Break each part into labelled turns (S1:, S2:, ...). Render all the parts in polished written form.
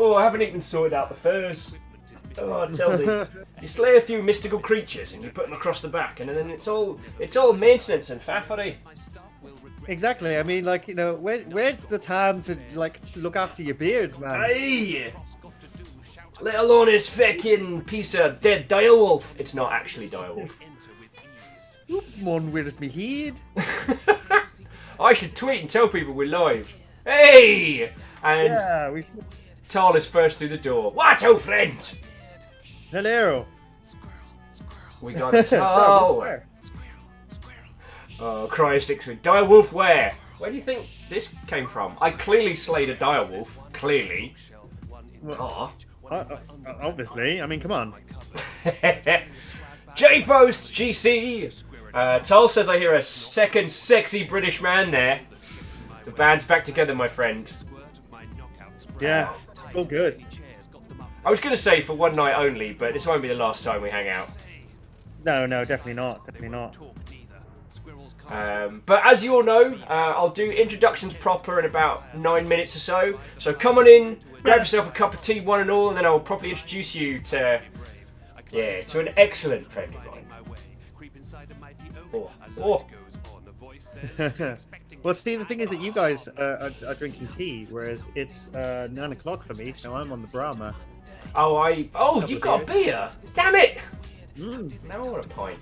S1: Oh, I haven't even sorted out the furs. Oh, tell me. You slay a few mystical creatures and you put them across the back, and then it's all maintenance and faffery.
S2: Exactly. I mean, like, you know, where's the time to like look after your beard, man?
S1: Aye! Let alone his fucking piece of dead direwolf. It's not actually direwolf.
S2: Oops, mon, where's me head?
S1: I should tweet and tell people we're live. Hey! And
S2: Yeah, we.
S1: Tal is first through the door. What, old friend?
S2: Hello.
S1: We got a Tal. Oh, cryo sticks with direwolf where? Where do you think this came from? I clearly slayed a direwolf. Clearly.
S2: Obviously. I mean, come on.
S1: J-Post GC! Tal says I hear a second sexy British man there. The band's back together, my friend.
S2: Yeah, it's all good.
S1: I was going to say for one night only, but this won't be the last time we hang out.
S2: No, definitely not. Definitely not.
S1: But as you all know, I'll do introductions proper in about 9 minutes or so. So come on in, grab yourself a cup of tea, one and all, and then I'll properly introduce you to an excellent friend of mine. Oh.
S2: Well, see, the thing is that you guys are drinking tea, whereas it's 9 o'clock for me, so I'm on the Brahma.
S1: Oh, you got a beer? Damn it! Now I want a pint.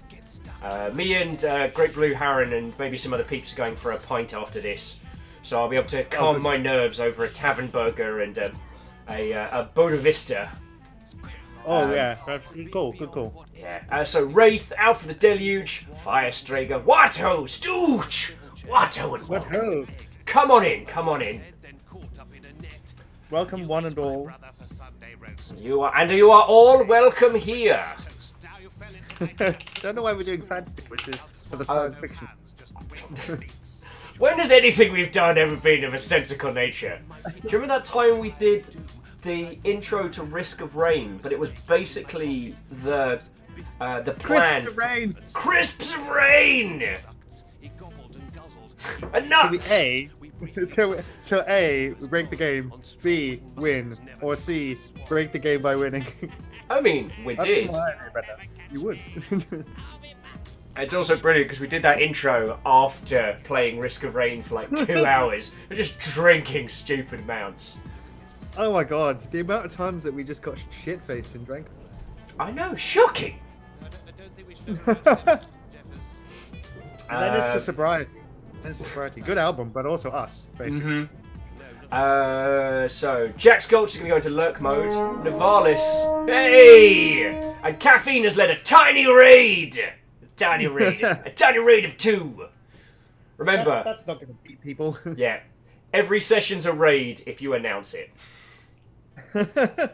S1: Me and Great Blue Heron and maybe some other peeps are going for a pint after this, so I'll be able to calm my nerves over a tavern burger and a Boda Vista.
S2: Oh yeah, that's good call.
S1: Yeah. So Wraith, out for the deluge, Fire Strager, Watto, Stooch, Watto and
S2: What ho?
S1: Come on in.
S2: Welcome one and all.
S1: You are all welcome here.
S2: Don't know why we're doing fantasy quizzes for the science fiction.
S1: When has anything we've done ever been of a sensical nature? Do you remember that time we did the intro to Risk of Rain, but it was basically the plan. Crisps of Rain. And nuts.
S2: To A, break the game. B, win. Or C, break the game by winning.
S1: I mean, we did.
S2: You would.
S1: It's also brilliant because we did that intro after playing Risk of Rain for like 2 hours. We're just drinking stupid amounts.
S2: Oh my god, the amount of times that we just got shit-faced and drank.
S1: I know, shocking.
S2: And then it's just sobriety. Good album, but also us, basically.
S1: So Jack Sculch is going to go into lurk mode. Navalis, hey! And Caffeine has led a tiny raid. A tiny raid of 2. Remember,
S2: that's not going to beat people.
S1: Yeah, every session's a raid if you announce it. Although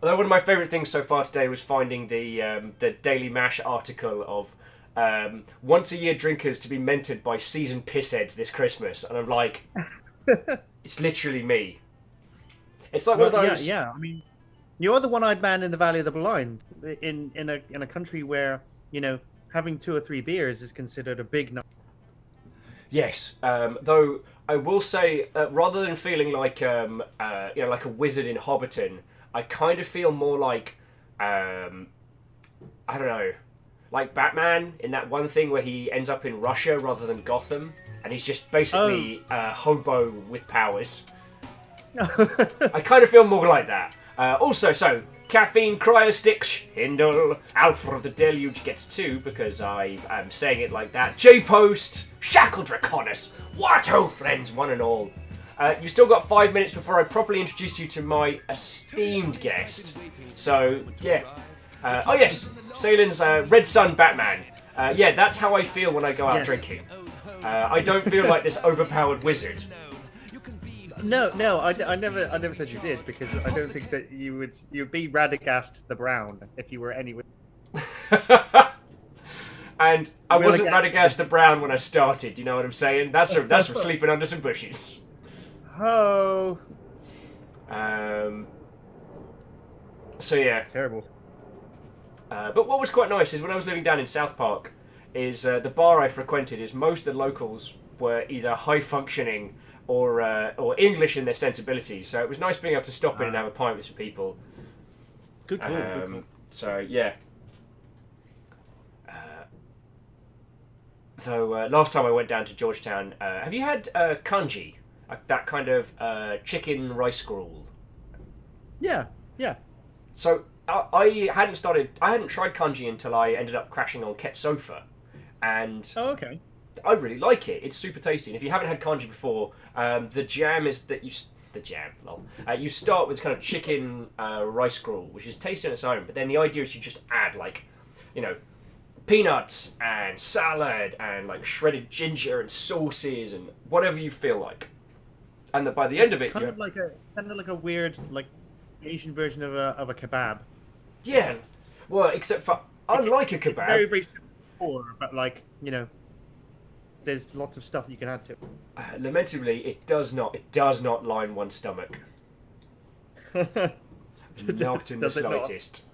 S1: one of my favourite things so far today was finding the Daily Mash article of once a year drinkers to be mentored by seasoned pissheads this Christmas, and I'm like, it's literally me. It's like one of those.
S2: Yeah. I mean, you're the one-eyed man in the Valley of the Blind in a country where, you know, having 2 or 3 beers is considered a big night.
S1: Yes, though I will say, rather than feeling like like a wizard in Hobbiton, I kind of feel more like I don't know, like Batman in that one thing where he ends up in Russia rather than Gotham, and he's just basically a hobo with powers. I kind of feel more like that. Also, Caffeine, Cryostix, Hindle, Alpha of the Deluge gets 2 because I am saying it like that. J-Post, Shackle Draconis, what ho friends, one and all. You've still got 5 minutes before I properly introduce you to my esteemed guest. So, yeah. Oh yes, Salen's Red Sun Batman. Yeah, that's how I feel when I go out drinking. I don't feel like this overpowered wizard.
S2: No, I never said you did, because I don't think that you'd be Radagast the Brown if you were anywhere.
S1: And I wasn't Radagast the Brown when I started. You know what I'm saying? That's from sleeping under some bushes.
S2: Oh.
S1: So yeah.
S2: Terrible.
S1: But what was quite nice is when I was living down in South Park, is the bar I frequented is most of the locals were either high functioning or English in their sensibilities. So it was nice being able to stop in and have a pint with some people.
S2: Good call. Good call.
S1: So yeah. Though last time I went down to Georgetown, have you had kanji? That kind of chicken rice gruel?
S2: Yeah.
S1: So I hadn't tried kanji until I ended up crashing on Ket Sofa, and
S2: okay.
S1: I really like it. It's super tasty. And if you haven't had kanji before, the jam is that you start with kind of chicken rice gruel, which is tasty on its own. But then the idea is you just add peanuts and salad and shredded ginger and sauces and whatever you feel like. And that by the end of it,
S2: it's kind of like a weird Asian version of a kebab.
S1: Yeah, well, except for unlike a kebab,
S2: very very simple, but there's lots of stuff you can add to it.
S1: Lamentably, it does not line one's stomach. Not in the slightest.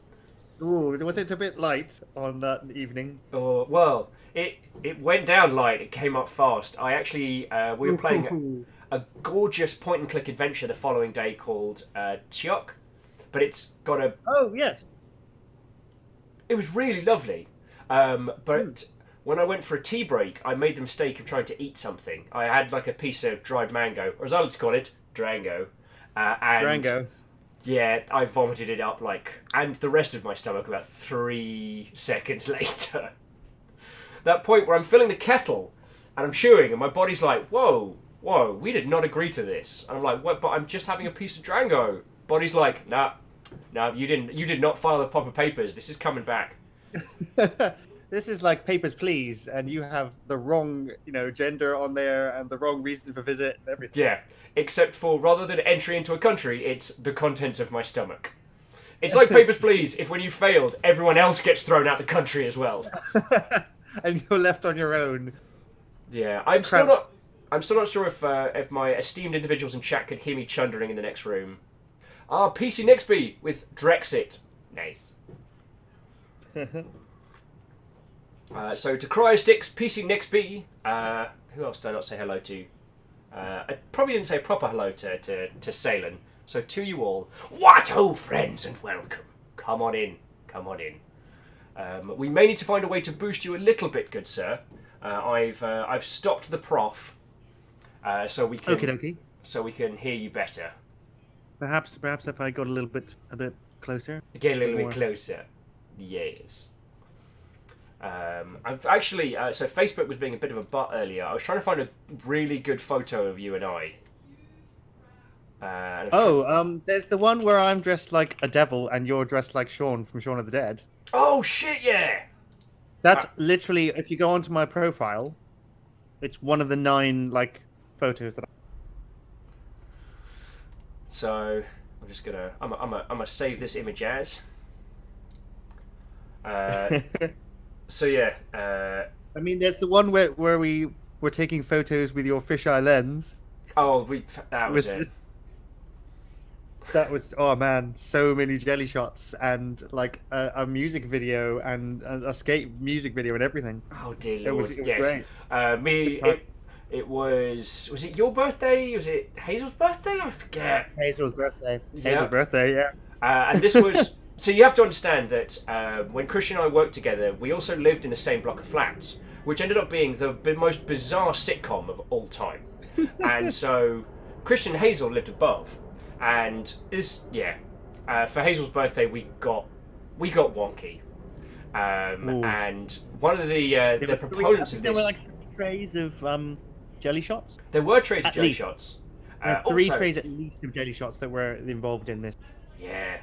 S2: Ooh, was it a bit light on that evening?
S1: Oh well, it went down light. It came up fast. I actually we were playing a gorgeous point and click adventure the following day called Chuck, but it's got a.
S2: Oh yes.
S1: It was really lovely, but when I went for a tea break, I made the mistake of trying to eat something. I had a piece of dried mango, or as I like to call it, Drango.
S2: Drango.
S1: Yeah, I vomited it up and the rest of my stomach about 3 seconds later. That point where I'm filling the kettle and I'm chewing and my body's like, whoa, we did not agree to this. And I'm like, what? But I'm just having a piece of Drango. Body's like, nah, you did not file the proper papers. This is coming back.
S2: This is like Papers, Please, and you have the wrong, gender on there and the wrong reason for visit and everything.
S1: Yeah, except for rather than entry into a country, it's the contents of my stomach. It's like Papers, Please, if when you failed, everyone else gets thrown out the country as well.
S2: And you're left on your own.
S1: Yeah, I'm still not sure if my esteemed individuals in chat could hear me chundering in the next room. PC Nixby with Drexit. Nice. So to Cryosticks, PC Nixby, who else did I not say hello to? I probably didn't say a proper hello to Salen. So to you all, what ho friends and welcome. Come on in. We may need to find a way to boost you a little bit, good sir. I've stopped the prof, so we can
S2: Okey-dokey.
S1: So we can hear you better.
S2: Perhaps if I got a bit closer.
S1: Get a little bit closer. Yes. I've actually so Facebook was being a bit of a butt earlier. I was trying to find a really good photo of you and I.
S2: There's the one where I'm dressed like a devil and you're dressed like Shaun from Shaun of the Dead.
S1: Oh shit! Yeah.
S2: That's literally, if you go onto my profile, it's one of the 9 photos that.
S1: So I'm just gonna I'm gonna save this image as. So yeah.
S2: I mean, there's the one where we were taking photos with your fisheye lens.
S1: Oh, that was it.
S2: That was, oh man, so many jelly shots and a music video and a skate music video and everything.
S1: Oh dear Lord,
S2: it was
S1: yes.
S2: great.
S1: It was it your birthday? Was it Hazel's birthday? I forget.
S2: Hazel's birthday.
S1: Yeah.
S2: Hazel's birthday, yeah.
S1: And this was so you have to understand that when Christian and I worked together, we also lived in the same block of flats, which ended up being the most bizarre sitcom of all time. And so Christian and Hazel lived above. And for Hazel's birthday, we got wonky, and one of the proponents of this.
S2: There were trays of jelly shots.
S1: There were trays of jelly shots.
S2: 3 trays at least of jelly shots that were involved in this.
S1: Yeah.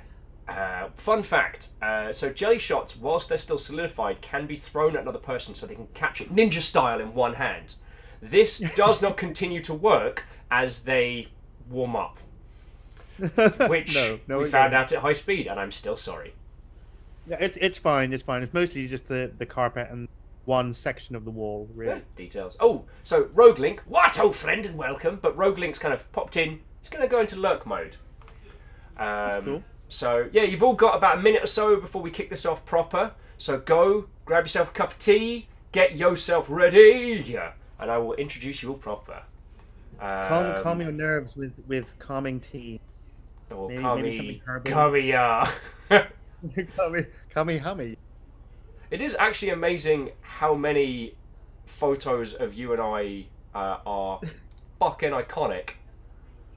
S1: Fun fact. So jelly shots, whilst they're still solidified, can be thrown at another person so they can catch it ninja style in one hand. This does not continue to work as they warm up. Which we found out at high speed, and I'm still sorry.
S2: Yeah, it's fine. It's fine. It's mostly just the carpet and one section of the wall, really.
S1: Yeah, details. Oh, so Rogue Link, what oh friend and welcome. But Rogue Link's kind of popped in. It's going to go into lurk mode.
S2: That's cool.
S1: So yeah, you've all got about a minute or so before we kick this off proper. So go grab yourself a cup of tea, get yourself ready, and I will introduce you all proper.
S2: Calm your nerves with calming tea.
S1: Or
S2: Maybe something herbal.
S1: Kamiya.
S2: Kami hummy.
S1: It is actually amazing how many photos of you and I are fucking iconic.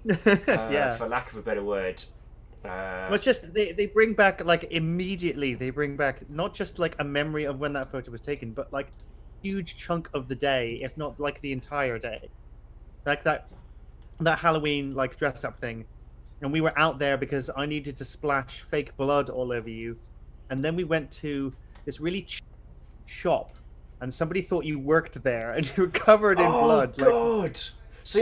S2: Yeah.
S1: For lack of a better word.
S2: Well, it's just they bring back like immediately. They bring back not just like a memory of when that photo was taken, but like huge chunk of the day, if not like the entire day. Like that Halloween like dress up thing, and we were out there because I needed to splash fake blood all over you, and then we went to this really cheap shop, and somebody thought you worked there, and you were covered in blood.
S1: Oh God! So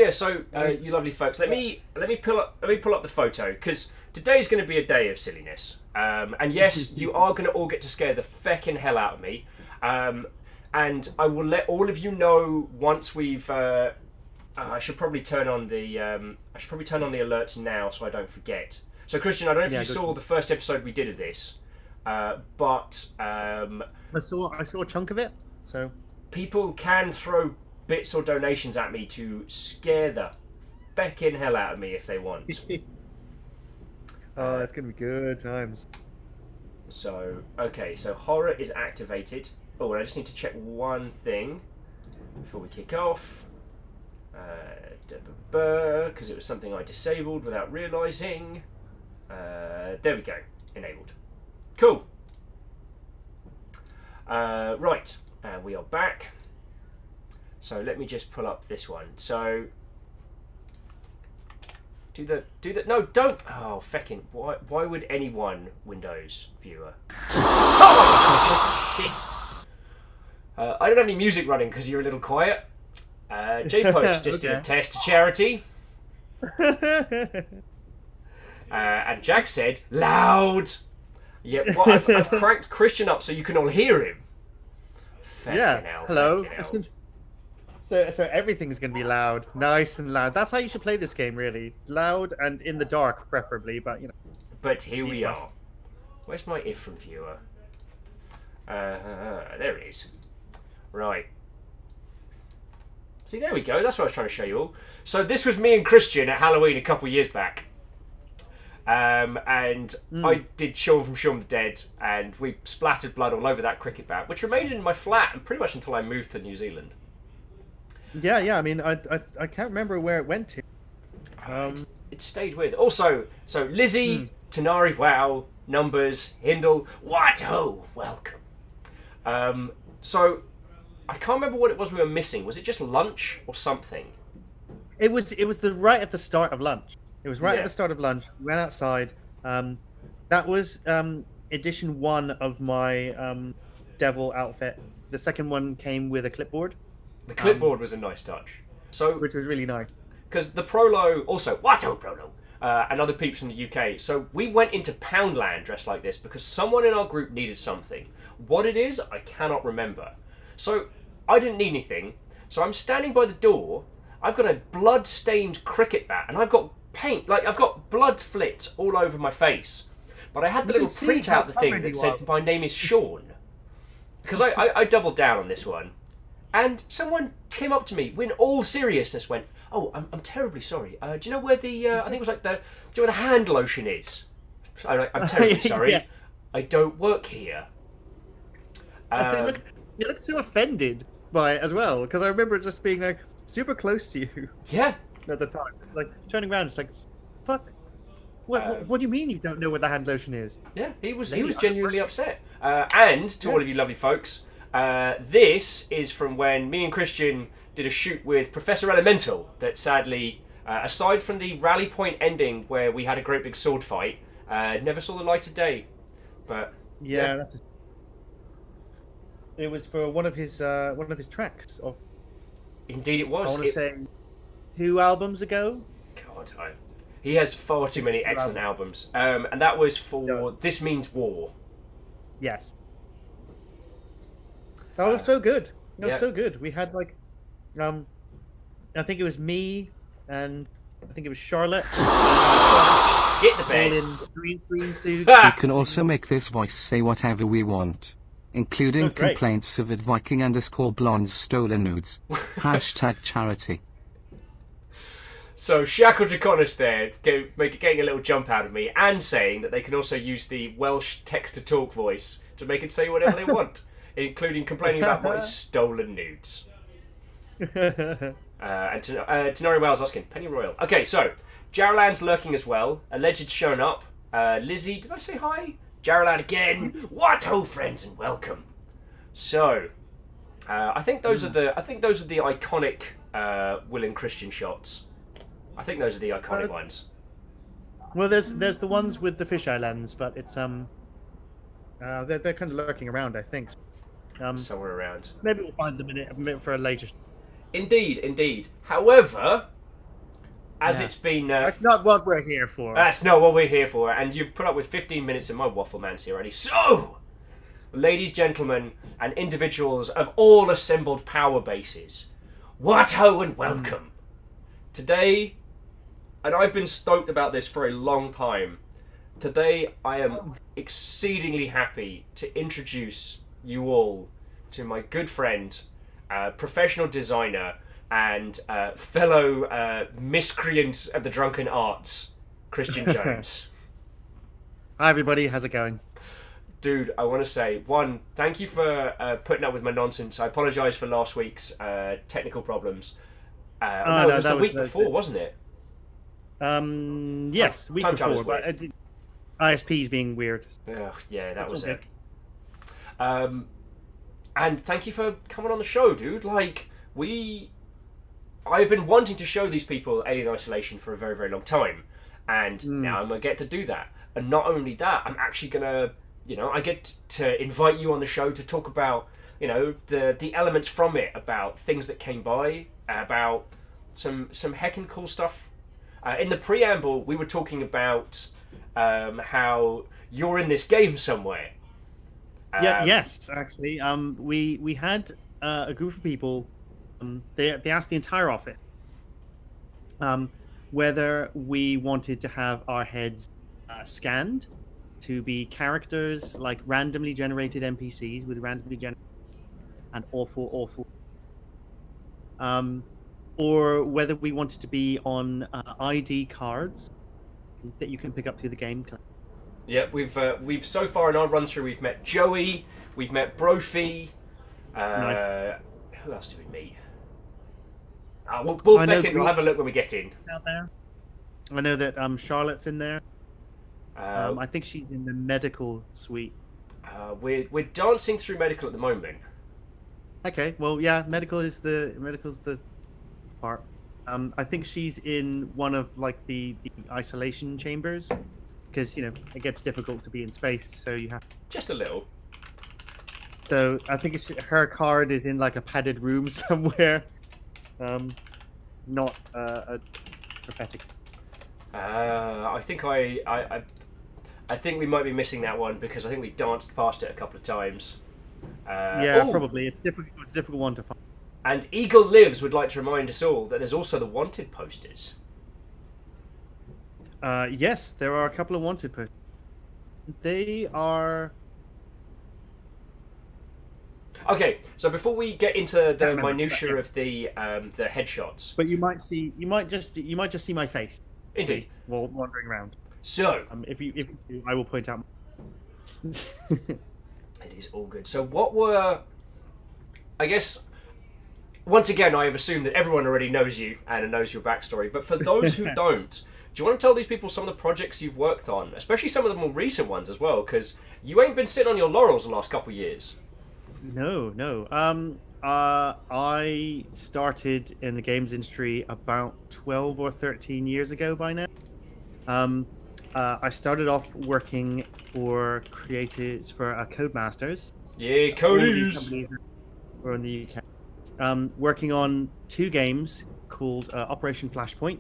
S1: yeah, you lovely folks, let me pull up the photo, because today's going to be a day of silliness. And yes, you are going to all get to scare the feckin' hell out of me. And I will let all of you know once we've. I should probably turn on the alerts now so I don't forget. So Christian, I don't know if you saw the first episode we did of this, but
S2: I saw a chunk of it. So
S1: people can throw bits or donations at me to scare the feckin' hell out of me if they want.
S2: Oh, that's gonna be good times.
S1: So okay, so horror is activated. Oh, and I just need to check one thing before we kick off. Because it was something I disabled without realising. There we go, enabled. Cool. Right, we are back. So let me just pull up this one. So do that. No, don't. Oh, feckin'. Why would anyone Windows viewer? Oh, shit. I don't have any music running because you're a little quiet. J-Post just did a test to charity. And Jack said, loud. Yeah, well, I've cranked Christian up so you can all hear him.
S2: Hell, hello. So everything's going to be loud. Nice and loud. That's how you should play this game, really. Loud and in the dark, preferably, but, you know.
S1: But here we are. Where's my if from viewer? There it is. Right. See, there we go. That's what I was trying to show you all. So this was me and Christian at Halloween a couple of years back. And I did Shaun from Shaun of the Dead, and we splattered blood all over that cricket bat, which remained in my flat and pretty much until I moved to New Zealand.
S2: Yeah. I mean, I can't remember where it went to.
S1: It stayed with. Also, so Lizzie, Tanari, wow, Numbers, Hindle, what-ho, welcome. So I can't remember what it was we were missing. Was it just lunch or something?
S2: It was right at the start of lunch. It was right at the start of lunch. We went outside. That was edition 1 of my devil outfit. The second one came with a clipboard.
S1: The clipboard was a nice touch. So,
S2: which was really nice.
S1: Because the Prolo, also, Watto Prolo, and other peeps from the UK. So we went into Poundland dressed like this because someone in our group needed something. What it is, I cannot remember. So I didn't need anything. So I'm standing by the door. I've got a blood-stained cricket bat, and I've got paint, like I've got blood flits all over my face. But I had the little printout the thing that said, my name is Sean. Because I doubled down on this one. And someone came up to me, in all seriousness, went, "Oh, I'm terribly sorry. Do you know where the, I think it was like do you know where the hand lotion is?" I'm terribly sorry. Yeah. I don't work here.
S2: You looked so offended by it as well, because I remember it just being like super close to you.
S1: Yeah.
S2: At the time, it's like turning around, it's like, "Fuck, what do you mean you don't know where the hand lotion is?"
S1: Yeah, he was genuinely upset. And to all of you lovely folks, this is from when me and Christian did a shoot with Professor Elemental. That sadly, aside from the rally point ending where we had a great big sword fight, never saw the light of day. But
S2: that's. It was for one of his tracks of.
S1: Indeed, it was.
S2: I want to say 2 albums ago.
S1: God, he has far too many excellent albums. And that was for This Means War.
S2: Yes. That was so good. It was so good. We had like, I think it was me, and I think it was Charlotte.
S1: Get the bed.
S2: All in green screen suits.
S3: We can also make this voice say whatever we want, including complaints of @Viking_blondes stolen nudes. #charity.
S1: So Shackle Draconis there, getting a little jump out of me, and saying that they can also use the Welsh text-to-talk voice to make it say whatever they want, including complaining about my stolen nudes. And Tenori Wales asking, Penny Royal. Okay, so Jaralan's lurking as well. Alleged shown up. Lizzie, did I say hi? Jaralan again. What ho, friends, and welcome. So, I think those are the iconic Will and Christian shots. I think those are the iconic ones.
S2: Well, there's the ones with the fisheye lens, but it's they're kind of lurking around, I think.
S1: Somewhere around.
S2: Maybe we'll find them in a minute for a later.
S1: Indeed. However, it's been...
S2: that's not what we're here for.
S1: That's not what we're here for, and you've put up with 15 minutes of my waffle man's here already. So, ladies, gentlemen, and individuals of all assembled power bases, what ho and welcome. Today, and I've been stoked about this for a long time, today I am exceedingly happy to introduce you all to my good friend, professional designer, and fellow miscreant of the drunken arts, Christian Jones.
S2: Hi everybody, how's it going?
S1: Dude, I want to say, one, thank you for putting up with my nonsense. I apologise for last week's technical problems. It was the week before, wasn't it?
S2: Yes, week before, but ISP's being weird.
S1: Yeah, that was it. And thank you for coming on the show, dude. Like, I've been wanting to show these people Alien Isolation for a very, very long time. And now I'm going to get to do that. And not only that, I'm actually going to, I get to invite you on the show to talk about, the elements from it, about things that came by, about some heckin' cool stuff. In the preamble, we were talking about how you're in this game somewhere.
S2: Yes, actually. We had a group of people. They asked the entire office whether we wanted to have our heads scanned to be characters, like randomly generated NPCs with randomly generated and awful. Or whether we wanted to be on ID cards that you can pick up through the game.
S1: Yeah, we've so far in our run through, we've met Joey, we've met Brophy.
S2: Nice.
S1: Who else did we meet? We'll have a look when we get in.
S2: Out there. I know that Charlotte's in there. I think she's in the medical suite.
S1: We're dancing through medical at the moment.
S2: Okay, well, yeah, medical's the part. I think she's in one of like the isolation chambers because it gets difficult to be in space, so you have
S1: just a little.
S2: So I think her card is in like a padded room somewhere, not a prophetic.
S1: I think we might be missing that one because I think we danced past it a couple of times.
S2: Probably. It's difficult. It's a difficult one to find.
S1: And Eagle Lives would like to remind us all that there's also the Wanted posters.
S2: Yes, there are a couple of Wanted posters. They are...
S1: Okay, so before we get into the minutiae of the headshots,
S2: but you might just see my face.
S1: Indeed,
S2: while wandering around.
S1: So,
S2: if you, I will point out.
S1: It is all good. So, what were? I guess once again, I have assumed that everyone already knows you and knows your backstory. But for those who don't, do you want to tell these people some of the projects you've worked on, especially some of the more recent ones as well? Because you ain't been sitting on your laurels the last couple of years.
S2: No. I started in the games industry about 12 or 13 years ago by now. I started off working for Codemasters.
S1: Yeah, Coders.
S2: All these companies were in the UK. Working on 2 games called Operation Flashpoint,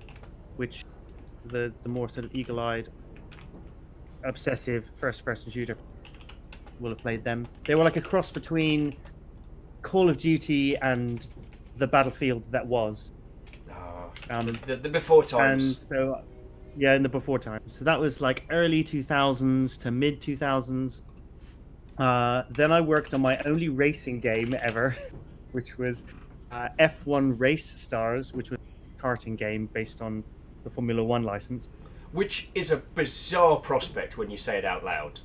S2: which the more sort of eagle-eyed, obsessive first-person shooter will have played them. They were like a cross between Call of Duty and the Battlefield that was.
S1: The before times.
S2: And so, yeah, in the before times. So that was like early 2000s to mid 2000s. Then I worked on my only racing game ever, which was F1 Race Stars, which was karting game based on the Formula One license.
S1: Which is a bizarre prospect when you say it out loud.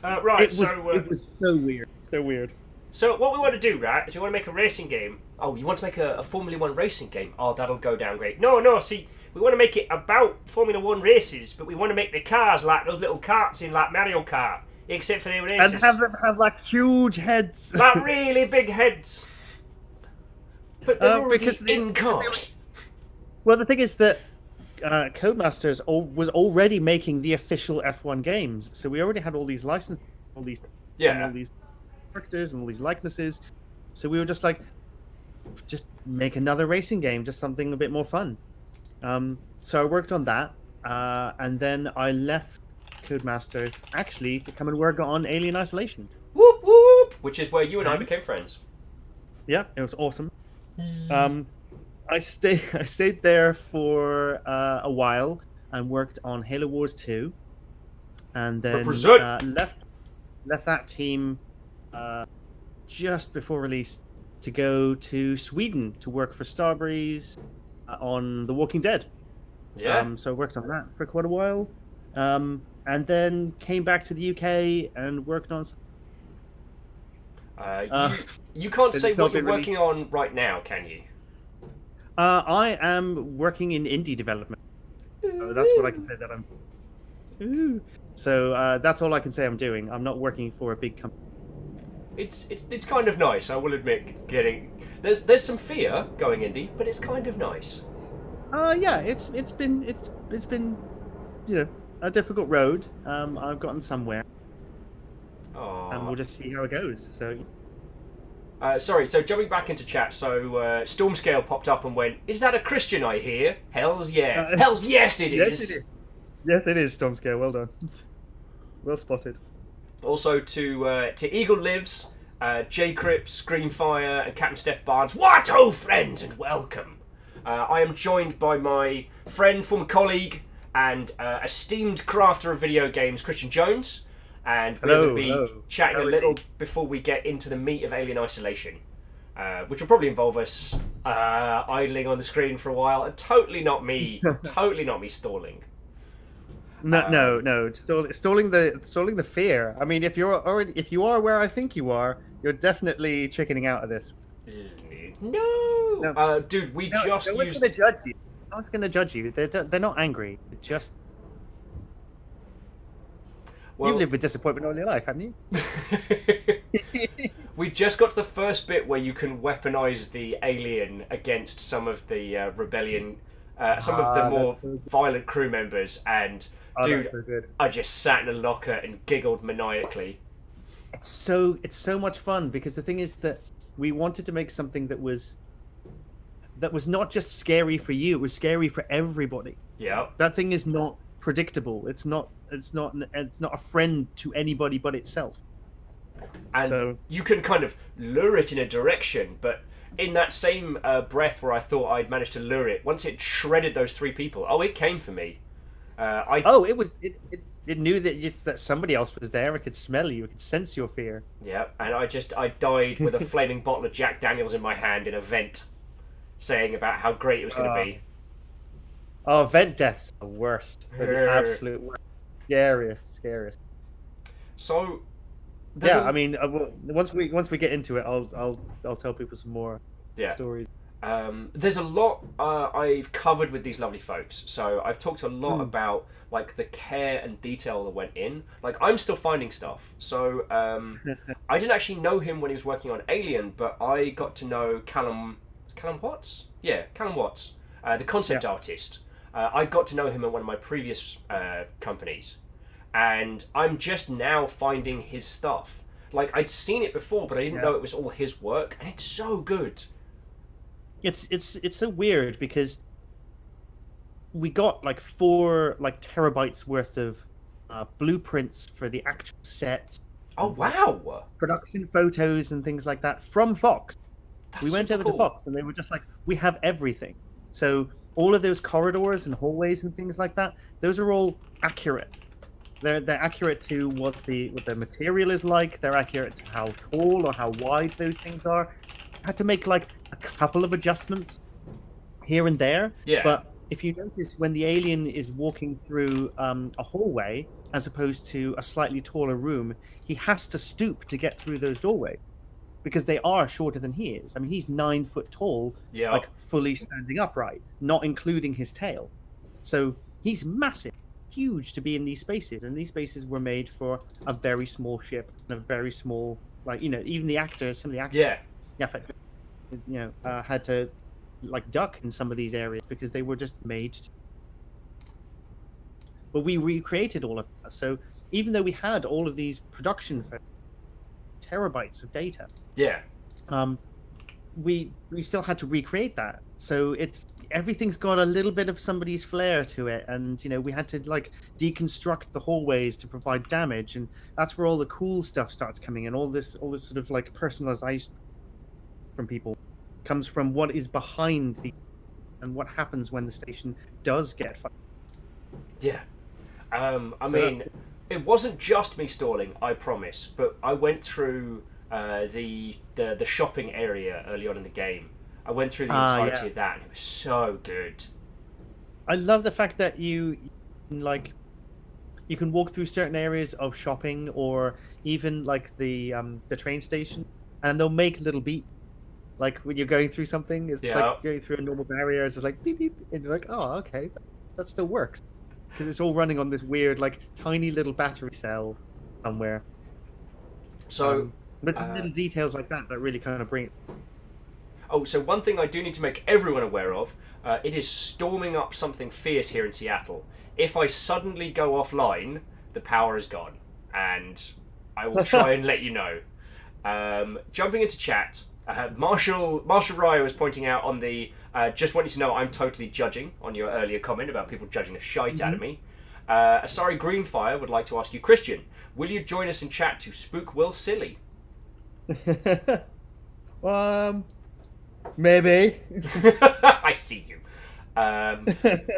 S1: Right,
S2: it was so weird. So weird.
S1: So what we want to do, right, is we want to make a racing game. Oh, you want to make a Formula 1 racing game? Oh, that'll go down great. No, see, we want to make it about Formula 1 races, but we want to make the cars like those little carts in like Mario Kart, except for their races.
S2: And have them have like huge heads.
S1: Like really big heads. But they're already in cars.
S2: Well, the thing is that Codemasters was already making the official F1 games, so we already had all these licenses, all these characters and all these likenesses. So we were just like, just make another racing game, just something a bit more fun. So I worked on that, and then I left Codemasters actually to come and work on Alien Isolation.
S1: Whoop whoop! Which is where you and I became friends.
S2: Yeah, it was awesome. I stayed there for a while and worked on Halo Wars 2, and then left that team just before release to go to Sweden to work for Starbreeze on The Walking Dead.
S1: Yeah.
S2: So I worked on that for quite a while, and then came back to the UK and worked on.
S1: You can't say what you're working on right now, can you?
S2: I am working in indie development. So that's what I can say that I'm. Ooh. So that's all I can say I'm doing. I'm not working for a big company.
S1: It's kind of nice, I will admit. There's some fear going indie, but it's kind of nice.
S2: Yeah, it's been a difficult road. I've gotten somewhere.
S1: Aww.
S2: And we'll just see how it goes. So.
S1: Sorry, so jumping back into chat, so Stormscale popped up and went, "Is that a Christian I hear?" Hells yeah. Hells yes it is!
S2: Yes it is, Stormscale, well done. Well spotted.
S1: Also to Eagle Lives, J Crips, Greenfire, and Captain Steph Barnes. What ho friends and welcome! I am joined by my friend, former colleague, and esteemed crafter of video games, Christian Jones. And we're going to be chatting a little before we get into the meat of Alien Isolation, which will probably involve us idling on the screen for a while. And totally not me stalling.
S2: No, stalling the fear. I mean, if you are where I think you are, you're definitely chickening out of this.
S1: No. Dude, we just
S2: no one's going to judge you. No one's going to judge you. They're not angry. They're just. Well, you've lived with disappointment all your life, haven't you?
S1: We just got to the first bit where you can weaponize the alien against some of the rebellion, some of the more violent crew members, and dude, so I just sat in a locker and giggled maniacally.
S2: It's so much fun because the thing is that we wanted to make something that was not just scary for you; it was scary for everybody.
S1: Yeah,
S2: that thing is not predictable. It's not a friend to anybody but itself.
S1: And you can kind of lure it in a direction, but in that same breath where I thought I'd managed to lure it, once it shredded those three people, it came for me.
S2: It knew that somebody else was there. It could smell you. It could sense your fear.
S1: Yeah, and I died with a flaming bottle of Jack Daniels in my hand in a vent, saying about how great it was going to be.
S2: Oh, vent deaths are the worst. They're the absolute worst. Scariest.
S1: So,
S2: I mean, once we get into it, I'll tell people some more stories.
S1: There's a lot I've covered with these lovely folks. So I've talked a lot about like the care and detail that went in. Like I'm still finding stuff. So I didn't actually know him when he was working on Alien, but I got to know Callum Watts. Yeah, Callum Watts, the concept artist. I got to know him at one of my previous companies, and I'm just now finding his stuff. Like I'd seen it before, but I didn't know it was all his work, and it's so good.
S2: It's so weird because we got like 4 terabytes worth of blueprints for the actual set.
S1: Oh wow!
S2: Production photos and things like that from Fox. We went over to Fox, and they were just like, "We have everything." So all of those corridors and hallways and things like that, those are all accurate. They're accurate to what the material is like. They're accurate to how tall or how wide those things are. I had to make like a couple of adjustments here and there.
S1: Yeah.
S2: But if you notice, when the alien is walking through a hallway, as opposed to a slightly taller room, he has to stoop to get through those doorways because they are shorter than he is. I mean, he's 9 foot tall,
S1: Yeah.
S2: like fully standing upright, not including his tail. So he's massive, huge to be in these spaces. And these spaces were made for a very small ship and a very small, like, even the actors, some of the actors, had to like duck in some of these areas because they were just made to. But we recreated all of that. So even though we had all of these production for terabytes of data, we still had to recreate that. So everything's got a little bit of somebody's flair to it, and we had to like deconstruct the hallways to provide damage, and that's where all the cool stuff starts coming in. All this sort of like personalization from people comes from what is behind and what happens when the station does get fired.
S1: Yeah. It wasn't just me stalling, I promise, but I went through the shopping area early on in the game. I went through the entirety of that, and it was so good.
S2: I love the fact that you can walk through certain areas of shopping, or even like the train station, and they'll make little beep. Like when you're going through something, it's like going through a normal barrier. It's just like beep beep, and you're like, oh, okay, that still works because it's all running on this weird, like tiny little battery cell somewhere.
S1: So,
S2: but little details like that really kind of bring it.
S1: Oh, so one thing I do need to make everyone aware of, it is storming up something fierce here in Seattle. If I suddenly go offline, the power is gone, and I will try and let you know. Jumping into chat, Marshall Ryo was pointing out on the just want you to know I'm totally judging on your earlier comment about people judging the shite out of me. Asari Greenfire would like to ask you, Christian, will you join us in chat to spook Will Silly?
S2: Maybe.
S1: I see you.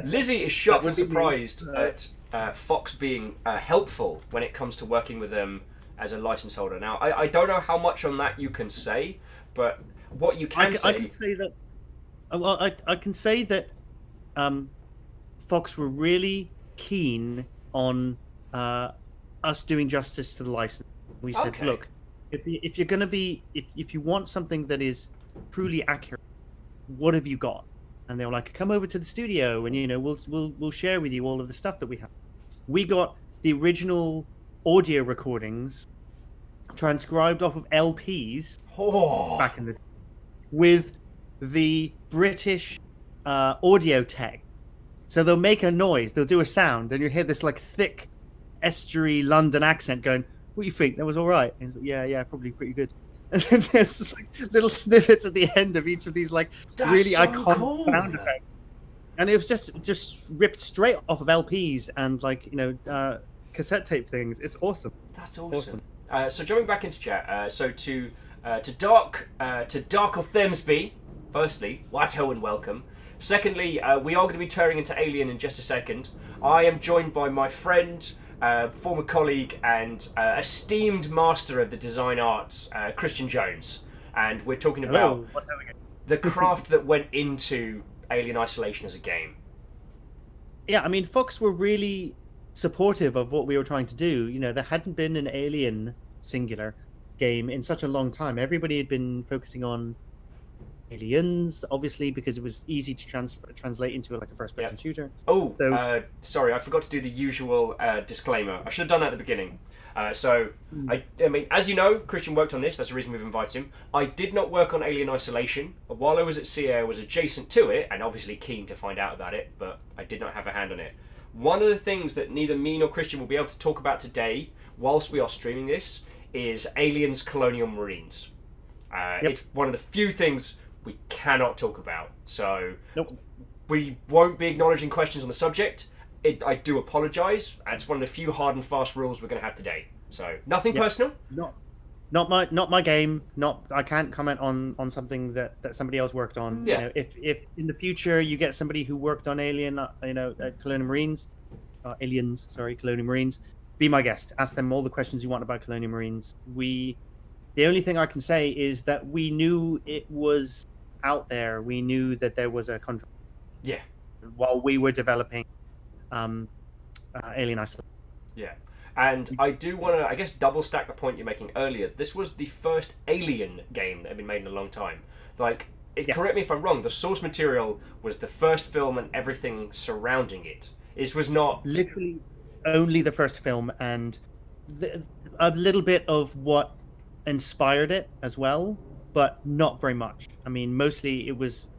S1: Lizzie is shocked and surprised at Fox being helpful when it comes to working with them as a license holder. Now, I don't know how much on that you can say, but what you can say...
S2: I can say that... Well, I can say that Fox were really keen on us doing justice to the license. We said, look, if you're going to be... If you want something that is truly accurate, what have you got? And they were like, come over to the studio and we'll share with you all of the stuff that we have. We got the original audio recordings transcribed off of LPs back in the day with the British audio tech. So they'll make a noise, they'll do a sound, and you hear this like thick estuary London accent going, what do you think? That was all right? And like, yeah, probably pretty good. And then there's just like little snippets at the end of each of these like really iconic sound effects. And it was just ripped straight off of LPs and like, cassette tape things. It's awesome.
S1: That's awesome. So jumping back into chat, so to Darkle Themsby, firstly, Watto and welcome. Secondly, we are going to be turning into Alien in just a second. I am joined by my friend, former colleague and esteemed master of the design arts, Christian Jones, and we're talking about the craft that went into Alien Isolation as a game.
S2: Yeah, I mean, Fox were really supportive of what we were trying to do. There hadn't been an Alien singular game in such a long time. Everybody had been focusing on Aliens, obviously, because it was easy to translate into like a first-person shooter.
S1: Sorry, I forgot to do the usual disclaimer. I should have done that at the beginning. I mean, as you know, Christian worked on this. That's the reason we've invited him. I did not work on Alien Isolation. While I was at CA, I was adjacent to it, and obviously keen to find out about it, but I did not have a hand on it. One of the things that neither me nor Christian will be able to talk about today, whilst we are streaming this, is Aliens Colonial Marines. It's one of the few things we cannot talk about. So we won't be acknowledging questions on the subject. I do apologise. It's one of the few hard and fast rules we're going to have today. So nothing personal.
S2: Not my game. I can't comment on something that somebody else worked on.
S1: Yeah.
S2: If in the future you get somebody who worked on Alien, Colonial Marines, Colonial Marines, be my guest. Ask them all the questions you want about Colonial Marines. The only thing I can say is that we knew it was out there. We knew that there was a contract.
S1: Yeah.
S2: while we were developing Alien Isolation.
S1: Yeah. And I do want to, I guess, double stack the point you're making earlier. This was the first Alien game that had been made in a long time. Like,
S2: Yes.
S1: correct me if I'm wrong, the source material was the first film and everything surrounding it. This was not...
S2: Literally only the first film, and a little bit of what inspired it as well, but not very much. I mean, mostly it was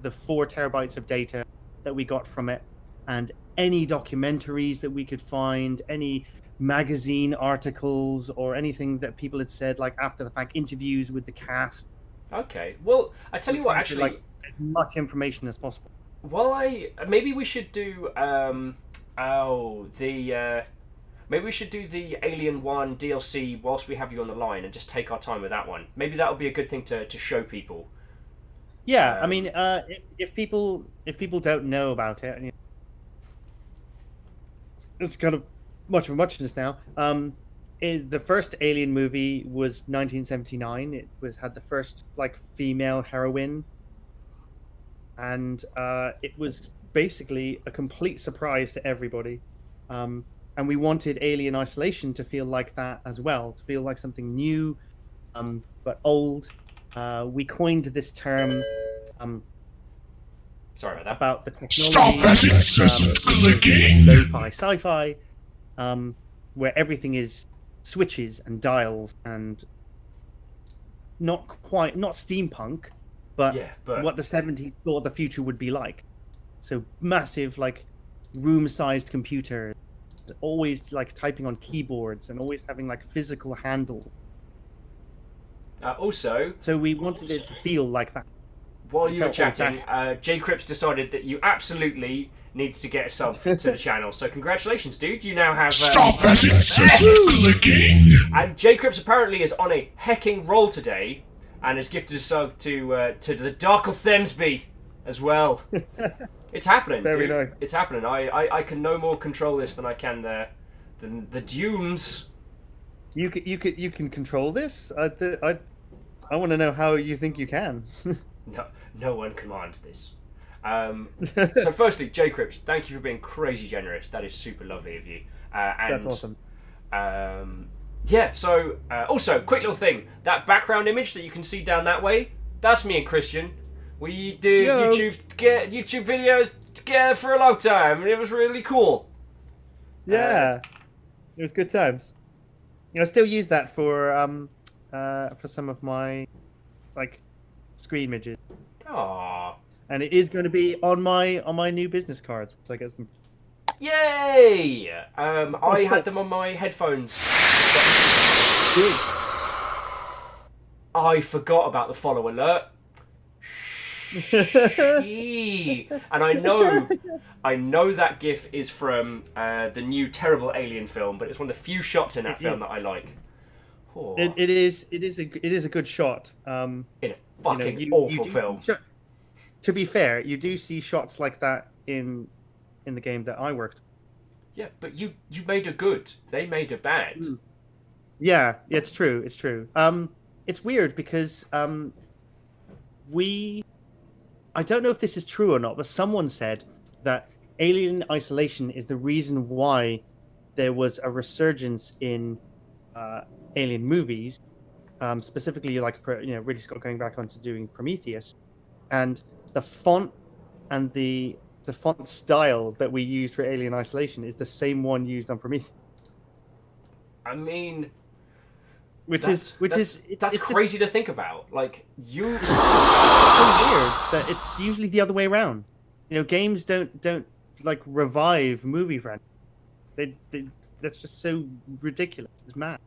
S2: the 4 terabytes of data that we got from it, and any documentaries that we could find, any magazine articles, or anything that people had said, like after the fact, interviews with the cast.
S1: Okay. Well, I tell you what, actually...
S2: Like, as much information as possible.
S1: Well, maybe we should do maybe we should do the Alien 1 DLC whilst we have you on the line and just take our time with that one. Maybe that would be a good thing to show people.
S2: Yeah, I mean, if people don't know about it, and it's kind of much of a muchness now. The first Alien movie was 1979. It had the first like female heroine, and it was basically a complete surprise to everybody. And we wanted Alien Isolation to feel like that as well, to feel like something new, but old. We coined this term.
S1: Sorry about that.
S2: About the technology, lo-fi sci-fi, where everything is switches and dials and not steampunk, but what the 70s thought the future would be like. So massive, like, room-sized computers, always like typing on keyboards and always having like physical handles. So we wanted it to feel like that.
S1: While you were chatting, J Crips decided that you absolutely needs to get a sub to the channel. So congratulations, dude. You now have...
S4: Stop that incessant clicking!
S1: And J Crips apparently is on a hecking roll today and has gifted a sub to the Darkle Themsby as well. It's happening,
S2: Very
S1: dude.
S2: nice.
S1: It's happening. I can no more control this than I can the dunes.
S2: You can control this? I want to know how you think you can.
S1: No one commands this. So firstly, J Crips, thank you for being crazy generous. That is super lovely of you. And,
S2: That's awesome.
S1: Yeah, so also, quick little thing. That background image that you can see down that way, that's me and Christian. We did YouTube videos together for a long time, and it was really cool.
S2: Yeah, it was good times. I still use that for some of my like screen images.
S1: Aww.
S2: And it is going to be on my new business cards, so I get them.
S1: Yay! I had them on my headphones.
S2: Good.
S1: I forgot about the follow alert. And I know that GIF is from the new terrible Alien film, but it's one of the few shots in that film that I like. Oh.
S2: It is a good shot.
S1: In a fucking awful film.
S2: To be fair, you do see shots like that in the game that I worked.
S1: Yeah, but you made a good. They made a bad.
S2: Yeah, it's true. It's true. It's weird because I don't know if this is true or not, but someone said that Alien Isolation is the reason why there was a resurgence in Alien movies, specifically like Ridley Scott going back onto doing Prometheus, and the font and the font style that we used for Alien Isolation is the same one used on Prometheus.
S1: I mean,
S2: That's
S1: crazy to think about. Like you,
S2: it's so weird that it's usually the other way around. Games don't like revive movie franchises. They that's just so ridiculous. It's mad.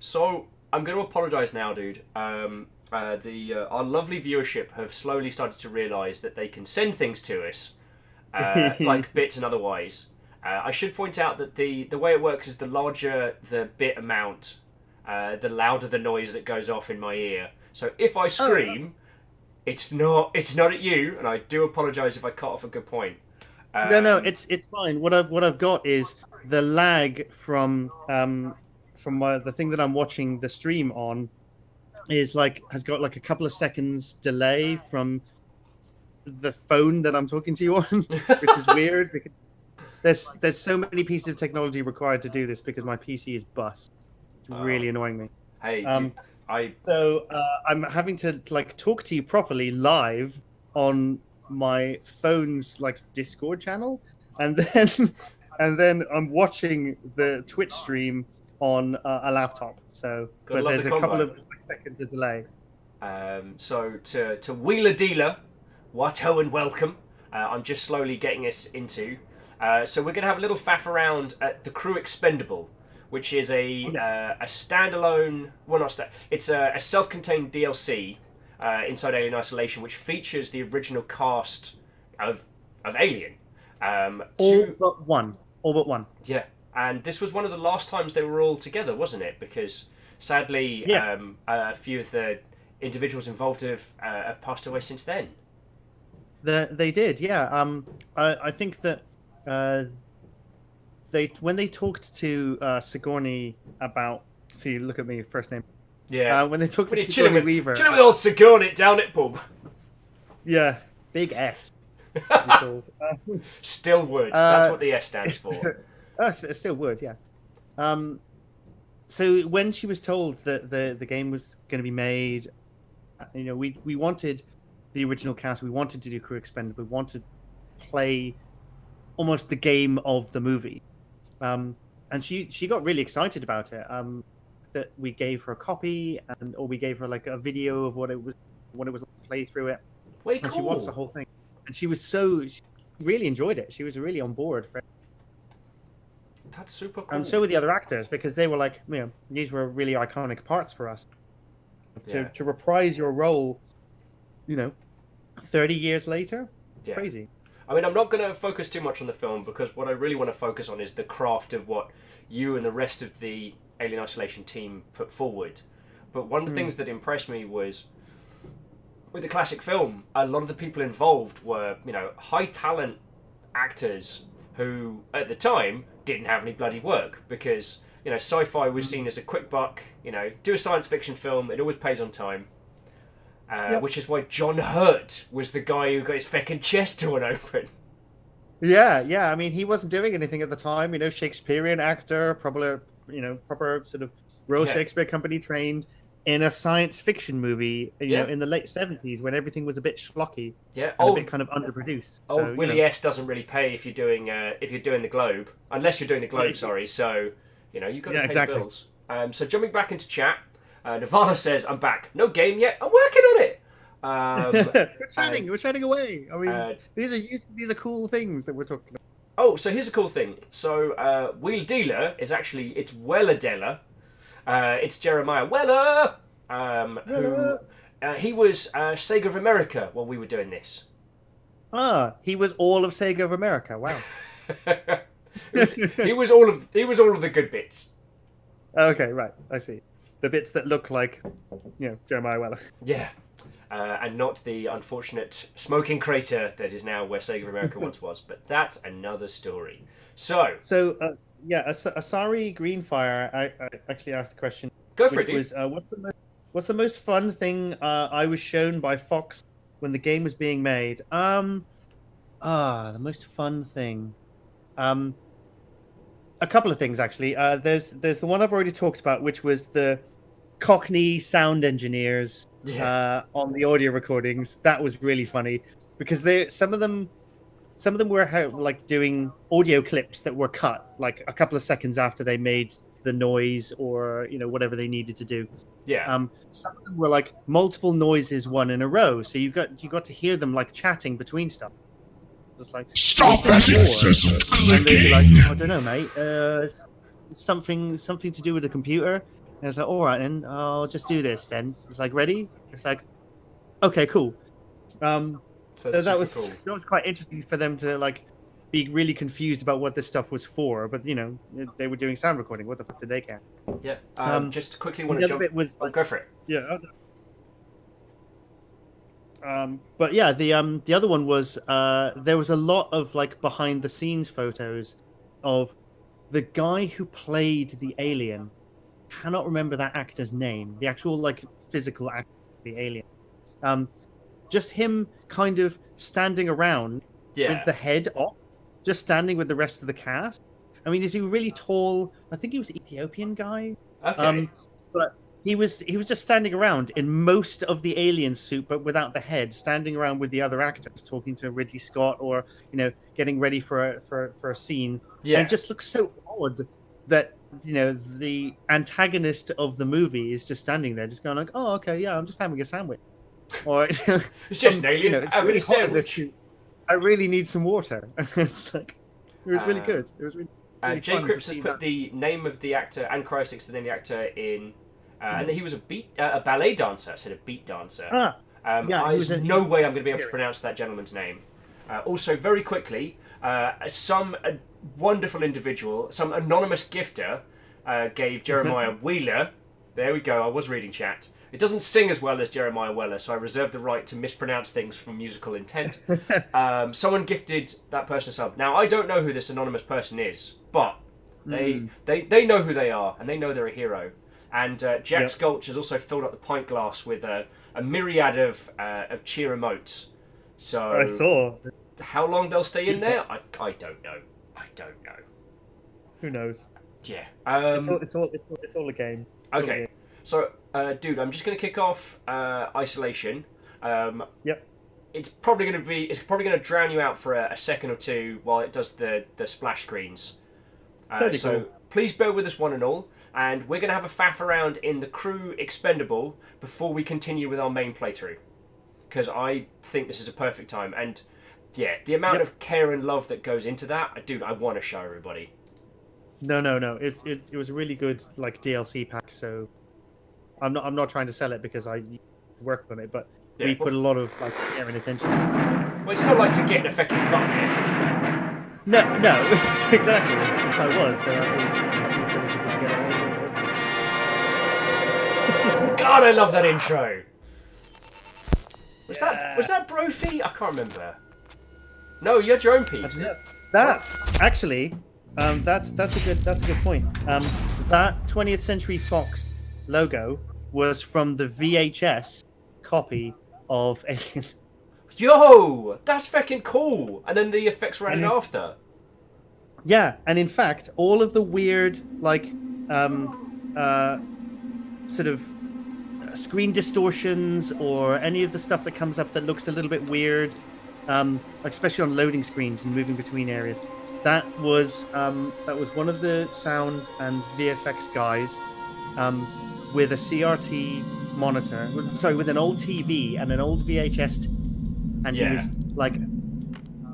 S1: So I'm going to apologise now, dude. Our lovely viewership have slowly started to realise that they can send things to us, like bits and otherwise. I should point out that the way it works is the larger the bit amount, the louder the noise that goes off in my ear. So if I scream, it's not at you, and I do apologise if I cut off a good point.
S2: No, it's fine. What I've got is the lag from the thing that I'm watching the stream on has got like a couple of seconds delay from the phone that I'm talking to you on, which is weird because there's so many pieces of technology required to do this because my PC is bust. It's really annoying me.
S1: Hey,
S2: So I'm having to like talk to you properly live on my phone's like Discord channel, and then I'm watching the Twitch stream on a laptop. So, but there's a couple of seconds of delay.
S1: So to Wheeler Dealer, what ho and welcome. I'm just slowly getting us into. So we're gonna have a little faff around at the Crew Expendable, which is a standalone. Well, not it's a self-contained DLC inside Alien Isolation, which features the original cast of Alien.
S2: All but one.
S1: Yeah, and this was one of the last times they were all together, wasn't it? Because sadly, a few of the individuals involved have passed away since then.
S2: They did, yeah. I think that when they talked to Sigourney about, see, look at me, first name.
S1: Yeah.
S2: When they talked to Sigourney Weaver.
S1: Chilling with old Sigourney down it, bub.
S2: Yeah, big S.
S1: Still would. That's what the S stands for.
S2: It still would, yeah. So when she was told that the game was going to be made, we wanted the original cast. We wanted to do Crew Expendable. We wanted to play almost the game of the movie. And she got really excited about it. That we gave her a copy, or we gave her like a video of what it was like to play through it.
S1: Way
S2: and
S1: cool.
S2: She watched the whole thing, and she really enjoyed it. She was really on board for it.
S1: That's super cool.
S2: And so were the other actors, because they were like, these were really iconic parts for us. To reprise your role, 30 years later, crazy.
S1: I mean, I'm not going to focus too much on the film because what I really want to focus on is the craft of what you and the rest of the Alien Isolation team put forward. But one of the things that impressed me was, with the classic film, a lot of the people involved were, high talent actors who, at the time, didn't have any bloody work because, sci-fi was seen as a quick buck, do a science fiction film, it always pays on time. Which is why John Hurt was the guy who got his feckin' chest torn open.
S2: Yeah. I mean, he wasn't doing anything at the time. Shakespearean actor, proper sort of Royal Shakespeare Company trained in a science fiction movie. In the late 70s when everything was a bit schlocky.
S1: Yeah,
S2: and a bit kind of underproduced.
S1: Old Willie S doesn't really pay if you're doing the Globe, unless you're doing the Globe. Sorry, so you've got to pay the bills. So jumping back into chat. Nirvana says, I'm back. No game yet. I'm working on it.
S2: We're chatting away. I mean, these are cool things that we're talking about.
S1: Oh, so here's a cool thing. So Wheel Dealer it's Weller Deller. It's Jeremiah Weller. Who he was Sega of America while we were doing this.
S2: He was all of Sega of America. Wow.
S1: he was all of the good bits.
S2: Okay, right. I see. The bits that look like, Jeremiah Weller.
S1: Yeah. And not the unfortunate smoking crater that is now where Sega of America once was. But that's another story. So
S2: Asari Greenfire, I actually asked the question.
S1: Go for it, dude.
S2: What's the most fun thing I was shown by Fox when the game was being made? The most fun thing. A couple of things, actually. There's the one I've already talked about, which was the Cockney sound engineers on the audio recordings. That was really funny because some of them were like doing audio clips that were cut like a couple of seconds after they made the noise or whatever they needed to do.
S1: Yeah.
S2: Some of them were like multiple noises one in a row, so you got to hear them like chatting between stuff. Just like,
S4: stop that incessant clicking.
S2: And they'd be like, I don't know, mate. Something to do with the computer. And it's like, all right, then I'll just do this. Then it's like, ready? It's like, okay, cool. That was quite interesting for them to like be really confused about what this stuff was for. But they were doing sound recording. What the fuck did they care?
S1: Yeah. Just quickly want to jump.
S2: Bit was like,
S1: go for it.
S2: Yeah. But yeah, the other one was there was a lot of like behind the scenes photos of the guy who played the alien. Cannot remember that actor's name. The actual like physical actor of the alien. just him kind of standing around with the head off, just standing with the rest of the cast. I mean, is he a really tall? I think he was an Ethiopian guy.
S1: Okay.
S2: But he was just standing around in most of the alien suit, but without the head, standing around with the other actors, talking to Ridley Scott, or getting ready for a scene.
S1: Yeah.
S2: And it just looks so odd that the antagonist of the movie is just standing there, just going like, "Oh, okay, yeah, I'm just having a sandwich," or
S1: it's just an alien.
S2: It's really hot in this suit. I really need some water. It's like it was really good. It was really.
S1: Jay Cripps has put the name of the actor and Cryosticks the name of the actor in, and he was a ballet dancer. I said a beat dancer. There's no way I'm going to be able to pronounce that gentleman's name. Also, very quickly, some wonderful individual, some anonymous gifter, gave Jeremiah Wheeler. There we go. I was reading chat. It doesn't sing as well as Jeremiah Weller, so I reserve the right to mispronounce things from musical intent. Someone gifted that person a sub. Now, I don't know who this anonymous person is, but they know who they are, and they know they're a hero. And Jack Sculch has also filled up the pint glass with a myriad of cheer emotes. So
S2: I saw.
S1: How long they'll stay in there, I don't know. I don't know.
S2: Who knows?
S1: Yeah.
S2: It's all a game.
S1: Okay. So, dude, I'm just going to kick off Isolation.
S2: Yep.
S1: It's probably going to drown you out for a second or two while it does the splash screens. So
S2: cool.
S1: Please bear with us, one and all, and we're going to have a faff around in the crew expendable before we continue with our main playthrough, because I think this is a perfect time. And yeah, the amount of care and love that goes into that, dude, I want to show everybody.
S2: No. It was a really good DLC pack. So I'm not trying to sell it because I work on it, but we put a lot of care and attention.
S1: Well, it's not like you're getting a fucking cut of it.
S2: No, it's exactly. If I was, then I'd be telling people to get it.
S1: God, I love that intro. Was that Brophy? I can't remember. No, you had your own piece.
S2: That actually, that's a good point. That 20th Century Fox logo was from the VHS copy of Alien.
S1: Yo, that's fucking cool. And then the effects ran after.
S2: Yeah, and in fact, all of the weird sort of screen distortions or any of the stuff that comes up that looks a little bit weird, especially on loading screens and moving between areas, that was one of the sound and VFX guys with a CRT monitor, with an old TV and an old VHS, and he was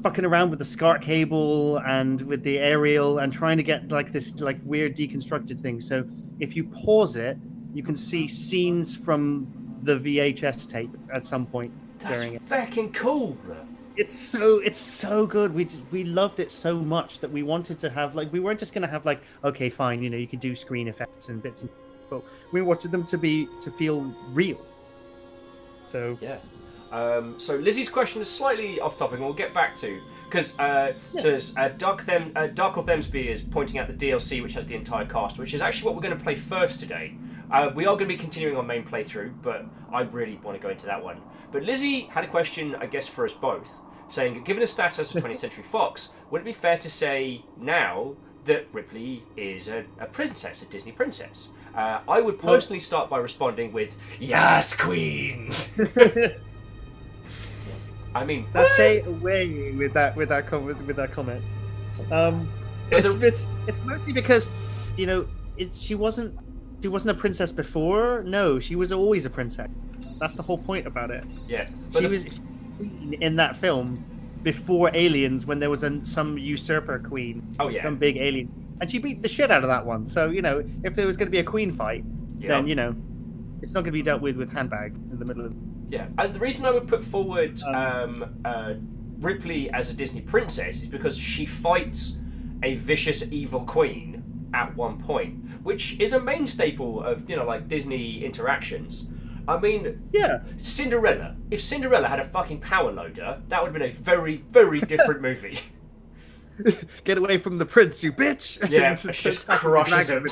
S2: fucking around with the SCART cable and with the aerial and trying to get this weird deconstructed thing. So if you pause it, you can see scenes from the VHS tape at some point during it.
S1: That's fucking cool, bro.
S2: It's so good. We loved it so much that we wanted to have we weren't just gonna have okay, fine, you can do screen effects and bits and, but we wanted them to feel real. So
S1: yeah. So Lizzie's question is slightly off topic, and we'll get back to, because Dark Themsby is pointing out the DLC, which has the entire cast, which is actually what we're going to play first today. We are going to be continuing our main playthrough, but I really want to go into that one. But Lizzie had a question, I guess, for us both, saying, given the status of 20th Century Fox, would it be fair to say now that Ripley is a princess, a Disney princess? I would personally start by responding with, "Yes, Queen!" I mean,
S2: say away with that comment. It's mostly because she wasn't a princess before. No, she was always a princess. That's the whole point about it.
S1: Yeah,
S2: she was queen in that film before Aliens, when there was some usurper queen.
S1: Oh yeah,
S2: some big alien, and she beat the shit out of that one. So if there was going to be a queen fight, then it's not going to be dealt with handbags in the middle of.
S1: Yeah, and the reason I would put forward Ripley as a Disney princess is because she fights a vicious evil queen at one point, which is a main staple of Disney interactions. I mean, Cinderella. If Cinderella had a fucking power loader, that would have been a very, very different movie.
S2: Get away from the prince, you bitch!
S1: Yeah, she just crushes him.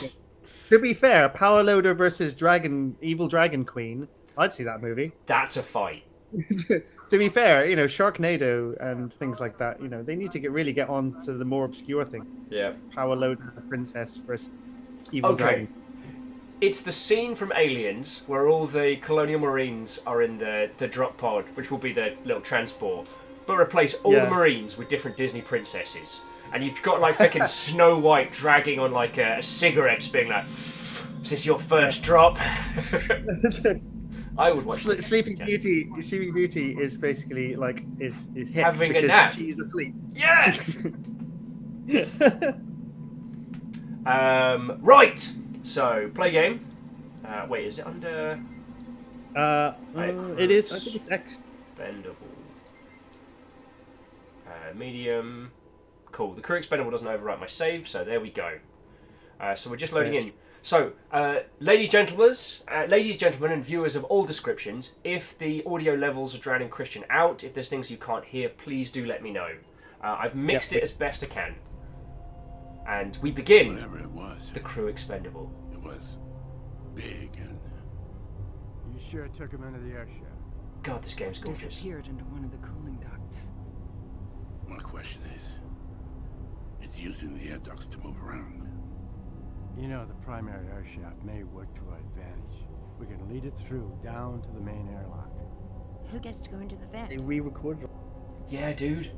S2: To be fair, power loader versus evil dragon queen. I'd see that movie.
S1: That's a fight.
S2: To be fair, Sharknado and things like that, they need to really get on to the more obscure thing.
S1: Yeah.
S2: Power load the princess versus evil
S1: Okay.
S2: dragon.
S1: It's the scene from Aliens where all the Colonial Marines are in the drop pod, which will be the little transport, but replace all the Marines with different Disney princesses. And you've got like fucking Snow White dragging on like a cigarette, being like, "Is this your first drop?" I would watch
S2: Sleeping Beauty. Sleeping Beauty is basically like is Hicks
S1: having a
S2: because
S1: nap.
S2: she's asleep.
S1: Yeah. Right. So play game. Wait, is it under?
S2: It is. I think it's
S1: Expendable. Medium. Cool. The crew expendable doesn't overwrite my save, so there we go. So we're just loading in. So, ladies, gentlemen, and viewers of all descriptions, if the audio levels are drowning Christian out, if there's things you can't hear, please do let me know. I've mixed it as best I can. And we begin.
S5: Whatever it was,
S1: the crew expendable.
S5: it was big and...
S6: You sure took him into the airship?
S1: God, this game's gorgeous.
S7: Disappeared into one of the cooling ducts.
S5: My question is, it's using the air ducts to move around.
S6: You know, the primary air shaft may work to our advantage. We can lead it through, down to the main airlock.
S7: Who gets to go into the vent?
S2: They re-recorded.
S1: Yeah, dude.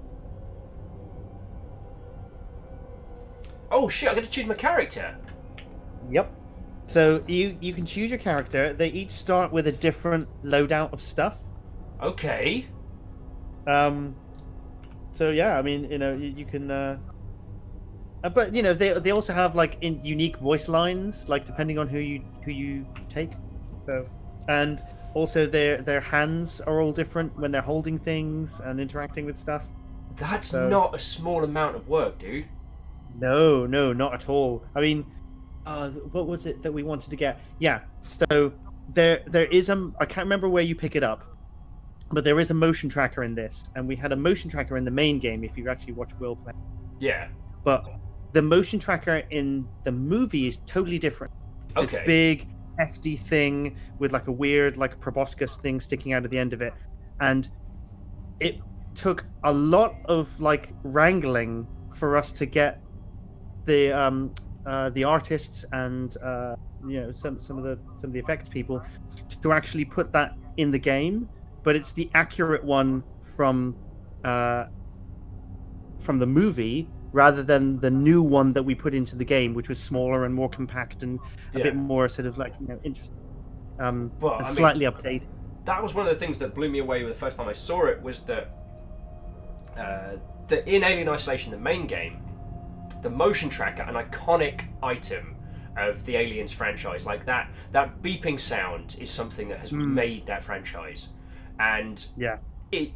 S1: Oh shit! I got to choose my character.
S2: Yep. So you can choose your character. They each start with a different loadout of stuff.
S1: Okay.
S2: So yeah, I mean, you can. But they also have like unique voice lines, like depending on who you take. So, and also their hands are all different when they're holding things and interacting with stuff.
S1: That's not a small amount of work, dude.
S2: No, not at all. I mean, what was it that we wanted to get? Yeah, so there is I can't remember where you pick it up, but there is a motion tracker in this, and we had a motion tracker in the main game if you actually watch Will play.
S1: Yeah.
S2: But the motion tracker in the movie is totally different. It's this big, hefty thing with like a weird, like proboscis thing sticking out of the end of it, and it took a lot of like wrangling for us to get the artists and some of the effects people to actually put that in the game, but it's the accurate one from the movie rather than the new one that we put into the game, which was smaller and more compact and a bit more sort of like interesting, slightly updated.
S1: That was one of the things that blew me away the first time I saw it, was that in Alien Isolation, the main game, the motion tracker, an iconic item of the Aliens franchise, like that beeping sound is something that has made that franchise. And it,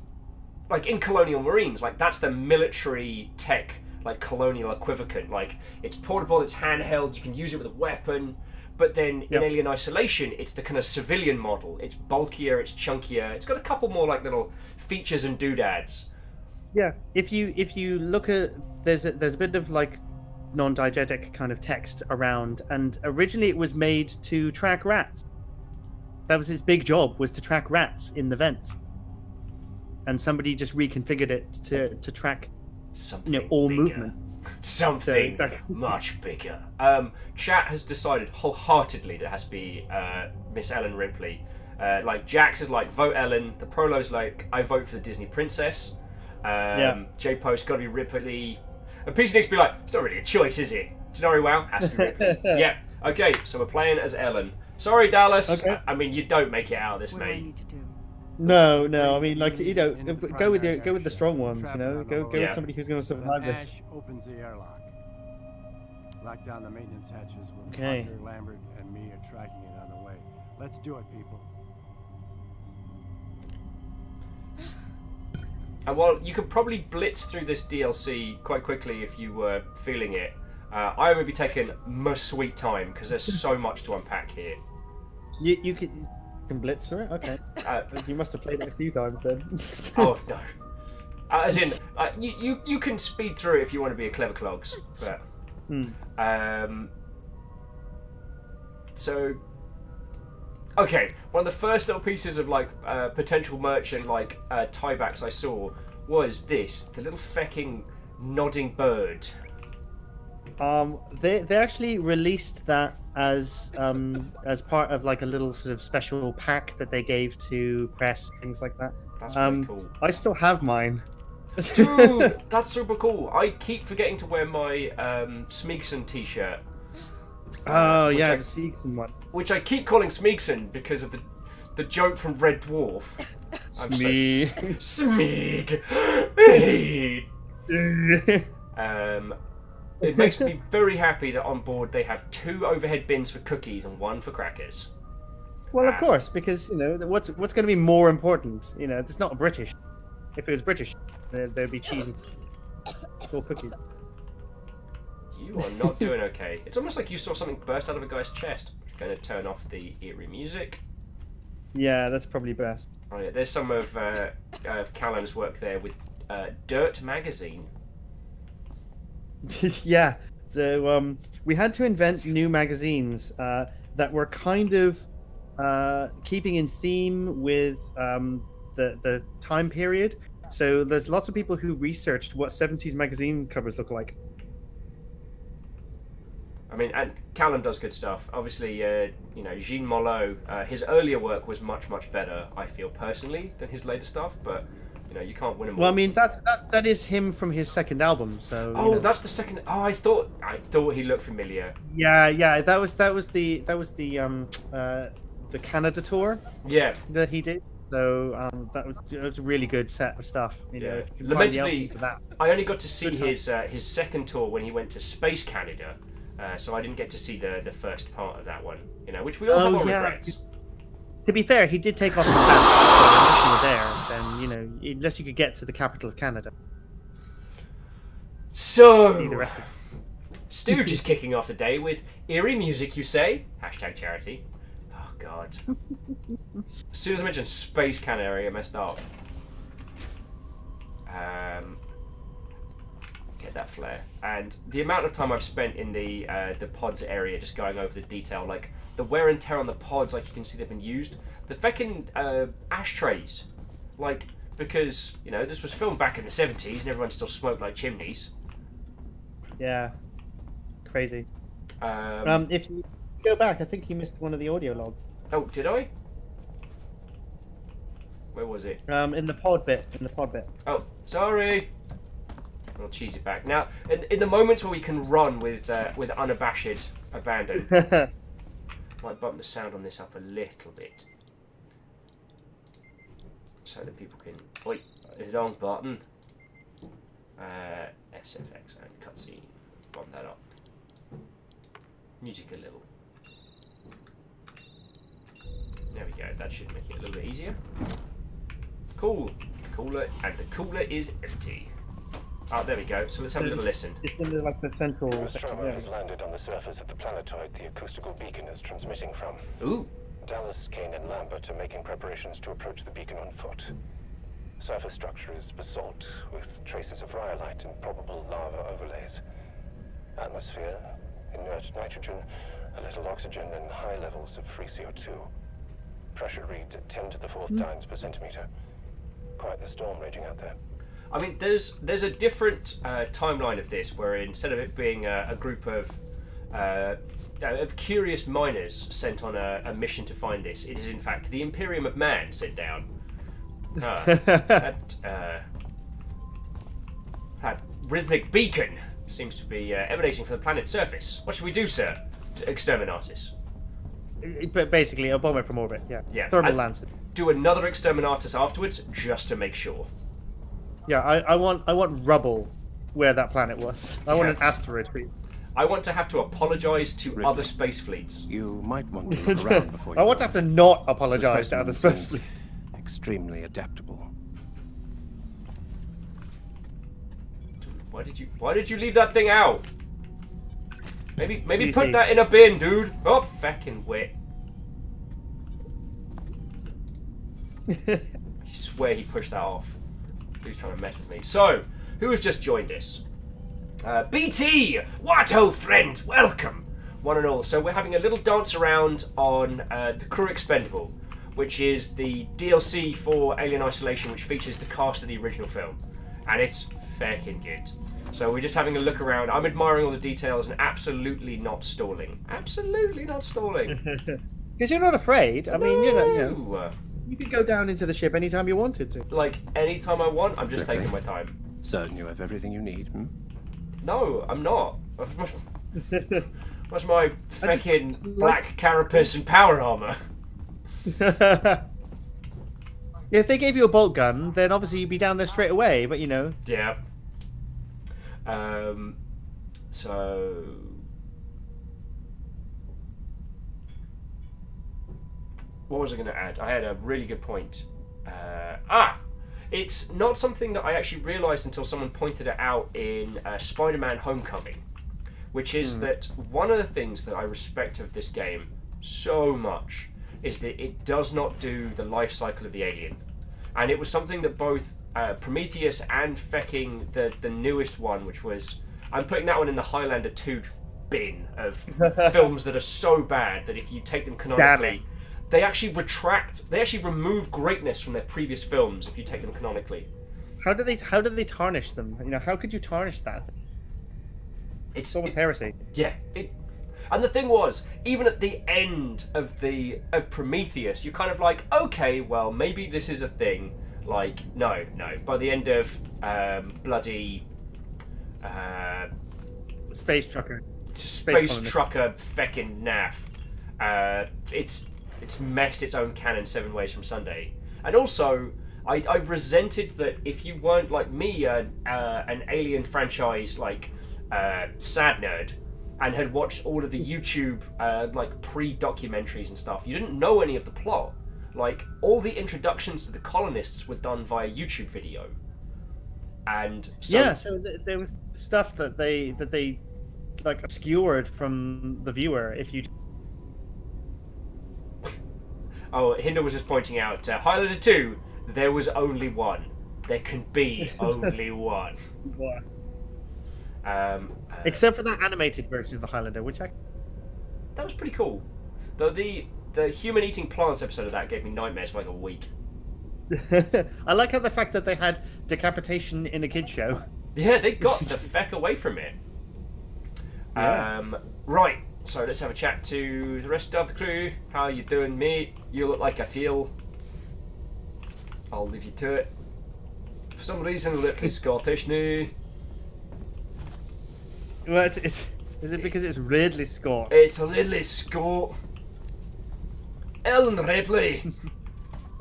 S1: like in Colonial Marines, like that's the military tech, like colonial equivalent. Like it's portable, it's handheld, you can use it with a weapon. But then in Alien Isolation, it's the kind of civilian model. It's bulkier, it's chunkier. It's got a couple more like little features and doodads.
S2: Yeah, if you look at there's a bit of like non-diegetic kind of text around, and originally it was made to track rats. That was its big job, was to track rats in the vents. And somebody just reconfigured it to track
S1: something
S2: all
S1: bigger.
S2: movement.
S1: Something much bigger. Chat has decided wholeheartedly that it has to be Miss Ellen Ripley. Like Jax is like, vote Ellen. The Prolo's like, I vote for the Disney princess. J-Post got to be Ripley. And PCDX be like, it's not really a choice, is it? Denari Wow has to be Ripley. Yeah. Okay, so we're playing as Ellen. Sorry, Dallas.
S2: Okay.
S1: I mean, you don't make it out of this,
S7: What do I
S1: mate.
S7: need to do?
S2: No. I mean, like go with the strong ones. Go with somebody who's going to survive this.
S6: Ash opens the airlock. Lock down the maintenance hatches with
S2: Okay.
S6: Parker, Lambert, and me are tracking it on the way. Let's do it, people.
S1: And while you could probably blitz through this DLC quite quickly if you were feeling it, I would be taking my sweet time because there's so much to unpack here.
S2: You can blitz through it. Okay. You must have played it a few times then.
S1: Oh no. As in, you can speed through it if you want to be a clever clogs, but so Okay, one of the first little pieces of like potential merchant like tiebacks I saw was this, the little fecking nodding bird.
S2: They actually released that as part of like a little sort of special pack that they gave to press, things like that.
S1: That's pretty cool.
S2: I still have mine.
S1: Dude, that's super cool. I keep forgetting to wear my Smeagson t-shirt.
S2: Oh yeah, the Seegson one.
S1: Which I keep calling Smeagson because of the joke from Red Dwarf. Smeag. It makes me very happy that on board they have 2 overhead bins for cookies and 1 for crackers.
S2: Well, of course, because what's going to be more important? It's not British. If it was British, there'd be cheese and cookies.
S1: You are not doing okay. It's almost like you saw something burst out of a guy's chest. I'm going to turn off the eerie music.
S2: Yeah, that's probably best.
S1: Oh yeah, there's some of Callum's work there with Dirt Magazine.
S2: Yeah, so we had to invent new magazines that were kind of keeping in theme with the time period. So there's lots of people who researched what 70s magazine covers look like.
S1: I mean, and Callum does good stuff. Obviously, Jean Molot, his earlier work was much, much better, I feel personally, than his later stuff. But you can't win them all.
S2: Well, I mean, that is him from his second album. So.
S1: Oh, that's the second. Oh, I thought he looked familiar.
S2: Yeah. That was the Canada tour.
S1: Yeah.
S2: That he did. So that was a really good set of stuff.
S1: Yeah. Lamentably, I only got to see his second tour when he went to Space Canada. So I didn't get to see the first part of that one, which we all have our regrets.
S2: To be fair, he did take off his pants, so unless you were there, then unless you could get to the capital of Canada.
S1: So,
S2: See the rest of
S1: Stooge is kicking off the day with eerie music, you say? #charity. Oh God. As soon as I mentioned Space Canada, I get messed up. Get that flare. And the amount of time I've spent in the pods area just going over the detail, like the wear and tear on the pods, like you can see they've been used. The feckin' ashtrays, like, because, this was filmed back in the 70s and everyone still smoked like chimneys.
S2: Yeah. Crazy. If you go back, I think you missed one of the audio logs.
S1: Oh, did I? Where was it?
S2: In the pod bit.
S1: Oh, sorry. I'll cheese it back. Now, in the moments where we can run with unabashed abandon, might bump the sound on this up a little bit. So that people can... Wait, wrong button. SFX and cutscene. Bump that up. Music a little. There we go. That should make it a little bit easier. Cool. Cooler, and the cooler is empty. Oh, there we go. So let's have a little listen.
S2: It's in the central section.
S8: Astronomer has landed on the surface of the planetoid the acoustical beacon is transmitting from.
S1: Ooh.
S8: Dallas, Kane, and Lambert are making preparations to approach the beacon on foot. Surface structure is basalt, with traces of rhyolite and probable lava overlays. Atmosphere, inert nitrogen, a little oxygen, and high levels of free CO2. Pressure reads at 10 to the 4th dynes per centimeter. Quite the storm raging out there.
S1: I mean, there's a different timeline of this, where instead of it being a group of curious miners sent on a mission to find this, it is in fact the Imperium of Man sent down. That rhythmic beacon seems to be emanating from the planet's surface. What should we do, sir? Exterminatus.
S2: But basically, a bomber from orbit. Yeah. Thermal lance.
S1: Do another exterminatus afterwards, just to make sure.
S2: Yeah, I want rubble where that planet was. I want an asteroid, please.
S1: I want to have to apologise to other space fleets.
S5: You might want to look around before you
S2: I want to have to not apologise
S5: The
S2: to other
S5: specimen
S2: space
S5: seems
S2: fleets.
S5: extremely adaptable.
S1: Why did you leave that thing out? Maybe
S2: CC.
S1: put that in a bin, dude. Oh, feckin' wit. I swear he pushed that off. He was trying to mess with me. So, who has just joined us? BT! What ho, friend! Welcome! one and all. So we're having a little dance around on the Crew Expendable, which is the DLC for Alien Isolation, which features the cast of the original film, and it's fucking good. So we're just having a look around. I'm admiring all the details and absolutely not stalling. Absolutely not stalling.
S2: Because you're not afraid. I mean, you know,
S1: No.
S2: you could go down into the ship anytime you wanted to.
S1: Like, anytime I want, I'm just taking my time.
S9: Certain you have everything you need, hmm?
S1: No, I'm not. What's my fucking black carapace and power armor?
S2: If they gave you a bolt gun, then obviously you'd be down there straight away, but you know.
S1: Yeah. So... What was I going to add? I had a really good point. It's not something that I actually realised until someone pointed it out in Spider-Man Homecoming, which is that one of the things that I respect of this game so much is that it does not do the life cycle of the alien. And it was something that both Prometheus and fecking the newest one, which was... I'm putting that one in the Highlander 2 bin of films that are so bad that if you take them canonically... They actually remove greatness from their previous films if you take them canonically.
S2: How did they tarnish them? You know, how could you tarnish that? It's almost heresy.
S1: Yeah. And the thing was, even at the end of Prometheus, you're kind of like, okay, well, maybe this is a thing. Like, no. By the end of bloody
S2: Space Trucker.
S1: Space Trucker feckin' naff. It's messed its own canon 7 ways from Sunday. And also, I resented that if you weren't like me, an Alien franchise like sad nerd, and had watched all of the YouTube like pre-documentaries and stuff, you didn't know any of the plot. Like, all the introductions to the colonists were done via YouTube video. And so
S2: so there was stuff that they like obscured from the viewer if you.
S1: Oh, Hinder was just pointing out, Highlander 2, there was only one. There can be only one.
S2: Except for that animated version of the Highlander, which that
S1: was pretty cool. Though the human eating plants episode of that gave me nightmares for like a week.
S2: I like how the fact that they had decapitation in a kid show.
S1: Yeah, they got the feck away from it.
S2: Yeah.
S1: Right. So let's have a chat to the rest of the crew. How you doing, mate? You look like I feel. I'll leave you to it. For some reason, literally Scottish now.
S2: Well, is it because it's Ridley Scott?
S1: It's Ridley Scott. Ellen Ripley.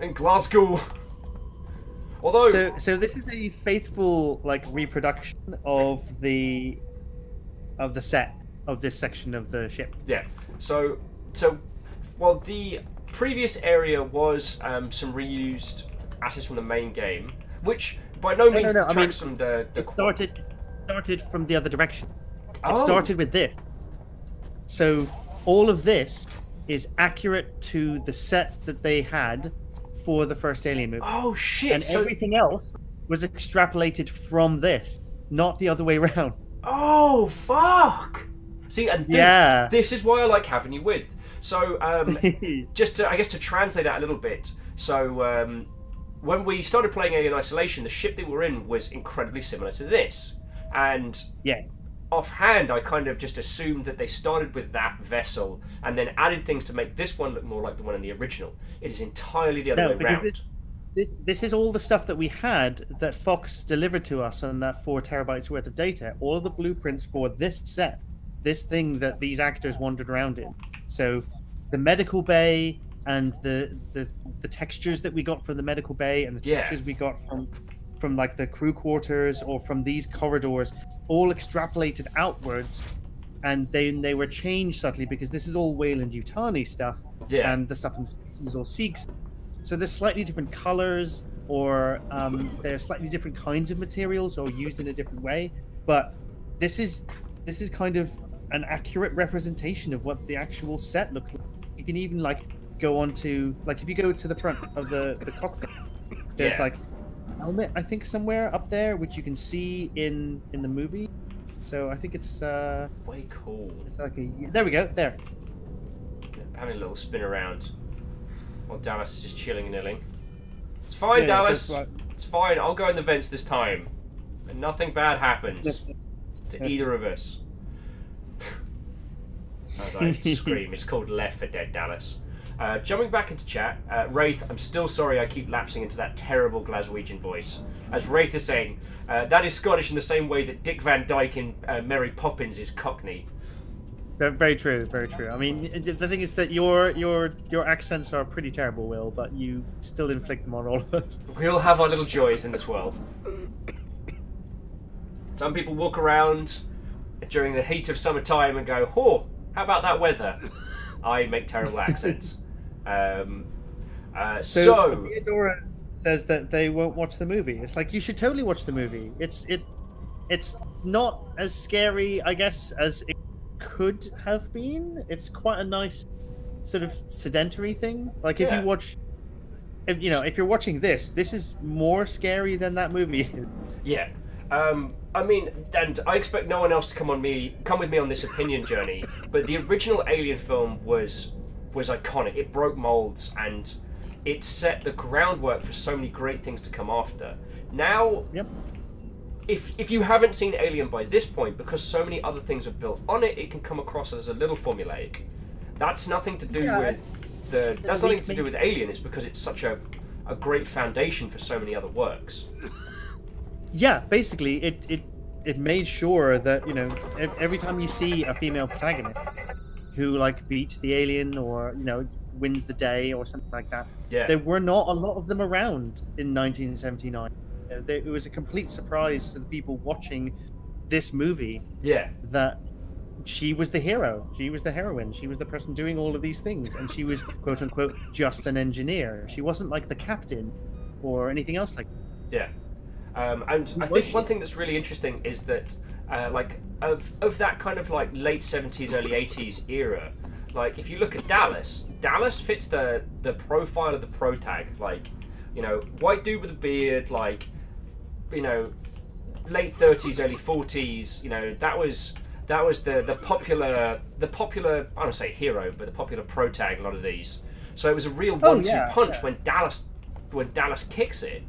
S1: In Glasgow. Although...
S2: So this is a faithful like reproduction of the set of this section of the ship.
S1: Yeah. So well, the previous area was some reused assets from the main game, which by no means detracts from the
S2: it started from the other direction.
S1: Oh.
S2: It started with this. So all of this is accurate to the set that they had for the first Alien movie.
S1: Oh shit!
S2: And everything else was extrapolated from this, not the other way around.
S1: Oh fuck! See, and this is why I like having you with. So, just to translate that a little bit. So, when we started playing Alien Isolation, the ship that we were in was incredibly similar to this. And offhand, I kind of just assumed that they started with that vessel and then added things to make this one look more like the one in the original. It is entirely the other way around.
S2: This is all the stuff that we had that Fox delivered to us on that 4 terabytes worth of data. All of the blueprints for this set, this thing that these actors wandered around in. So the medical bay and the textures that we got from the medical bay and the textures we got from like the crew quarters or from these corridors, all extrapolated outwards, and then they were changed subtly because this is all Weyland-Yutani stuff, and the stuff in is all Sikhs. So there's slightly different colors, or they're slightly different kinds of materials, or used in a different way. But this is kind of an accurate representation of what the actual set looked like. You can even like go on to like if you go to the front of the cockpit, there's like a helmet I think somewhere up there which you can see in the movie. So I think it's
S1: way cool.
S2: It's like there we go. There.
S1: Having a little spin around while Dallas is just chilling and illing. It's fine, Dallas. It's fine. I'll go in the vents this time, and nothing bad happens to either of us. As I scream, it's called Left 4 Dead, Dallas. Jumping back into chat, Wraith, I'm still sorry I keep lapsing into that terrible Glaswegian voice. As Wraith is saying, that is Scottish in the same way that Dick Van Dyke in Mary Poppins is Cockney.
S2: Very true, very true. I mean, the thing is that your accents are pretty terrible, Will, but you still inflict them on all of us.
S1: We all have our little joys in this world. Some people walk around during the heat of summertime and go, "Oh, how about that weather?" I make terrible accents. So
S2: Theodora says that they won't watch the movie. It's like, you should totally watch the movie. It's not as scary, I guess, as it could have been. It's quite a nice sort of sedentary thing. Like if you watch, if you're watching this is more scary than that movie.
S1: Yeah. I mean, and I expect no one else to come with me on this opinion journey, but the original Alien film was iconic. It broke molds and it set the groundwork for so many great things to come after. Now, if you haven't seen Alien by this point, because so many other things are built on it, it can come across as a little formulaic. That's nothing to do with that's nothing to do with Alien. It's because it's such a great foundation for so many other works.
S2: Yeah, basically, it made sure that, every time you see a female protagonist who beats the alien or wins the day or something like that, there were not a lot of them around in 1979. It was a complete surprise to the people watching this movie. That she was the hero, she was the heroine, she was the person doing all of these things, and she was quote unquote just an engineer. She wasn't like the captain or anything else like that.
S1: Yeah. And I think one thing that's really interesting is that, of that kind of late 70s, early 80s era, if you look at Dallas fits the profile of the protag. White dude with a beard, late 30s, early 40s. That was the popular I don't say hero, but the popular protag. A lot of these. So it was a real 1-2 punch when Dallas kicks it.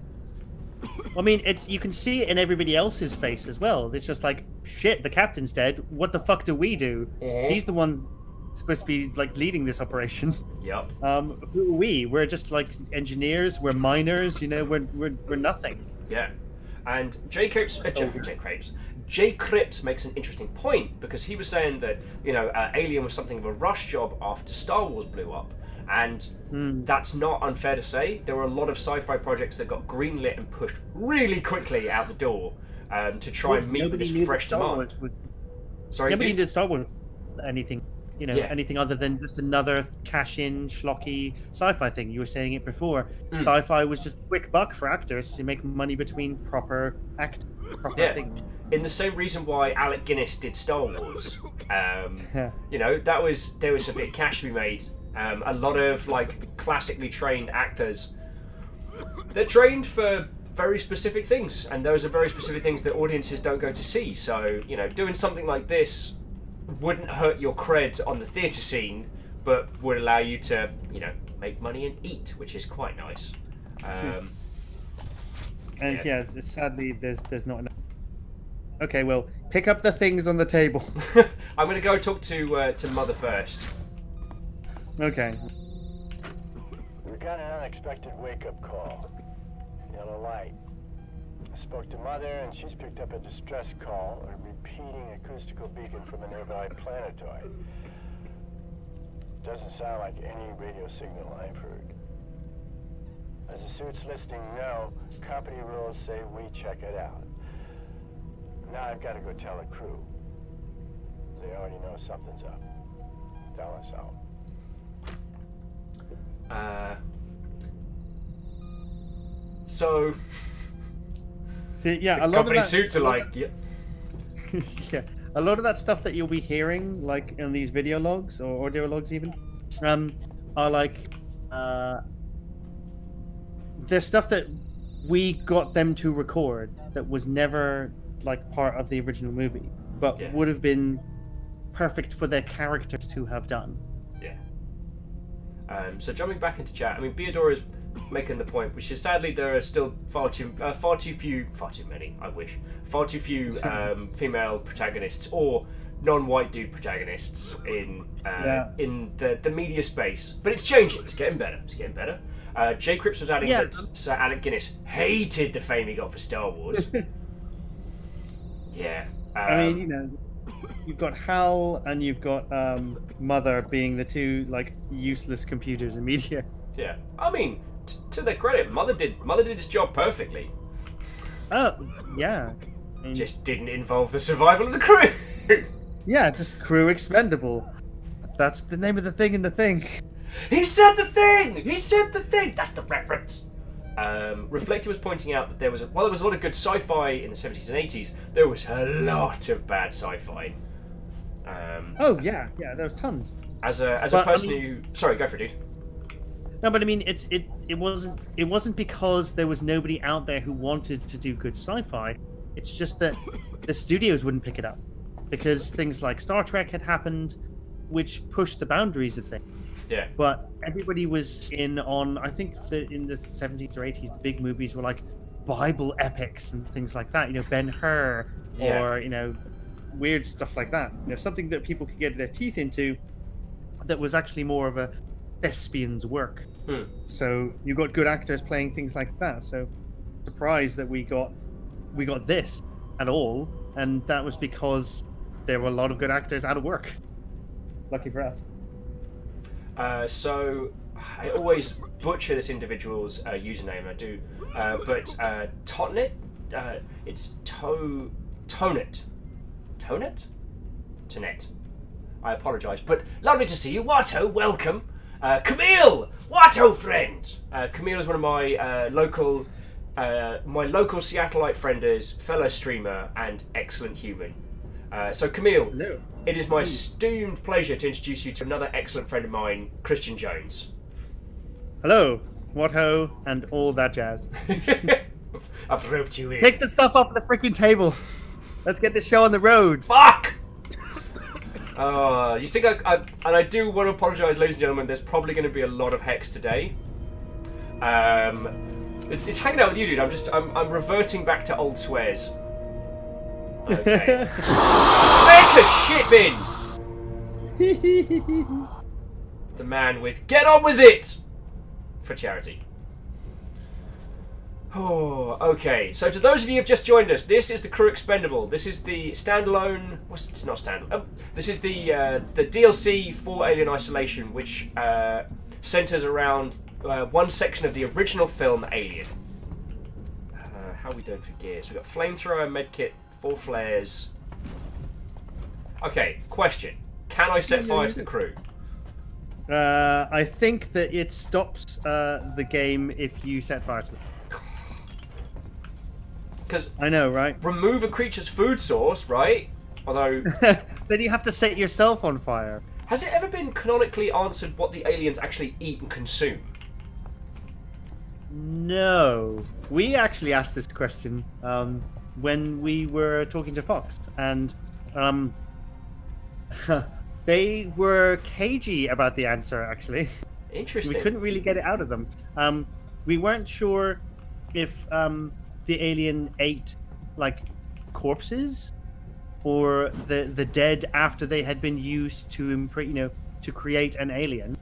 S2: I mean, you can see it in everybody else's face as well. It's just like, shit, the captain's dead. What the fuck do we do? He's the one supposed to be leading this operation.
S1: Yep.
S2: Who are we? We're just engineers. We're miners. We're nothing.
S1: Yeah. And Jay Cripps makes an interesting point, because he was saying that Alien was something of a rush job after Star Wars blew up. And that's not unfair to say. There were a lot of sci-fi projects that got greenlit and pushed really quickly out the door to try and meet with this fresh demand. Sorry,
S2: nobody did Star Wars anything, anything other than just another cash-in, schlocky sci-fi thing. You were saying it before. Sci-fi was just a quick buck for actors to make money between proper things.
S1: In the same reason why Alec Guinness did Star Wars. There was a bit of cash to be made. A lot of classically trained actors, they're trained for very specific things, and those are very specific things that audiences don't go to see. So doing something like this wouldn't hurt your cred on the theatre scene, but would allow you to make money and eat, which is quite nice.
S2: Sadly there's not enough. Okay, well, pick up the things on the table.
S1: I'm gonna go talk to Mother first.
S2: Okay.
S6: We got an unexpected wake-up call. Yellow light. I spoke to Mother, and she's picked up a distress call, a repeating acoustical beacon from a nearby planetoid. Doesn't sound like any radio signal I've heard. As the suit's listing no, company rules say we check it out. Now I've got to go tell the crew. They already know something's up. Dallas out.
S1: So
S2: yeah, a lot of that
S1: suits are
S2: yeah, a lot of that stuff that you'll be hearing in these video logs or audio logs even are there's stuff that we got them to record that was never part of the original movie. but
S1: Yeah.
S2: would have been perfect for their characters to have done.
S1: Yeah. So jumping back into chat, I mean, Beador is making the point, which is sadly there are still far too few female protagonists or non-white dude protagonists in the media space. But it's changing. It's getting better. Jay Cripps was adding that Sir Alec Guinness hated the fame he got for Star Wars. Yeah.
S2: I mean, you know, you've got Hal and you've got Mother being the two like useless computers in media.
S1: Yeah. I mean, to their credit, Mother did his job perfectly.
S2: Oh, yeah. I mean,
S1: Just didn't involve the survival of the crew.
S2: yeah, just crew expendable. That's the name of the thing in the thing.
S1: He said the thing! That's the reference! Reflector was pointing out that there was a lot of good sci-fi in the 70s and 80s, there was a lot of bad sci-fi.
S2: Oh, yeah, there was tons.
S1: As a person who... Sorry, go for it, dude.
S2: No, but I mean, it wasn't because there was nobody out there who wanted to do good sci-fi. It's just that the studios wouldn't pick it up. Because things like Star Trek had happened, which pushed the boundaries of things.
S1: Yeah.
S2: But everybody was in on, I think that in the 70s or 80s, the big movies were like Bible epics and things like that. You know, Ben-Hur or, you know, weird stuff like that. You know, something that people could get their teeth into that was actually more of a thespian's work. So you got good actors playing things like that. So surprised that we got this at all. And that was because there were a lot of good actors out of work. Lucky for us.
S1: So I always butcher this individual's username, I do, but Totnet, it's Tonet. I apologise, but lovely to see you. Watto, welcome. Camille, Watto friend. Camille is one of my local Seattleite frienders, fellow streamer, and excellent human. So Camille.
S2: Hello.
S1: It is my esteemed pleasure to introduce you to another excellent friend of mine, Christian Jones.
S2: Hello, what ho, and all that jazz.
S1: I've roped you in.
S2: Pick the stuff up the freaking table. Let's get this show on the road.
S1: Fuck! You think I do want to apologise, ladies and gentlemen, there's probably going to be a lot of Hex today. It's hanging out with you, dude. I'm reverting back to old swears. Okay. Make a shit bin! The man with get on with it! For charity. Oh, okay. So to those of you who have just joined us, this is the Crew Expendable. This is the standalone... It's not standalone. This is the DLC for Alien Isolation, which centres around one section of the original film, Alien. How are we doing for gear? So we've got flamethrower, medkit, 4 flares. Okay, question. Can I set fire to the crew?
S2: I think that it stops the game if you set fire to them.
S1: Because
S2: I know, right?
S1: remove a creature's food source, right? Although...
S2: Then you have to set yourself on fire.
S1: Has it ever been canonically answered what the aliens actually eat and consume?
S2: No. We actually asked this question when we were talking to Fox, and they were cagey about the answer, actually.
S1: Interesting.
S2: We couldn't really get it out of them. We weren't sure if the alien ate, like, corpses or the dead after they had been used to to create an alien.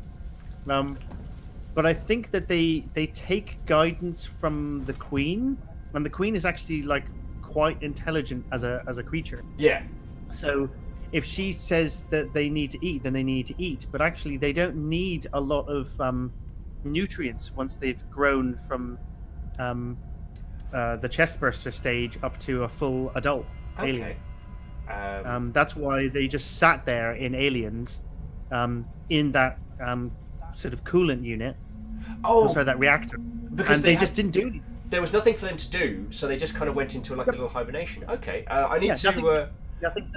S2: But I think that they take guidance from the Queen, and the Queen is actually like quite intelligent as a creature.
S1: Yeah.
S2: So if she says that they need to eat, then they need to eat. But actually, they don't need a lot of nutrients once they've grown from the chestburster stage up to a full adult alien. That's why they just sat there in Aliens, in that sort of coolant unit.
S1: Oh,
S2: so that reactor.
S1: Because
S2: and they just didn't do anything.
S1: There was nothing for them to do, so they just kind of went into like a little hibernation. Okay, I need to.
S2: Nothing.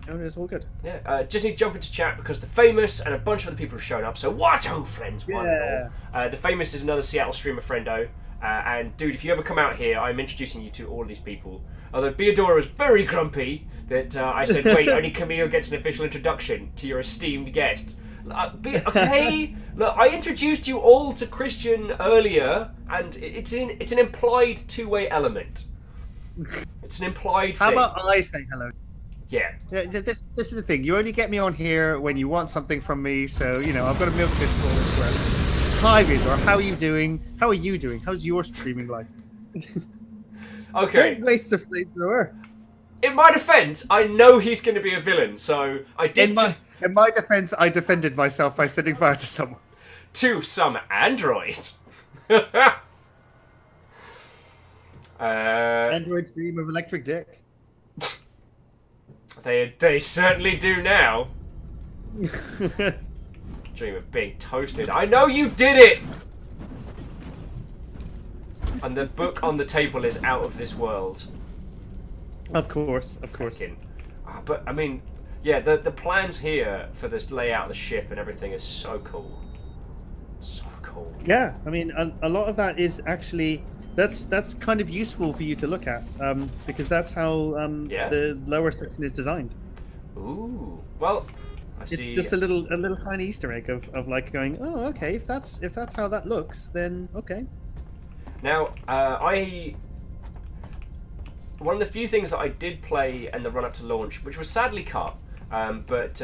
S2: No, it's all good.
S1: Yeah, just need to jump into chat because the Famous and a bunch of other people have shown up. So Watto friends, one and all. The Famous is another Seattle streamer friendo. And dude, if you ever come out here, I'm introducing you to all of these people. Although Beadora was very grumpy that I said, wait, only Camille gets an official introduction to your esteemed guest. Okay, look, I introduced you all to Christiaan earlier, and it's an implied two-way element. It's an implied thing.
S2: How about I say hello?
S1: Yeah.
S2: This is the thing. You only get me on here when you want something from me, so I've got to milk this for this one. Hi, Beadora. How are you doing? How are you doing? How's your streaming life?
S1: Okay.
S2: Don't waste the flamethrower.
S1: In my defense, I know he's going to be a villain, so I did.
S2: In my defense, I defended myself by setting fire to someone.
S1: To some android.
S2: Androids dream of electric dick.
S1: They certainly do now. Dream of being toasted. I know you did it! And the book on the table is out of this world.
S2: Of course.
S1: But, I mean, yeah, the plans here for this layout of the ship and everything is so cool. So cool.
S2: Yeah, I mean, a lot of that is actually... That's kind of useful for you to look at, because that's how the lower section is designed.
S1: Ooh. Well, I see.
S2: It's just a little tiny Easter egg of like going, oh, okay, if that's how that looks, then okay.
S1: Now, one of the few things that I did play in the run-up to launch, which was sadly cut, but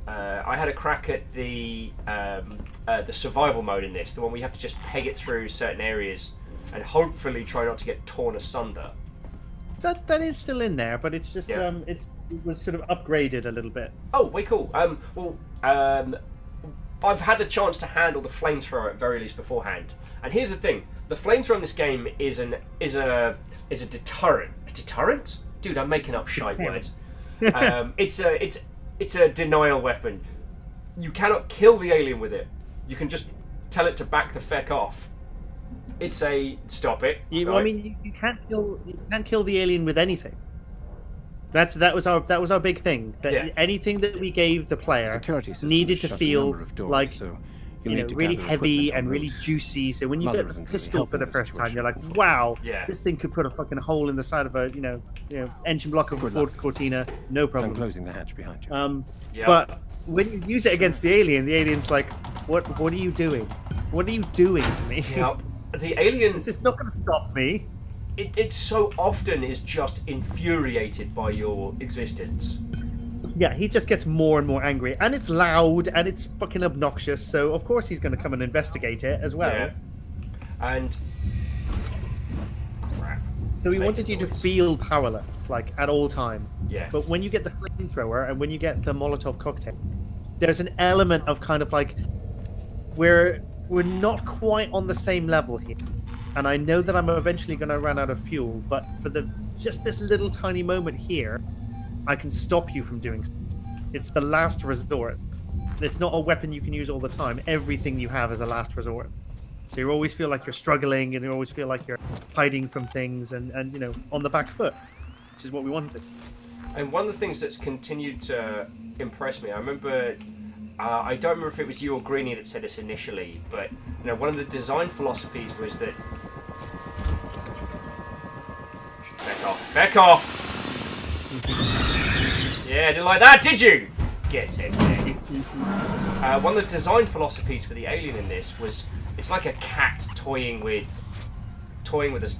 S1: I had a crack at the survival mode in this, the one where you have to just peg it through certain areas and hopefully try not to get torn asunder.
S2: That is still in there, but it's just it was sort of upgraded a little bit.
S1: Oh, way cool. I've had the chance to handle the flamethrower at very least beforehand, and here's the thing: the flamethrower in this game is a deterrent. A deterrent? Dude, I'm making up shite words. It's a denial weapon. You cannot kill the alien with it. You can just tell it to back the feck off. It's a stop it.
S2: I mean, you can't kill the alien with anything. That was our big thing. That anything that we gave the player needed to feel like really heavy and really juicy. So when you get the pistol for the first time, you're like, wow, this thing could put a fucking hole in the side of a engine block of a Ford Cortina, no problem.
S9: I'm closing the hatch behind you.
S2: But when you use it against the alien's like, what are you doing? What are you doing to me?
S1: Yep. The alien...
S2: This is not going to stop me.
S1: It so often is just infuriated by your existence.
S2: Yeah, he just gets more and more angry. And it's loud, and it's fucking obnoxious, so of course he's going to come and investigate it as well.
S1: Yeah. And... crap.
S2: So he wanted you to feel powerless, like, at all time.
S1: Yeah.
S2: But when you get the flamethrower, and when you get the Molotov cocktail, there's an element of kind of like... we're not quite on the same level here. And I know that I'm eventually going to run out of fuel, but for just this little tiny moment here, I can stop you from doing so. It's the last resort. It's not a weapon you can use all the time. Everything you have is a last resort. So you always feel like you're struggling, and you always feel like you're hiding from things and on the back foot, which is what we wanted.
S1: And one of the things that's continued to impress me, I remember... I don't remember if it was you or Greenie that said this initially, but one of the design philosophies was that... Back off! Yeah, didn't like that, did you? Get it. One of the design philosophies for the alien in this was it's like a cat toying with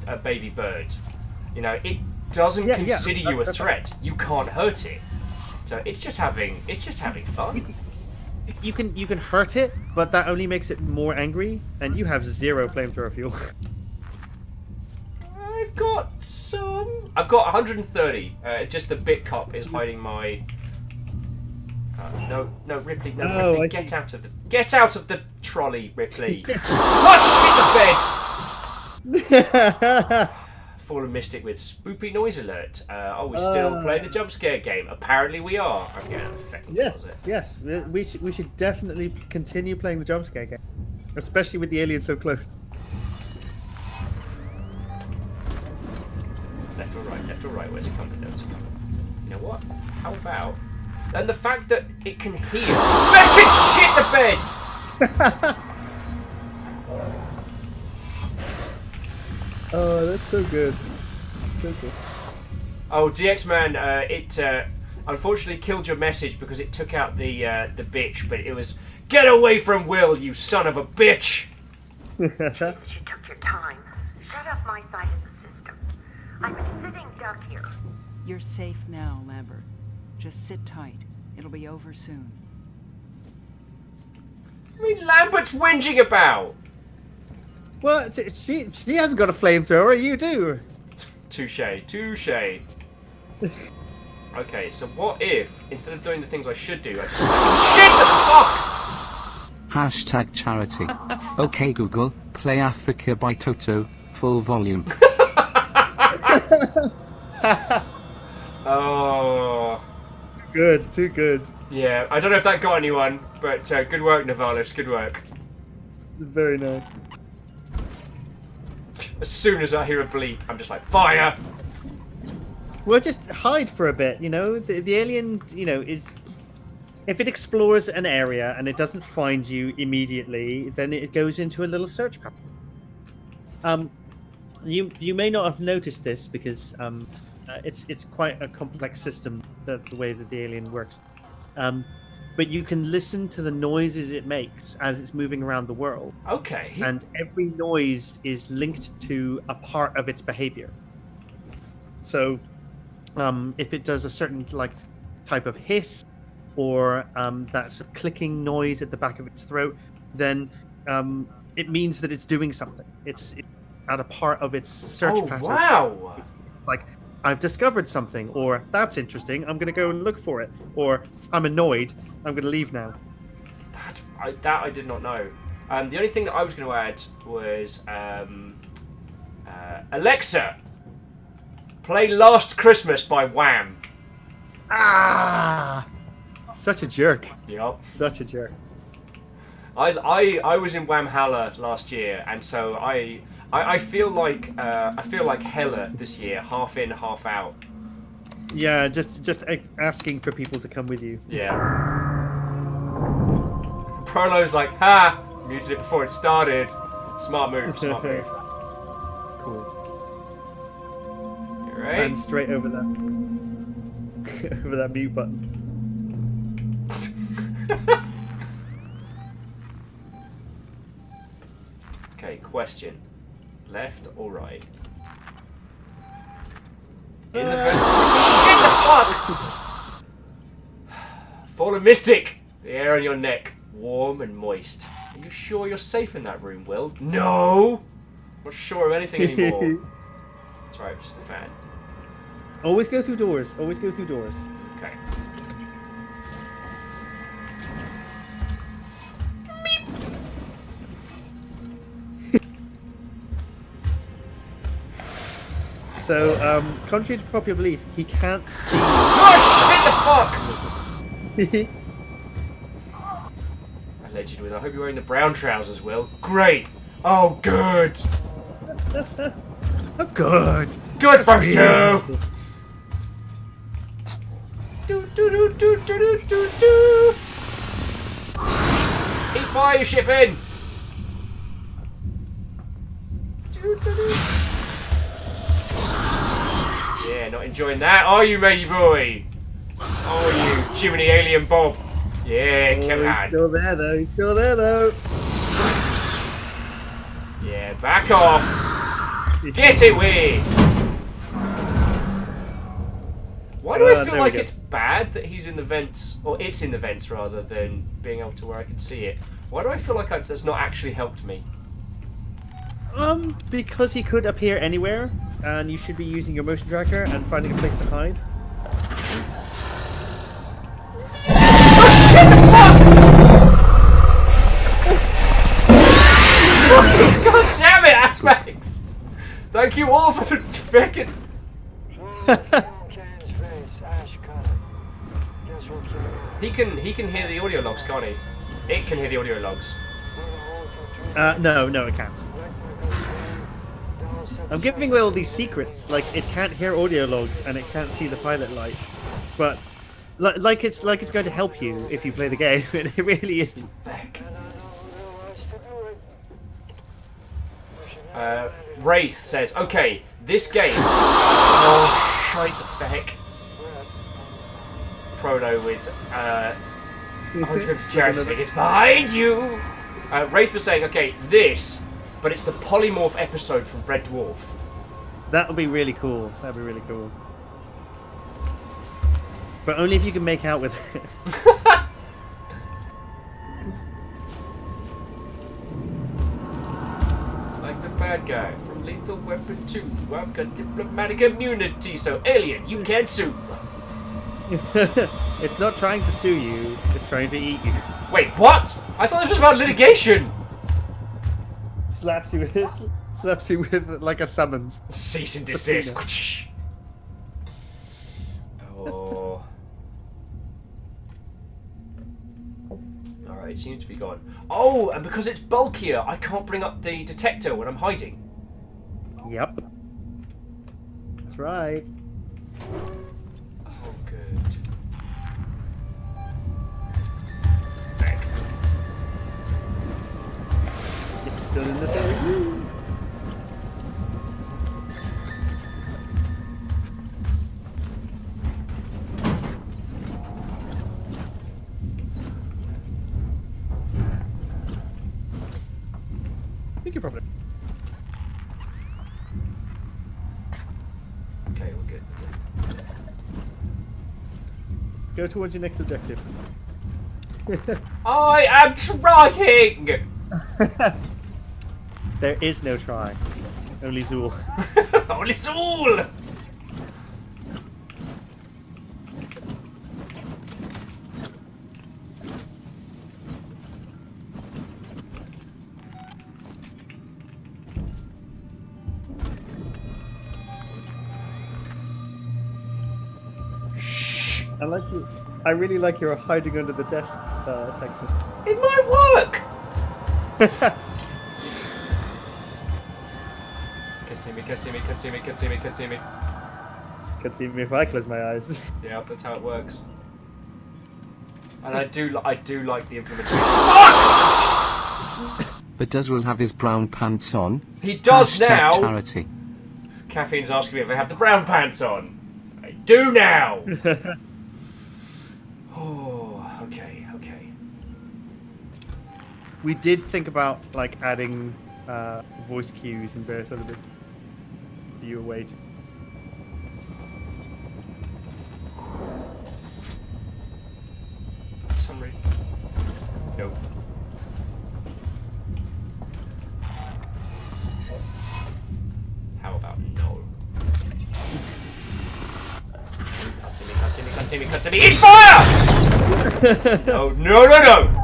S1: a baby bird. It doesn't consider you a threat. You can't hurt it. So it's just having fun.
S2: You can hurt it, but that only makes it more angry, and you have 0 flamethrower fuel.
S1: I've got some. I've got 130. Just the bit cop is hiding my. No, Ripley, no, Ripley, get out of the trolley, Ripley. Oh shit, the bed. Fallen Mystic with spoopy noise alert. Are we still playing the jump scare game? Apparently we are. I'm getting out of the fucking closet.
S2: Yes. We should definitely continue playing the jump scare game, especially with the alien so close.
S1: Left or right? Where's it coming? Where's it coming? You know what? How about? And the fact that it can hear. Fucking shit the bed.
S2: Oh, that's so good. So good.
S1: Oh, DX Man, it unfortunately killed your message because it took out the bitch, but it was get away from Will, you son of a bitch.
S10: You took your time. Shut up my side of the system. I'm a sitting duck here.
S7: You're safe now, Lambert. Just sit tight. It'll be over soon.
S1: I mean, Lambert's whinging about.
S2: Well, she hasn't got a flamethrower. You do.
S1: Touche. Okay, so what if instead of doing the things I should do, I just shit the fuck?
S3: Hashtag charity. Okay Google, play Africa by Toto, full volume.
S1: Oh.
S2: Good, too good.
S1: Yeah, I don't know if that got anyone, but good work, Navalis, good work.
S2: Very nice.
S1: As soon as I hear a bleep, I'm just like, fire!
S2: Well, just hide for a bit, you know? The alien, you know, is... If it explores an area and it doesn't find you immediately, then it goes into a little search pattern. You may not have noticed this because it's quite a complex system, the way that the alien works. But you can listen to the noises it makes as it's moving around the world.
S1: Okay.
S2: And every noise is linked to a part of its behavior. So, if it does a certain type of hiss or that sort of clicking noise at the back of its throat, then it means that it's doing something. It's at a part of its search pattern.
S1: Wow!
S2: It's like, I've discovered something, or that's interesting, I'm going to go and look for it, or I'm annoyed, I'm going to leave now.
S1: That I did not know. The only thing that I was going to add was Alexa, play Last Christmas by Wham.
S2: Ah! Such a jerk.
S1: Yup.
S2: Such a jerk.
S1: I was in Whamhalla last year, and so I feel like Hella this year, half in, half out.
S2: Yeah, just asking for people to come with you.
S1: Yeah. Prolo's like, ha! Muted it before it started. Smart move, smart move.
S2: Cool.
S1: You ready?
S2: Hand straight over that over that mute button.
S1: Okay, question. Left or right? In the shit the fuck! Fallen Mystic! The air on your neck, warm and moist. Are you sure you're safe in that room, Will? No! Not sure of anything anymore. That's right, it's just a fan.
S2: Always go through doors. Always go through doors.
S1: Okay.
S2: So, contrary to popular belief, he can't see.
S1: Oh shit the fuck! Allegedly, I hope you're wearing the brown trousers, Will. Great! Oh, good!
S2: Oh, good!
S1: Good for you! Do do do do do do do do! Keep fire shipping! Do do do! Yeah, not enjoying that, are you, matey boy? Oh, you chimney alien Bob! Yeah, come on.
S2: He's still there though. He's still there though.
S1: Yeah, back off! Get it, way! Why do I feel like it's bad that he's in the vents, or it's in the vents rather than being able to where I can see it? Why do I feel like that's not actually helped me?
S2: Because he could appear anywhere, and you should be using your motion tracker and finding a place to hide.
S1: Oh shit, the fuck! Fucking goddamn it, Aspects! Thank you all for the frickin'... He can hear the audio logs, can't he? It can hear the audio logs.
S2: No, it can't. I'm giving away all these secrets. Like, it can't hear audio logs and it can't see the pilot light, but like it's going to help you if you play the game, and it really isn't.
S1: Fuck. Wraith says, okay, this game... Oh, shite the feck. Proto with 150 characters. It's behind you! Wraith was saying, okay, this, but it's the polymorph episode from Red Dwarf.
S2: That would be really cool. That'd be really cool. But only if you can make out with it.
S1: Like the bad guy from Lethal Weapon 2. I've got diplomatic immunity, so alien, you can't sue.
S2: It's not trying to sue you, it's trying to eat you.
S1: Wait, what? I thought this was about litigation.
S2: Slaps you with like a summons.
S1: Cease and desist. Oh. Alright, it seems to be gone. Oh, and because it's bulkier, I can't bring up the detector when I'm hiding.
S2: Yep. That's right.
S1: Oh, good. Feck.
S2: It's still in this area. I think you're probably...
S1: Okay, we're good.
S2: Go towards your next objective.
S1: I am trying!
S2: There is no try. Only Zool.
S1: Only Zool!
S2: I like you. I really like your hiding under the desk technique.
S1: It might work! Can't see me, can't see me, can't see me, can't see me, can't see me.
S2: Can't see me if I close my eyes.
S1: Yeah, that's how it works. And I do like the implementation.
S3: But does Will have his brown pants on?
S1: He does
S3: Hashtag
S1: now!
S3: Charity.
S1: Caffeine's asking me if I have the brown pants on. I do now! Oh, okay, okay.
S2: We did think about like adding voice cues and various other bits. You await.
S1: Summary. Nope. How about no? Can't see me, can't see me, can't see me, can't see me. Eat fire! No, no, no, no!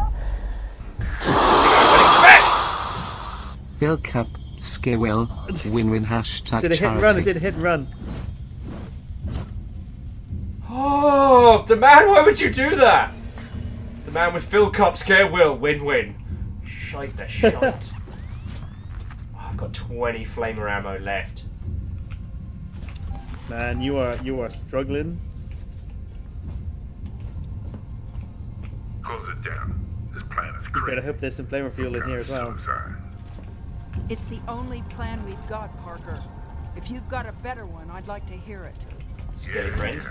S3: Bill Cup, Scare Will, win-win hashtag
S2: Did it hit and
S3: charity.
S2: run? It did hit and run.
S1: Oh, the man, why would you do that? The man with Phil Cup, Scare Will, win-win. Shite the shite. Oh, I've got 20 flamer ammo left.
S2: Man, you are struggling.
S5: Close it down. This plan is
S2: You
S5: great.
S2: better hope there's some flamer fuel in here as well.
S7: It's the only plan we've got, Parker. If you've got a better one, I'd like to hear it.
S1: Scary friend.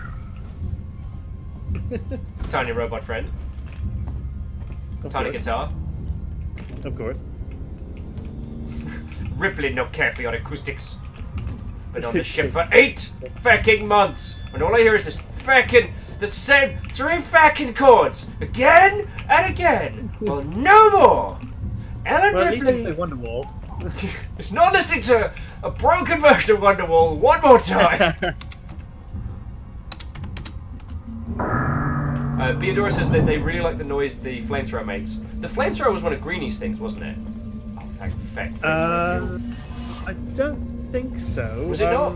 S1: Tiny robot friend. Tiny guitar.
S2: Of course.
S1: Ripley not carefully on acoustics. Been on the ship for 8 fucking months, and all I hear is this fucking the same 3 fucking chords again and again. Well, no more. Ellen
S2: Well, at least
S1: Ripley
S2: you play Wonderwall.
S1: is not listening to a broken version of Wonderwall one more time. Beadora says that they really like the noise the flamethrower makes. The flamethrower was one of Greenie's things, wasn't it? Oh, thank feck.
S2: I don't think so.
S1: Was it not?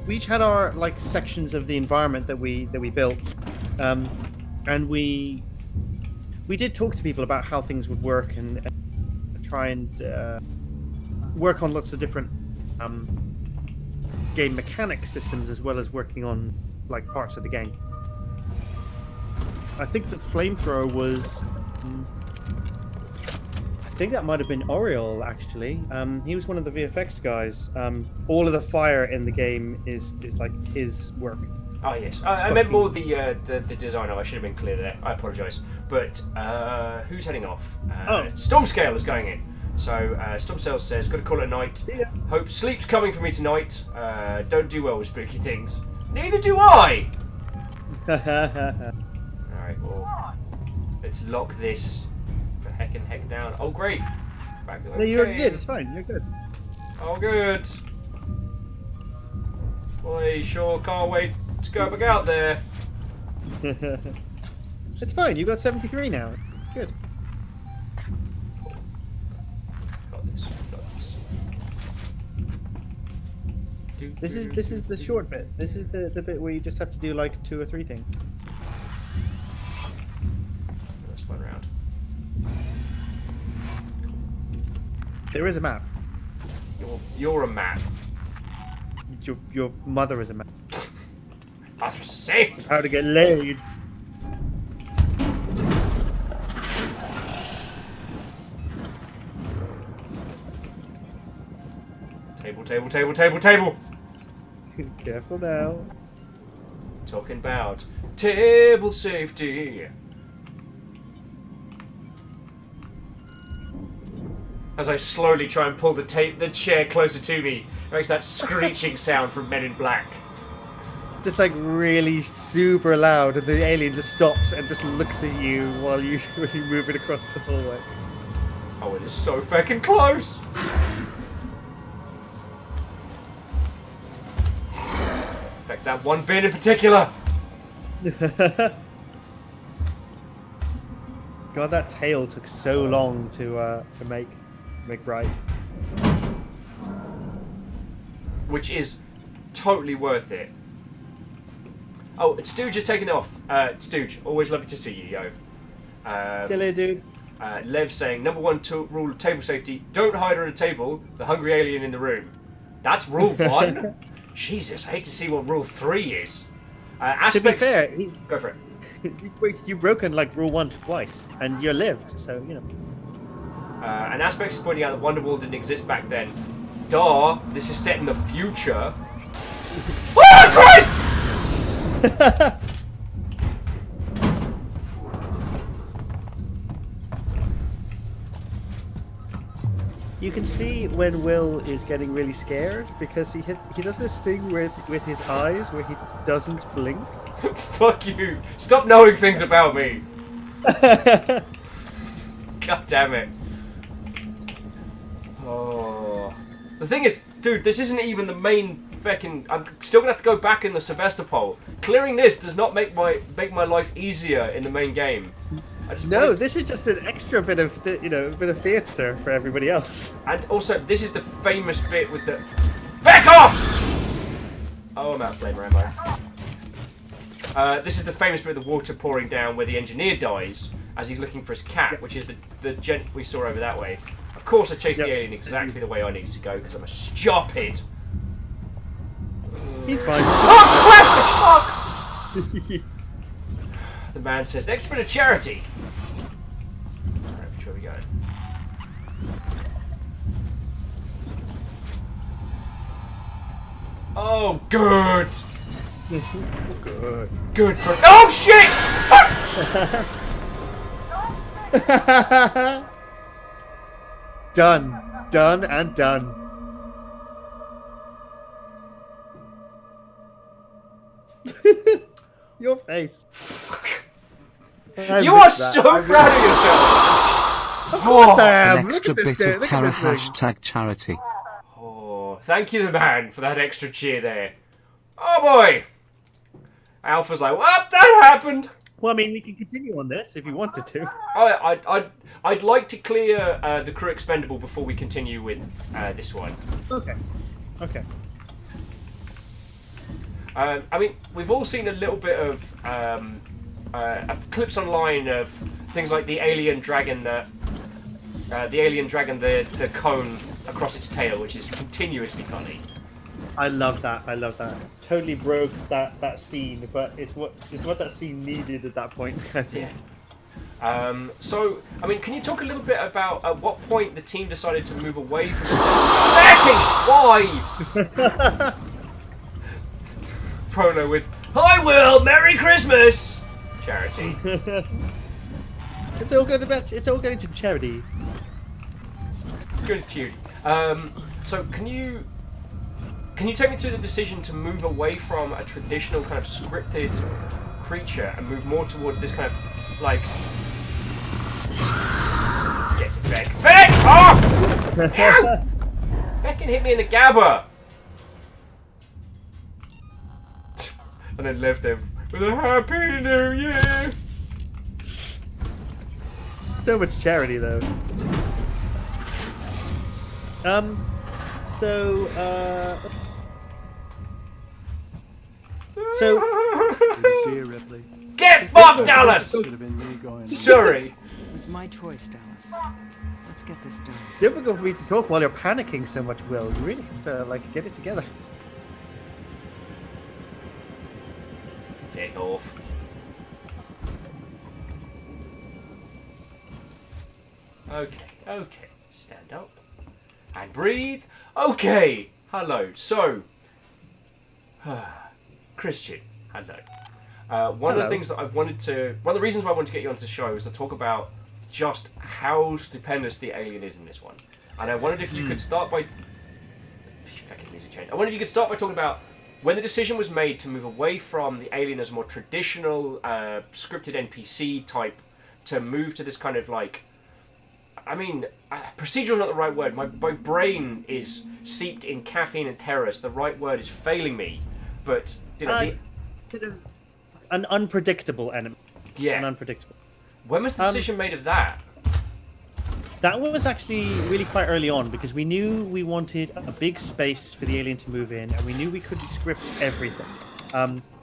S2: We each had our like sections of the environment that we built, and we did talk to people about how things would work and try and work on lots of different game mechanic systems as well as working on like parts of the game. I think that flamethrower was. I think that might have been Oriole, actually. He was one of the VFX guys. All of the fire in the game is like his work.
S1: Oh yes, I meant more the designer. I should have been clear there. I apologise. But who's heading off? Stormscale is going in. So Stormscale says, "Got to call it a night.
S2: Yeah.
S1: Hope sleep's coming for me tonight. Don't do well with spooky things. Neither do I." All right, well, let's lock this the heck down. Oh great, back
S2: No, you already did. It's fine. You're good.
S1: Oh good. Boy, sure can't wait to go back out there.
S2: It's fine. You got 73 now. Good.
S1: Got this.
S2: This is the short bit. This is the bit where you just have to do like 2 or 3 things.
S1: Let's spin around.
S2: There is a map.
S1: You're a map.
S2: Your mother is a map.
S1: That's what I say.
S2: How to get laid.
S1: Table.
S2: Careful now.
S1: Talking about table safety. As I slowly try and pull the chair closer to me, it makes that screeching sound from Men in Black.
S2: Just like really super loud, and the alien just stops and just looks at you while you move it across the hallway.
S1: Oh, it is so fucking close! In fact, that one bit in particular.
S2: God, that tail took so long to make right.
S1: Which is totally worth it. Oh, and Stooge is taking off. Stooge, always lovely to see you, yo.
S2: See you later, dude.
S1: Lev saying, number 1 rule of table safety, don't hide on a table, the hungry alien in the room. That's rule 1? Jesus, I hate to see what rule 3 is. Aspects...
S2: To be fair,
S1: go for it.
S2: You've broken like rule 1 twice, and you lived, so you know.
S1: And Aspects is pointing out that Wonderwall didn't exist back then. Duh, this is set in the future. Oh, Christ!
S2: You can see when Will is getting really scared because he does this thing with his eyes where he doesn't blink.
S1: Fuck you! Stop knowing things about me! God damn it. Oh. The thing is, dude, this isn't even the main fucking... I'm still gonna have to go back in the Sevastopol. Clearing this does not make my life easier in the main game.
S2: No, this is just an extra bit of theatre for everybody else.
S1: And also, this is the famous bit with the... Back off! Oh, I'm out of flamer ammo. This is the famous bit of the water pouring down where the engineer dies as he's looking for his cat, which is the gent we saw over that way. Of course, I chased the alien exactly the way I needed to go because I'm a stupid.
S2: He's fine.
S1: Oh, crap! Fuck! The man says, next bit of charity. Alright, which way are we going? Oh, good!
S2: Good.
S1: Good for... Oh, shit! Fuck!
S2: Done. Done and done. Your face.
S1: You are so proud of yourself!
S2: Of course I am.
S3: An extra bit of terror hashtag charity.
S1: Oh, thank you, the man, for that extra cheer there. Oh boy! Alpha's like, what? That happened!
S2: Well, I mean, we can continue on this if you wanted to.
S1: I'd like to clear the crew expendable before we continue with this one.
S2: Okay. Okay.
S1: I mean, we've all seen a little bit of clips online of things like the alien dragging the cone across its tail, which is continuously funny.
S2: I love that. I love that. Totally broke that scene, but it's what that scene needed at that point. I think.
S1: So, I mean, can you talk a little bit about at what point the team decided to move away from Viking? Why? Prolo with, "Hi Will, Merry Christmas!" Charity.
S2: It's all going to charity.
S1: It's good to you. So can you take me through the decision to move away from a traditional kind of scripted creature and move more towards this kind of like get it, Feck. Feck off! Ow! Feck hit me in the gabber. And then left them with a Happy New Year.
S2: So much charity, though. So.
S9: Did you see her, Ripley?
S1: Get fucked, Dallas!
S9: Could have been me going.
S1: Sorry.
S7: It was my choice, Dallas. Let's get this done.
S2: Difficult for me to talk while you're panicking so much, Will. You really have to like get it together.
S1: Take off. Okay. Stand up. And breathe. Okay. Hello. So, Christiaan. Hello. One of the things that one of the reasons why I wanted to get you onto the show is to talk about just how stupendous the alien is in this one. And I wondered if you could start by... Fucking music change. I wondered if you could start by talking about when the decision was made to move away from the alien as a more traditional, scripted NPC type to move to this kind of like... I mean, procedural is not the right word. My brain is seeped in caffeine and terror, so the right word is failing me. But, you know...
S2: An unpredictable enemy.
S1: Yeah.
S2: An unpredictable.
S1: When was the decision made of that?
S2: That one was actually really quite early on because we knew we wanted a big space for the alien to move in, and we knew we couldn't script everything.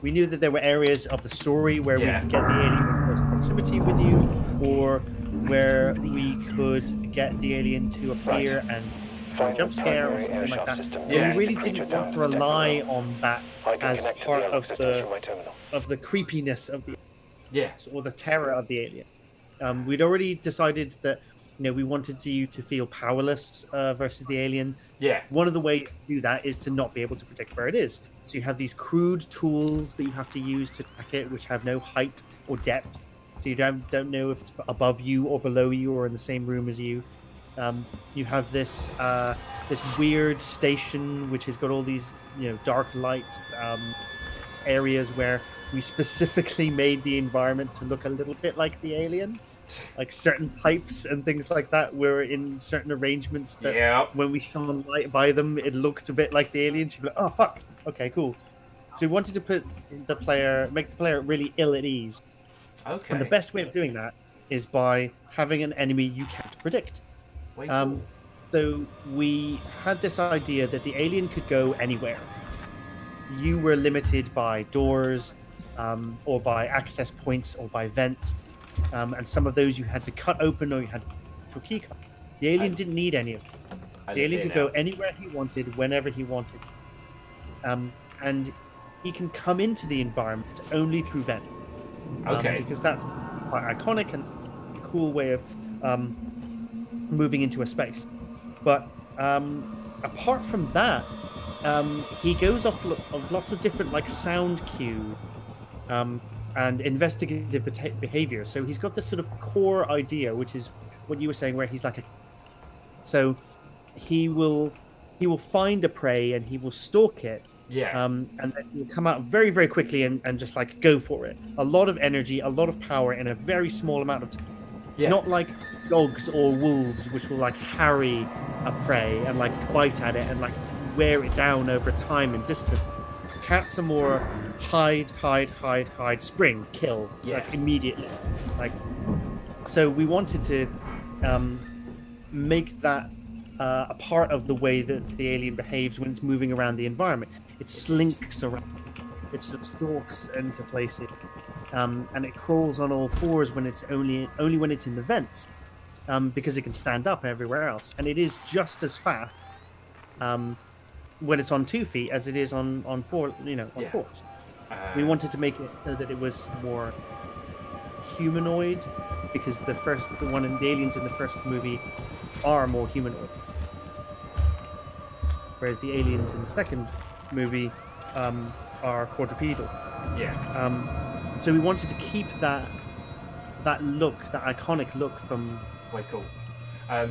S2: We knew that there were areas of the story where we could get the alien in close proximity with you, or where we could get the alien to appear and jump scare or something like that.
S1: Yeah.
S2: We really didn't want to rely on that as part of the creepiness of the or the terror of the alien. We'd already decided that we wanted you to feel powerless versus the alien.
S1: Yeah.
S2: One of the ways to do that is to not be able to predict where it is. So you have these crude tools that you have to use to track it, which have no height or depth. So you don't know if it's above you or below you or in the same room as you. You have this weird station which has got all these dark light areas where we specifically made the environment to look a little bit like the alien. Like certain pipes and things like that were in certain arrangements that when we shone light by them, it looked a bit like the alien. She'd be like, "Oh fuck, okay, cool." So we wanted to make the player really ill at ease.
S1: Okay.
S2: And the best way of doing that is by having an enemy you can't predict.
S1: Cool.
S2: So we had this idea that the alien could go anywhere. You were limited by doors, or by access points, or by vents. And some of those you had to cut open or you had to key card. The alien didn't need any of them. The alien could go anywhere he wanted, whenever he wanted. And he can come into the environment only through vents. Because that's quite iconic and a cool way of moving into a space. But apart from that, he goes off of lots of different sound cues. And investigative behavior. So he's got this sort of core idea, which is what you were saying, where he's like so he will find a prey and he will stalk it.
S1: Yeah.
S2: And then he'll come out very, very quickly and just go for it. A lot of energy, a lot of power in a very small amount of time.
S1: Yeah.
S2: Not like dogs or wolves, which will harry a prey and bite at it and wear it down over time and distance. Cats are more hide, spring, kill, immediately. So we wanted to make that a part of the way that the alien behaves when it's moving around the environment. It slinks around, it sort of stalks into places, and it crawls on all fours when it's only when it's in the vents, because it can stand up everywhere else, and it is just as fast. When it's on 2 feet as it is on four, on fours. We wanted to make it so that it was more humanoid, because the aliens in the first movie are more humanoid, whereas the aliens in the second movie are quadrupedal.
S1: Yeah.
S2: So we wanted to keep that look, that iconic look from.
S1: Quite cool.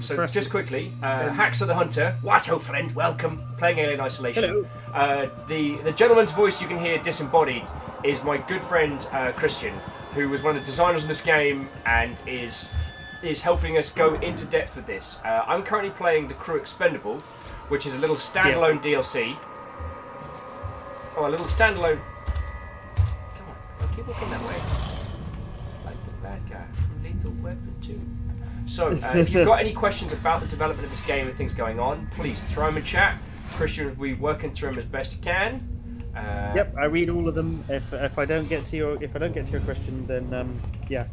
S1: So just quickly, Haxor the Hunter, Watto friend, welcome, playing Alien Isolation.
S2: Hello.
S1: The gentleman's voice you can hear disembodied is my good friend Christiaan, who was one of the designers of this game and is helping us go into depth with this. I'm currently playing the Crew Expendable, which is a little standalone DLC. Oh, a little standalone. Come on, keep walking that way. Like the bad guy from Lethal Weapon 2. So, if you've got any questions about the development of this game and things going on, please throw them in chat. Christiaan will be working through them as best he can.
S2: Yep, I read all of them. If I don't get to your question, then yeah.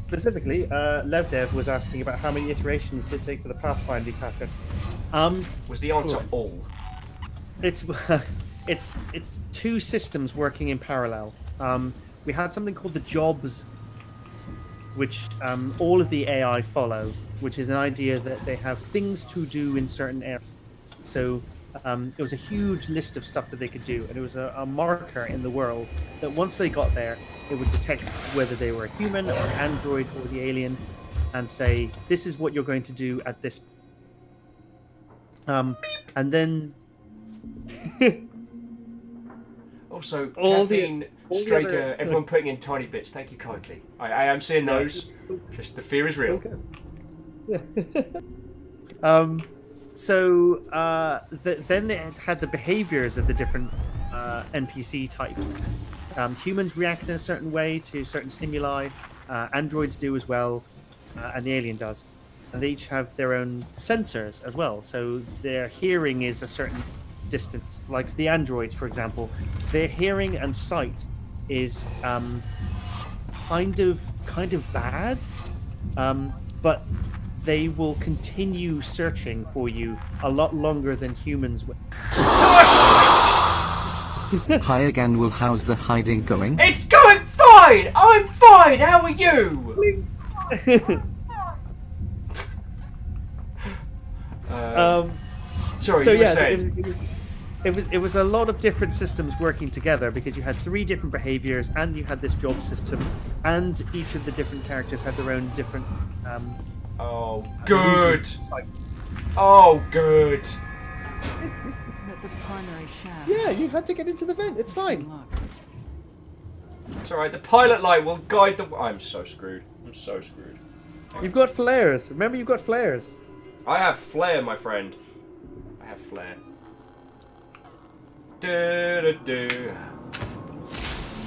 S2: Specifically, LevDev was asking about how many iterations did it take for the pathfinding pattern.
S1: Was the answer all?
S2: It's two systems working in parallel. We had something called the jobs, which all of the AI follow, which is an idea that they have things to do in certain areas. So it was a huge list of stuff that they could do, and it was a marker in the world that once they got there, it would detect whether they were a human or an android or the alien, and say, this is what you're going to do at this. And then...
S1: Also,
S2: all
S1: caffeine, Straker, everyone putting in tiny bits. Thank you kindly. I am seeing those. Just the fear is real.
S2: Okay. So then it had the behaviors of the different NPC type. Humans react in a certain way to certain stimuli. Androids do as well, and the alien does. And they each have their own sensors as well. So their hearing is a certain distance. Like the androids, for example, their hearing and sight is kind of bad, but they will continue searching for you a lot longer than humans will.
S3: Hi again, Will. How's the hiding going?
S1: It's going fine! I'm fine! How are you? Sorry,
S2: so
S1: you were
S2: yeah,
S1: saying.
S2: It was a lot of different systems working together because you had 3 different behaviors and you had this job system, and each of the different characters had their own different.
S1: Oh, good. Oh, good.
S7: At the primary shaft.
S2: Yeah, you had to get into the vent. It's fine.
S1: It's alright. The pilot light will guide the. I'm so screwed. I'm so screwed.
S2: You've got flares. Remember, you've got flares.
S1: I have flair, my friend. I have flair. Do-do-do.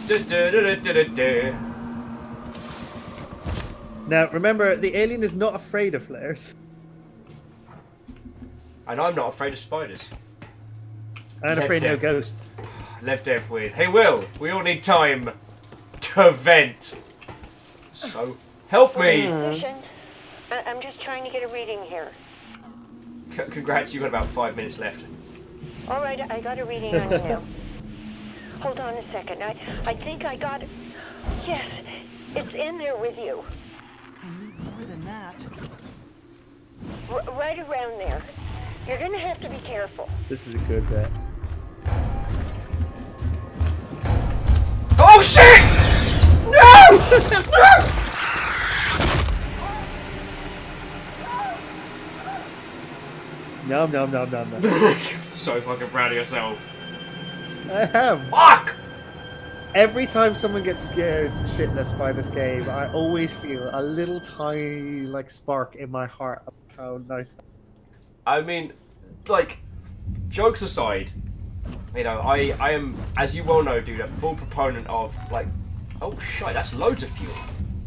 S1: Do-do-do-do-do-do.
S2: Now, remember, the alien is not afraid of flares.
S1: And I'm not afraid of spiders.
S2: And afraid no ghost.
S1: LevDev with. Hey, Will, we all need time to vent. So, help me.
S10: I'm just trying to get a reading here.
S1: Congrats, you got about 5 minutes left.
S10: All right, I got a reading on you now. Hold on a second. I think I got it. Yes, it's in there with you.
S7: I need more than that.
S10: Right around there. You're gonna have to be careful.
S2: This is a good bet.
S1: Oh shit! No! No!
S2: No.
S1: So fucking proud of yourself.
S2: I am.
S1: Fuck!
S2: Every time someone gets scared shitless by this game, I always feel a little tiny spark in my heart of how nice.
S1: I mean, like, jokes aside, you know, I am, as you well know, dude, a full proponent of oh shite, that's loads of fuel.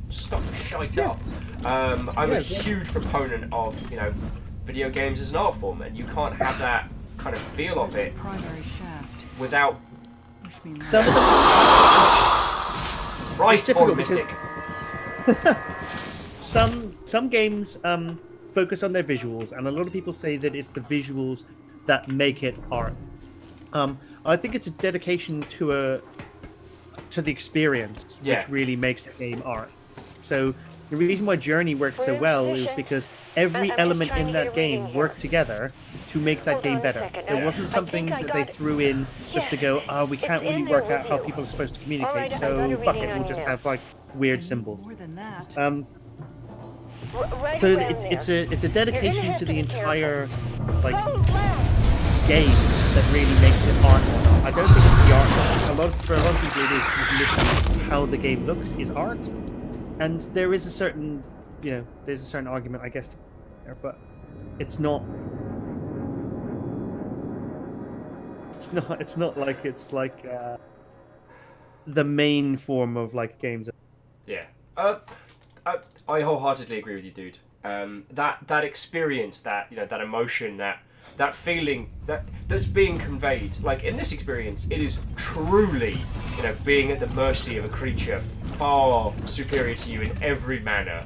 S1: Stop the shite up. I'm a huge proponent of, you know, video games as an art form, and you can't have that kind of feel of it without
S2: some of
S1: Christ on Mystic.
S2: Some games focus on their visuals, and a lot of people say that it's the visuals that make it art. I think it's a dedication to the experience, which really makes the game art. So the reason why Journey worked so well is because every
S10: I'm just
S2: element
S10: trying
S2: in
S10: to get
S2: that
S10: a reading
S2: game
S10: here.
S2: worked together to make that
S10: Hold
S2: game
S10: on a
S2: better.
S10: second.
S2: There
S10: I
S2: wasn't
S10: think
S2: something
S10: I
S2: that
S10: got
S2: they
S10: it.
S2: threw in just to
S10: Yes.
S2: go, oh, we can't
S10: It's in
S2: really
S10: there
S2: work
S10: with
S2: out how
S10: you.
S2: people are supposed to
S10: All
S2: communicate,
S10: right, I got
S2: so
S10: a
S2: fuck
S10: reading
S2: it,
S10: on
S2: we'll
S10: you
S2: just
S10: now.
S2: have like weird symbols.
S7: More than that.
S10: Right
S2: So
S10: around
S2: it's
S10: there.
S2: a dedication
S10: have
S2: to
S10: to
S2: the
S10: be
S2: entire like
S10: Go left.
S2: game that really makes it art. I don't think it's the art. For a lot of people, it is literally how the game looks is art, and there is a certain, there's a certain argument, I guess, there, but it's not. It's not like it's like the main form of like games.
S1: Yeah. I wholeheartedly agree with you, dude. That experience, that that emotion, that feeling that's being conveyed, like in this experience, it is truly being at the mercy of a creature far superior to you in every manner.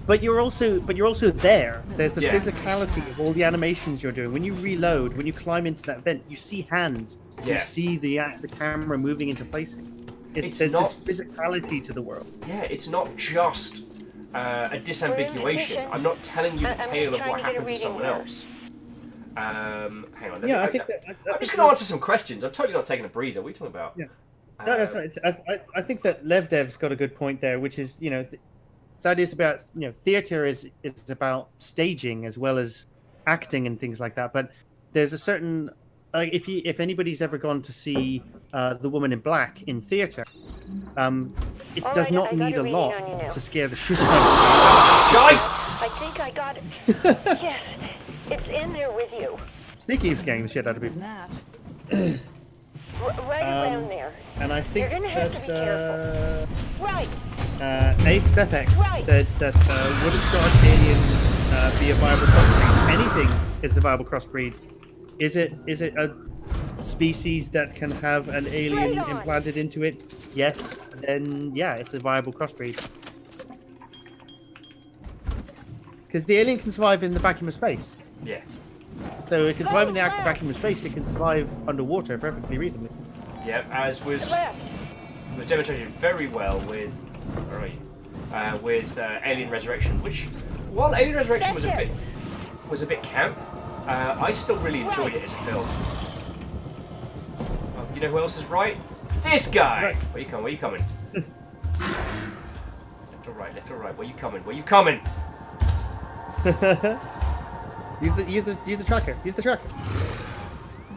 S2: But you're also there. There's the
S1: Yeah.
S2: physicality of all the animations you're doing. When you reload, when you climb into that vent, you see hands. You
S1: Yeah.
S2: see the camera moving into place.
S1: It's
S2: There's
S1: not-
S2: this physicality to the world.
S1: Yeah, it's not just a disambiguation. I'm not telling you the tale of what happened to someone else. Hang on.
S2: Yeah, I
S1: I'm
S2: think
S1: just going to answer some questions. I'm totally not taking a breather. What are you talking about?
S2: Yeah. No, that's right. I think that LevDev's got a good point there, which is that is about theater is about staging as well as acting and things like that. But there's a certain if anybody's ever gone to see The Woman in Black in theater, it
S10: All
S2: does
S10: right,
S2: not
S10: I got
S2: need
S10: a
S2: a
S10: reading
S2: lot
S10: on you now.
S2: to scare the shit out of
S10: I think I got it. Yes, it's in there with you.
S2: you. Speaking of scaring the shit out of people,
S7: That.
S10: Right around there.
S2: and I think
S10: You're gonna have to be
S2: that
S10: Right.
S2: Ace Bepex
S10: Right.
S2: said that would a shark alien be a viable crossbreed? Anything is a viable crossbreed. Is it a species that can have an alien
S10: Right on.
S2: implanted into it? Yes. Then yeah, it's a viable crossbreed. Because the alien can survive in the vacuum of space.
S1: Yeah.
S2: So it can survive in the vacuum of space. It can survive underwater perfectly reasonably.
S1: Yeah, as was
S10: Left.
S1: demonstrated very well with, where are you? With Alien Resurrection, which, while Alien Resurrection was a bit camp, I still really enjoyed it as a film. Oh, you know who else is right? This guy.
S2: Right.
S1: Where you coming? Where you coming? Left or right? Left or right? Where you coming? Where you coming?
S2: Use the tracker. Use the tracker.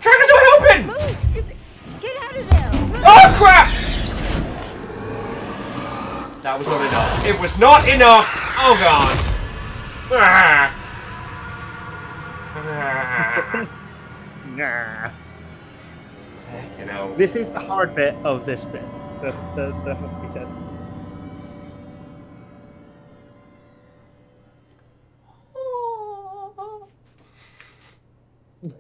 S1: Tracker's not helping!
S10: Move. Get out of there.
S1: Oh crap! That was not enough. It was not enough. Oh god. Ah. Ah.
S2: Nah.
S1: You know.
S2: This is the hard bit of this bit. That has to be said.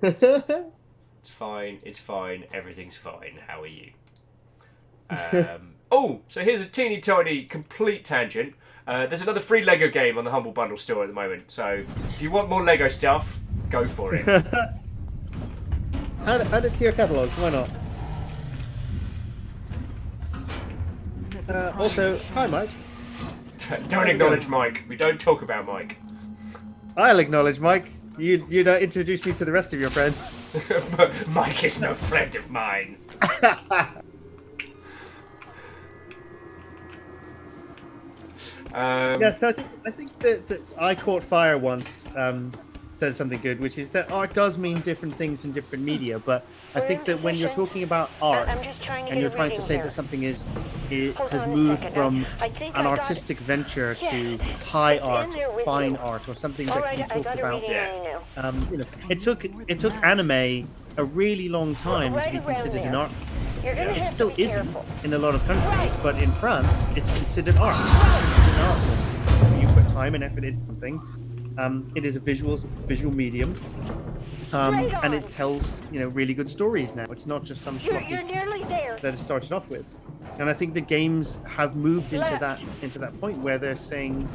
S1: It's fine. It's fine. Everything's fine. How are you? Oh, so here's a teeny tiny complete tangent. There's another free Lego game on the Humble Bundle store at the moment. So if you want more Lego stuff, go for it.
S2: Add it to your catalogue. Why not? Also, hi Mike.
S1: Don't acknowledge Mike. We don't talk about Mike.
S2: I'll acknowledge Mike. You introduce me to the rest of your friends.
S1: Mike is no friend of mine.
S2: Yes, I think that I Caught Fire once said something good, which is that art does mean different things in different media, but I think that when you're talking about art
S10: I'm just trying to
S2: and
S10: get
S2: you're
S10: a
S2: trying to
S10: reading
S2: say
S10: here.
S2: that something has
S10: Hold on a
S2: moved
S10: second.
S2: from
S10: I think
S2: an
S10: I got
S2: artistic venture to
S10: Yes.
S2: high
S10: It's in
S2: art,
S10: there with
S2: fine
S10: you.
S2: art, or something
S10: All
S2: that
S10: right,
S2: you
S10: I
S2: talked
S10: got a
S2: about.
S10: reading
S1: Yeah.
S10: on you now.
S2: It took anime a really long time to
S10: Right
S2: be
S10: around
S2: considered an
S10: there.
S2: art.
S10: You're gonna
S2: It
S10: have
S2: still
S10: to be
S2: isn't
S10: careful.
S2: in a lot of countries,
S10: Right.
S2: but in France, it's considered art. It's considered an art form. You put time and effort into something. It is a visual medium,
S10: Right
S2: and
S10: on.
S2: it tells really good stories now. It's not just some
S10: You're
S2: schlocky
S10: nearly there.
S2: that it started off with. And I think the games have moved into
S10: Left.
S2: that point where they're saying,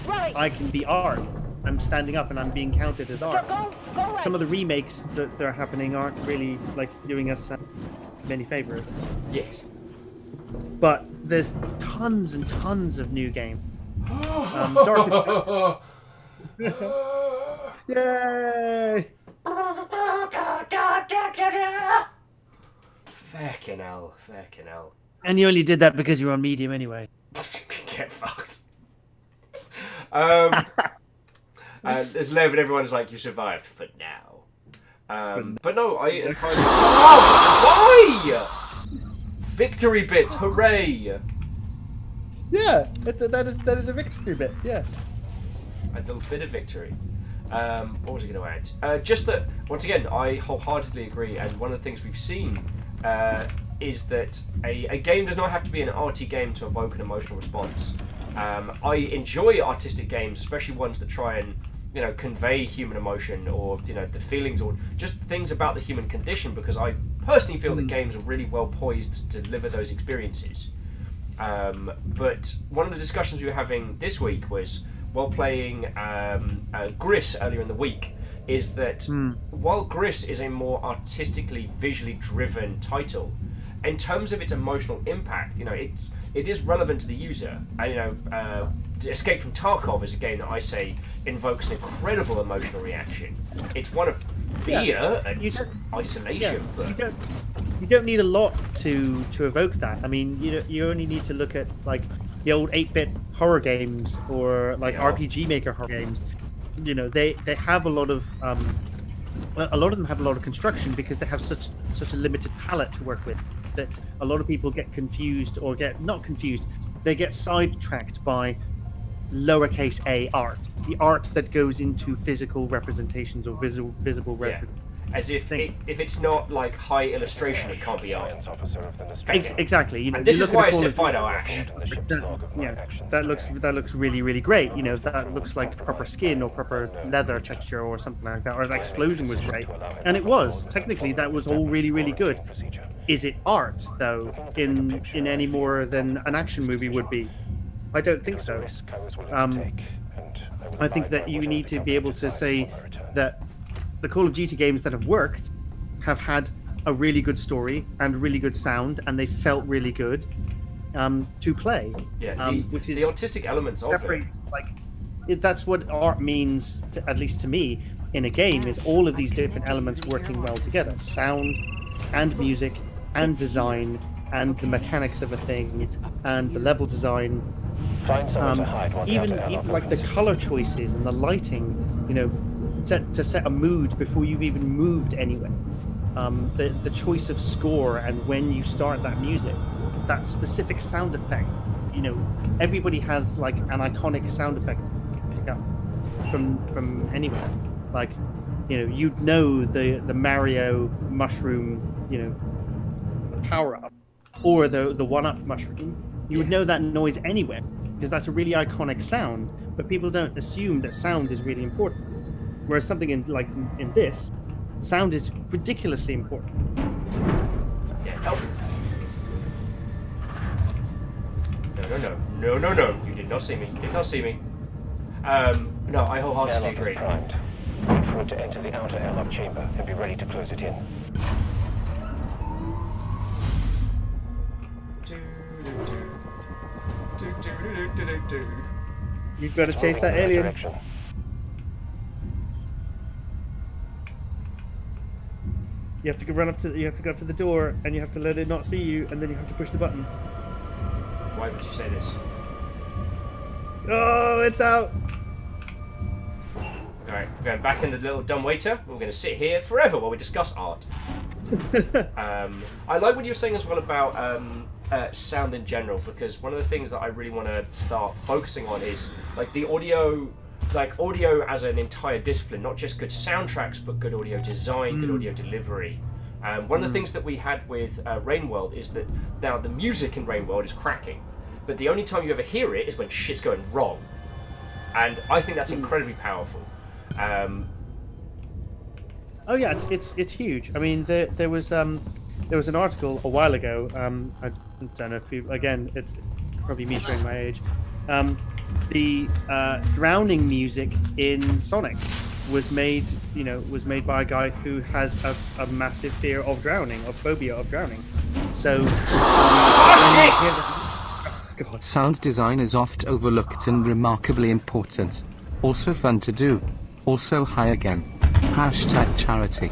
S10: Right.
S2: I can be art. I'm standing up and I'm being counted as art.
S10: Go right.
S2: Some of the remakes that are happening aren't really doing us many favors.
S1: Yes.
S2: but there's tons and tons of new games. Darkest... Yay!
S1: Fucking hell.
S2: And you only did that because you're on Medium anyway.
S1: Get fucked. There's Lev and everyone's like, you survived for now. But no, I entirely... Why? Victory bits, hooray!
S2: Yeah, that is a victory bit, yeah.
S1: A little bit of victory. What was I going to add? Just that, once again, I wholeheartedly agree, and one of the things we've seen is that a game does not have to be an arty game to evoke an emotional response. I enjoy artistic games, especially ones that try and convey human emotion or the feelings or just things about the human condition, because I personally feel that games are really well poised to deliver those experiences. But one of the discussions we were having this week was, while playing Gris earlier in the week, is that while Gris is a more artistically, visually driven title, in terms of its emotional impact, it is relevant to the user. And Escape from Tarkov is a game that I say invokes an incredible emotional reaction. It's one of fear and isolation, but
S2: you don't need a lot to evoke that. I mean, you only need to look at like the old 8-bit horror games or like RPG Maker horror games. They have a lot of them have a lot of construction because they have such a limited palette to work with, that a lot of people get confused or get not confused. They get sidetracked by lowercase a art, the art that goes into physical representations or visible
S1: as if it's not like high illustration, it can't be art.
S2: Exactly.
S1: And this is why I said Fido Ash.
S2: That looks really, really great. That looks like proper skin or proper leather texture or something like that. Or an explosion was great, and it was technically that was all really, really good. Is it art though? In any more than an action movie would be? I don't think so. I think that you need to be able to say that the Call of Duty games that have worked have had a really good story and really good sound, and they felt really good to play. Which is
S1: the artistic elements
S2: separates, of it. That's what art means, at least to me, in a game, is all of these different elements working well together. Sound and music and design and the mechanics of a thing and the level design. Even like the color choices and the lighting, to set a mood before you've even moved anywhere. The choice of score and when you start that music, that specific sound effect. Everybody has like an iconic sound effect you pick up from anywhere. Like, the Mario mushroom, power up, or the 1-up mushroom. You would know that noise anywhere, because that's a really iconic sound, but people don't assume that sound is really important. Whereas something in this, sound is ridiculously important.
S1: No. You did not see me. No, I wholeheartedly agree.
S8: Wait for it to enter the outer airlock chamber and be ready to close it in.
S2: You've got to chase that alien. You have to go up to the door, and you have to let it not see you, and then you have to push the button.
S1: Why would you say this?
S2: Oh, it's out.
S1: Alright, we're going back in the little dumbwaiter. We're going to sit here forever while we discuss art. I like what you were saying as well about sound in general, because one of the things that I really want to start focusing on is like the audio as an entire discipline, not just good soundtracks, but good audio design, good audio delivery. One of the things that we had with Rainworld is that now the music in Rainworld is cracking, but the only time you ever hear it is when shit's going wrong, and I think that's incredibly powerful.
S2: Oh yeah, it's huge. I mean, there was an article a while ago. I don't know if it's probably me showing my age. The drowning music in Sonic. was made by a guy who has a massive fear of drowning, of phobia of drowning. So, God.
S3: Sound design is oft overlooked and remarkably important. Also fun to do. Also high again. #charity.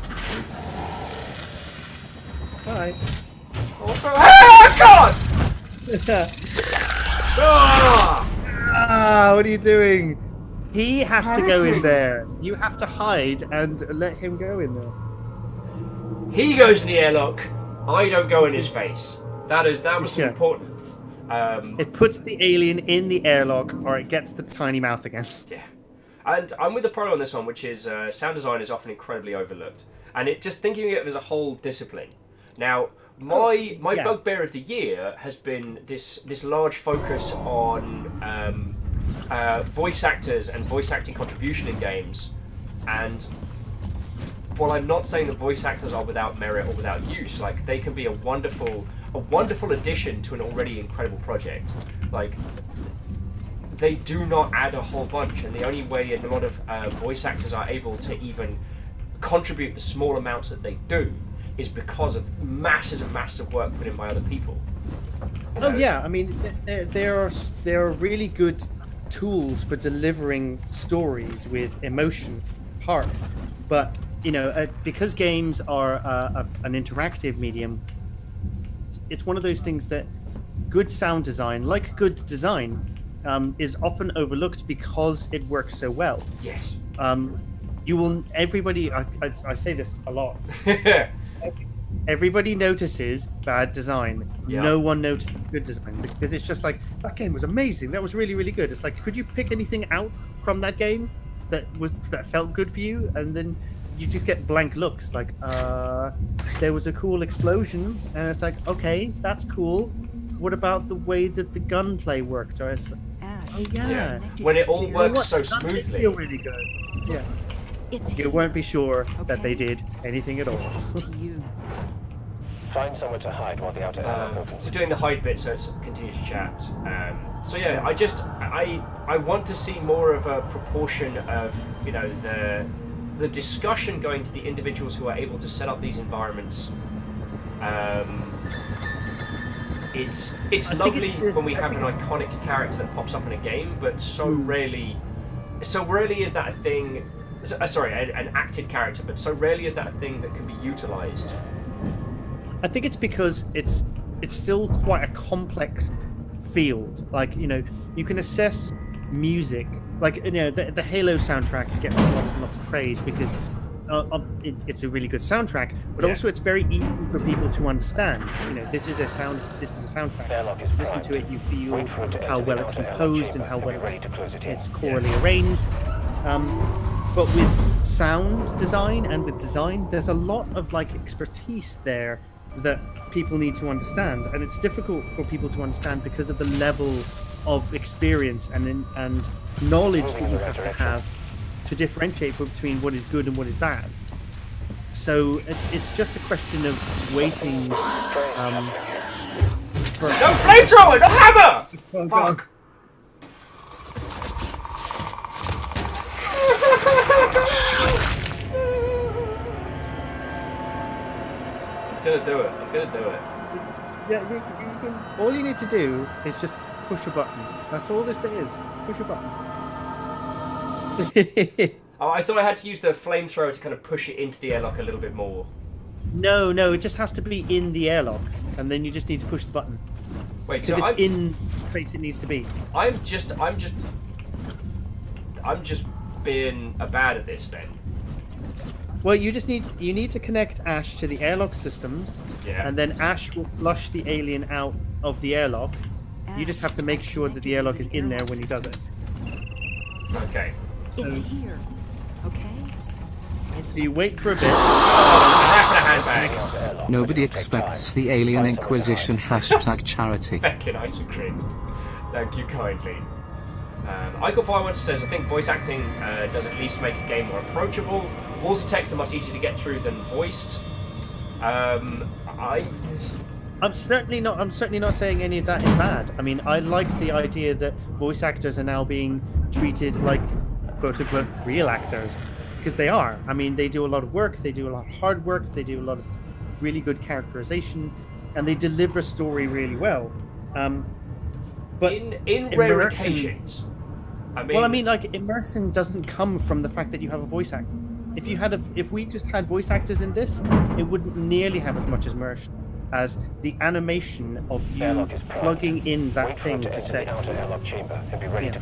S2: Hi.
S1: Also, God! Ah!
S2: What are you doing? He has to go in there. You have to hide and let him go in there.
S1: He goes in the airlock. I don't go in his face. That was important.
S2: It puts the alien in the airlock, or it gets the tiny mouth again.
S1: Yeah, and I'm with the pro on this one, which is sound design is often incredibly overlooked, and it just thinking of it as a whole discipline. Now, my bugbear of the year has been this large focus on voice actors and voice acting contribution in games, and while I'm not saying that voice actors are without merit or without use, like they can be a wonderful addition to an already incredible project. Like, they do not add a whole bunch, and the only way a lot of voice actors are able to even contribute the small amounts that they do is because of masses and masses of work put in by other people.
S2: Oh yeah, I mean, there are really good tools for delivering stories with emotion, heart, but because games are an interactive medium, it's one of those things that good sound design, like good design, is often overlooked because it works so well.
S1: Yes.
S2: Everybody, I say this a lot. Everybody notices bad design.
S1: Yeah.
S2: No one notices good design because it's just like, that game was amazing. That was really, really good. It's like, could you pick anything out from that game that felt good for you? And then you just get blank looks like, there was a cool explosion, and it's like, okay, that's cool. What about the way that the gunplay worked? Or it's like, oh yeah.
S1: When it all works so
S2: That did
S1: smoothly.
S2: feel really good. Yeah. You won't be sure that they did anything at all.
S8: Find somewhere to hide while the outer airlock opens.
S1: We're doing the hide bit, so it's continue to chat. So yeah, I want to see more of a proportion of the discussion going to the individuals who are able to set up these environments. It's lovely when we have an iconic character that pops up in a game, but so rarely is that a thing. An acted character, but so rarely is that a thing that can be utilized.
S2: I think it's because it's still quite a complex field. Like, you can assess music. Like, the Halo soundtrack gets lots and lots of praise because it's a really good soundtrack, but also it's very easy for people to understand. This is a soundtrack. Listen to it, you feel how well it's composed and how well it's chorally arranged. But with sound design and with design, there's a lot of expertise there that people need to understand, and it's difficult for people to understand because of the level of experience and knowledge that you have to differentiate between what is good and what is bad. So it's just a question of waiting for...
S1: No flamethrower! No hammer! Fuck! I'm gonna do it.
S2: Yeah, you can, all you need to do is just push a button. That's all this bit is. Push a button.
S1: Oh, I thought I had to use the flamethrower to kind of push it into the airlock a little bit more.
S2: No, it just has to be in the airlock, and then you just need to push the button.
S1: Wait, so
S2: because it's in the place it needs to be.
S1: I'm just being bad at this then.
S2: Well, you need to connect Ash to the airlock systems, and then Ash will flush the alien out of the airlock. You just have to make sure that the airlock is in there when he does it.
S1: Okay.
S2: So,
S7: it's here, okay?
S2: So you wait for a bit.
S1: Handbag.
S3: Nobody expects the Alien Inquisition #charity.
S1: Feckin' ice cream. Thank you kindly. Icon511 says, I think voice acting does at least make a game more approachable. Walls of text are much easier to get through than voiced. I'm
S2: certainly not saying any of that is bad. I mean, I like the idea that voice actors are now being treated like quote unquote real actors, because they are. I mean, they do a lot of work. They do a lot of hard work. They do a lot of really good characterization, and they deliver story really well. But
S1: in rare occasions,
S2: like immersion doesn't come from the fact that you have a voice actor. If we just had voice actors in this, it wouldn't nearly have as much immersion as the animation of you plugging in that thing to set,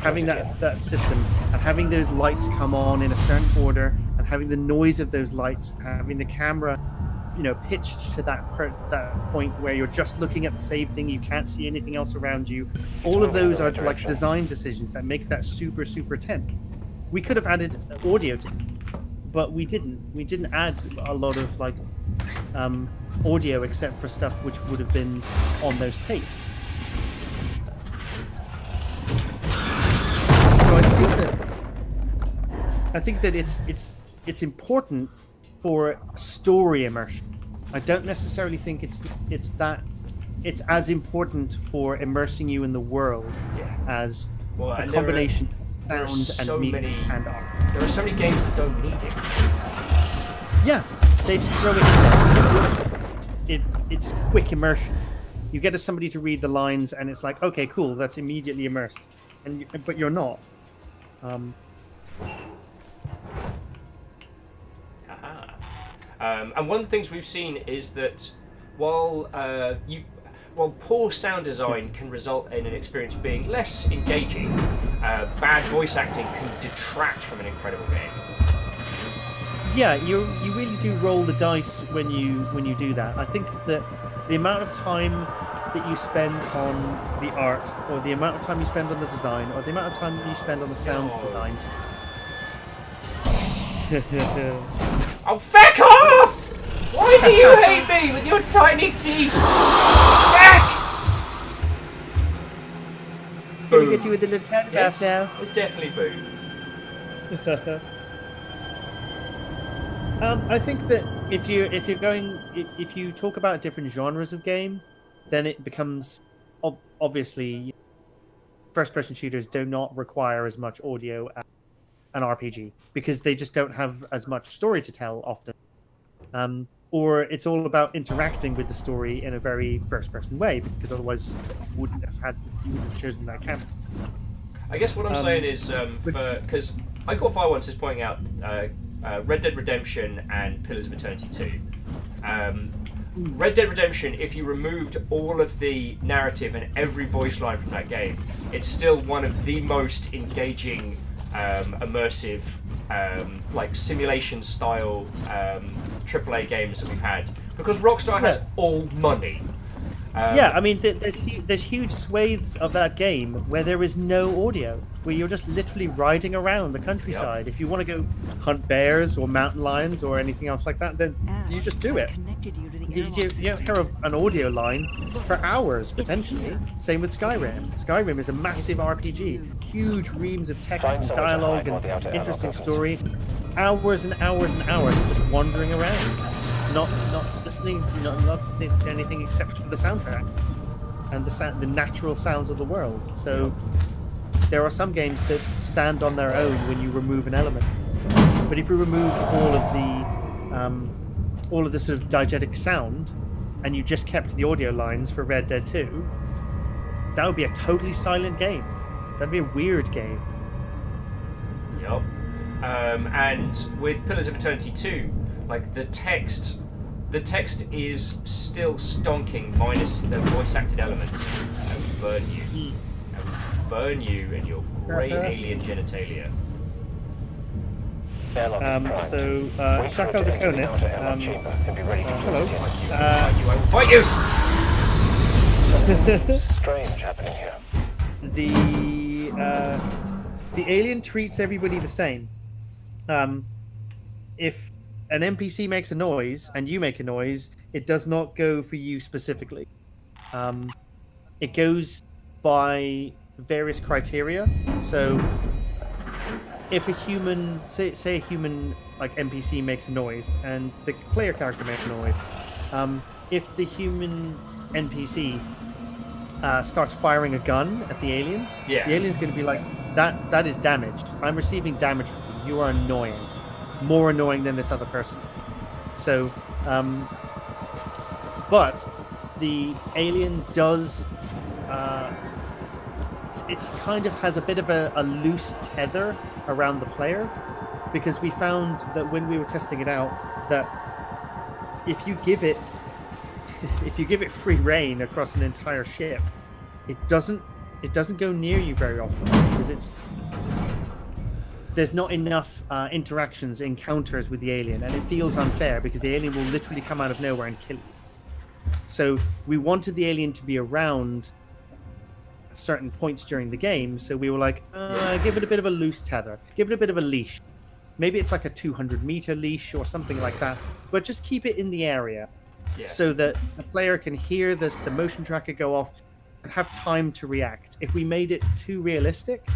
S2: having that system, and having those lights come on in a certain order, and having the noise of those lights, having the camera, pitched to that point where you're just looking at the save thing, you can't see anything else around you. All of those are like design decisions that make that super, super tense. We could have added audio to it, but we didn't. We didn't add a lot of audio except for stuff which would have been on those tapes. So I think that it's important for story immersion. I don't necessarily think it's as important for immersing you in the world as a combination of sound and music and art.
S1: There are so many games that don't need it.
S2: Yeah, they just throw it in there. It's quick immersion. You get somebody to read the lines, and it's like, okay, cool, that's immediately immersed, but you're not.
S1: And one of the things we've seen is that while poor sound design can result in an experience being less engaging, bad voice acting can detract from an incredible game.
S2: Yeah, you really do roll the dice when you do that. I think that the amount of time that you spend on the art, or the amount of time you spend on the design, or the amount of time you spend on the sound design.
S1: Oh, feck off! Why do you hate me with your tiny teeth? Feck!
S2: Gonna get you with the little telegraph now.
S1: It's definitely boo.
S2: I think that if you talk about different genres of game, then it becomes obviously first-person shooters do not require as much audio as an RPG because they just don't have as much story to tell often, or it's all about interacting with the story in a very first-person way because otherwise you wouldn't have chosen that camera.
S1: I guess what I'm saying is because I got Fire once is pointing out. Red Dead Redemption and Pillars of Eternity 2. Red Dead Redemption, if you removed all of the narrative and every voice line from that game, it's still one of the most engaging, immersive, simulation-style AAA games that we've had. Because Rockstar has all money.
S2: I mean, there's huge swathes of that game where there is no audio, where you're just literally riding around the countryside. If you want to go hunt bears or mountain lions or anything else like that, then you just do it. You don't hear an audio line for hours, potentially. Same with Skyrim. Skyrim is a massive RPG. Huge reams of text and dialogue and interesting story. Hours and hours and hours of just wandering around. Not listening to anything except for the soundtrack and the natural sounds of the world. So there are some games that stand on their own when you remove an element. But if you removed all of the sort of diegetic sound and you just kept the audio lines for Red Dead 2, that would be a totally silent game. That'd be a weird game.
S1: Yep. And with Pillars of Eternity 2, like the text is still stonking minus the voice acted elements. I will burn you. I will burn you in your grey alien genitalia.
S2: Shakal Draconis, hello.
S1: I will fight you!
S8: Strange happening here.
S2: The alien treats everybody the same. If an NPC makes a noise and you make a noise, it does not go for you specifically. It goes by various criteria. So if a human, say a human like NPC makes a noise and the player character makes a noise, if the human NPC starts firing a gun at the alien, the alien's going to be like, that is damaged. I'm receiving damage from you. You are annoying. more annoying than this other person. So, but the alien does, it kind of has a bit of a loose tether around the player, because we found that when we were testing it out, that if you give it free reign across an entire ship, it doesn't go near you very often, because there's not enough encounters with the alien, and it feels unfair because the alien will literally come out of nowhere and kill you. So we wanted the alien to be around at certain points during the game, so we were like, give it a bit of a loose tether, give it a bit of a leash. Maybe it's like a 200-meter leash or something like that, but just keep it in the area so that the player can hear the motion tracker go off and have time to react. If we made it too realistic,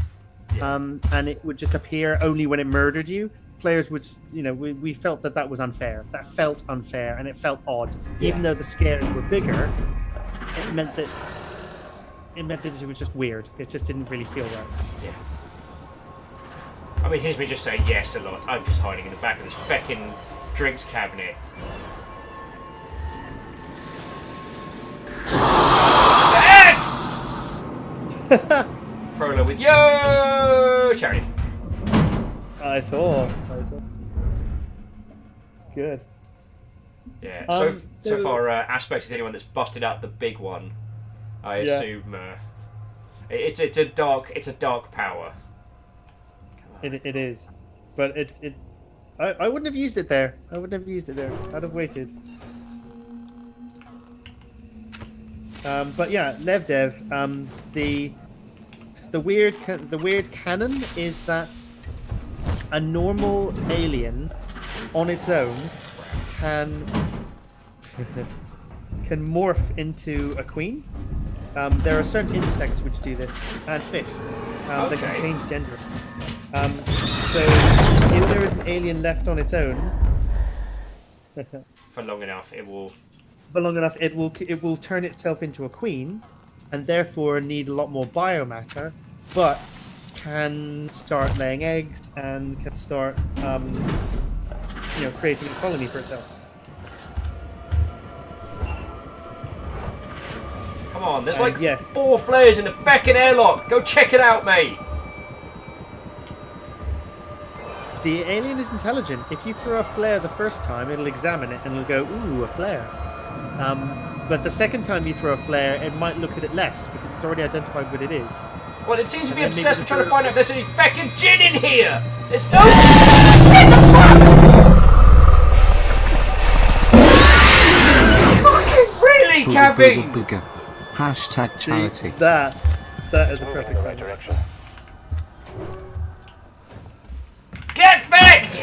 S2: and it would just appear only when it murdered you, players would, we felt that was unfair. That felt unfair, and it felt odd. Even though the scares were bigger, it meant that it was just weird. It just didn't really feel right.
S1: Yeah. I mean, here's me just saying yes a lot. I'm just hiding in the back of this feckin' drinks cabinet. Prolo with yo charity.
S2: I saw. It's good.
S1: Yeah. So far, Aspects is anyone that's busted out the big one. I assume it's a dark power.
S2: It is, but I wouldn't have used it there. I'd have waited. But yeah, LevDev. The weird canon is that a normal alien on its own can morph into a queen. There are certain insects which do this, and fish that can change gender. So if there is an alien left on its own,
S1: for long enough, it will turn itself into a queen, and therefore need a lot more biomatter, but can start laying eggs and can start creating a colony for itself. Come on, there's 4 flares in the feckin' airlock. Go check it out, mate.
S2: The alien is intelligent. If you throw a flare the first time, it'll examine it and it'll go, ooh, a flare. But the second time you throw a flare, it might look at it less because it's already identified what it is.
S1: Well, it seems to be obsessed with trying to find out if there's any feckin' gin in here. There's no... Shut the fuck! Fucking really, Caffeine?
S3: Hashtag charity.
S2: That is a perfect time.
S6: Direction.
S1: Get fecked!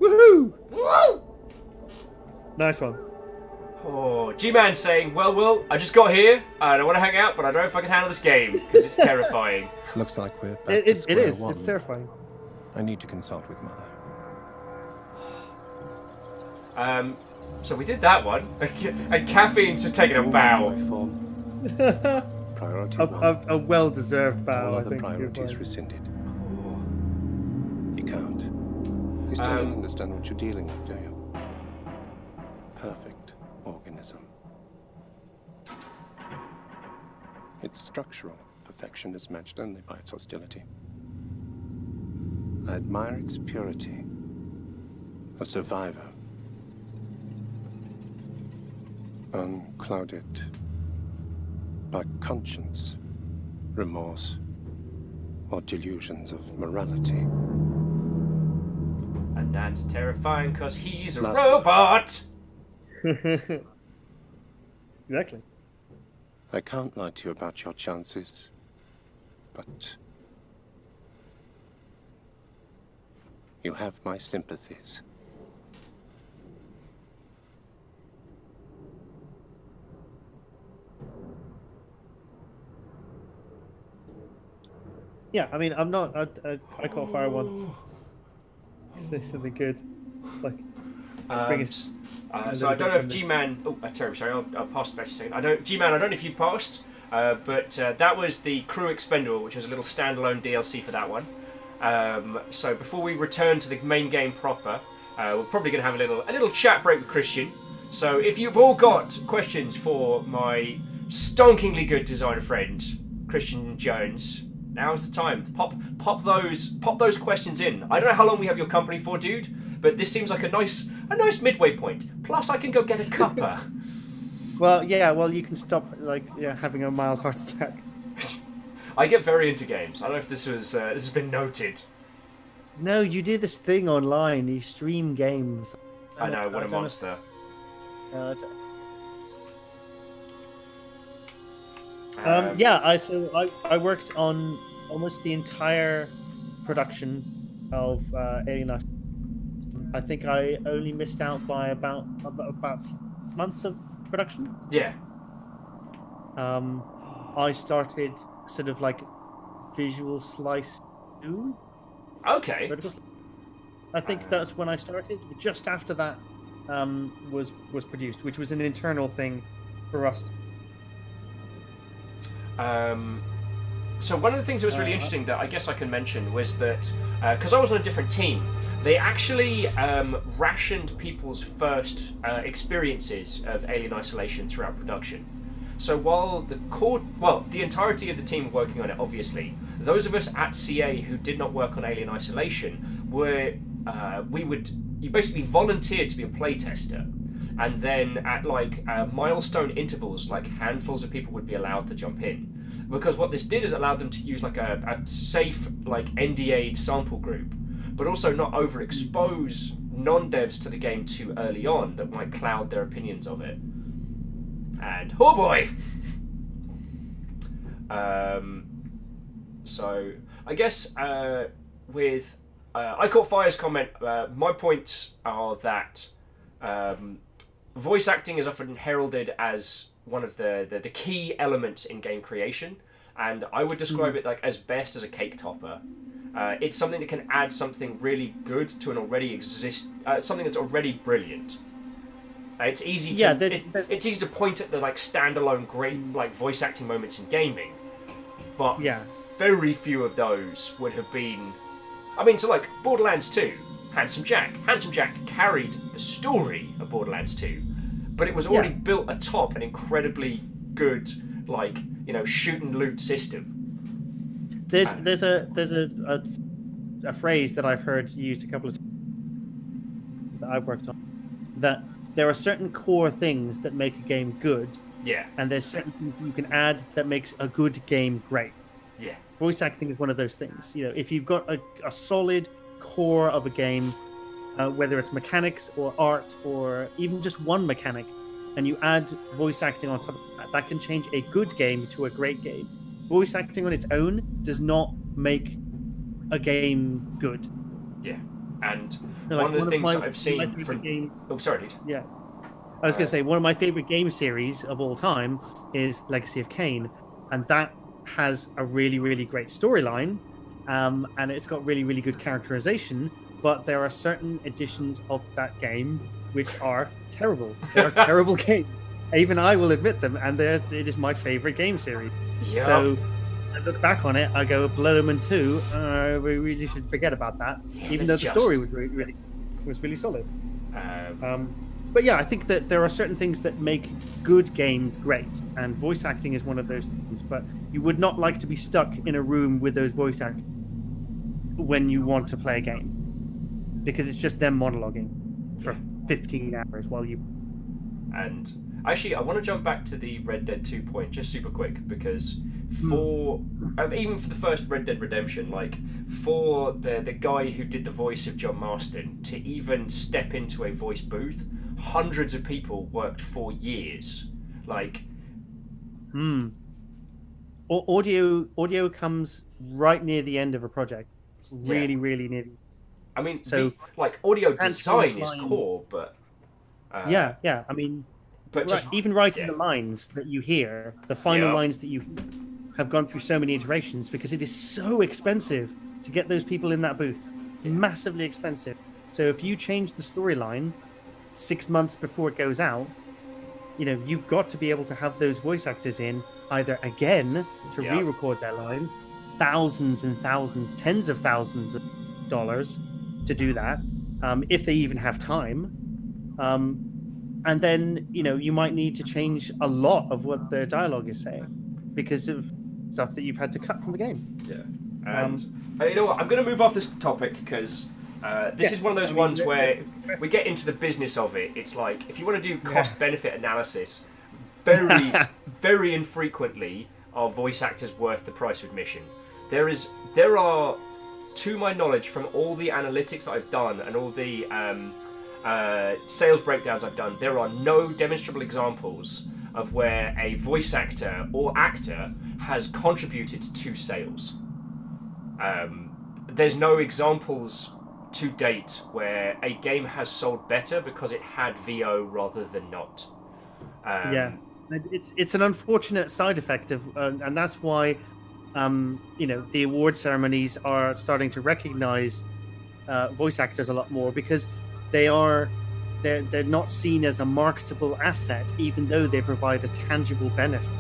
S2: Woohoo! Woo! Nice one.
S1: Oh, G-Man saying, well, I just got here. I don't want to hang out, but I don't know if I can handle this game because it's terrifying.
S11: Looks like we're back
S2: It is.
S11: one.
S2: It's terrifying.
S11: I need to consult with Mother.
S1: So we did that one, and Caffeine's just taking a bow.
S11: Priority one.
S2: A well-deserved bow,
S11: All
S2: I
S11: other
S2: think.
S11: priorities rescinded. You can't. You still don't understand what you're dealing with, do you? Perfect organism. Its structural perfection is matched only by its hostility. I admire its purity. A survivor. Unclouded by conscience, remorse, or delusions of morality.
S1: And that's terrifying because he's a robot!
S2: Exactly.
S11: I can't lie to you about your chances, but you have my sympathies.
S2: Yeah, I mean, I'm not. I caught fire once. Say something good, like bring us.
S1: So I don't know if G-Man... Oh, sorry, I'll pass the message a second. G-Man, I don't know if you've passed, but that was the Crew Expendable, which was a little standalone DLC for that one. So before we return to the main game proper, we're probably going to have a little chat break with Christian. So if you've all got questions for my stonkingly good designer friend, Christian Jones, now's the time. Pop those questions in. I don't know how long we have your company for, dude, but this seems like a nice midway point. Plus, I can go get a cuppa.
S2: Well, yeah. Well, you can stop having a mild heart attack.
S1: I get very into games. I don't know if this has been noted.
S2: No, you do this thing online. You stream games.
S1: I know, what a monster.
S2: I worked on almost the entire production of Alien Isolation. I think I only missed out by about months of production.
S1: Yeah.
S2: I started sort of like Visual Slice 2.
S1: Okay.
S2: I think that's when I started. Just after that was produced, which was an internal thing for us.
S1: So one of the things that was really interesting that I guess I can mention was that because I was on a different team, they actually rationed people's first experiences of Alien Isolation throughout production. So while the entirety of the team working on it, obviously, those of us at CA who did not work on Alien Isolation you basically volunteered to be a playtester, and then at milestone intervals, handfuls of people would be allowed to jump in, because what this did is allowed them to use a safe NDA'd sample group, but also not overexpose non-devs to the game too early on that might cloud their opinions of it. And oh boy! So I guess with I Caught Fire's comment, my points are that voice acting is often heralded as one of the key elements in game creation, and I would describe it as best as a cake topper. It's something that can add something really good to an already something that's already brilliant. It's easy to it's easy to point at the standalone great voice acting moments in gaming, but very few of those would have been. I mean, so Borderlands 2, Handsome Jack. Handsome Jack carried the story of Borderlands 2, but it was already built atop an incredibly good shoot and loot system.
S2: There's a phrase that I've heard used a couple of times that I've worked on, that there are certain core things that make a game good.
S1: Yeah.
S2: And there's certain things you can add that makes a good game great.
S1: Yeah.
S2: Voice acting is one of those things. If you've got a solid core of a game, whether it's mechanics or art or even just one mechanic, and you add voice acting on top of that, that can change a good game to a great game. Voice acting on its own does not make a game good.
S1: Yeah. And one of the things that I've seen from... Oh, sorry, dude.
S2: Yeah. I was going to say, one of my favorite game series of all time is Legacy of Kain, and that has a really, really great storyline, and it's got really, really good characterization, but there are certain editions of that game which are terrible. They are terrible games. Even I will admit them, and it is my favorite game series.
S1: Yep.
S2: So I look back on it, I go, Blood Omen 2, we really should forget about that, even though the story was really solid. But yeah, I think that there are certain things that make good games great, and voice acting is one of those things, but you would not like to be stuck in a room with those voice actors when you want to play a game, because it's just them monologuing for 15 hours while you...
S1: And actually, I want to jump back to the Red Dead 2 point just super quick, because even for the first Red Dead Redemption, for the guy who did the voice of John Marston to even step into a voice booth, hundreds of people worked for years.
S2: Audio comes right near the end of a project. Really near.
S1: I mean, so audio design is core, but
S2: I mean,
S1: but
S2: even writing the lines that you hear, the final lines that you have gone through so many iterations, because it is so expensive to get those people in that booth. Massively expensive. So if you change the storyline 6 months before it goes out, you've got to be able to have those voice actors in either again to re-record their lines, thousands and thousands, tens of thousands of dollars to do that, if they even have time. And then, you might need to change a lot of what their dialogue is saying because of stuff that you've had to cut from the game.
S1: Yeah. And you know what? I'm going to move off this topic because this is one of those ones where we get into the business of it. It's like, if you want to do cost-benefit analysis, very, very infrequently are voice actors worth the price of admission. There are, to my knowledge, from all the analytics that I've done and all the sales breakdowns I've done, there are no demonstrable examples of where a voice actor or actor has contributed to sales. There's no examples to date where a game has sold better because it had VO rather than not.
S2: It's an unfortunate side effect of, and that's why the award ceremonies are starting to recognize voice actors a lot more, because they're not seen as a marketable asset, even though they provide a tangible benefit.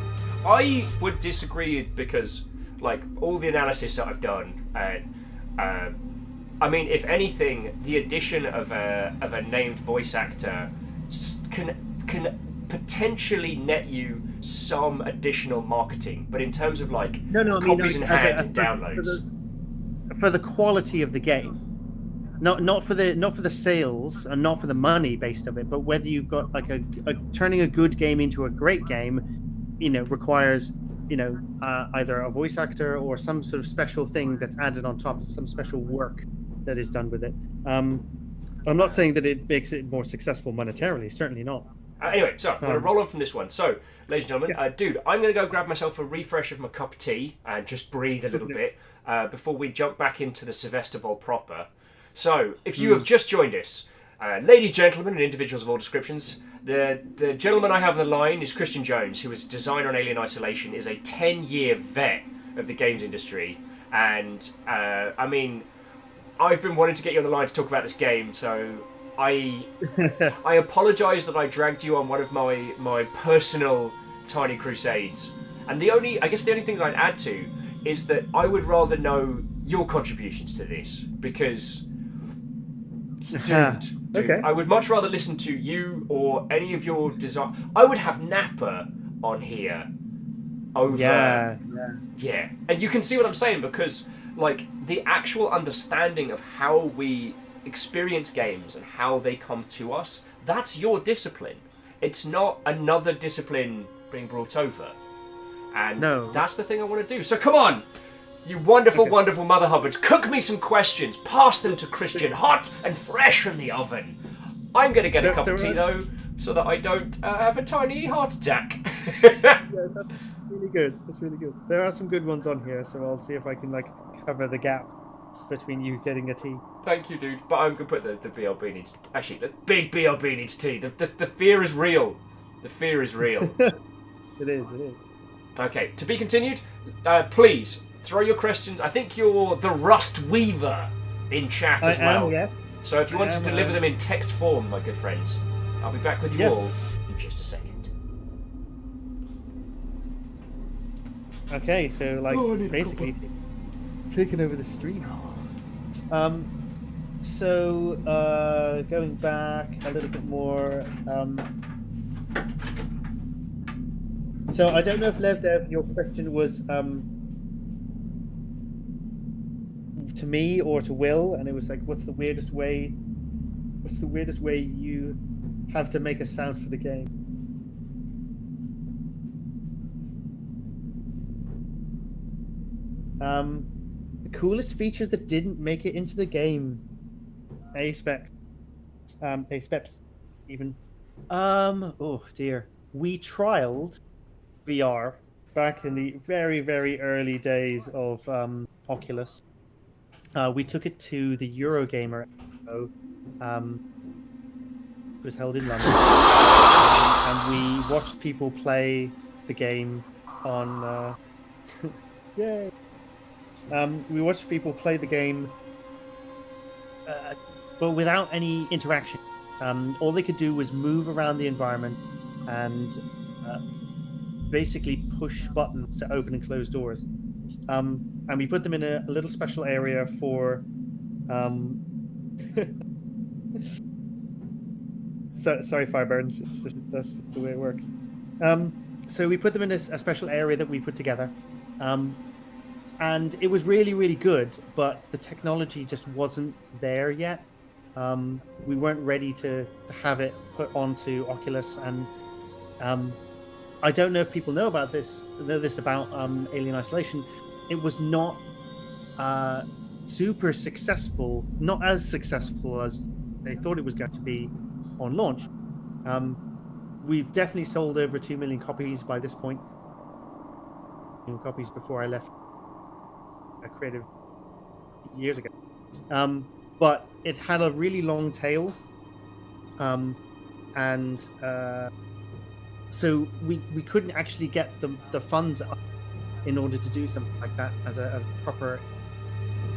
S1: I would disagree because, like, all the analysis that I've done, I mean, if anything, the addition of a named voice actor can potentially net you some additional marketing, but in terms of like copies in hand and downloads,
S2: for the quality of the game, not for the sales and not for the money based of it, but whether you've got like turning a good game into a great game, requires either a voice actor or some sort of special thing that's added on top, some special work that is done with it. I'm not saying that it makes it more successful monetarily, certainly not.
S1: Anyway, so I'm going to roll on from this one. So, ladies and gentlemen, dude, I'm going to go grab myself a refresh of my cup of tea and just breathe a little bit before we jump back into the Sylvester Bowl proper. So, if you have just joined us, ladies, gentlemen, and individuals of all descriptions, the gentleman I have on the line is Christiaan Jones, who is a designer on Alien Isolation, is a 10-year vet of the games industry, and I mean, I've been wanting to get you on the line to talk about this game, so I apologise that I dragged you on one of my personal tiny crusades. And the only thing that I'd add to is that I would rather know your contributions to this, because dude, I would much rather listen to you or any of your design. I would have Nappa on here over. Yeah. And you can see what I'm saying, because like the actual understanding of how we experience games and how they come to us, that's your discipline. It's not another discipline being brought over. And that's the thing I want to do. So come on, you wonderful, wonderful Mother Hubbards, cook me some questions, pass them to Christiaan, hot and fresh from the oven. I'm going to get a cup of tea though, so that I don't have a tiny heart attack.
S2: That's really good. That's really good. There are some good ones on here, so I'll see if I can cover the gap between you getting a tea.
S1: Thank you, dude. But I'm going to put the BLB needs... Actually, the big BLB needs tea. The fear is real. The fear is real.
S2: It is.
S1: Okay, to be continued. Please, throw your questions. I think you're the Rust Weaver in chat as well.
S2: Yes.
S1: So if you want to deliver them in text form, my good friends, I'll be back with you all in just a second.
S2: Okay, so basically taking over the stream. So going back a little bit more. So I don't know if Levdev, your question was to me or to Will, and it was like, what's the weirdest way you have to make a sound for the game? The coolest features that didn't make it into the game. A-Specs even. Oh dear. We trialed VR back in the very, very early days of Oculus. We took it to the Eurogamer Expo. It was held in London. And we watched people play the game on... Yay! We watched people play the game, but without any interaction. All they could do was move around the environment and basically push buttons to open and close doors. And we put them in a little special area for. Sorry, Fireburns. That's just the way it works. So we put them in a special area that we put together. And it was really, really good, but the technology just wasn't there yet. We weren't ready to have it put onto Oculus, and I don't know if people know this about Alien Isolation. It was not super successful, not as successful as they thought it was going to be on launch. We've definitely sold over 2 million copies by this point. Copies before I left Creative years ago. But it had a really long tail. And so we couldn't actually get the funds up in order to do something like that as a proper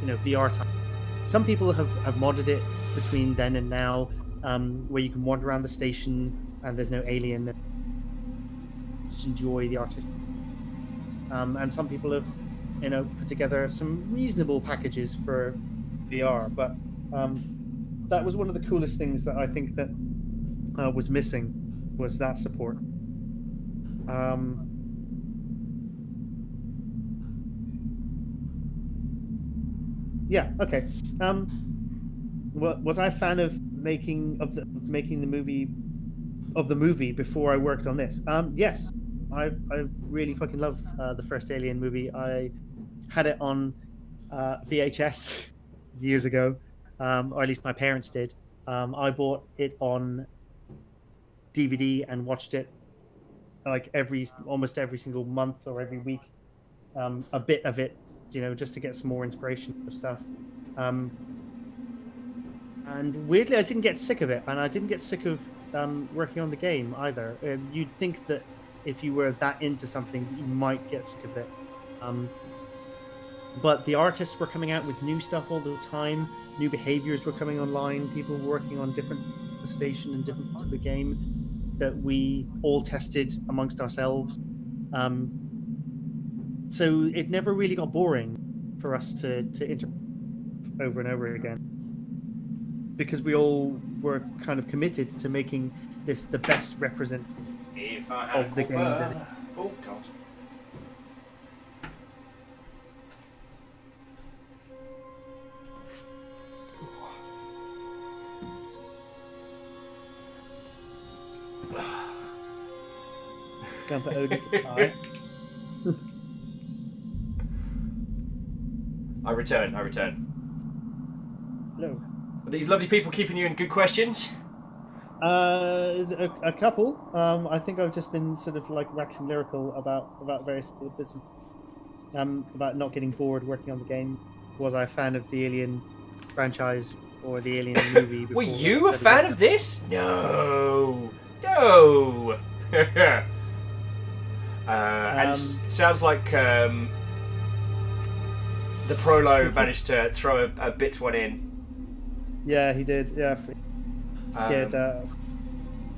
S2: VR time. Some people have modded it between then and now, where you can wander around the station and there's no alien, just enjoy the artist. And some people have put together some reasonable packages for VR, but that was one of the coolest things that I think that was missing, was that support. Yeah. Okay. Was I a fan of making the movie before I worked on this? Yes. I really fucking love the first Alien movie. I had it on VHS years ago, or at least my parents did. I bought it on DVD and watched it like almost every single month or every week, a bit of it, just to get some more inspiration for stuff. And weirdly, I didn't get sick of it, and I didn't get sick of working on the game either. You'd think that if you were that into something, you might get sick of it. But the artists were coming out with new stuff all the time. New behaviors were coming online. People were working on different station and different parts of the game that we all tested amongst ourselves. So it never really got boring for us to interact over and over again, because we all were kind of committed to making this the best representation of the game.
S1: Oh God.
S2: Going for Odin's eye.
S1: I return.
S2: Hello.
S1: Are these lovely people keeping you in good questions?
S2: A couple. I think I've just been sort of like waxing lyrical about various bits about not getting bored working on the game. Was I a fan of the Alien franchise or the Alien movie?
S1: Were you a fan of this? No. And sounds like the Prolo managed to throw a bits one in.
S2: Yeah, he did. Yeah, scared.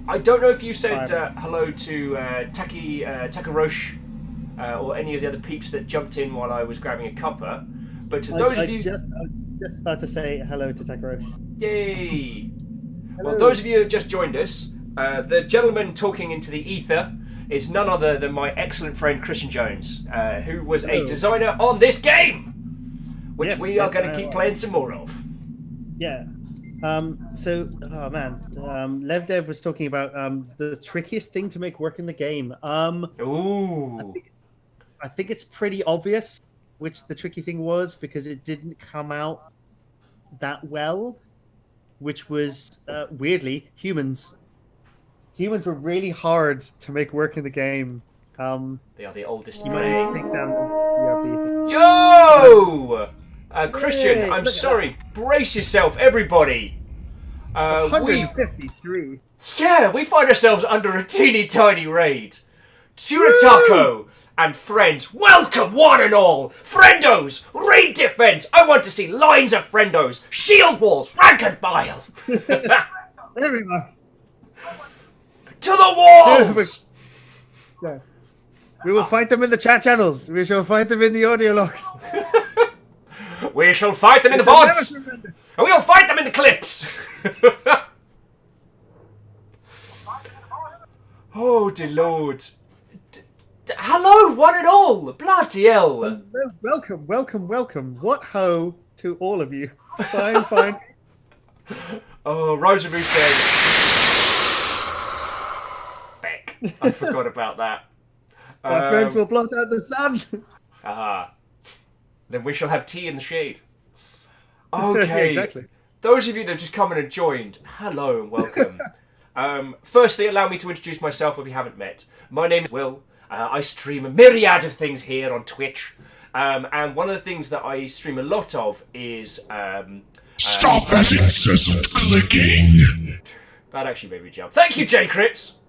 S1: I don't know if you said hello to Takarosh or any of the other peeps that jumped in while I was grabbing a cuppa, but to those of you,
S2: I was just about to say hello to Takarosh.
S1: Yay! Well, those of you who have just joined us, the gentleman talking into the ether is none other than my excellent friend Christian Jones, who was a designer on this game, which we are going to keep playing some more of.
S2: Yeah. LevDev was talking about the trickiest thing to make work in the game.
S1: Ooh.
S2: I think it's pretty obvious which the tricky thing was, because it didn't come out that well, which was weirdly humans. Humans were really hard to make work in the game.
S1: They are the oldest.
S2: You might need to take down the
S1: Yo! Christian, I'm sorry. Brace yourself, everybody.
S2: 153.
S1: Yeah, we find ourselves under a teeny tiny raid. Tuna Taco and friends, welcome one and all. Friendos, raid defense. I want to see lines of friendos, shield walls, rank and file.
S2: There we are.
S1: To the walls!
S2: Yeah. We will fight them in the chat channels. We shall fight them in the audio logs.
S1: We shall fight them in the VODs! And we'll fight them in the clips! Oh, dear Lord. Hello, one and all! Bloody hell!
S2: Welcome, welcome, welcome. What ho to all of you. Fine, fine.
S1: Oh, Rosalie saying... Beck. I forgot about that.
S2: My friends will blot out the sun.
S1: Aha. Then we shall have tea in the shade. Okay.
S2: Exactly.
S1: Those of you that have just come in and joined, hello and welcome. Firstly, allow me to introduce myself if you haven't met. My name is Will. I stream a myriad of things here on Twitch. And one of the things that I stream a lot of is...
S4: Stop that incessant clicking!
S1: That actually made me jump. Thank you, J. Crips!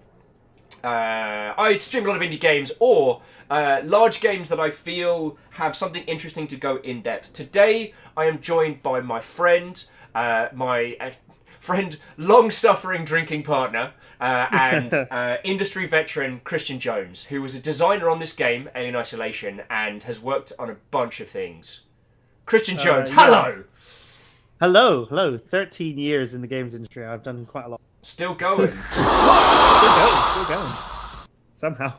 S1: I stream a lot of indie games or large games that I feel have something interesting to go in depth. Today, I am joined by my friend, long-suffering drinking partner, and industry veteran Christian Jones, who was a designer on this game, Alien Isolation, and has worked on a bunch of things. Christian Jones, hello!
S2: Hello. 13 years in the games industry. I've done quite a lot.
S1: Still going.
S2: Still going. Somehow.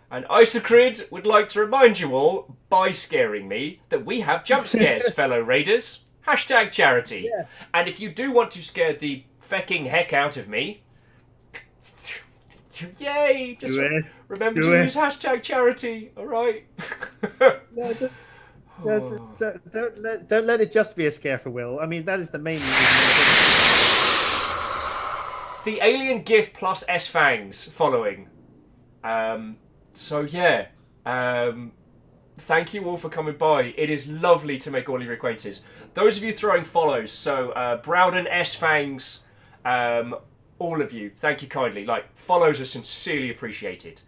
S1: And Isocrid would like to remind you all, by scaring me, that we have jump scares, fellow raiders. Hashtag charity.
S2: Yeah.
S1: And if you do want to scare the fecking heck out of me, yay! Just remember to use hashtag charity, alright?
S2: Don't let it just be a scare for Will. I mean, that is the main reason.
S1: The alien GIF plus S-Fangs following. So yeah. Thank you all for coming by. It is lovely to make all of your acquaintances. Those of you throwing follows, so Browden, S-Fangs, all of you, thank you kindly. Like, follows are sincerely appreciated.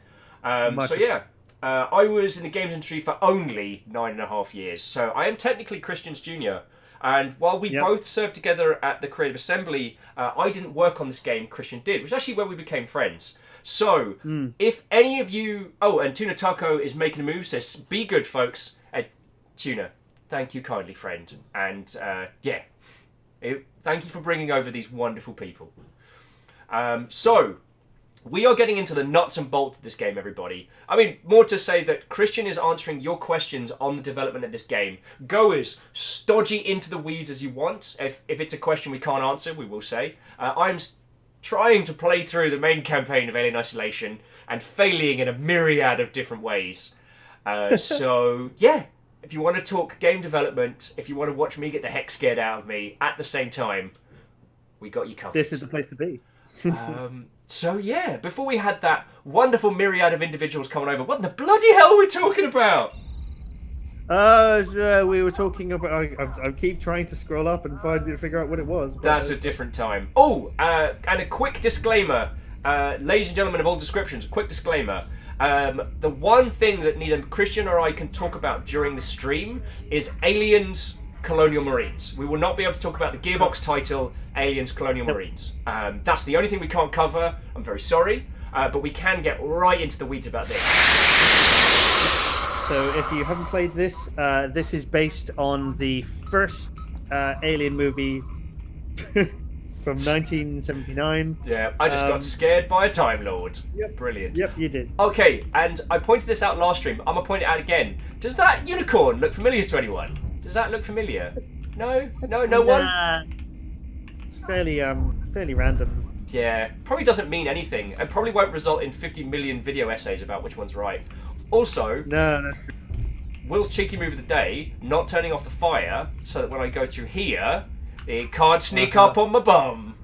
S1: So yeah. I was in the games industry for only 9.5 years, so I am technically Christian's junior. And while we both served together at the Creative Assembly, I didn't work on this game, Christian did, which is actually where we became friends. So, if any of you... Oh, and Tuna Taco is making a move, says, be good, folks. Tuna, thank you kindly, friend. And, thank you for bringing over these wonderful people. So... We are getting into the nuts and bolts of this game, everybody. I mean, more to say that Christian is answering your questions on the development of this game. Go as stodgy into the weeds as you want. If it's a question we can't answer, we will say. I'm trying to play through the main campaign of Alien Isolation and failing in a myriad of different ways. So, yeah. If you want to talk game development, if you want to watch me get the heck scared out of me at the same time, we got you covered.
S2: This is the place to be.
S1: So yeah, before we had that wonderful myriad of individuals coming over, what the bloody hell are we talking about?
S2: We were talking about... I keep trying to scroll up and figure out what it was.
S1: That's a different time. Oh, and a quick disclaimer. Ladies and gentlemen of all descriptions, a quick disclaimer. The one thing that neither Christian or I can talk about during the stream is Aliens Colonial Marines. We will not be able to talk about the Gearbox title, Aliens Colonial Marines. That's the only thing we can't cover. I'm very sorry. But we can get right into the weeds about this.
S2: So if you haven't played this, this is based on the first Alien movie from 1979.
S1: Yeah, I just got scared by a Time Lord.
S2: Yep.
S1: Brilliant.
S2: Yep, you did.
S1: Okay, and I pointed this out last stream. I'm going to point it out again. Does that unicorn look familiar to anyone? Does that look familiar? No one?
S2: It's fairly random.
S1: Yeah, probably doesn't mean anything, and probably won't result in 50 million video essays about which one's right. Also,
S2: no.
S1: Will's cheeky move of the day, not turning off the fire, so that when I go through here, it can't sneak up on my bum.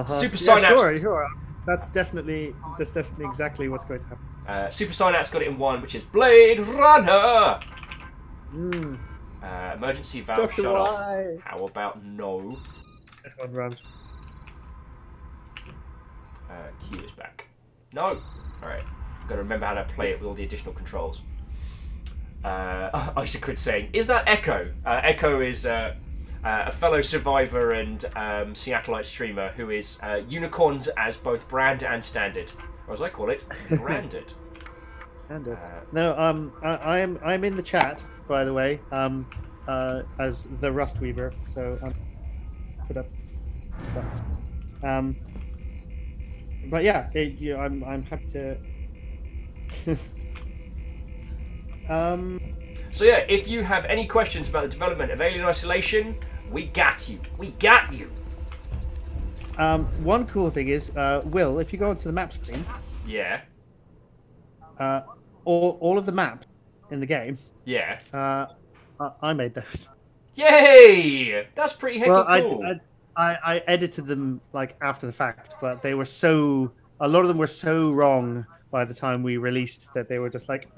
S1: Super Synapse.
S2: Sure. That's definitely exactly what's going to happen.
S1: Super Synapse got it in one, which is Blade Runner. Emergency valve
S2: Dr.
S1: shut off.
S2: Y.
S1: How about no?
S2: This one runs.
S1: Q is back. No. Alright. Gotta remember how to play it with all the additional controls. Isocrid saying, is that Echo? Echo is a fellow survivor and Seattleite streamer who is unicorns as both brand and standard, or as I call it, branded.
S2: No, I'm in the chat, by the way, as the Rust Weaver. So put up. But yeah, I'm happy to.
S1: So yeah, if you have any questions about the development of Alien Isolation, we got you. We got you.
S2: One cool thing is, Will, if you go onto the map screen,
S1: Yeah.
S2: all of the maps in the game,
S1: Yeah.
S2: I made those.
S1: Yay! That's pretty heckin' cool.
S2: I edited them like after the fact, but they were a lot of them were so wrong by the time we released that they were just like,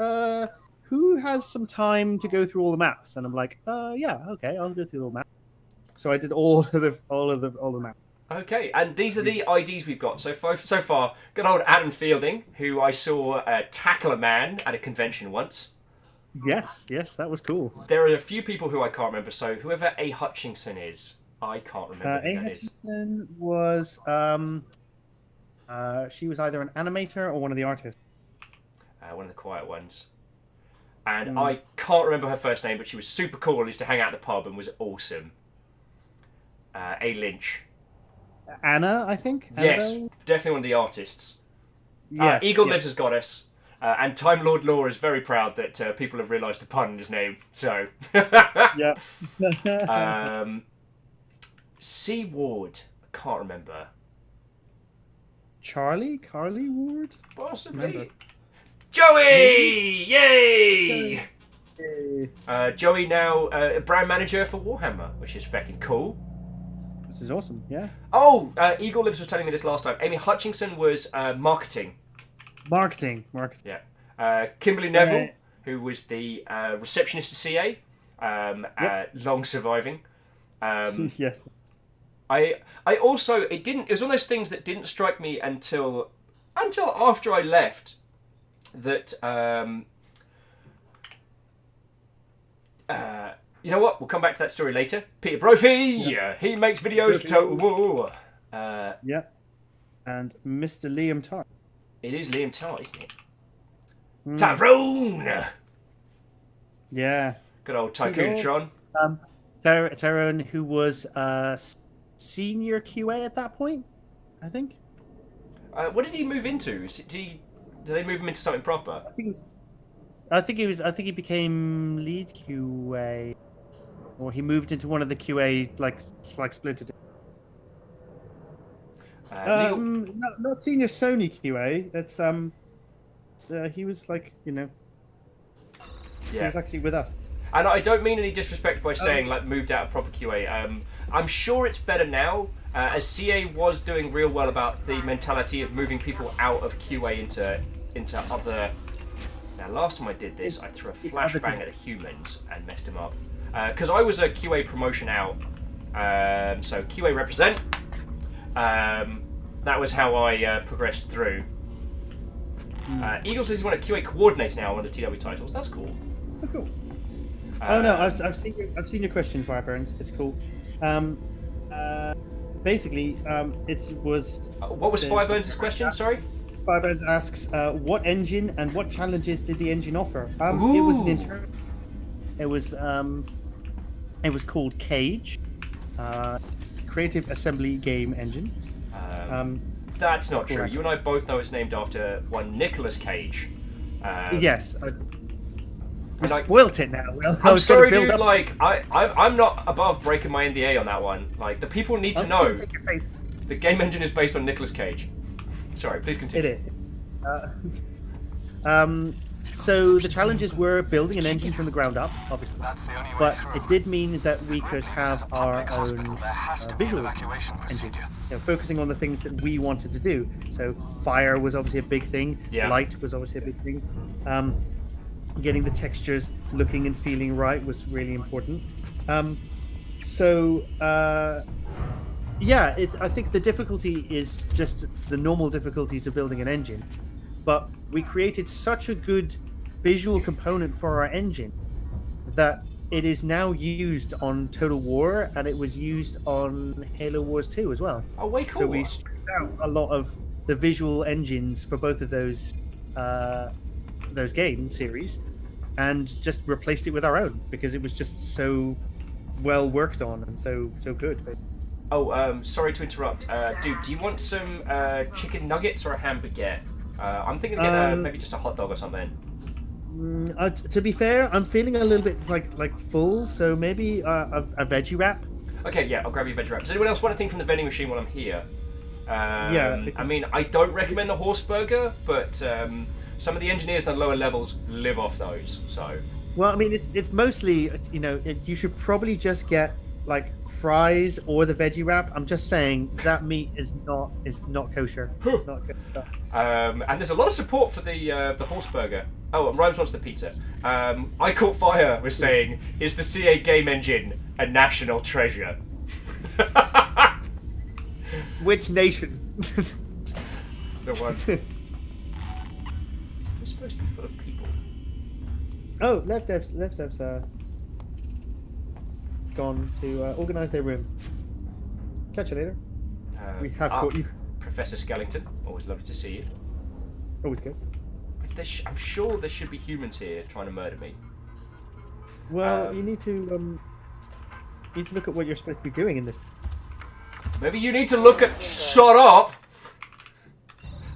S2: who has some time to go through all the maps? And I'm like, yeah, okay, I'll go through all the maps. So I did all the maps.
S1: Okay, and these are the IDs we've got so far. Good old Adam Fielding, who I saw tackle a man at a convention once.
S2: Yes, that was cool.
S1: There are a few people who I can't remember, so whoever A. Hutchinson is, I can't remember who that is.
S2: Hutchinson was, she was either an animator or one of the artists.
S1: One of the quiet ones. And I can't remember her first name, but she was super cool, used to hang out at the pub and was awesome. A. Lynch.
S2: Anna, I think?
S1: Yes,
S2: Annabelle?
S1: definitely one of the artists.
S2: Yes,
S1: Eagle Lives as Goddess. And Time Lord Law is very proud that people have realised the pun in his name. So,
S2: yeah.
S1: C. Ward, I can't remember.
S2: Carly Ward?
S1: Possibly. Joey! Yay! Joey now brand manager for Warhammer, which is fucking cool.
S2: This is awesome, yeah.
S1: Oh, Eagle Lives was telling me this last time. Amy Hutchinson was marketing.
S2: Marketing.
S1: Yeah. Kimberly Neville, who was the receptionist at CA, long surviving.
S2: Yes.
S1: I also it was one of those things that didn't strike me until after I left that you know what? We'll come back to that story later. Peter Brophy, he makes videos for Total War.
S2: Yeah. And Mr. Liam Tart.
S1: It is Liam Tart, isn't it? Tyrone!
S2: Yeah.
S1: Good old Tycoon-tron.
S2: Tyrone, who was senior QA at that point, I think.
S1: What did he move into? Did they move him into something proper?
S2: I think he became lead QA, or he moved into one of the QA like splintered. Not senior Sony QA. That's he was like he was actually with us.
S1: And I don't mean any disrespect by saying like moved out of proper QA. I'm sure it's better now, as CA was doing real well about the mentality of moving people out of QA into other. Now, last time I did this, I threw a flashbang at the humans and messed them up. Because I was a QA promotion out, so QA represent. That was how I progressed through. Eagle says he's one of QA coordinator now on the TW titles. That's cool.
S2: Oh, cool. No, I've seen your question, Fireburns. It's cool. Basically, it was.
S1: What was Fireburns' question? Sorry.
S2: Fireburns asks, what engine and what challenges did the engine offer? It was an internal. It was called Cage, Creative Assembly Game Engine.
S1: That's not true. You and I both know it's named after one Nicolas Cage.
S2: Yes. We spoilt it now.
S1: I'm sorry, dude. Like, I'm not above breaking my NDA on that one. Like, the people need to know. The game engine is based on Nicolas Cage. Sorry, please continue.
S2: It is. So the challenges were building an engine from the ground up, obviously, but it did mean that we could have our own visual engine, focusing on the things that we wanted to do. So fire was obviously a big thing. Light was obviously a big thing. Getting the textures looking and feeling right was really important. I think the difficulty is just the normal difficulties of building an engine, but we created such a good visual component for our engine that it is now used on Total War, and it was used on Halo Wars 2 as well.
S1: Oh, way cool.
S2: So we stripped out a lot of the visual engines for both of those game series, and just replaced it with our own because it was just so well worked on and so good.
S1: Oh, sorry to interrupt. Dude, do you want some chicken nuggets or a hamburger? I'm thinking of getting maybe just a hot dog or something.
S2: To be fair, I'm feeling a little bit like full, so maybe a veggie wrap.
S1: Okay, yeah, I'll grab you a veggie wrap. Does anyone else want anything from the vending machine while I'm here?
S2: Yeah.
S1: I mean, I don't recommend the horse burger, but some of the engineers on the lower levels live off those. So.
S2: Well, I mean, it's mostly, you should probably just get like fries or the veggie wrap. I'm just saying that meat is not kosher. It's not good stuff.
S1: And there's a lot of support for the horse burger. Oh, and Rhymes wants the pizza. I Caught Fire was saying, is the CA game engine a national treasure?
S2: Which nation?
S1: The one. It's supposed to be full of people.
S2: Oh, left devs gone to organise their room. Catch you later. We have caught you.
S1: Professor Skellington, always lovely to see you.
S2: Always good.
S1: I'm sure there should be humans here trying to murder me.
S2: Well, you need to look at what you're supposed to be doing in this.
S1: Maybe you need to look at. Shut up!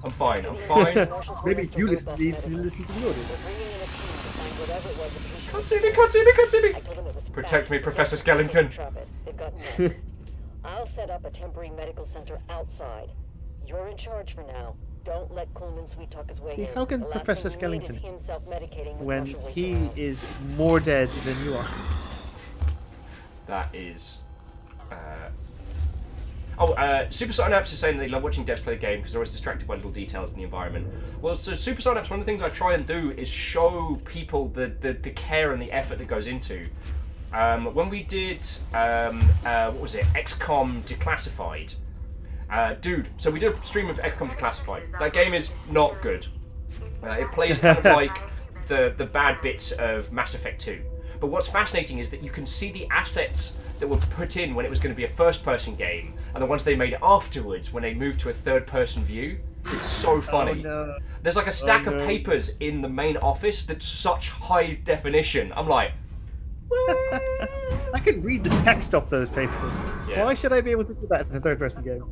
S1: I'm fine.
S2: Maybe you listen to the audio.
S1: Can't see me! Protect me, Professor Skellington.
S10: I'll set up a temporary medical center outside. You're in charge for now. Don't let Coleman sweet talk his way in.
S2: See, how can Professor Skellington, when
S10: when
S2: he is more dead than you are?
S1: That is. Super Synapse is saying they love watching devs play the game because they're always distracted by little details in the environment. Well, so Super Synapse, one of the things I try and do is show people the care and the effort that goes into. When we did, what was it, XCOM Declassified. Dude, so we did a stream of XCOM Declassified. That game is not good. It plays kind of like the bad bits of Mass Effect 2. But what's fascinating is that you can see the assets that were put in when it was going to be a first-person game, and the ones they made afterwards when they moved to a third-person view. It's so funny.
S2: Oh, no.
S1: There's like a stack of papers in the main office that's such high definition. I'm like,
S2: I can read the text off those papers.
S1: Yeah.
S2: Why should I be able to do that in a third-person game?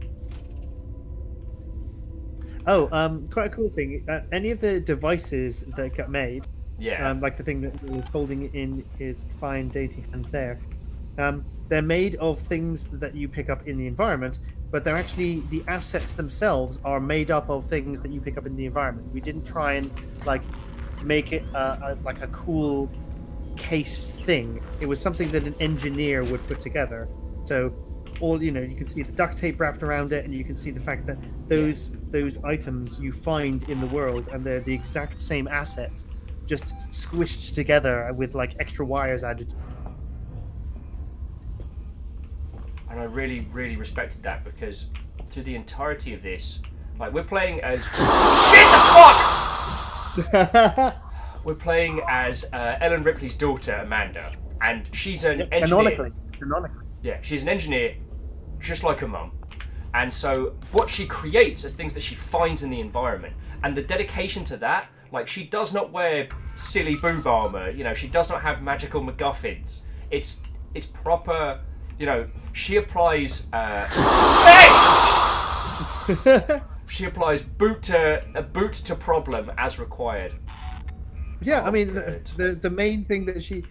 S2: Oh, quite a cool thing. Any of the devices that got made, like the thing that he was holding in his fine, dainty hand there, they're made of things that you pick up in the environment, but they're actually, the assets themselves are made up of things that you pick up in the environment. We didn't try and make it like a cool case thing. It was something that an engineer would put together. So you can see the duct tape wrapped around it, and you can see the fact that those items you find in the world, and they're the exact same assets, just squished together with like extra wires added.
S1: and I really, really respected that because through the entirety of this, like we're playing as shit the fuck. We're playing as Ellen Ripley's daughter Amanda, and she's an engineer.
S2: Canonically.
S1: Yeah, she's an engineer, just like her mum. And so what she creates is things that she finds in the environment. And the dedication to that, like she does not wear silly boob armor, she does not have magical MacGuffins. It's proper, she applies she applies boot to problem as required.
S2: Yeah, I mean the main thing that she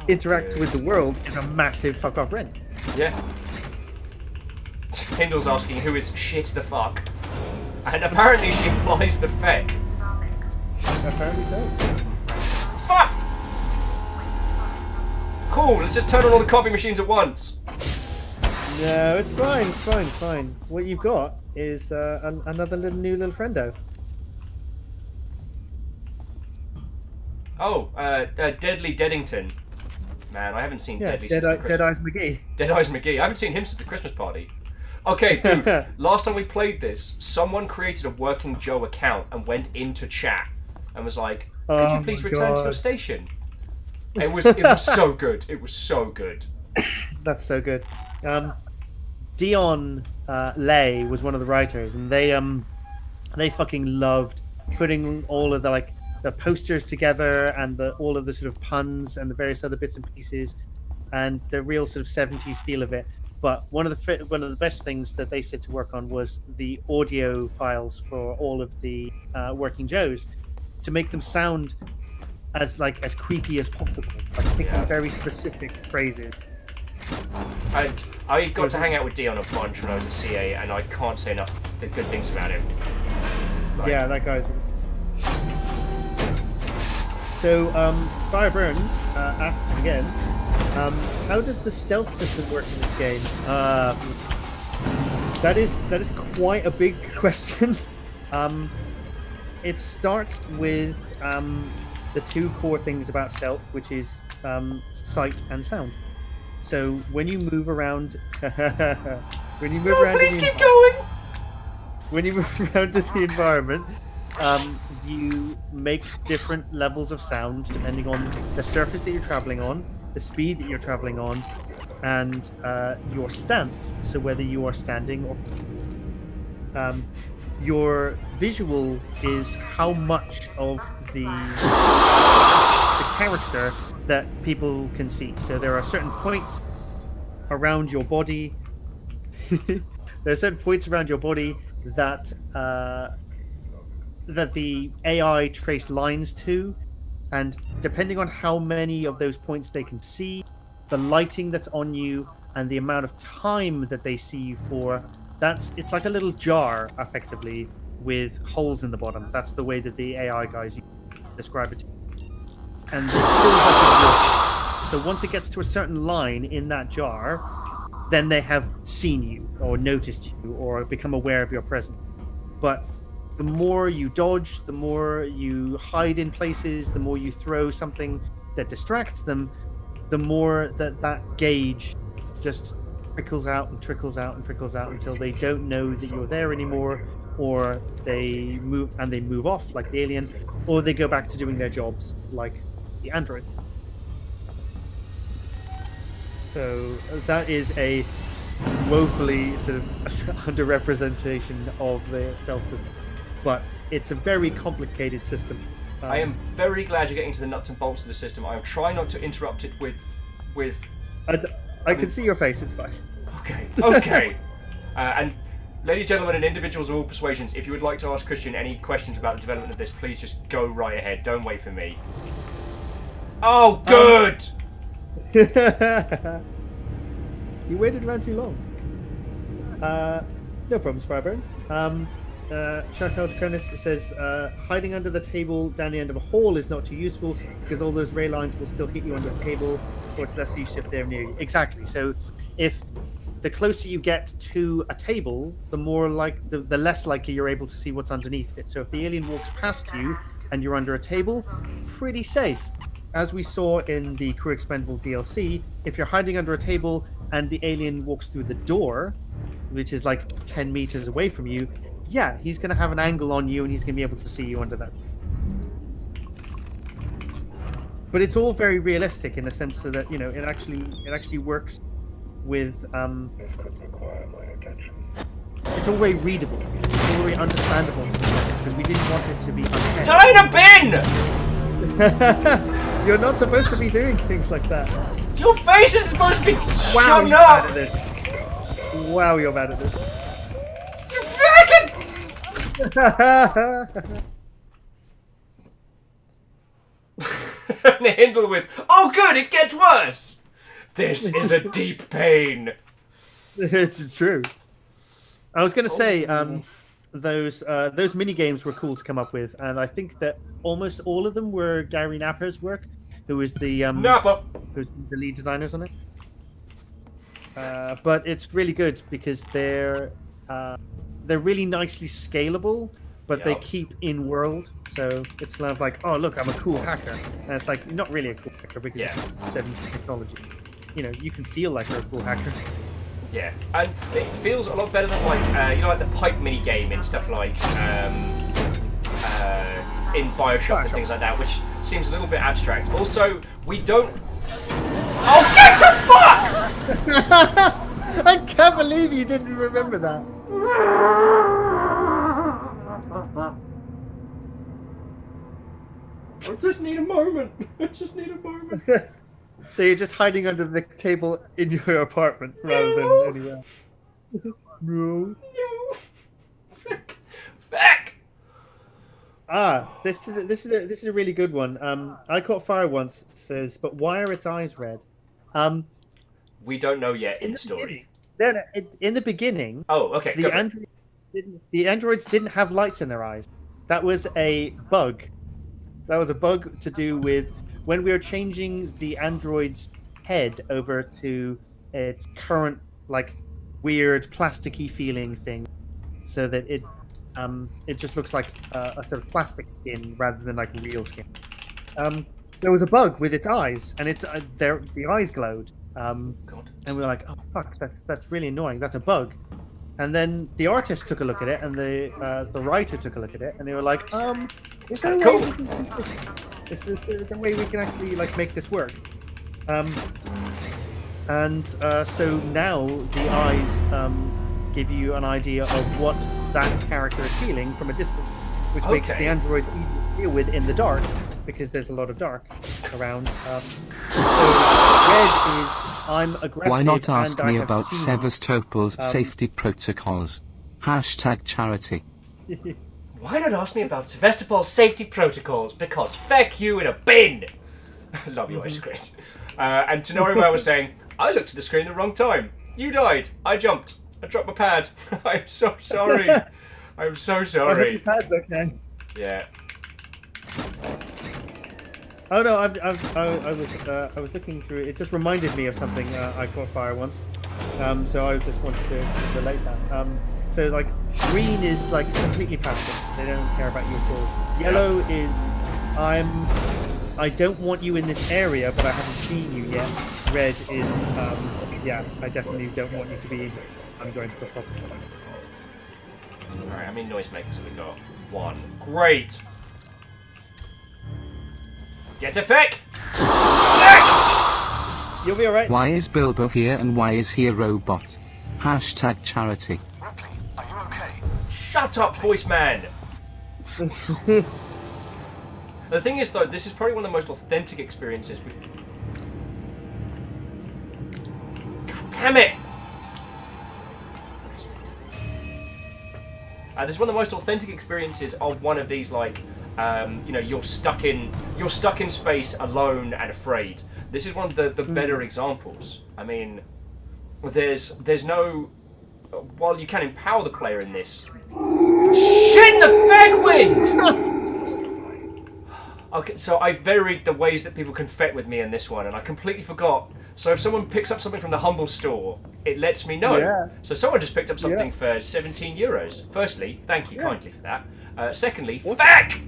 S2: interacts with the world is a massive fuck off wrench.
S1: Yeah. Hindle's asking who is shit the fuck, and apparently she implies the feck.
S2: Apparently so.
S1: Fuck! Cool, let's just turn on all the coffee machines at once.
S2: No, it's fine. What you've got is another new little friendo.
S1: Oh, Deadly Deadington. Man, I haven't seen Deadly since the
S2: Dead Eyes McGee.
S1: Dead Eyes McGee. I haven't seen him since the Christmas party. Okay, dude, last time we played this, someone created a Working Joe account and went into chat and was like, could you please return to your station? It was so good. It was so good.
S2: That's so good. Dion Lay was one of the writers, and they fucking loved putting all of the posters together and all of the sort of puns and the various other bits and pieces and the real sort of 70s feel of it. But one of the best things that they said to work on was the audio files for all of the Working Joes, to make them sound as creepy as possible, like picking very specific phrases.
S1: And I got to hang out with Dion a bunch when I was at CA, and I can't say enough the good things about him.
S2: Yeah, that guy's. So, Fire Burns asks again, how does the stealth system work in this game? That is quite a big question. It starts with the two core things about stealth, which is sight and sound. So when you move around,
S1: please keep going.
S2: When you move around to the environment, you make different levels of sound depending on the surface that you're traveling on, the speed that you're traveling on, and your stance. So whether you are standing or your visual is how much of the character that people can see. So there are certain points around your body. There are certain points around your body that that the AI trace lines to, and depending on how many of those points they can see, the lighting that's on you, and the amount of time that they see you for, it's like a little jar, effectively, with holes in the bottom. That's the way that the AI guys describe it. And it fills up with water. So once it gets to a certain line in that jar, then they have seen you, or noticed you, or become aware of your presence. But the more you dodge, the more you hide in places, the more you throw something that distracts them, the more that gauge just trickles out and trickles out and trickles out until they don't know that you're there anymore, or they move off like the alien, or they go back to doing their jobs like the android. So that is a woefully sort of underrepresentation of the stealth system, but it's a very complicated system.
S1: I am very glad you're getting to the nuts and bolts of the system. I am trying not to interrupt it with.
S2: I can see your face. It's fine.
S1: Okay. And ladies, gentlemen, and individuals of all persuasions, if you would like to ask Christian any questions about the development of this, please just go right ahead. Don't wait for me. Oh, good!
S2: You waited around too long. No problems, Fireburns. Charcoal Cronus says, hiding under the table down the end of a hall is not too useful because all those ray lines will still hit you under the table, or it's less use if they're near you. Exactly. So if the closer you get to a table, the more the less likely you're able to see what's underneath it. So if the alien walks past you and you're under a table, pretty safe. As we saw in the Crew Expendable DLC, if you're hiding under a table and the alien walks through the door, which is like 10 meters away from you, yeah, he's going to have an angle on you and he's going to be able to see you under that. But it's all very realistic in the sense that, you know, it actually works with
S8: This could require my attention.
S2: It's all very readable. It's all very understandable to me because we didn't want it to be unfair.
S1: Tie in a bin!
S2: You're not supposed to be doing things like that.
S1: Your face is supposed to be shut
S2: you're
S1: up!
S2: bad at this. Wow, you're bad at this.
S1: And Hindle with, oh good, it gets worse! This is a deep pain.
S2: It's true. I was going to say, those mini games were cool to come up with, and I think that almost all of them were Gary Napper's work, who is the who's the lead designers on it. But it's really good because they're really nicely scalable, but they keep in world. So it's kind of like, oh look, I'm a cool hacker, and it's like you're not really a cool hacker because it's 70s technology. You know, you can feel like you're a cool hacker.
S1: Yeah, and it feels a lot better than like the pipe mini game and stuff like in Bioshock and things like that, which seems a little bit abstract. Also, we don't. Oh, get the fuck!
S2: I can't believe you didn't remember that.
S1: I just need a moment. I just need a moment.
S2: So you're just hiding under the table in your apartment rather than anywhere. No.
S1: No. Back.
S2: This is a really good one. I Caught Fire Once says, but why are its eyes red?
S1: We don't know yet in the story.
S2: In the beginning.
S1: Oh, okay.
S2: The androids didn't have lights in their eyes. That was a bug. That was a bug to do with when we were changing the android's head over to its current, like, weird plasticky feeling thing, so that it just looks like a sort of plastic skin rather than like real skin. There was a bug with its eyes, and the eyes glowed. And we were like, oh fuck, that's really annoying. That's a bug. And then the artist took a look at it, and the writer took a look at it, and they were like, is there a way we can do this? Is there a way we can actually like make this work? So now the eyes give you an idea of what that character is feeling from a distance, which makes the androids easy to deal with in the dark, because there's a lot of dark around. So red is I'm aggressive.
S3: Why not ask
S2: and
S3: me
S2: I have
S3: about
S2: seen
S3: Sevastopol's safety protocols? #charity.
S1: Why not ask me about Sevastopol's safety protocols? Because feck you in a bin! I love you, Ice Cream. And Tenorian was saying, I looked at the screen the wrong time. You died. I jumped. I dropped my pad. I'm so sorry. I'm so
S2: I hope
S1: sorry.
S2: your pad's okay.
S1: Yeah.
S2: Oh no, I was looking through it. It just reminded me of something I Caught Fire Once. So I just wanted to sort of relate that. So like green is like completely passive. They don't care about you at all. Yellow is I don't want you in this area, but I haven't seen you yet. Red is yeah, I definitely don't want you to be. I'm going for a proper.
S1: Alright, how many noisemakers have we got? 1. Great! Get a feck! Feck!
S2: You'll be alright.
S3: Why is Bilbo here and why is he a robot? #charity.
S6: Ripley, are you okay?
S1: Shut up, voice man! The thing is, though, this is probably one of the most authentic experiences we've... God damn it! This is one of the most authentic experiences of one of these, like, you know, you're stuck in space alone and afraid. This is one of the better examples. I mean, there's no... While you can empower the player in this... Shit in the feck wind! Okay, so I varied the ways that people can feck with me in this one, and I completely forgot. So if someone picks up something from the Humble store, it lets me know. Yeah. So someone just picked up something for €17. Firstly, thank you kindly for that. Secondly, feck!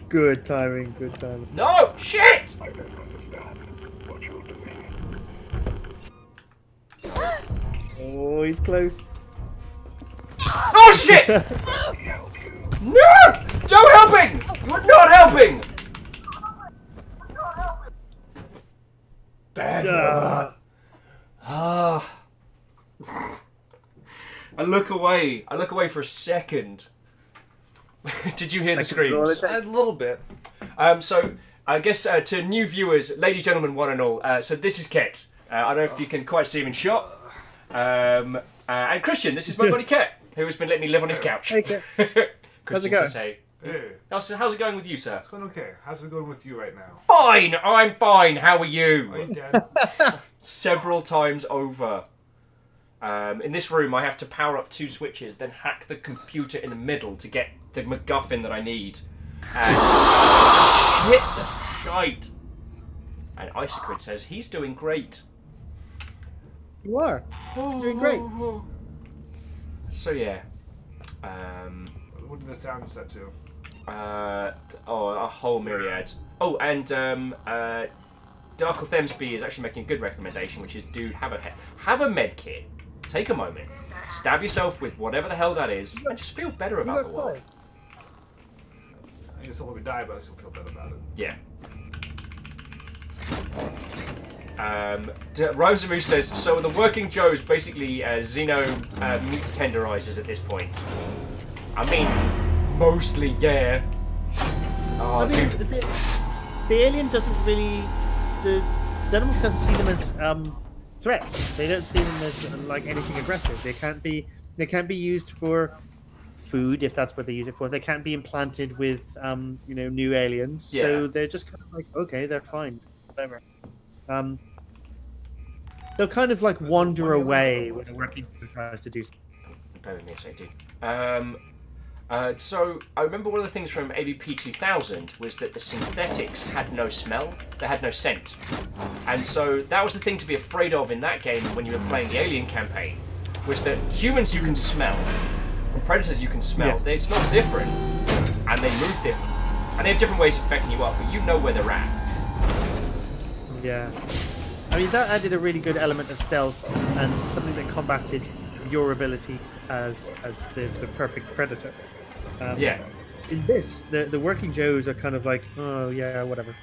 S2: Good timing, good timing.
S1: No! Shit!
S5: I don't understand what you're doing.
S2: Oh, he's close.
S1: Oh shit! No! Don't helping! You're not helping! Bad robot. I look away. I look away for a second. Did you hear the screams?
S12: A little bit.
S1: So I guess to new viewers, ladies, gentlemen, one and all. So this is Ket. I don't know if you can quite see him in shot. And Christian, this is my buddy Ket, who has been letting me live on his couch.
S2: Hey, Ket. How's it
S1: Christian
S2: going?
S1: says, hey.
S12: Hey.
S1: How's it going with you, sir?
S12: It's going okay. How's it going with you right now?
S1: Fine! I'm fine. How are you?
S12: Are you dead?
S1: Several times over. In this room, I have to power up 2 switches, then hack the computer in the middle to get the MacGuffin that I need. And shit the shite. And Isocrid says he's doing great.
S2: You are. Doing great.
S1: So yeah.
S12: What did the sound set to?
S1: A whole myriad. Oh, and Darkle Themsby is actually making a good recommendation, which is, dude, have a med kit. Take a moment, stab yourself with whatever the hell that is, and just feel better about the world.
S12: I guess I'll probably die, but I still feel better about it.
S1: Yeah. Rosamu says, so the working Joe's basically Xeno meat tenderizers at this point. I mean, mostly, yeah. Oh,
S2: I mean,
S1: dude.
S2: the alien doesn't really... The Xenomorph doesn't see them as threats. They don't see them as like anything aggressive. They can't be used for food if that's what they use it for. They can't be implanted with new aliens.
S1: Yeah.
S2: So they're just kind of like, okay, they're fine. Whatever. They'll kind of like wander away when a working tries to do something.
S1: Bear with me a sec, dude. So I remember one of the things from AVP 2000 was that the synthetics had no smell, they had no scent. And so that was the thing to be afraid of in that game when you were playing the Alien campaign, was that humans you can smell, and predators you can smell,
S2: Yes.
S1: they smell different, and they move different. And they have different ways of affecting you up, but you know where they're at.
S2: Yeah. I mean, that added a really good element of stealth and something that combated your ability as the perfect predator.
S1: Yeah.
S2: In this, the working Joes are kind of like, oh yeah, whatever.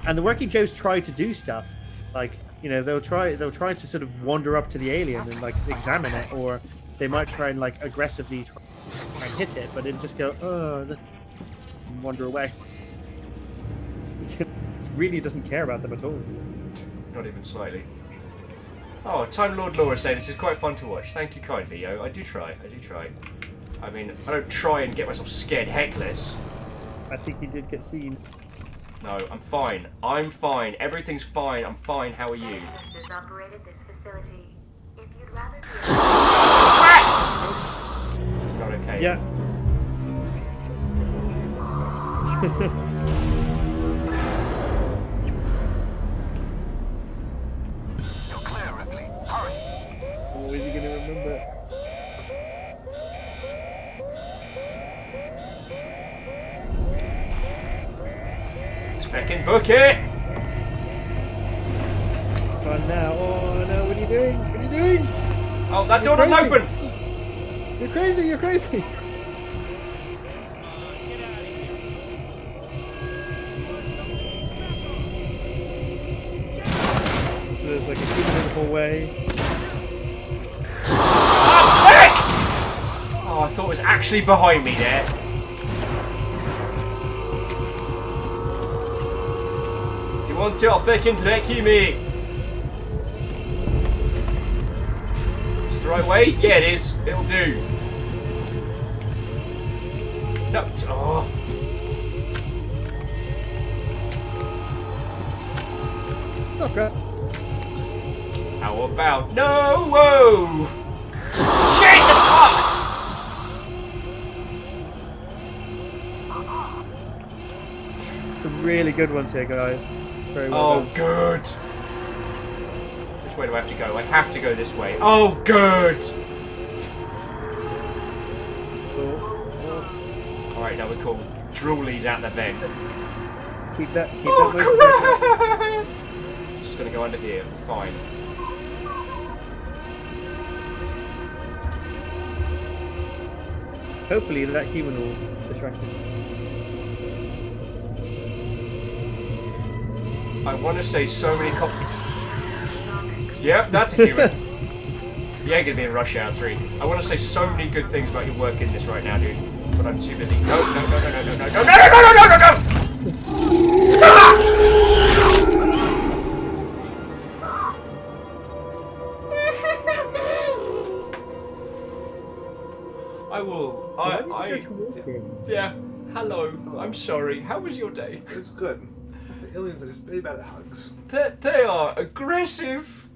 S2: And the working Joes try to do stuff, like they'll try to sort of wander up to the alien and like examine it, or they might try and like aggressively try and hit it, but it'll just go, oh, and wander away. It really doesn't care about them at all.
S1: Not even slightly. Oh, Time Lord Laura saying this is quite fun to watch. Thank you kindly, yo. I do try. I mean, I don't try and get myself scared heckless.
S2: I think you did get seen.
S1: No, I'm fine. I'm fine. Everything's fine. I'm fine. How are you?
S13: Operated this facility. If you'd rather
S1: Not okay.
S2: Yeah.
S13: You're clear, Ripley. Hurry.
S2: Oh, is he going to remember?
S1: Fucking book it!
S2: Fun now. Oh no, what are you doing? What are you doing?
S1: Oh, that door doesn't open!
S2: You're crazy, you're crazy! So there's like a human in the hallway.
S1: Oh, frick! Oh, I thought it was actually behind me there. You want to? I'll fucking wreck you, mate. Is this the right way? Yeah, it is. It'll do. No. Oh.
S2: It's not dressed.
S1: How about no? Whoa! Shit! The fuck!
S2: Some really good ones here, guys. Very well
S1: Oh,
S2: done.
S1: good. Which way do I have to go? I have to go this way. Oh, good. All right, now we're cool. Droolies out the vent.
S2: Keep that. Keep
S1: Oh,
S2: that motion.
S1: crap! It's just gonna go under here. Fine.
S2: Hopefully that human will distract him.
S1: I want to say so many Yep, that's a human. You ain't gonna be in Rush Hour 3. I want to say so many good things about your work in this right now, dude. But I'm too busy. No, no, no, no, no, no, no, no, no, no, no, no, no, no! Ah! I will. Yeah. Hello. I'm sorry. How was your day?
S12: It was good. The aliens are just really bad at hugs.
S1: They are aggressive.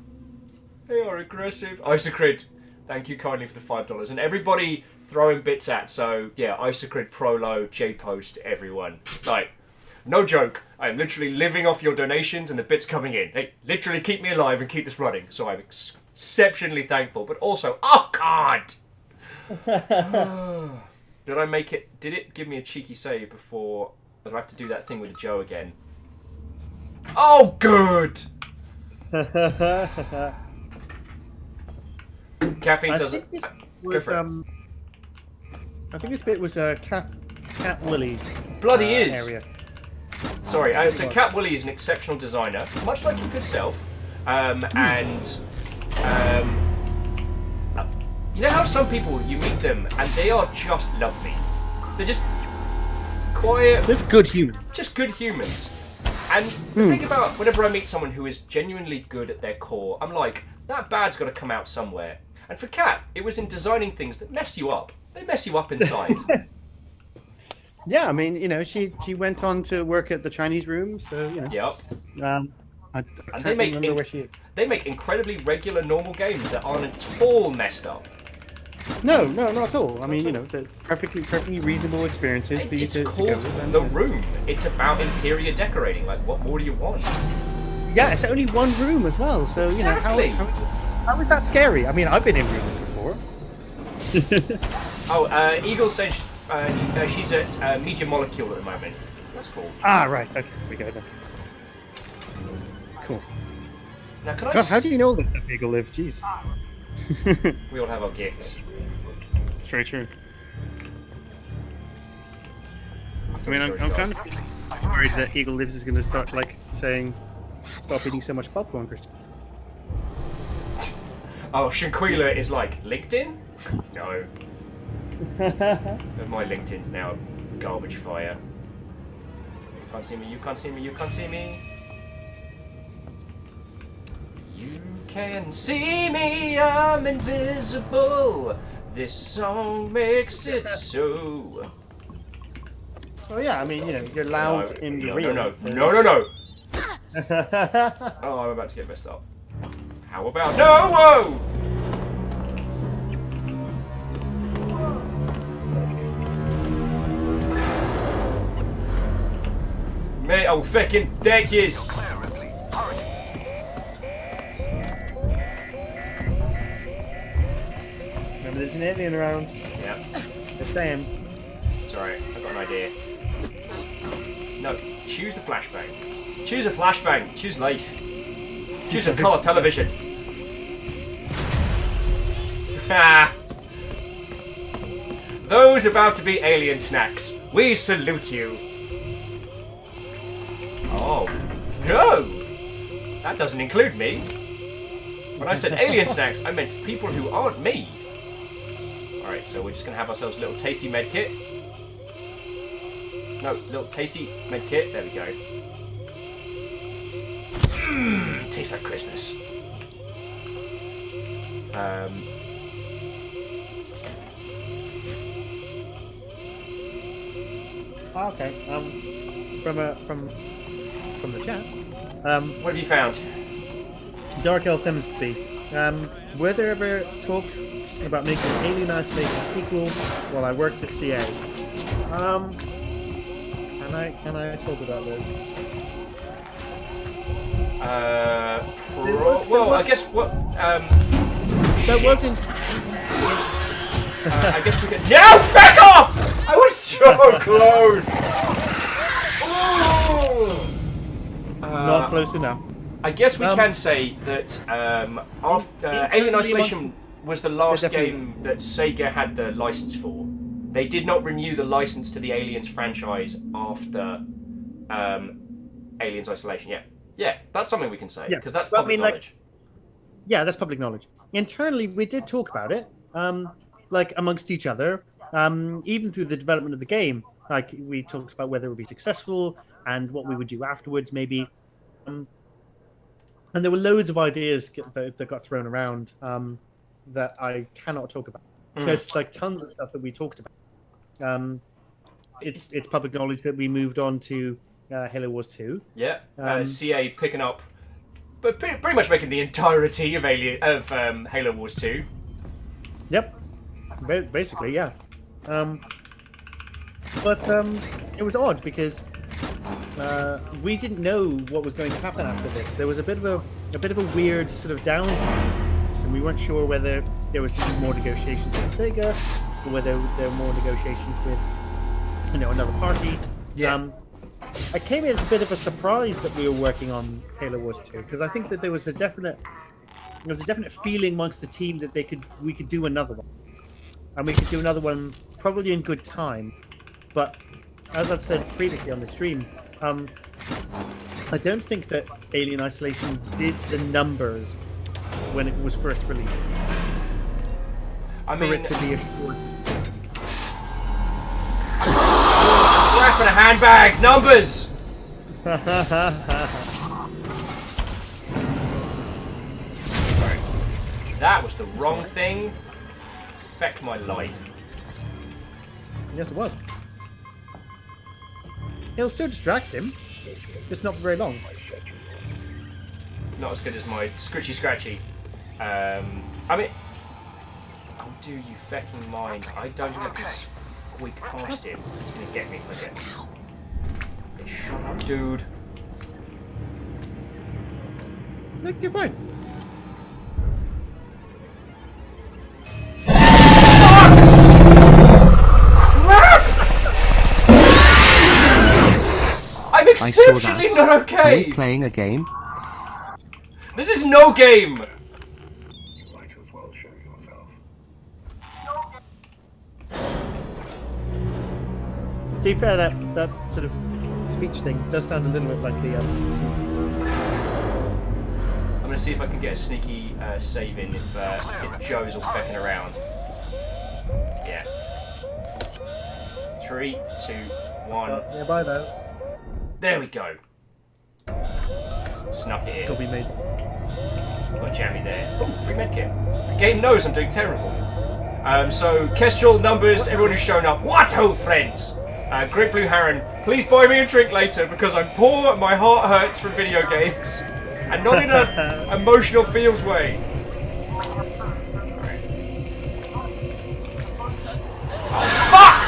S1: They are aggressive. Isocrid, thank you kindly for the $5. And everybody throwing bits at. So, yeah, Isocrid, Prolo, J-Post, everyone. Like, no joke. I am literally living off your donations and the bits coming in. They literally keep me alive and keep this running. So I'm exceptionally thankful. But also, oh, God! Did I make it? Did it give me a cheeky save before? Or do I have to do that thing with Joe again? Oh, good! Caffeine
S2: I
S1: says.
S2: think this
S1: Go
S2: was,
S1: for it.
S2: I think this bit was Cat Willie's
S1: Bloody is.
S2: area.
S1: Sorry, so Cat Willie is an exceptional designer, much like your good self. You know how some people, you meet them and they are just lovely. They're just quiet.
S2: There's good humans.
S1: Just good humans. And the thing about whenever I meet someone who is genuinely good at their core, I'm like, that bad's got to come out somewhere. And for Kat, it was in designing things that mess you up. They mess you up inside.
S2: Yeah, I mean, you know, she went on to work at the Chinese room, so you know.
S1: Yep.
S2: I
S1: And
S2: can't
S1: they make
S2: remember where she is.
S1: they make incredibly regular normal games that aren't at all messed up.
S2: No, not at all. I mean, you know, they're perfectly reasonable experiences for you
S1: It's
S2: to
S1: called
S2: go with.
S1: The Room. It's about interior decorating. Like, what more do you want?
S2: Yeah, it's only one room as well, so
S1: Exactly.
S2: you know how is that scary? I mean, I've been in rooms before.
S1: Eagle says she's at Media Molecule at the moment. That's cool.
S2: Ah, right. Okay, we go then. Cool.
S1: Now, can I?
S2: God, how do you know all this stuff, Eagle lives? Jeez.
S1: We all have our gifts.
S2: It's very true. I mean, I'm kind of worried that Eagle Lives is going to start like saying, "Stop eating so much popcorn, Christian."
S1: Oh, Shanquila is like, LinkedIn? No. My LinkedIn's now garbage fire. You can't see me, you can't see me, you can't see me. You can see me, I'm invisible. This song makes it so.
S2: Oh yeah, I mean, you know, you're loud in the real.
S1: No. Oh, I'm about to get messed up. How about no? Whoa! Mate, I'll fucking deck yous.
S2: Remember, there's an alien around.
S1: Yeah.
S2: They're staying.
S1: Sorry, I've got an idea. No, choose the flashbang. Choose a flashbang. Choose life. Choose a colour television. Ha! Those about to be alien snacks, we salute you. Oh, no! That doesn't include me. When I said alien snacks, I meant people who aren't me. Alright, so we're just going to have ourselves a little tasty med kit. No, little tasty med kit. There we go. Tastes like Christmas.
S2: Okay. From the chat.
S1: What have you found?
S2: Dark Elf Themsby. Were there ever talks about making an Alien Isolation sequel while I worked at CA? Can I talk about this?
S1: Well, I guess what?
S2: There wasn't.
S1: I guess we could. No, back off! I was so close.
S2: Not close enough.
S1: I guess we can say that Alien Isolation was the last game that Sega had the license for. They did not renew the license to the Aliens franchise after Aliens Isolation. Yeah, that's something we can say because that's public knowledge.
S2: Yeah, that's public knowledge. Internally, we did talk about it, like amongst each other, even through the development of the game. Like we talked about whether it would be successful and what we would do afterwards, maybe. And there were loads of ideas that got thrown around that I cannot talk about. There's like tons of stuff that we talked about. It's public knowledge that we moved on to Halo Wars 2.
S1: Yeah, CA picking up, but pretty much making the entirety of Halo Wars 2.
S2: Yep, basically, yeah. But it was odd because we didn't know what was going to happen after this. There was a bit of a weird sort of downtime, and we weren't sure whether there was more negotiations with Sega or whether there were more negotiations with another party.
S1: Yeah.
S2: it came as a bit of a surprise that we were working on Halo Wars 2, because I think that there was a definite feeling amongst the team that we could do another one, and we could do another one probably in good time. But as I've said previously on the stream, I don't think that Alien Isolation did the numbers when it was first released. For it to be a short.
S1: Crap in a handbag! Numbers! That was the wrong thing. Feck my life.
S2: Yes, it was. It'll still distract him. Just not for very long.
S1: Not as good as my Scritchy Scratchy. I mean... Oh, do you fecking mind? I don't think I can squeak past him. He's gonna get me if I get... Hey, shut up, dude.
S2: Look, you're fine.
S1: I'm exceptionally not okay!
S3: Are you playing a game?
S1: This is no game!
S4: You might as well show yourself.
S2: To be fair, that sort of speech thing does sound a little bit like the
S1: I'm gonna see if I can get a sneaky save in if Joe's all fecking around. Yeah. 3, 2, 1.
S2: Nearby though.
S1: There we go. Snuck it in.
S2: Got me made.
S1: Got jammy there. Oh, free medkit. The game knows I'm doing terrible. So, Kestrel, Numbers, everyone who's shown up. What old friends? Great Blue Heron, please buy me a drink later because I'm poor and my heart hurts from video games. And not in an emotional feels way. Oh, fuck!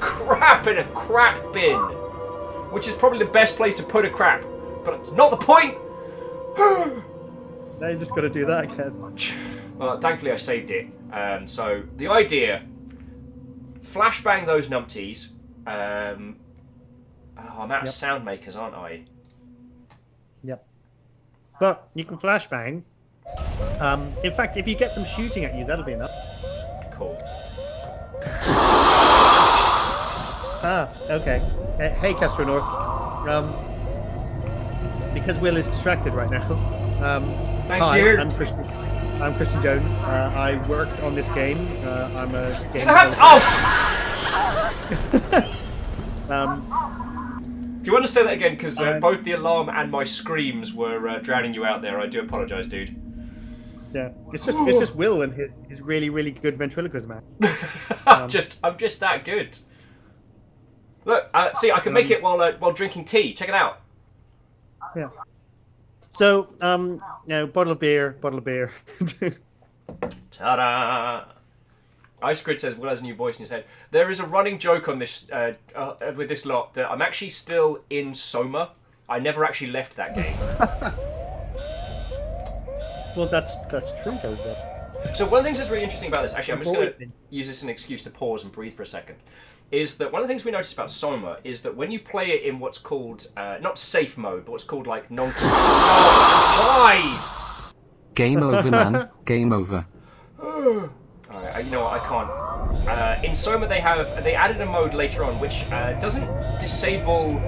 S1: Crap in a crap bin. Which is probably the best place to put a crap. But it's not the point!
S2: Now you just got to do that again.
S1: Well, thankfully I saved it. So, the idea... Flashbang those numpties. I'm out of sound makers, aren't I?
S2: Yep. But you can flashbang. In fact, if you get them shooting at you, that'll be enough.
S1: Cool.
S2: Okay. Hey, Castro North. Because Will is distracted right now.
S1: Thank you.
S2: I'm Christian Jones. I worked on this game. I'm a game.
S1: Do you want to say that again? Because both the alarm and my screams were drowning you out there. I do apologise, dude.
S2: Yeah, it's just Will and his really, really good ventriloquism act.
S1: I'm just that good. Look, see, I can make it while drinking tea. Check it out.
S2: Yeah. So, bottle of beer.
S1: Ta-da! Ice Grid says, Will has a new voice in his head. There is a running joke on this with this lot that I'm actually still in Soma. I never actually left that game.
S2: Well, that's true, though.
S1: So one of the things that's really interesting about this, actually, I'm just going to use this as an excuse to pause and breathe for a second, is that one of the things we noticed about Soma is that when you play it in what's called, not safe mode, but what's called, like, why?
S3: Game over, man. Game over.
S1: Alright, you know what, I can't. In Soma they added a mode later on which doesn't disable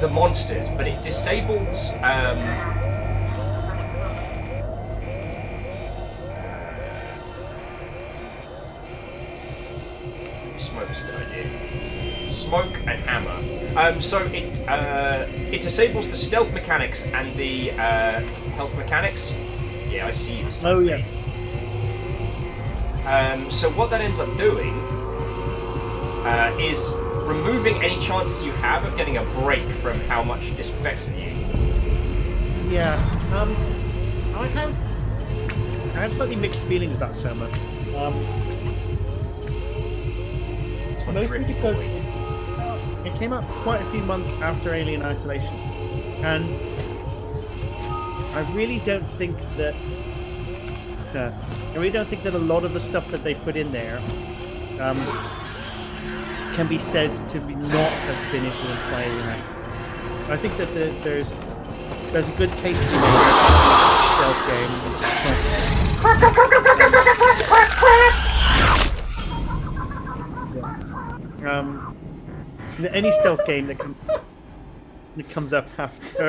S1: the monsters, but it disables, smoke's a good idea. Smoke and hammer. So it disables the stealth mechanics and the health mechanics. Yeah, I see this.
S2: Oh yeah.
S1: So what that ends up doing is removing any chances you have of getting a break from how much this affects you.
S2: Yeah. I have slightly mixed feelings about Soma. Mostly because it came out quite a few months after Alien Isolation, and I really don't think that a lot of the stuff that they put in there can be said to not have been influenced by Alien Isolation. I think that there's a good case to be made for stealth game. Any stealth game that comes up after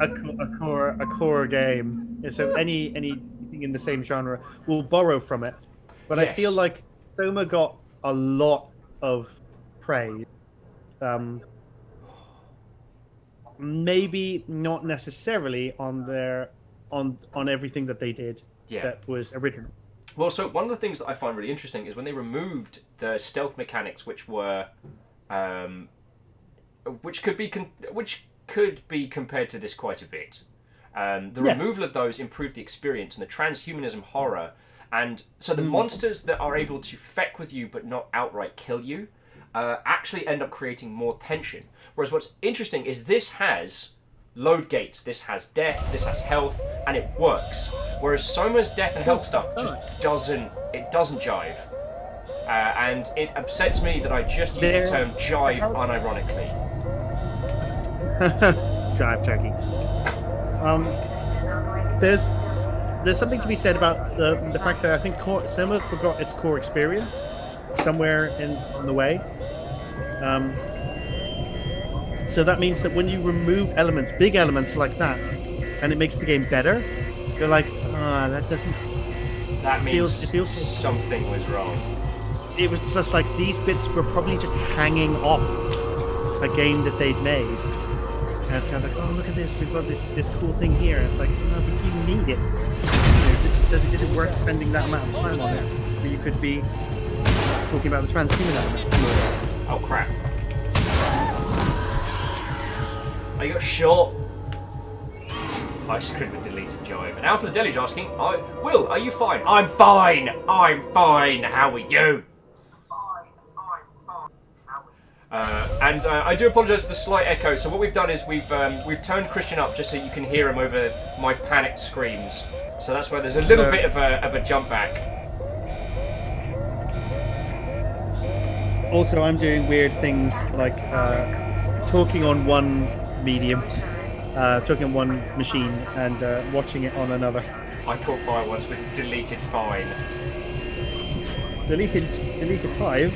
S2: a core game. So anything in the same genre will borrow from it. But
S1: Yes.
S2: I feel like Soma got a lot of praise. Maybe not necessarily on everything that they did that was original.
S1: Well, so one of the things that I find really interesting is when they removed the stealth mechanics, which were, which could be compared to this quite a bit. Removal of those improved the experience and the transhumanism horror, and so the monsters that are able to feck with you but not outright kill you, actually end up creating more tension. Whereas what's interesting is this has load gates, this has death, this has health, and it works. Whereas Soma's death and health stuff just doesn't jive. And it upsets me that I just used the term jive unironically.
S2: Jive turkey. There's something to be said about the fact that I think Soma forgot its core experience somewhere on the way. So that means that when you remove elements, big elements like that, and it makes the game better, you're like, that doesn't.
S1: That means
S2: it feels
S1: something was wrong.
S2: It was just like these bits were probably just hanging off a game that they'd made. And it's kind of like, oh, look at this, we've got this cool thing here. And it's like, no, but do you need it? Is it worth spending that amount of time on it? Where you could be talking about the transhuman element.
S1: Oh crap. I got shot. I just couldn't have deleted Jive. And Alpha the Deluge asking, Will, are you fine? I'm fine! I'm fine! How are you? And I do apologise for the slight echo. So what we've done is we've turned Christiaan up just so you can hear him over my panicked screams. So that's why there's a little bit of a jump back.
S2: Also, I'm doing weird things like talking on one medium, talking on one machine, and watching it on another.
S1: I caught fire once with deleted fine.
S2: Deleted Hive?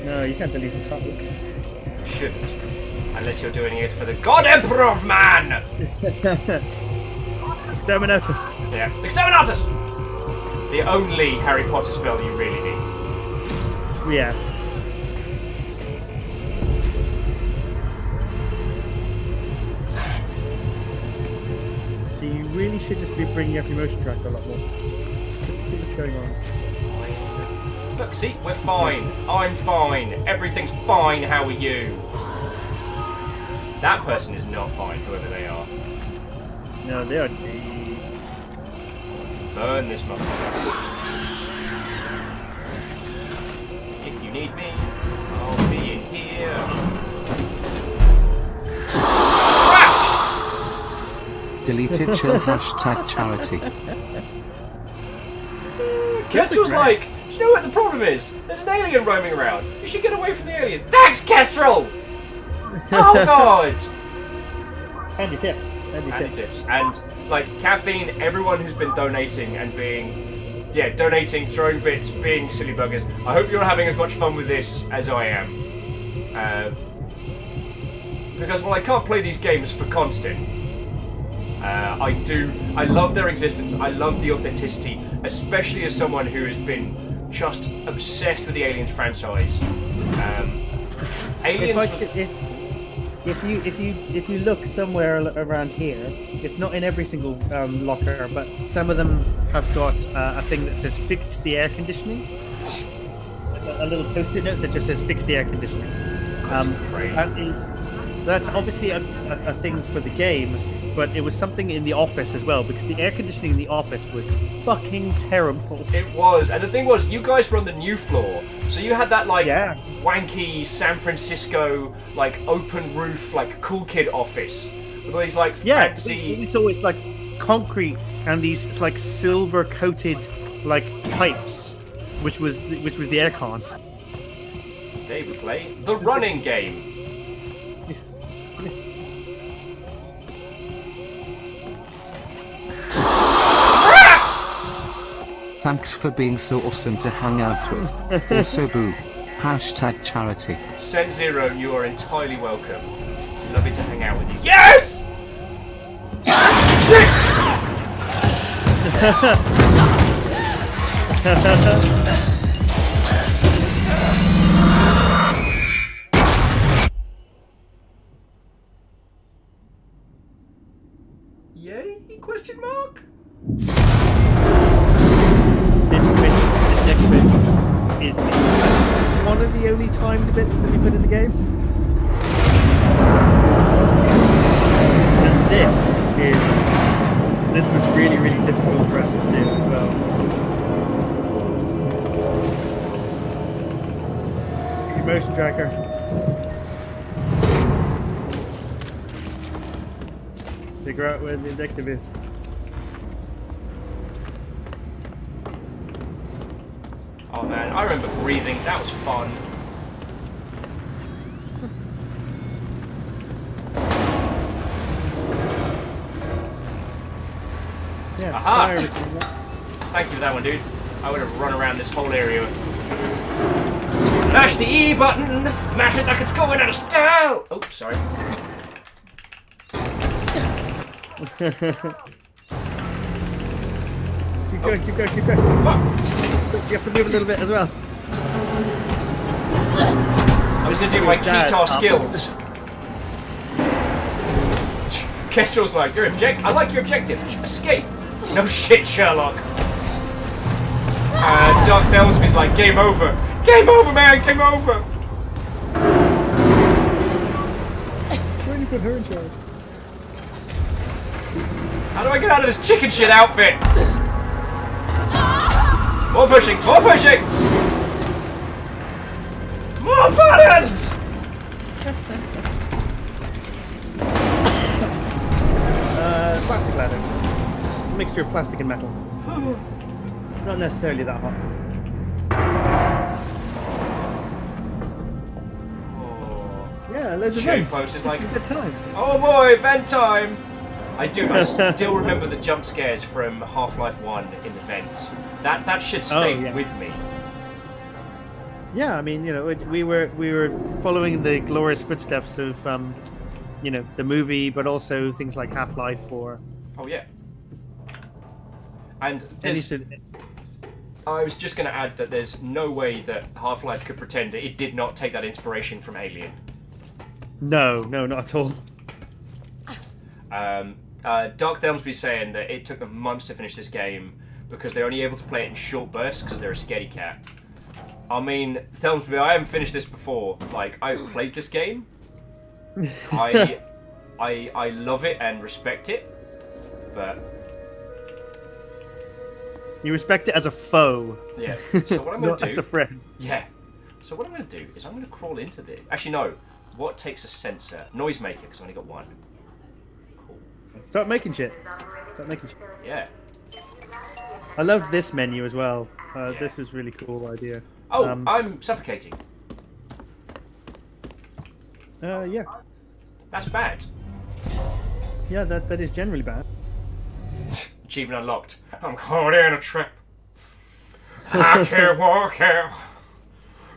S2: No, you can't delete Hive.
S1: You shouldn't. Unless you're doing it for the God Emperor of Man!
S2: Exterminatus.
S1: Yeah, Exterminatus! The only Harry Potter spell you really need.
S2: Yeah. So you really should just be bringing up your motion tracker a lot more. Just to see what's going on.
S1: Look, see, we're fine. I'm fine. Everything's fine. How are you? That person is not fine, whoever they are.
S2: No, they are dead.
S1: Burn this motherfucker. If you need me, I'll be in here.
S3: Deleted chill #charity.
S1: Kestrel's like, do you know what the problem is? There's an alien roaming around. You should get away from the alien. Thanks, Kestrel! Oh god!
S2: Handy tips.
S1: Handy tips. And like caffeine, everyone who's been donating and donating, throwing bits, being silly buggers. I hope you're having as much fun with this as I am. Because I can't play these games for constant. I love their existence. I love the authenticity, especially as someone who has been just obsessed with the Aliens franchise. Aliens.
S2: If you look somewhere around here, it's not in every single locker, but some of them have got a thing that says "fix the air conditioning." A little post-it note that just says "fix the air conditioning." That's obviously a thing for the game, but it was something in the office as well, because the air conditioning in the office was fucking terrible.
S1: It was, and the thing was, you guys were on the new floor, so you had that wanky San Francisco open roof cool kid office with all these fancy.
S2: It's always concrete and these silver coated pipes which was the aircon.
S1: Today we play the running game.
S3: Thanks for being so awesome to hang out with. Also boo. #charity.
S1: Send Zero, you are entirely welcome. It's lovely to hang out with you. Yes! Shit! Yay? Question mark?
S2: This next bit is one of the only timed bits that we put in the game. And this was really, really difficult for us to do as well. Your motion tracker. Figure out where the objective is.
S1: Oh man, I remember breathing. That was fun.
S2: Yeah.
S1: Aha! Thank you for that one, dude. I would have run around this whole area. Mash the E button! Mash it like it's going out of style! Oh, sorry.
S2: Keep going.
S1: What?
S2: You have to move a little bit as well.
S1: I was going to do my guitar skills. Kestrel's like, I like your objective. Escape. No shit, Sherlock. Doug Thelsby's like, game over. Game over, man, game over.
S2: Why you put her in charge?
S1: How do I get out of this chicken shit outfit? More pushing, more pushing! More buttons!
S2: Plastic ladder. A mixture of plastic and metal. Not necessarily that hot. Yeah, loads of vents.
S1: This
S2: is a good time.
S1: Oh boy, vent time! I still remember the jump scares from Half-Life 1 in the vents. That shit stayed with me.
S2: Yeah, I mean, we were following the glorious footsteps of the movie, but also things like Half-Life 4.
S1: Oh yeah. And I was just going to add that there's no way that Half-Life could pretend that it did not take that inspiration from Alien.
S2: No, not at all.
S1: Dark Thelsby's saying that it took them months to finish this game because they're only able to play it in short bursts because they're a scaredy cat. I mean, Thelsby, I haven't finished this before. Like, I've played this game. I love it and respect it, but
S2: you respect it as a foe.
S1: Yeah. So what I'm going to do?
S2: As a friend.
S1: Yeah. So what I'm going to do is I'm going to crawl into this. Actually, no. What takes a sensor? Noisemaker, because I only got one. Cool.
S2: Start making shit.
S1: Yeah.
S2: I loved this menu as well. This was really cool idea.
S1: Oh, I'm suffocating.
S2: Yeah.
S1: That's bad.
S2: Yeah, that is generally bad.
S1: Achievement unlocked. I'm caught in a trap. I can't walk out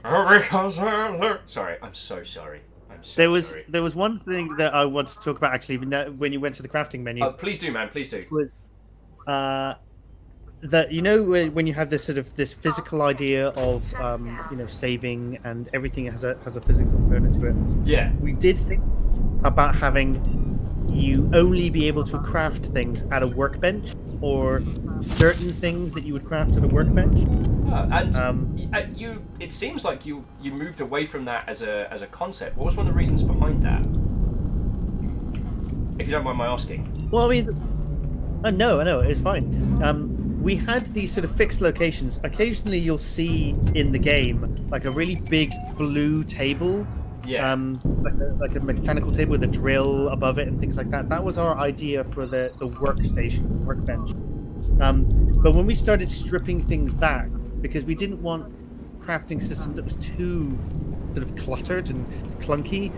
S1: because I learned. Sorry, I'm so sorry.
S2: Sorry. There was one thing that I wanted to talk about actually when you went to the crafting menu.
S1: Please do, man. Please do.
S2: Was that when you have this sort of this physical idea of saving and everything has a physical component to it.
S1: Yeah.
S2: We did think about having you only be able to craft things at a workbench, or certain things that you would craft at a workbench.
S1: It seems like you moved away from that as a concept. What was one of the reasons behind that? If you don't mind my asking.
S2: Well, I mean, no, it's fine. We had these sort of fixed locations. Occasionally, you'll see in the game like a really big blue table.
S1: Yeah.
S2: Like a mechanical table with a drill above it and things like that. That was our idea for the workstation, workbench. But when we started stripping things back, because we didn't want crafting system that was too sort of cluttered and clunky,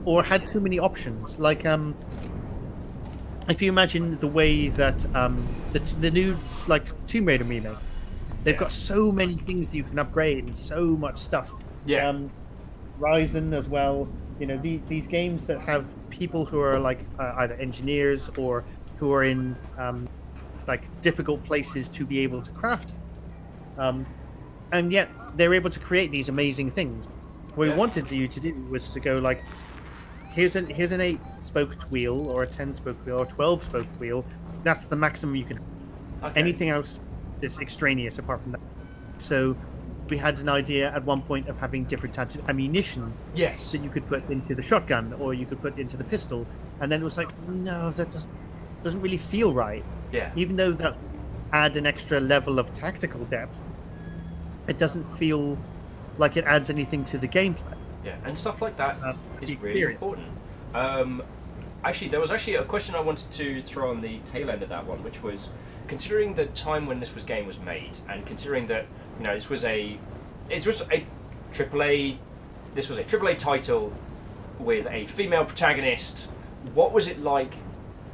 S2: or had too many options. Like, if you imagine the way that the new like Tomb Raider remake, they've got so many things that you can upgrade and so much stuff.
S1: Yeah.
S2: Ryzen as well. You know, these games that have people who are like either engineers or who are in like difficult places to be able to craft, and yet they're able to create these amazing things. What we wanted you to do was to go like, here's an 8-spoked wheel or a 10-spoked wheel or a 12-spoked wheel. That's the maximum you can.
S1: Okay.
S2: Anything else is extraneous apart from that. So we had an idea at one point of having different types of ammunition.
S1: Yes.
S2: That you could put into the shotgun or you could put into the pistol, and then it was like, no, that doesn't really feel right.
S1: Yeah.
S2: Even though that add an extra level of tactical depth, it doesn't feel like it adds anything to the gameplay.
S1: Yeah, and stuff like that is really
S2: experience.
S1: important. Actually, there was a question I wanted to throw on the tail end of that one, which was, considering the time when this game was made, and considering that, you know, this was a AAA title with a female protagonist. What was it like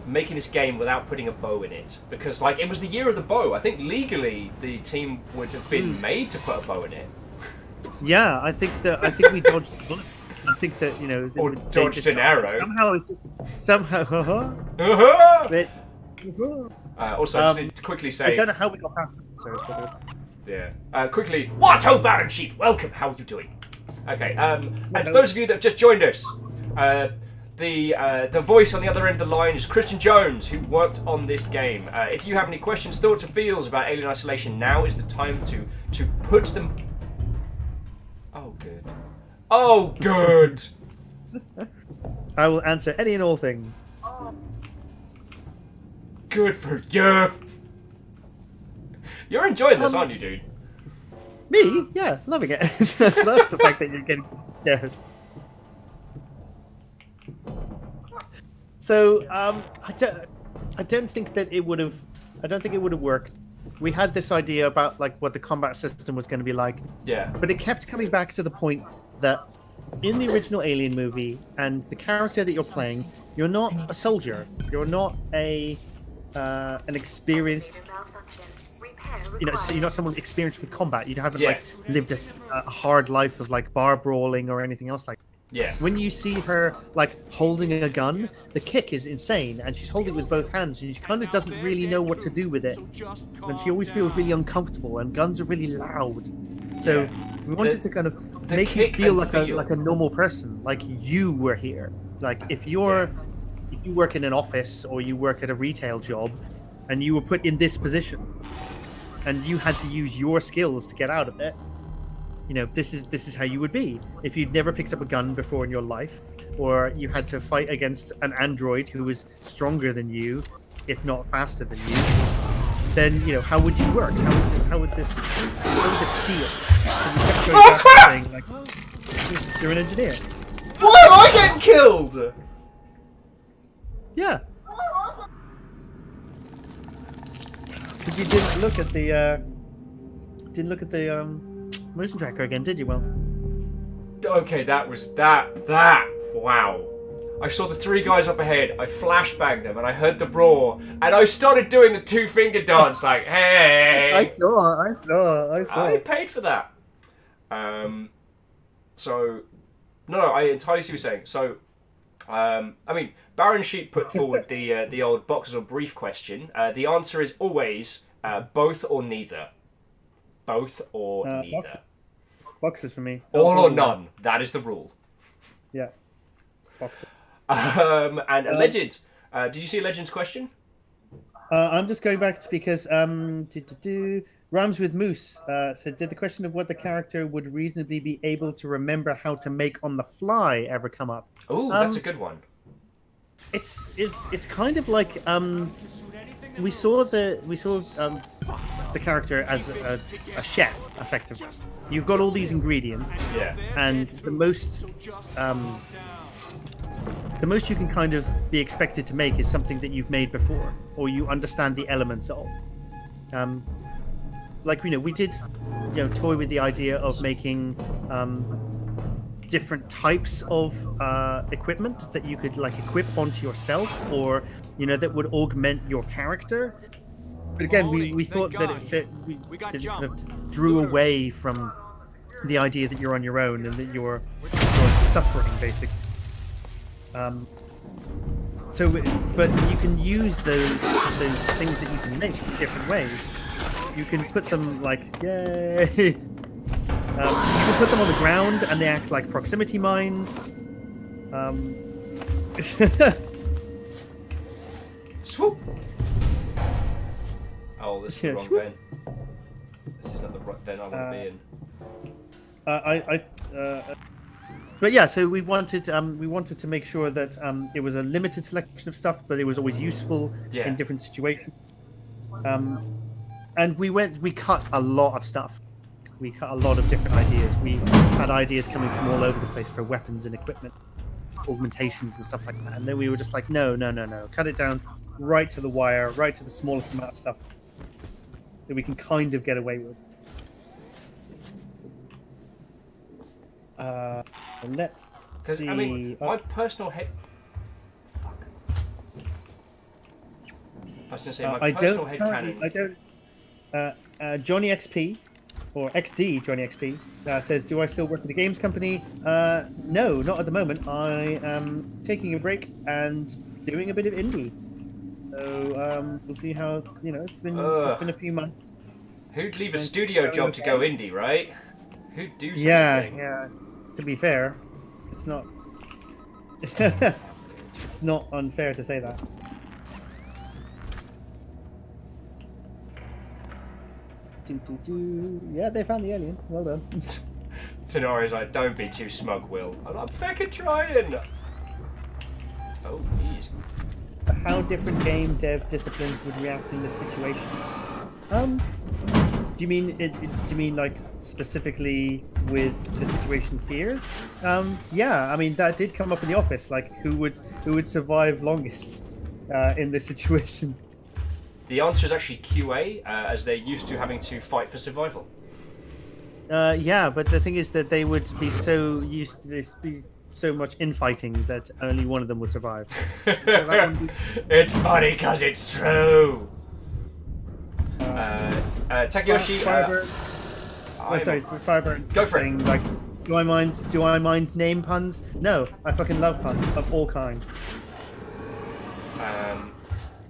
S1: making this game without putting a bow in it? Because like it was the year of the bow. I think legally the team would have been made to put a bow in it.
S2: Yeah, I think we dodged the bullet. I think that, you know,
S1: or dodged an arrow.
S2: Somehow.
S1: Also, just to quickly say,
S2: I don't know how we got past that.
S1: Yeah. Quickly, what ho, Baron Sheep? Welcome. How are you doing? Okay. And for those of you that have just joined us, the voice on the other end of the line is Christian Jones, who worked on this game. If you have any questions, thoughts, or feels about Alien Isolation, now is the time to put them. Oh, good. Oh, good.
S2: I will answer any and all things.
S1: Good for you. You're enjoying this, aren't you, dude?
S2: Me? Yeah, loving it. I love the fact that you're getting scared. So, I don't think that it would have. I don't think it would have worked. We had this idea about like what the combat system was going to be like.
S1: Yeah.
S2: But it kept coming back to the point that in the original Alien movie and the character that you're playing, you're not a soldier. You're not an experienced. You know, so you're not someone experienced with combat. You haven't like lived a hard life of like bar brawling or anything else like.
S1: Yeah.
S2: When you see her like holding a gun, the kick is insane, and she's holding it with both hands, and she kind of doesn't really know what to do with it, and she always feels really uncomfortable. And guns are really loud, so we wanted to kind of make you feel like a normal person, like you were here. Like if you work in an office or you work at a retail job, and you were put in this position, and you had to use your skills to get out of it. You know, this is how you would be if you'd never picked up a gun before in your life, or you had to fight against an android who was stronger than you, if not faster than you. Then, you know, how would you work? How would this feel?
S1: Oh crap!
S2: Saying, like, you're an engineer.
S1: Why am I getting killed?
S2: Yeah. But you didn't look at the motion tracker again, did you, Will?
S1: Okay, that wow. I saw the 3 guys up ahead, I flashbanged them, and I heard the roar, and I started doing the 2-finger dance, like, hey!
S2: I saw.
S1: I paid for that. So, no, I entirely see what you're saying. So, I mean, Baron Sheep put forward the old boxers or brief question. The answer is always both or neither. Both or neither.
S2: Boxes for me.
S1: All or none. That is the rule.
S2: Yeah. Boxes.
S1: And Alleged. Did you see Legend's question?
S2: I'm just going back to because Rhymes with Moose said, did the question of what the character would reasonably be able to remember how to make on the fly ever come up?
S1: Oh, that's a good one.
S2: It's kind of like we saw the character as a chef, effectively. You've got all these ingredients, and the most you can kind of be expected to make is something that you've made before, or you understand the elements of. like we did toy with the idea of making different types of equipment that you could like equip onto yourself, or that would augment your character. But again, we thought that it fit. That it kind of drew away from the idea that you're on your own and that you're suffering, basically. But you can use those things that you can make in different ways. You can put them like, yay! You can put them on the ground and they act like proximity mines.
S1: Swoop! Oh, this is the wrong bin. This is not the right bin I want to be in.
S2: But yeah, so we wanted to make sure that it was a limited selection of stuff, but it was always useful in different situations. And we cut a lot of stuff. We cut a lot of different ideas. We had ideas coming from all over the place for weapons and equipment, augmentations and stuff like that. And then we were just like, no, cut it down right to the wire, right to the smallest amount of stuff that we can kind of get away with. Let's see.
S1: I mean, my personal head. Fuck. I was gonna say my personal head canon.
S2: Johnny XP, or XD Johnny XP, says, "Do I still work at a games company?" No, not at the moment. I am taking a break and doing a bit of indie. So we'll see how it's been a few months.
S1: Who'd leave a studio job to go indie, right? Who'd do such a thing?
S2: Yeah. To be fair, it's not. It's not unfair to say that. Yeah, they found the alien. Well done.
S1: Tenori's like, don't be too smug, Will. I'm fucking trying. Oh, geez.
S2: How different game dev disciplines would react in this situation? Do you mean like specifically with the situation here? Yeah, I mean that did come up in the office. Like, who would survive longest in this situation?
S1: The answer is actually QA, as they're used to having to fight for survival.
S2: Yeah, but the thing is that they would be so used to this, be so much infighting that only one of them would survive.
S1: It's funny because it's true. Takeyoshi.
S2: Firebird. Firebird.
S1: Go for
S2: saying,
S1: it.
S2: Like, do I mind name puns? No, I fucking love puns of all kinds.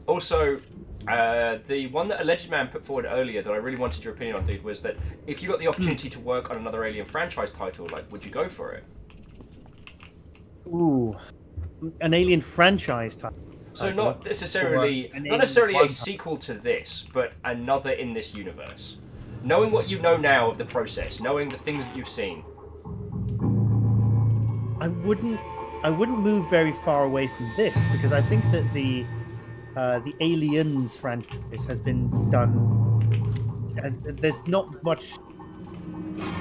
S1: Also, the one that Alleged Man put forward earlier that I really wanted your opinion on, dude, was that if you got the opportunity to work on another Alien franchise title, like, would you go for it?
S2: Ooh, an Alien franchise title.
S1: So not necessarily a sequel to this, but another in this universe. Knowing what you know now of the process, knowing the things that you've seen.
S2: I wouldn't move very far away from this, because I think that the Aliens franchise has been done. There's not much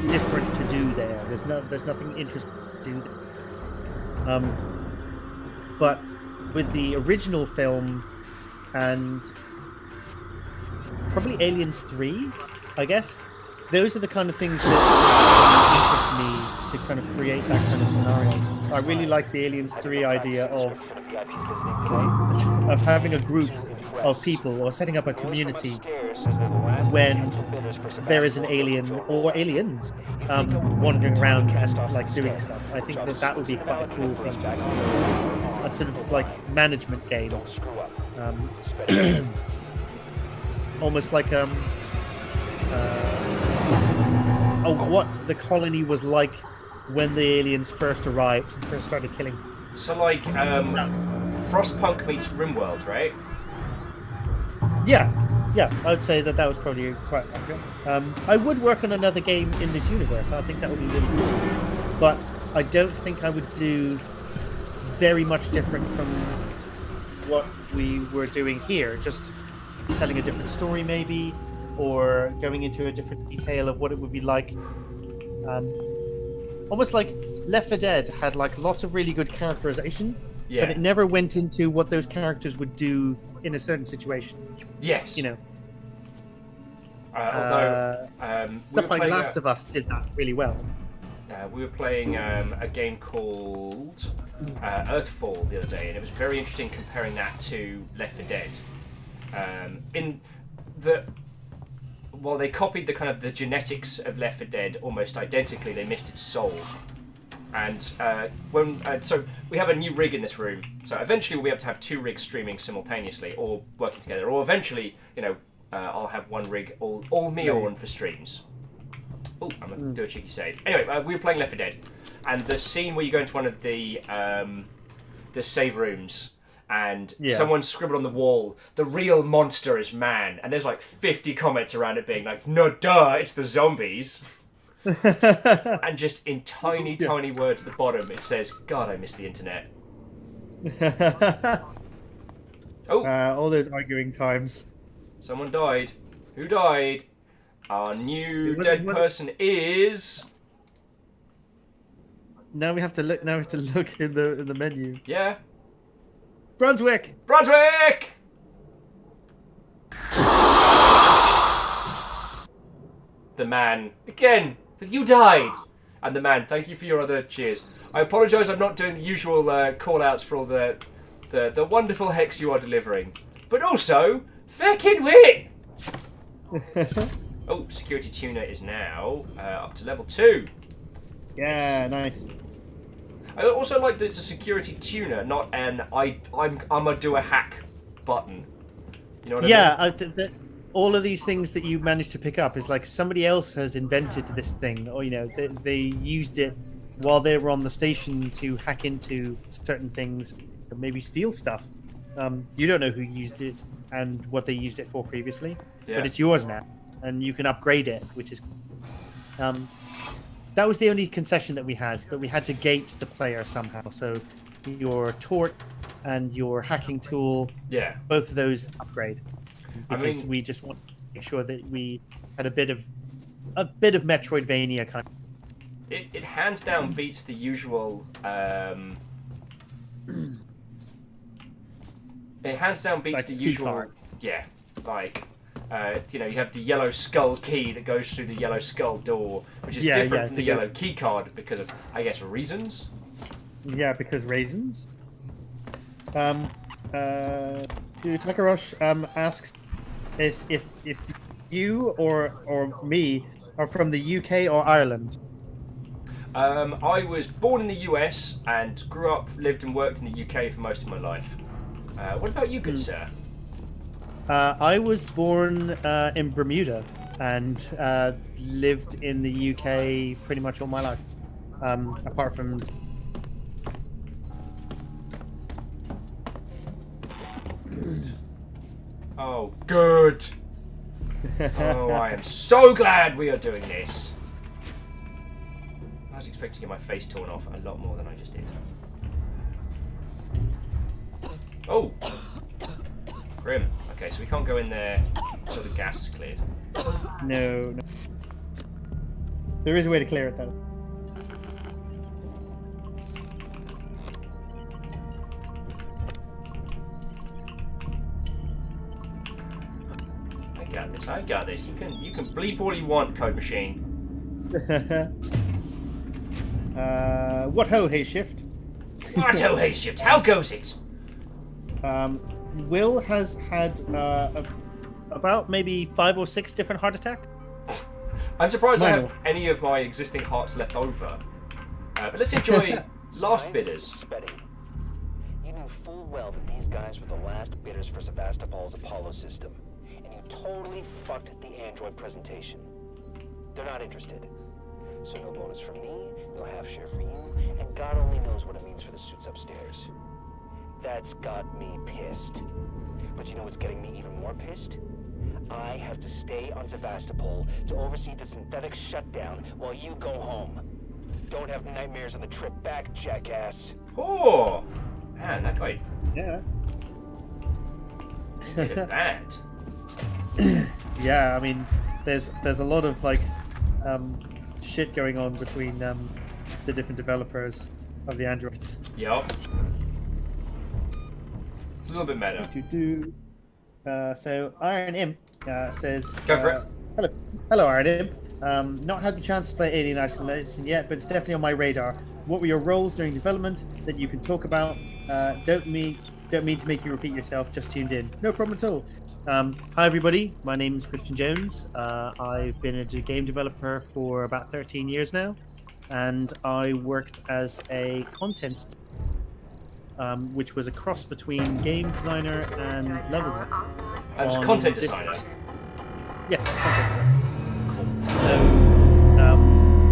S2: different to do there. There's nothing interesting to do there. But with the original film and probably Aliens 3, I guess, those are the kind of things that interest me to kind of create that kind of scenario. I really like the Aliens 3 idea of having a group of people or setting up a community when there is an alien or aliens wandering around and like doing stuff. I think that would be quite a cool thing to do. A sort of like management game, almost like what the colony was like when the aliens first arrived and first started killing.
S1: So like Frostpunk meets RimWorld, right?
S2: Yeah, I would say that was probably quite accurate. I would work on another game in this universe. I think that would be really cool. But I don't think I would do very much different from what we were doing here. Just telling a different story maybe, or going into a different detail of what it would be like. Almost like Left 4 Dead had like lots of really good characterization, but it never went into what those characters would do in a certain situation.
S1: Yes. Although we
S2: stuff like Last of Us did that really well.
S1: We were playing a game called Earthfall the other day, and it was very interesting comparing that to Left 4 Dead. While they copied the kind of the genetics of Left 4 Dead almost identically, they missed its soul. And so we have a new rig in this room. So eventually we'll be able to have 2 rigs streaming simultaneously or working together. Or eventually, I'll have 1 rig all me on for streams. Oh, I'm gonna do a cheeky save. Anyway, we were playing Left 4 Dead, and the scene where you go into one of the save rooms, and someone scribbled on the wall, "The real monster is man," and there's like 50 comments around it being like, "No, duh, it's the zombies." And just in tiny words at the bottom, it says, "God, I miss the internet."
S2: All those arguing times.
S1: Someone died. Who died? Our new dead person is.
S2: Now we have to look. Now we have to look in the menu.
S1: Yeah.
S2: Brunswick.
S1: Brunswick. The man again. You died. And the man. Thank you for your other cheers. I apologise. I'm not doing the usual call outs for all the wonderful hex you are delivering, but also fucking wit. Oh, security tuner is now up to level 2.
S2: Yeah, nice.
S1: I also like that it's a security tuner, not an I'm gonna do a hack button. You know what I mean?
S2: All of these things that you managed to pick up is like somebody else has invented this thing, or they used it while they were on the station to hack into certain things, or maybe steal stuff. You don't know who used it and what they used it for previously, but it's yours now. And you can upgrade it, which is that was the only concession that we had to gate the player somehow. So your torch and your hacking tool, both of those upgrade, because we just want to make sure that we had a bit of Metroidvania kind of.
S1: It hands down beats the usual. It hands down beats
S2: like
S1: the usual.
S2: Card.
S1: Yeah, like. You have the yellow skull key that goes through the yellow skull door, which is different from the yellow key card because of, I guess, reasons.
S2: Yeah, because reasons. Takarosh asks is if you or me are from the UK or Ireland.
S1: I was born in the US and grew up, lived and worked in the UK for most of my life. What about you, good sir?
S2: I was born in Bermuda and lived in the UK pretty much all my life, apart from.
S1: Oh, good. Oh, I am so glad we are doing this. I was expecting to get my face torn off a lot more than I just did. Oh! Grim. Okay, so we can't go in there until the gas is cleared.
S2: No. There is a way to clear it, though.
S1: I got this. You can bleep all you want, Code Machine.
S2: What ho, hey shift?
S1: What ho, hey shift? How goes it?
S2: Will has had about maybe 5 or 6 different heart attacks.
S1: I'm surprised I have any of my existing hearts left over. But let's enjoy last bidders.
S14: You knew full well that these guys were the last bidders for Sevastopol's Apollo system, and you totally fucked the android presentation. They're not interested. So no bonus from me, no half share for you, and God only knows what it means for the suits upstairs. That's got me pissed. But you know what's getting me even more pissed? I have to stay on Sevastopol to oversee the synthetic shutdown while you go home. Don't have nightmares on the trip back, jackass.
S1: Oh! Man, that guy...
S2: Yeah.
S1: did it bad.
S2: Yeah, I mean, there's a lot of, like, shit going on between the different developers of the androids.
S1: Yup. It's a little bit meta.
S2: So Iron Imp says,
S1: go for it.
S2: Hello, Arnib. Not had the chance to play Alien Isolation yet, but it's definitely on my radar. What were your roles during development that you can talk about? Don't mean to make you repeat yourself. Just tuned in. No problem at all. Hi everybody. My name is Christian Jones. I've been a game developer for about 13 years now, and I worked as a content, which was a cross between game designer and level designer.
S1: As content designer.
S2: Yes, content designer. So,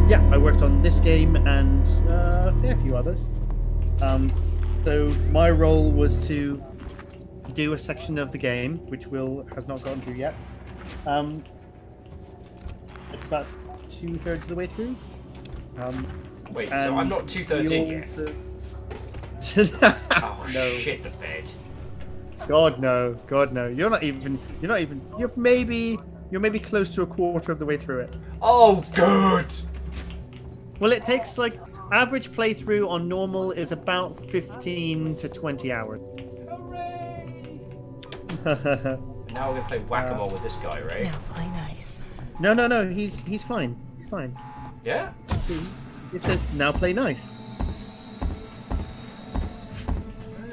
S2: yeah, I worked on this game and a fair few others. So my role was to do a section of the game, which Will has not gotten to yet. It's about 2/3 of the way through.
S1: Wait, so I'm not 2/3 in yet? Oh,
S2: no.
S1: Shit the bed.
S2: God no. You're maybe close to a quarter of the way through it.
S1: Oh, good!
S2: Well, it takes like average playthrough on normal is about 15 to 20 hours.
S1: Hooray! Now we're gonna play whack-a-mole with this guy, right?
S15: Now play nice.
S2: No. He's fine. He's fine.
S1: Yeah?
S2: It says now play nice.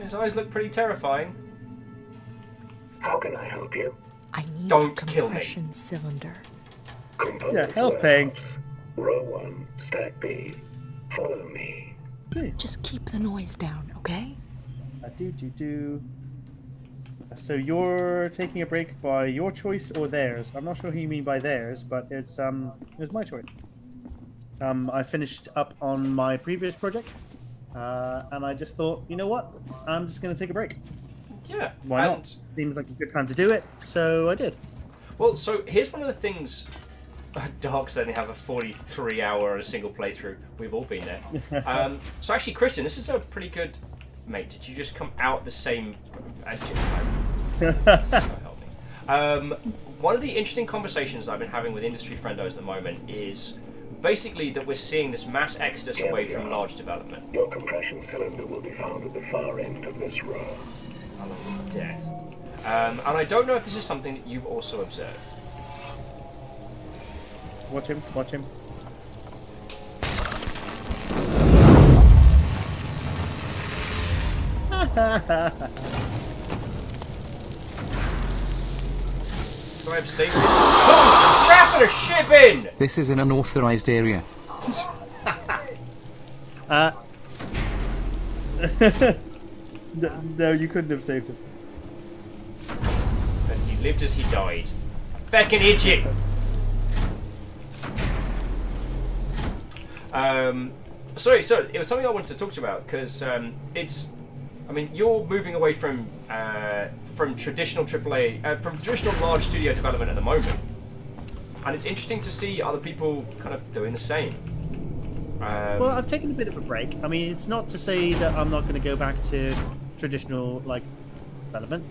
S1: His eyes look pretty terrifying.
S4: How can I help you?
S15: I need
S1: Don't
S15: a
S1: kill me.
S15: compression cylinder.
S2: Yeah, helping.
S4: Row 1, stack B. Follow me.
S15: Just keep the noise down, okay?
S2: Do. So you're taking a break by your choice or theirs? I'm not sure who you mean by theirs, but it's my choice. I finished up on my previous project, and I just thought, you know what? I'm just going to take a break.
S1: Yeah.
S2: Why not? Seems like a good time to do it, so I did.
S1: Well, so here's one of the things. Dark certainly have a 43-hour a single playthrough. We've all been there. So actually, Christian, this is a pretty good. Mate, did you just come out the same? Help me. One of the interesting conversations I've been having with industry friendos at the moment is basically that we're seeing this mass exodus away from large development.
S4: Your compression cylinder will be found at the far end of this row.
S1: I love death. And I don't know if this is something that you've also observed.
S2: Watch him.
S1: So I've saved it. Oh, crap, a ship in!
S3: This is an unauthorized area.
S2: No, you couldn't have saved him.
S1: And he lived as he died. Feckin' idiot! Sorry, so it was something I wanted to talk to you about because you're moving away from traditional AAA, from traditional large studio development at the moment, and it's interesting to see other people kind of doing the same.
S2: Well, I've taken a bit of a break. I mean, it's not to say that I'm not going to go back to traditional development.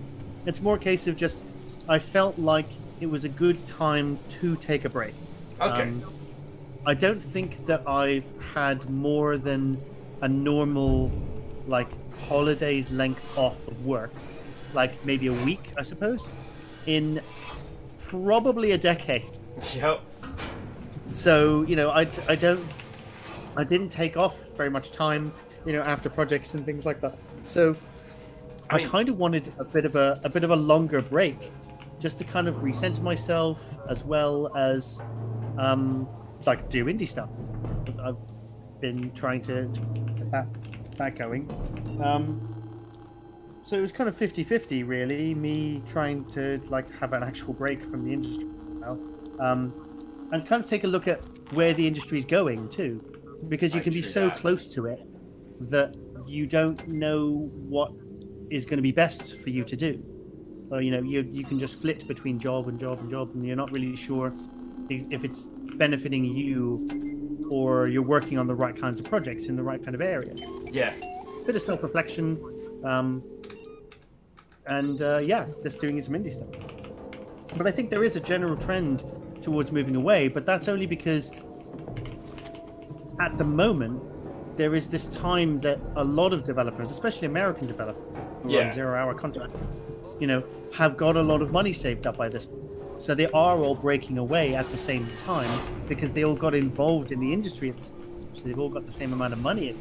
S2: It's more a case of just I felt like it was a good time to take a break.
S1: Okay.
S2: I don't think that I've had more than a normal, holidays length off of work, maybe a week, I suppose, in probably a decade.
S1: Yep.
S2: So, I didn't take off very much time, after projects and things like that. So I kind of wanted a bit of a longer break, just to kind of recenter myself, as well as do indie stuff. I've been trying to get that going. So it was kind of 50-50 really, me trying to have an actual break from the industry now. And kind of take a look at where the industry's going too, because you can be so close to it that you don't know what is going to be best for you to do. Or, you can just flit between job and you're not really sure if it's benefiting you or you're working on the right kinds of projects in the right kind of area.
S1: Yeah.
S2: Bit of self-reflection, just doing some indie stuff. But I think there is a general trend towards moving away, but that's only because at the moment there is this time that a lot of developers, especially American developers who are on 0-hour contract, have got a lot of money saved up by this. So they are all breaking away at the same time because they all got involved in the industry. So they've all got the same amount of money.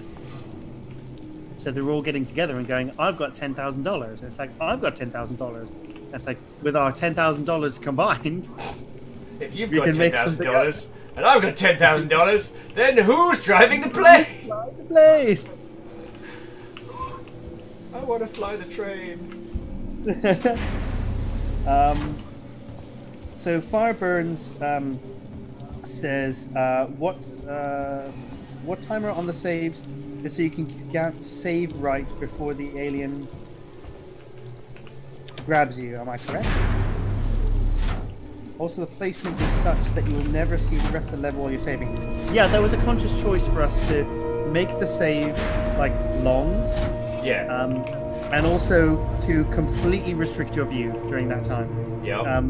S2: So they're all getting together and going, I've got $10,000. It's like, I've got $10,000. It's like, with our $10,000 combined,
S1: if you've got $10,000 and I've got $10,000, then who's driving the plane?
S2: Fly the plane.
S1: I want to fly the train.
S2: So Fireburns says, what timer on the saves is so you can get save right before the alien grabs you? Am I correct? Also, the placement is such that you will never see the rest of the level while you're saving. Yeah, there was a conscious choice for us to make the save like long.
S1: Yeah.
S2: And also to completely restrict your view during that time.
S1: Yeah.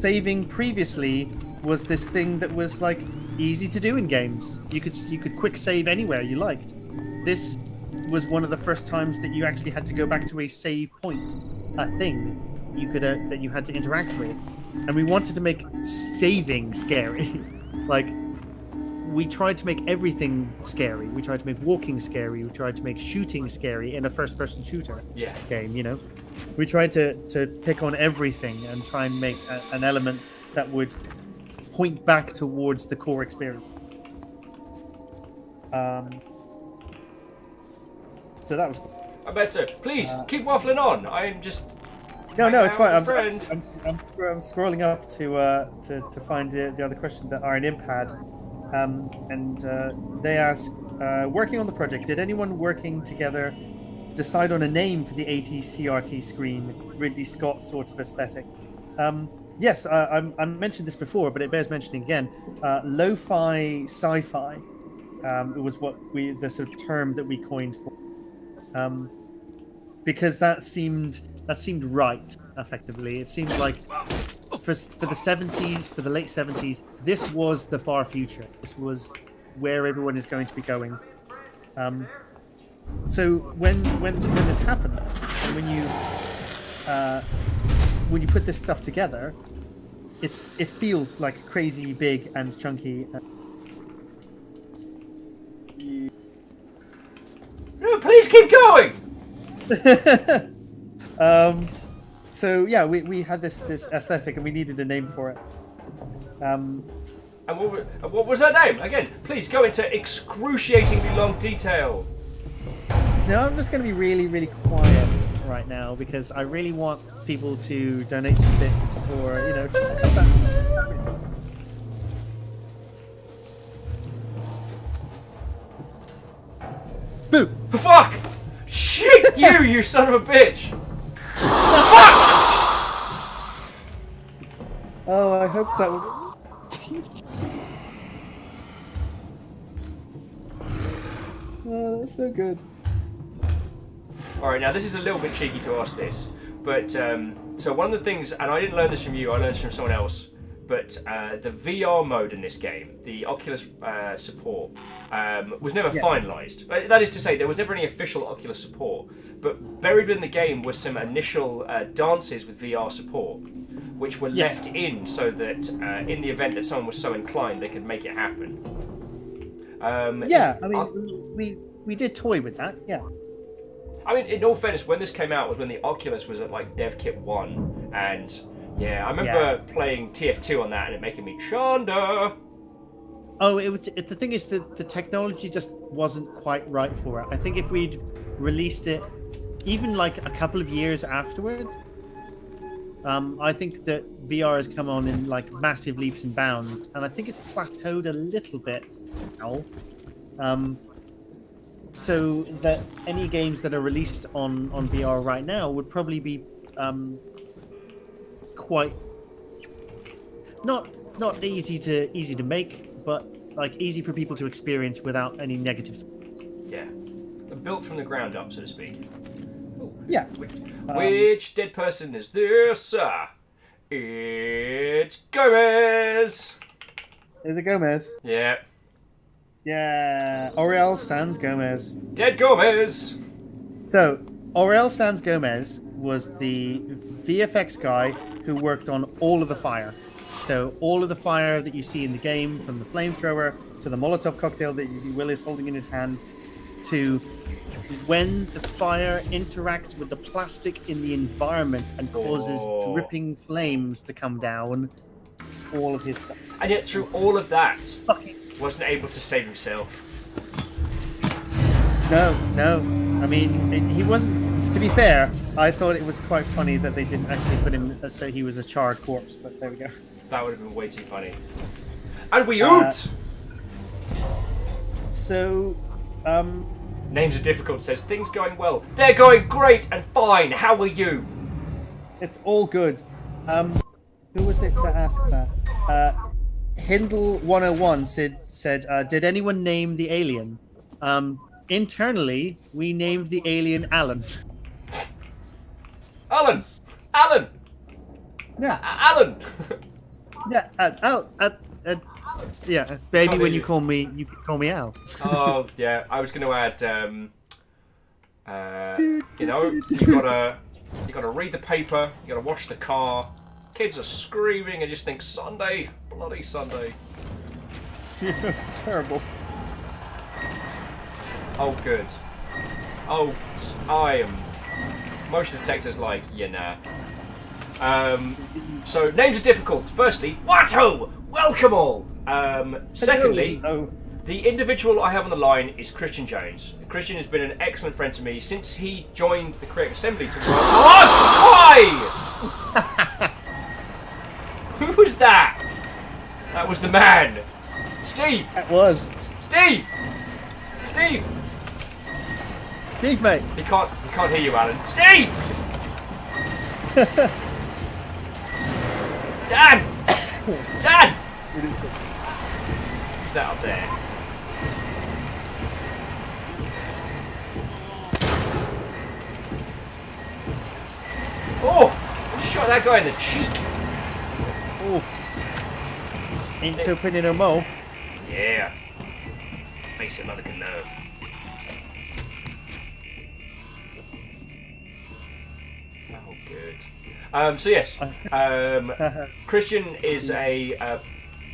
S2: Saving previously was this thing that was like easy to do in games. You could quick save anywhere you liked. This was one of the first times that you actually had to go back to a save point, a thing you could that you had to interact with, and we wanted to make saving scary. Like, we tried to make everything scary. We tried to make walking scary. We tried to make shooting scary in a first-person shooter game. You know, we tried to pick on everything and try and make an element that would point back towards the core experience. So that was cool.
S1: I better. Please keep waffling on. I'm just.
S2: No, it's fine. I'm
S1: friend.
S2: scrolling up to find the other question that Iron Imp had, and they ask, working on the project, did anyone working together decide on a name for the AT-CRT screen, Ridley Scott sort of aesthetic? Yes, I mentioned this before, but it bears mentioning again. Lo-fi sci-fi was the sort of term that we coined for, because that seemed right. Effectively, it seemed like for the 70s, for the late 70s, this was the far future. This was where everyone is going to be going. So when this happened, and when you put this stuff together, it feels like crazy big and chunky.
S1: No, please keep going.
S2: So yeah, we had this aesthetic and we needed a name for it.
S1: And what was her name? Again, please go into excruciatingly long detail.
S2: No, I'm just going to be really, really quiet right now because I really want people to donate some bits or, you know, come back. Boo!
S1: Fuck! Shit you son of a bitch!
S2: Oh, I hope that would... Oh, that's so good.
S1: Alright, now this is a little bit cheeky to ask this, but so one of the things, and I didn't learn this from you, I learned this from someone else, but the VR mode in this game, the Oculus support, was never finalised. That is to say, there was never any official Oculus support, but buried within the game were some initial dances with VR support, which were left in so that in the event that someone was so inclined, they could make it happen.
S2: We did toy with that, yeah.
S1: I mean, in all fairness, when this came out was when the Oculus was at like DevKit 1, and yeah, I remember playing TF2 on that and it making me Shonda.
S2: Oh, the thing is that the technology just wasn't quite right for it. I think if we'd released it even like a couple of years afterwards, I think that VR has come on in like massive leaps and bounds, and I think it's plateaued a little bit now. So that any games that are released on VR right now would probably be quite not easy to make, but like easy for people to experience without any negatives.
S1: Yeah, built from the ground up, so to speak. Ooh.
S2: Yeah.
S1: Which dead person is this? It's Gomez.
S2: Is it Gomez?
S1: Yeah.
S2: Yeah, Aurel Sans Gomez.
S1: Dead Gomez!
S2: So, Aurel Sans Gomez was the VFX guy who worked on all of the fire. So all of the fire that you see in the game, from the flamethrower to the Molotov cocktail that Will is holding in his hand, to when the fire interacts with the plastic in the environment and causes dripping flames to come down. It's all of his stuff.
S1: And yet through all of that, wasn't able to save himself.
S2: No. I mean, he wasn't. To be fair, I thought it was quite funny that they didn't actually put him so he was a charred corpse, but there we go.
S1: That would have been way too funny. And we oot!
S2: So,
S1: Names are difficult, says, things going well. They're going great and fine. How are you?
S2: It's all good. Who was it that asked that? Hindle101 said, did anyone name the alien? Internally, we named the alien Alan.
S1: Alan!
S2: Yeah.
S1: Alan!
S2: Yeah, baby, when you call me Al.
S1: Oh, yeah, I was going to add, you know, you gotta read the paper, you gotta wash the car, kids are screaming and just think, Sunday, bloody Sunday.
S2: Terrible.
S1: Oh, good. Oh, I am... Motion detector's like, yeah, nah. So, names are difficult. Firstly, Watto! Welcome all! Secondly, the individual I have on the line is Christian Jones. Christian has been an excellent friend to me since he joined the Creative Assembly to work... Why? Who was that? That was the man. Steve!
S2: That was.
S1: Steve,
S2: mate.
S1: He can't hear you, Alan. Steve! Dan! Who's that up there? Oh! I shot that guy in the cheek.
S2: Oof. Ain't so pretty no more.
S1: Yeah. Face it like a nerve. Oh, good. So yes, Christian is a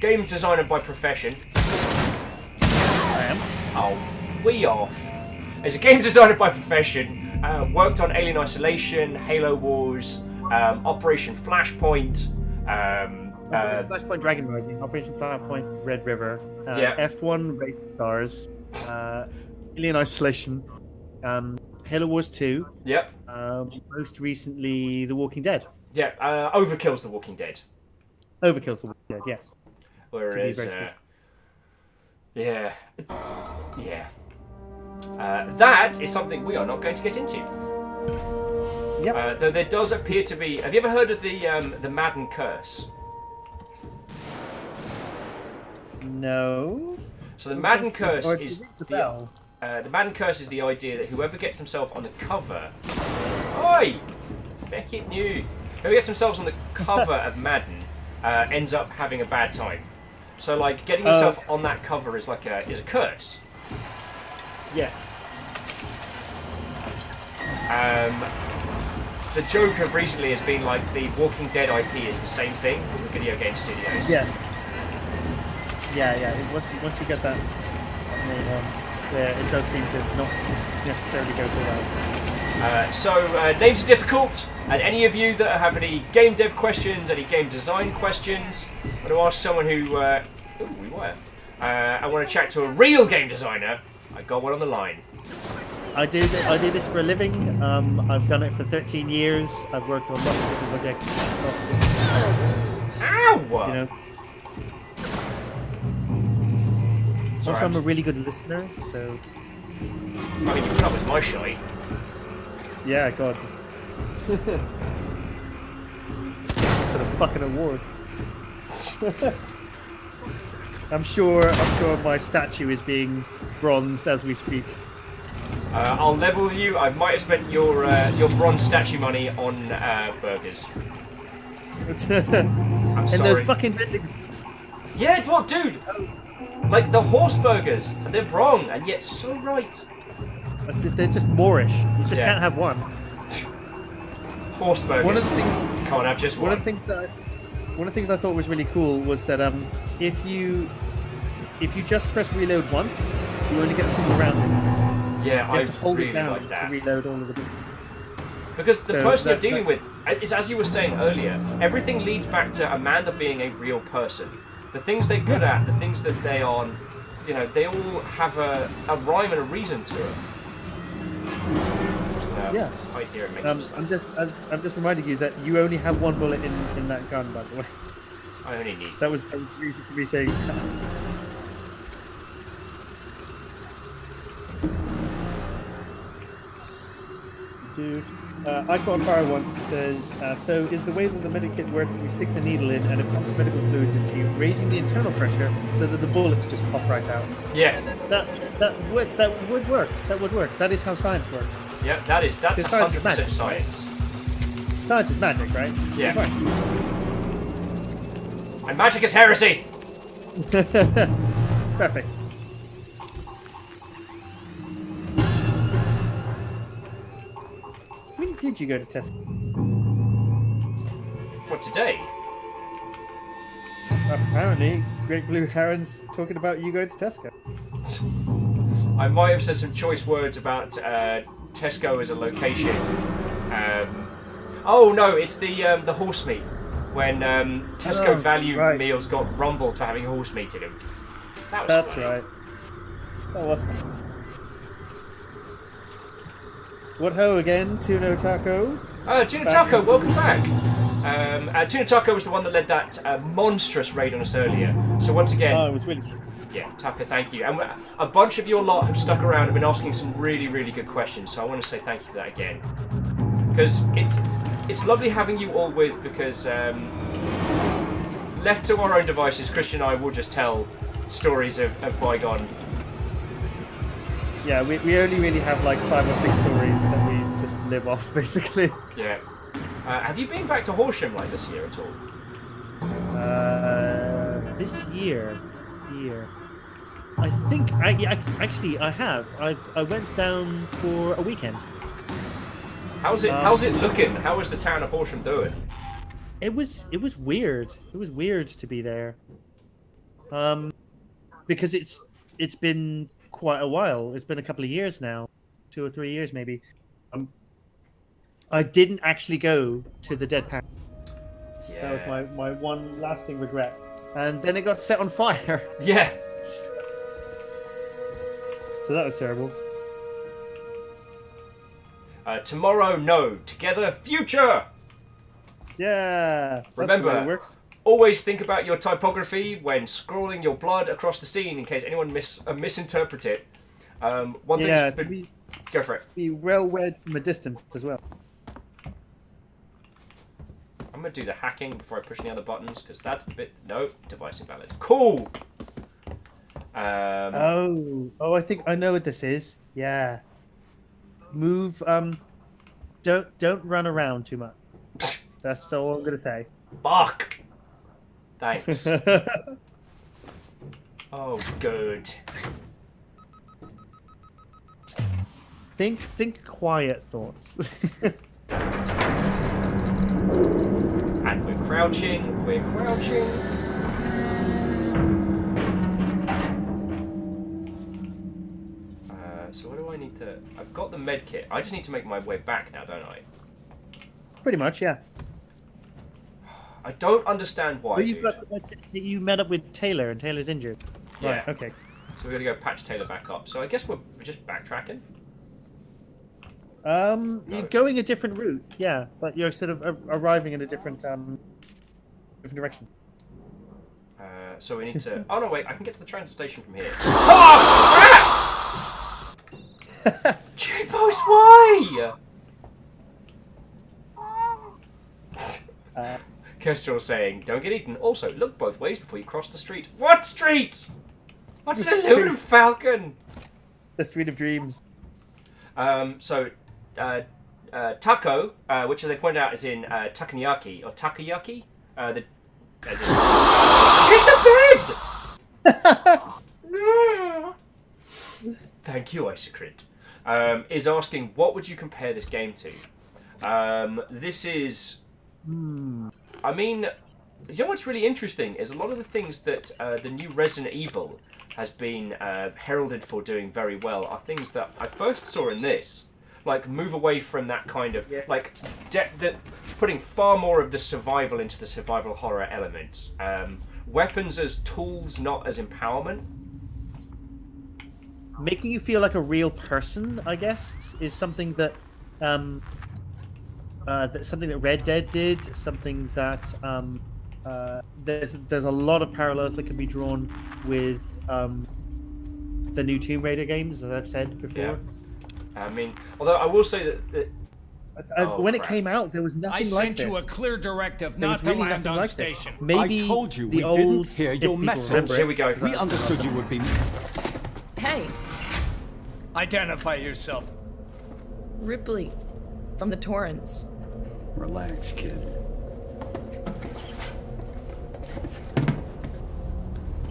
S1: game designer by profession.
S2: I am.
S1: Oh, we off. As a game designer by profession, worked on Alien Isolation, Halo Wars, Operation Flashpoint.
S2: Operation Flashpoint Dragon Rising, Operation Flashpoint Red River, F1 Race Stars, Alien Isolation, Halo Wars 2.
S1: Yep.
S2: Most recently, The Walking Dead.
S1: Yeah, Overkill's The Walking Dead.
S2: Overkill's The Walking Dead, yes.
S1: Whereas, that is something we are not going to get into.
S2: Yep.
S1: Though there does appear to be... Have you ever heard of the Madden curse?
S2: No.
S1: So the Madden curse is the Madden curse is the idea that whoever gets themselves on the cover... Oi! Feck it new. Whoever gets themselves on the cover of Madden ends up having a bad time. So like getting yourself on that cover is like a curse.
S2: Yes.
S1: The joke of recently has been like the Walking Dead IP is the same thing with the video game studios.
S2: Yes. Yeah. Once you get that name on, it does seem to not necessarily go so well.
S1: So names are difficult, and any of you that have any game dev questions, any game design questions, I want to ask someone who, I want to chat to a real game designer. I got one on the line.
S2: I do this for a living. I've done it for 13 years. I've worked on lots of different projects.
S1: Ow!
S2: You know. Also, I'm a really good listener, so...
S1: I mean, you put up with my shite.
S2: Yeah, God. Some sort of fucking award. I'm sure my statue is being bronzed as we speak.
S1: I'll level with you. I might have spent your bronze statue money on burgers. I'm sorry.
S2: And those fucking vending...
S1: Yeah, well, dude! Like, the horse burgers, they're wrong, and yet so right.
S2: They're just Moorish. You just can't have one.
S1: Horse burgers. Can't have just one.
S2: One of the things I thought was really cool was that if you just press reload once, you only get a single round in.
S1: Yeah,
S2: you have to hold
S1: really
S2: it down
S1: like that.
S2: to reload all of the.
S1: Because the person you're dealing with is, as you were saying earlier, everything leads back to Amanda being a real person. The things they're good at, the things that they are, you know, they all have a rhyme and a reason to it.
S2: Yeah.
S1: Right here, it makes
S2: I'm just reminding you that you only have one bullet in that gun, by the way.
S1: I only need.
S2: That was the reason for me saying that. Dude, I caught a fire once that says, so is the way that the medikit works that you stick the needle in and it pumps medical fluids into you, raising the internal pressure so that the bullets just pop right out.
S1: Yeah.
S2: That would work. That would work. That is how science works.
S1: Yeah, that's 100% science.
S2: Science is magic, right?
S1: Yeah. And magic is heresy!
S2: Perfect. When did you go to Tesco?
S1: What, today?
S2: Apparently, Great Blue Heron's talking about you going to Tesco.
S1: I might have said some choice words about Tesco as a location. Oh no, it's the horse meat. When Tesco value meals got rumbled for having horse meat in them. That's funny.
S2: Right. That was funny. What ho again, Tuno Taco?
S1: Tuna Taco, welcome back. Tuna Taco was the one that led that monstrous raid on us earlier. So once again...
S2: Oh, it was really good.
S1: Yeah, Taco, thank you. And a bunch of your lot have stuck around and been asking some really, really good questions. So I want to say thank you for that again. Because it's lovely having you all with, because left to our own devices, Christian and I will just tell stories of bygone.
S2: Yeah, we only really have like 5 or 6 stories that we just live off, basically.
S1: Yeah. Have you been back to Horsham like this year at all?
S2: This year. I think actually I have. I went down for a weekend.
S1: How's it looking? How is the town of Horsham doing?
S2: It was weird. It was weird to be there. Because it's been quite a while. It's been a couple of years now, 2 or 3 years maybe. I didn't actually go to the Dead Pound.
S1: Yeah.
S2: That was my one lasting regret. And then it got set on fire.
S1: Yeah.
S2: So that was terrible.
S1: Tomorrow, no. Together, future.
S2: Yeah.
S1: Remember,
S2: that's the way it works.
S1: Always think about your typography when scrawling your blood across the scene in case anyone misinterpret it. One thing. Go for it.
S2: Be well read from a distance as well.
S1: I'm gonna do the hacking before I push any other buttons because that's the bit. No, device invalid. Cool.
S2: I think I know what this is. Yeah. Move. Don't run around too much. That's all I'm gonna say.
S1: Fuck. Thanks. Oh, good.
S2: Think quiet thoughts.
S1: And we're crouching. So what do I need to... I've got the med kit. I just need to make my way back now, don't I?
S2: Pretty much, yeah.
S1: I don't understand why,
S2: you met up with Taylor, and Taylor's injured.
S1: Yeah.
S2: Right, okay.
S1: So we're going to go patch Taylor back up. So I guess we're just backtracking.
S2: You're going a different route, yeah, but you're sort of arriving in a different direction.
S1: So we need to... Oh, no, wait. I can get to the transit station from here. Oh, crap! J-Post, why? Kestrel saying, don't get eaten. Also, look both ways before you cross the street. What street? What's an aluminum falcon?
S2: The Street of Dreams.
S1: Taco, which as they pointed out is in takoyaki or takoyaki. As in, hit the bed. Thank you, Isocrit. Is asking, what would you compare this game to? This is I mean, you know what's really interesting is a lot of the things that the new Resident Evil has been heralded for doing very well are things that I first saw in this. Like, move away from that kind of, putting far more of the survival into the survival horror element. Weapons as tools, not as empowerment.
S2: Making you feel like a real person, I guess, is something that something that Red Dead did. Something that there's a lot of parallels that can be drawn with the new Tomb Raider games, as I've said before.
S1: Yeah. I mean, although I will say that
S2: when it came out, there was nothing like this.
S16: I sent you a clear directive
S2: There
S16: not
S2: was
S16: to
S2: really
S16: land
S2: nothing
S16: on
S2: like this.
S16: station.
S2: Maybe
S17: I told you
S2: the
S17: we
S2: old,
S17: didn't hear
S2: if
S17: your
S2: people
S17: message.
S2: remember it.
S1: Here we go.
S17: We understood you would be.
S15: Hey,
S16: Identify yourself.
S15: Ripley, from the Torrens.
S9: Relax, kid.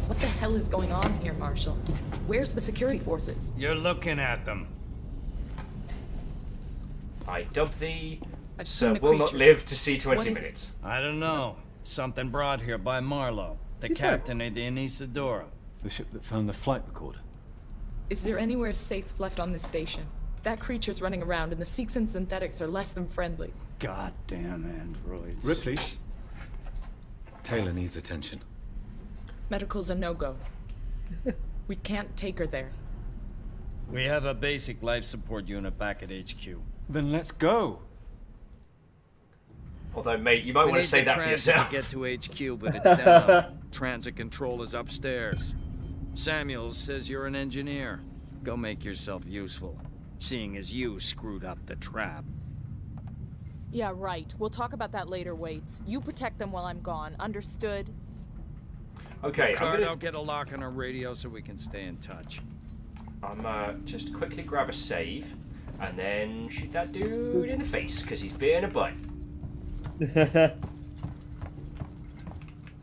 S15: What the hell is going on here, Marshall? Where's the security forces?
S16: You're looking at them.
S1: I dub thee,
S15: I've
S1: sir,
S15: seen the
S1: will not
S15: creature.
S1: live to see 20
S15: What is it?
S1: minutes.
S16: I don't know. Something brought here by Marlowe, the captain of the Anisadora.
S17: The ship that found the flight recorder.
S15: Is there anywhere safe left on this station? That creature's running around, and the Seeks and synthetics are less than friendly.
S9: Goddamn androids.
S17: Ripley. Taylor needs attention.
S15: Medical's a no-go. We can't take her there.
S16: We have a basic life support unit back at HQ.
S17: Then let's go.
S1: Although, mate, you might want to say that for yourself.
S16: To get to HQ, but it's down. Transit control is upstairs. Samuels says you're an engineer. Go make yourself useful, seeing as you screwed up the trap.
S18: Yeah, right. We'll talk about that later, Waits. You protect them while I'm gone. Understood?
S1: Okay,
S16: Card, I'll get a lock on our radio so we can stay in touch.
S2: I'm
S1: just quickly grab a save, and then shoot that dude in the face, because he's being a butt.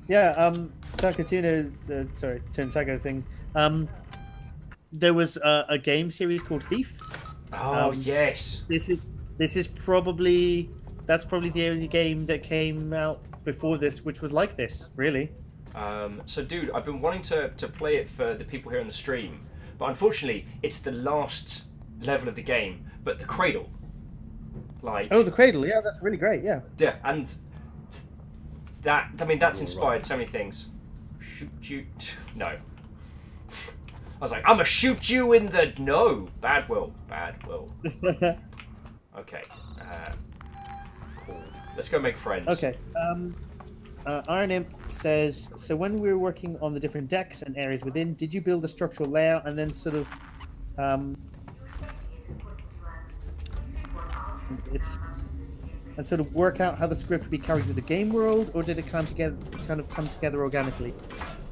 S2: Yeah, Takatuna's, sorry, Tensaigo's thing. There was a game series called Thief.
S1: Oh, yes.
S2: This is probably, that's probably the only game that came out before this, which was like this, really.
S1: So, dude, I've been wanting to play it for the people here on the stream, but unfortunately, it's the last level of the game, but the cradle. Like,
S2: oh, the cradle, yeah, that's really great, yeah.
S1: Yeah, and that, I mean, that's inspired so many things. Shoot you, no. I was like, I'ma shoot you in the, no, bad will. Okay, cool. Let's go make friends.
S2: Okay, Iron Imp says, so when we were working on the different decks and areas within, did you build a structural layout and then sort of, and sort of work out how the script would be carried through the game world, or did it come together organically?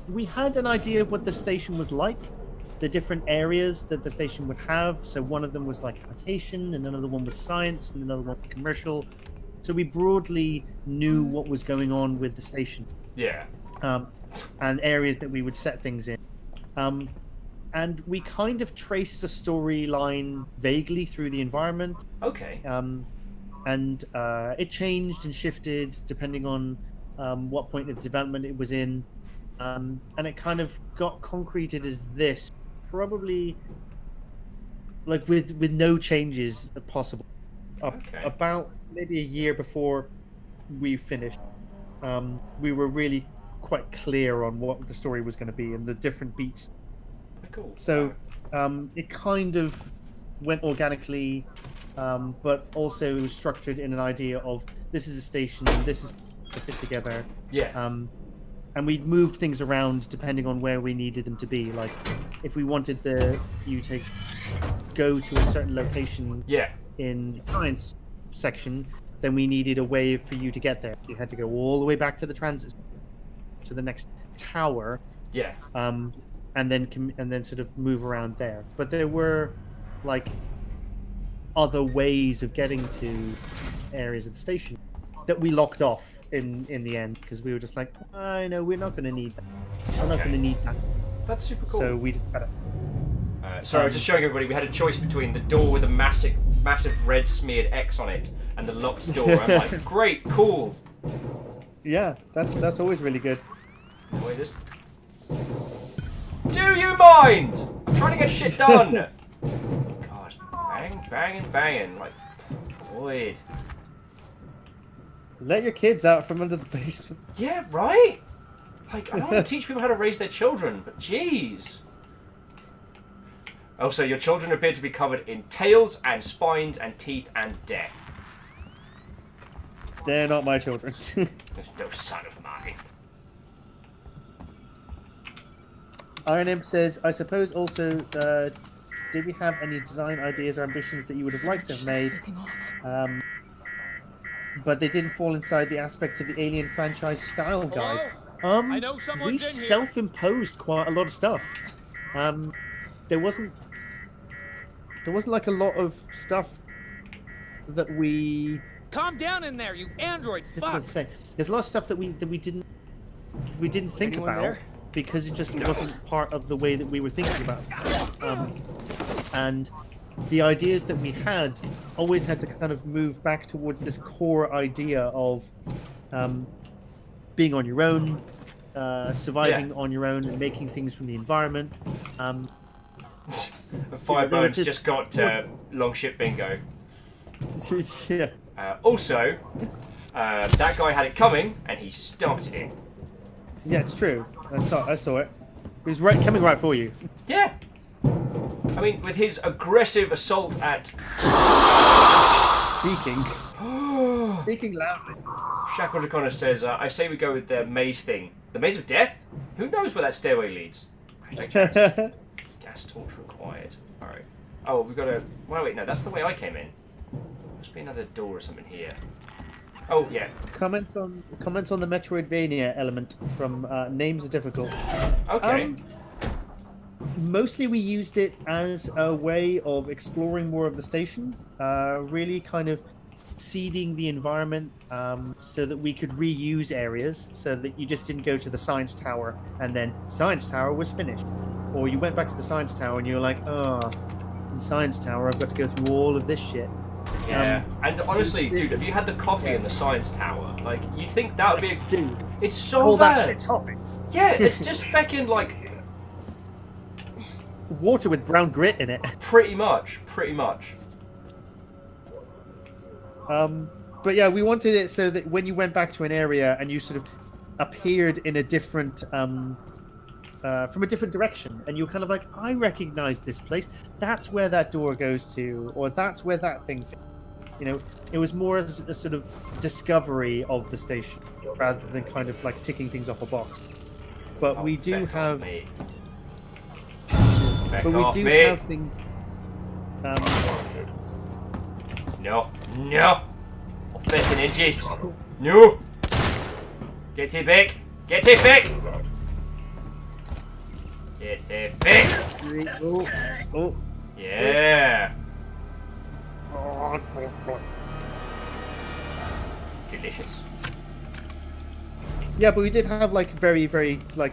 S2: We had an idea of what the station was like, the different areas that the station would have. So one of them was like habitation, and another one was science, and another one was commercial. So we broadly knew what was going on with the station.
S1: Yeah.
S2: And areas that we would set things in. And we kind of traced a storyline vaguely through the environment.
S1: Okay.
S2: And it changed and shifted depending on what point of development it was in. And it kind of got concreted as this, probably like with no changes possible.
S1: Okay.
S2: About maybe a year before we finished, we were really quite clear on what the story was going to be and the different beats.
S1: Cool.
S2: So it kind of went organically, but also it was structured in an idea of this is a station and this is to fit together.
S1: Yeah.
S2: And we moved things around depending on where we needed them to be. Like if we wanted you to go to a certain location in the science section, then we needed a way for you to get there. You had to go all the way back to the transit to the next tower.
S1: Yeah.
S2: And then sort of move around there. But there were like other ways of getting to areas of the station that we locked off in the end because we were just like, I know we're not going to need that. We're not going to need that.
S1: That's super cool.
S2: So we just got
S1: sorry, I was just showing everybody we had a choice between the door with a massive red smeared X on it and the locked door. I'm like, great, cool.
S2: Yeah, that's always really good.
S1: Wait, this. Do you mind? I'm trying to get shit done. God, banging, like, Lloyd.
S2: Let your kids out from under the basement.
S1: Yeah, right? Like, I don't want to teach people how to raise their children, but jeez. Also, your children appear to be covered in tails and spines and teeth and death.
S2: They're not my children.
S1: There's no son of mine.
S2: Iron Imp says, I suppose also, did we have any design ideas or ambitions that you would have liked to have made? But they didn't fall inside the aspects of the Alien franchise style guide.
S19: I know someone's
S2: we
S19: in here.
S2: self-imposed quite a lot of stuff. There wasn't like a lot of stuff that we.
S19: Calm down in there, you android fuck!
S2: There's a lot of stuff that we didn't think
S19: Anyone
S2: about
S19: there?
S2: because it just wasn't part of the way that we were thinking about it. And the ideas that we had always had to kind of move back towards this core idea of being on your own, surviving on your own, and making things from the environment.
S1: Firebird's just got long ship bingo.
S2: Yeah.
S1: Also, that guy had it coming, and he started it.
S2: Yeah, it's true. I saw it. He was coming right for you.
S1: Yeah. I mean, with his aggressive assault at...
S2: Speaking loudly.
S1: Shackle Dracona says, I say we go with the maze thing. The maze of death? Who knows where that stairway leads? Gas torch required. Alright. Oh, we've got to... Well, wait, no, that's the way I came in. Must be another door or something here. Oh, yeah.
S2: Comments on the Metroidvania element from Names Are Difficult.
S1: Okay.
S2: Mostly we used it as a way of exploring more of the station. Really kind of seeding the environment so that we could reuse areas so that you just didn't go to the science tower and then science tower was finished. Or you went back to the science tower and you were like, oh, in science tower I've got to go through all of this shit.
S1: Yeah, and honestly, dude, have you had the coffee in the science tower? Like, you'd think that would be
S2: Dude.
S1: It's so
S2: All
S1: bad.
S2: that shit coffee.
S1: Yeah, it's just feckin' like...
S2: Water with brown grit in it.
S1: Pretty much.
S2: But yeah, we wanted it so that when you went back to an area and you sort of appeared in a different... from a different direction, and you're kind of like, I recognize this place. That's where that door goes to, or that's where that thing fits. You know, it was more as a sort of discovery of the station rather than kind of like ticking things off a box. But we do have, have things.
S1: No. 15 inches. No. Get it back. Get it back.
S2: Oh.
S1: Yeah. Delicious.
S2: Yeah, but we did have like very, very like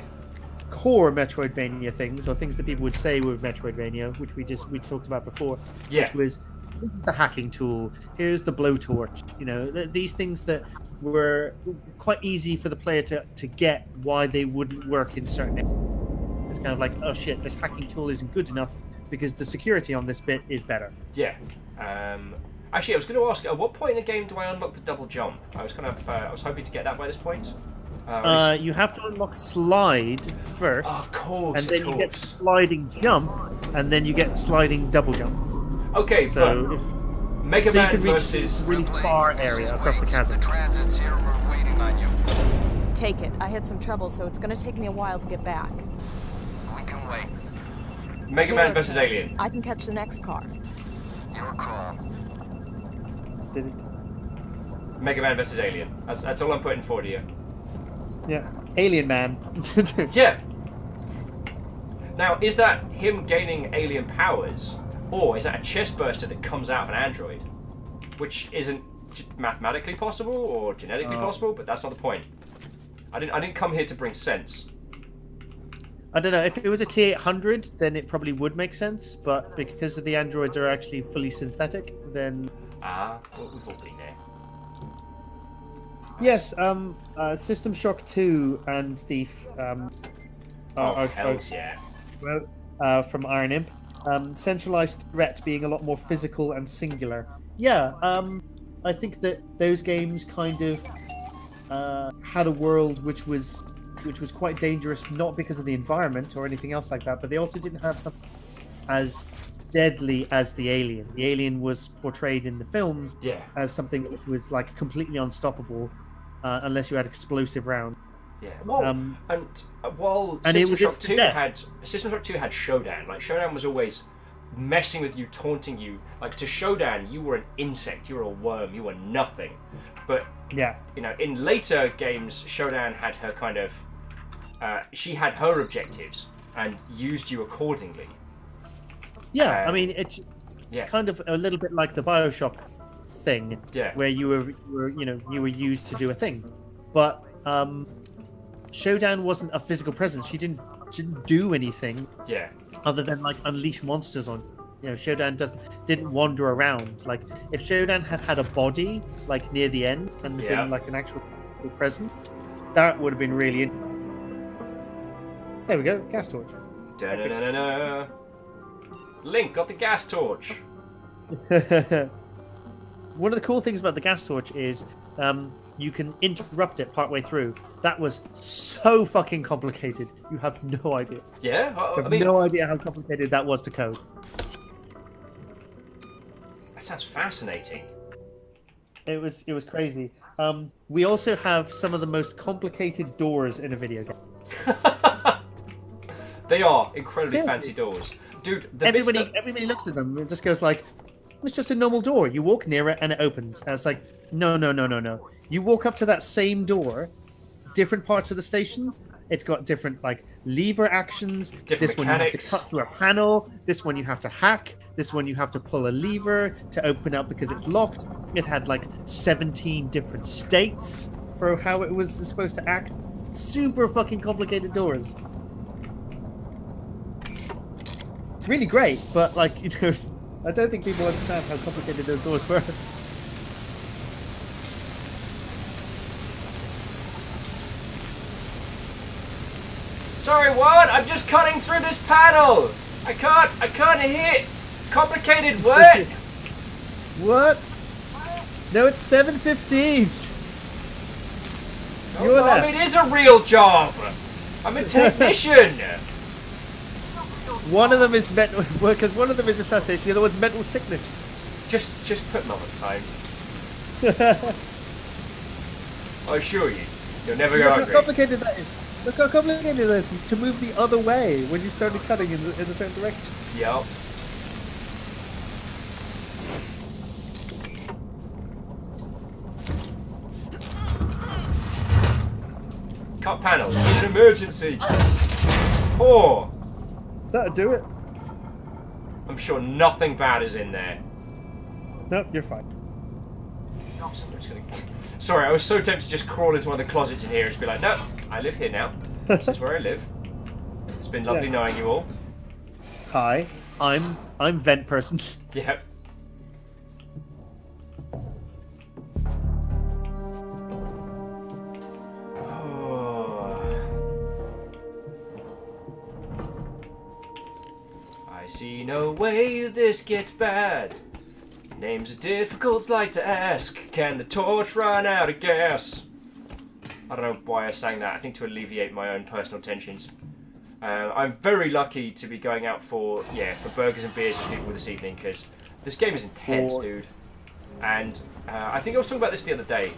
S2: core Metroidvania things, or things that people would say were Metroidvania, which we talked about before.
S1: Yeah.
S2: Which was, this is the hacking tool. Here's the blowtorch. You know, these things that were quite easy for the player to get why they wouldn't work in certain areas. It's kind of like, oh shit, this hacking tool isn't good enough because the security on this bit is better.
S1: Yeah. Actually, I was going to ask, at what point in the game do I unlock the double jump? I was hoping to get that by this point.
S2: You have to unlock slide first.
S1: Oh, of course.
S2: And then you get sliding jump, and then you get sliding double jump.
S1: Okay,
S2: so
S1: but Mega Man
S2: you can reach
S1: versus
S2: a really far area across the chasm.
S18: Take it. I had some trouble, so it's gonna take me a while to get back.
S14: We can wait.
S1: Mega Man versus Alien.
S18: I can catch the next car.
S14: Your call.
S2: Did it?
S1: Mega Man versus Alien. That's all I'm putting forward here.
S2: Yeah, Alien Man.
S1: Yeah. Now, is that him gaining alien powers, or is that a chest burster that comes out of an android, which isn't mathematically possible or genetically possible? But that's not the point. I didn't come here to bring sense.
S2: I don't know, if it was a T-800, then it probably would make sense, but because the androids are actually fully synthetic, then...
S1: Well, we've all been there.
S2: Yes, System Shock 2 and the
S1: Hells yeah.
S2: From Iron Imp. Centralized threat being a lot more physical and singular. Yeah, I think that those games kind of had a world which was quite dangerous, not because of the environment or anything else like that, but they also didn't have something as deadly as the alien. The alien was portrayed in the films as something which was like completely unstoppable, unless you had explosive round.
S1: Yeah. Well, while System Shock 2 had Showdown. Like Showdown was always messing with you, taunting you. Like to Showdown, you were an insect, you were a worm, you were nothing. But in later games, Showdown had her kind of she had her objectives and used you accordingly.
S2: Yeah, I mean it's kind of a little bit like the BioShock thing, where you were used to do a thing, but Showdown wasn't a physical presence. She didn't do anything. Other than like unleash monsters on. Showdown didn't wander around. Like if Showdown had a body like near the end and been like an actual presence, that would have been really. There we go, gas torch.
S1: Da-da-da-da-da. Link got the gas torch.
S2: One of the cool things about the gas torch is you can interrupt it partway through. That was so fucking complicated. You have no idea.
S1: Yeah?
S2: I have no idea how complicated that was to code.
S1: That sounds fascinating.
S2: It was crazy. We also have some of the most complicated doors in a video game.
S1: They are incredibly fancy doors. Dude,
S2: everybody looks at them and just goes like, it's just a normal door. You walk near it and it opens. And it's like, no. You walk up to that same door, different parts of the station. It's got different like lever actions. This one you have to cut through a panel. This one you have to hack. This one you have to pull a lever to open up because it's locked. It had like 17 different states for how it was supposed to act. Super fucking complicated doors. It's really great, but like, I don't think people understand how complicated those doors were.
S1: Sorry, what? I'm just cutting through this panel. I can't hit. Complicated what?
S2: What? No, it's 7:15.
S1: Oh, Mom, it is a real job. I'm a technician.
S2: One of them is because one of them is assassination, the other one's mental sickness.
S1: Just put Mum on time. I assure you, you'll never go
S2: Look
S1: hungry.
S2: how complicated that is. Look how complicated it is to move the other way when you started cutting in a certain direction.
S1: Yep. Cut panel. It's an emergency. Oh.
S2: That'll do it.
S1: I'm sure nothing bad is in there.
S2: Nope, you're fine.
S1: I'm just gonna... Sorry, I was so tempted to just crawl into one of the closets in here and just be like, no, I live here now. This is where I live. It's been lovely knowing you all.
S2: Hi, I'm vent person.
S1: Yep. I see no way this gets bad. Names are difficult, like to ask. Can the torch run out of gas? I don't know why I sang that. I think to alleviate my own personal tensions. I'm very lucky to be going out for burgers and beers with people this evening because this game is intense, dude. And I think I was talking about this the other day.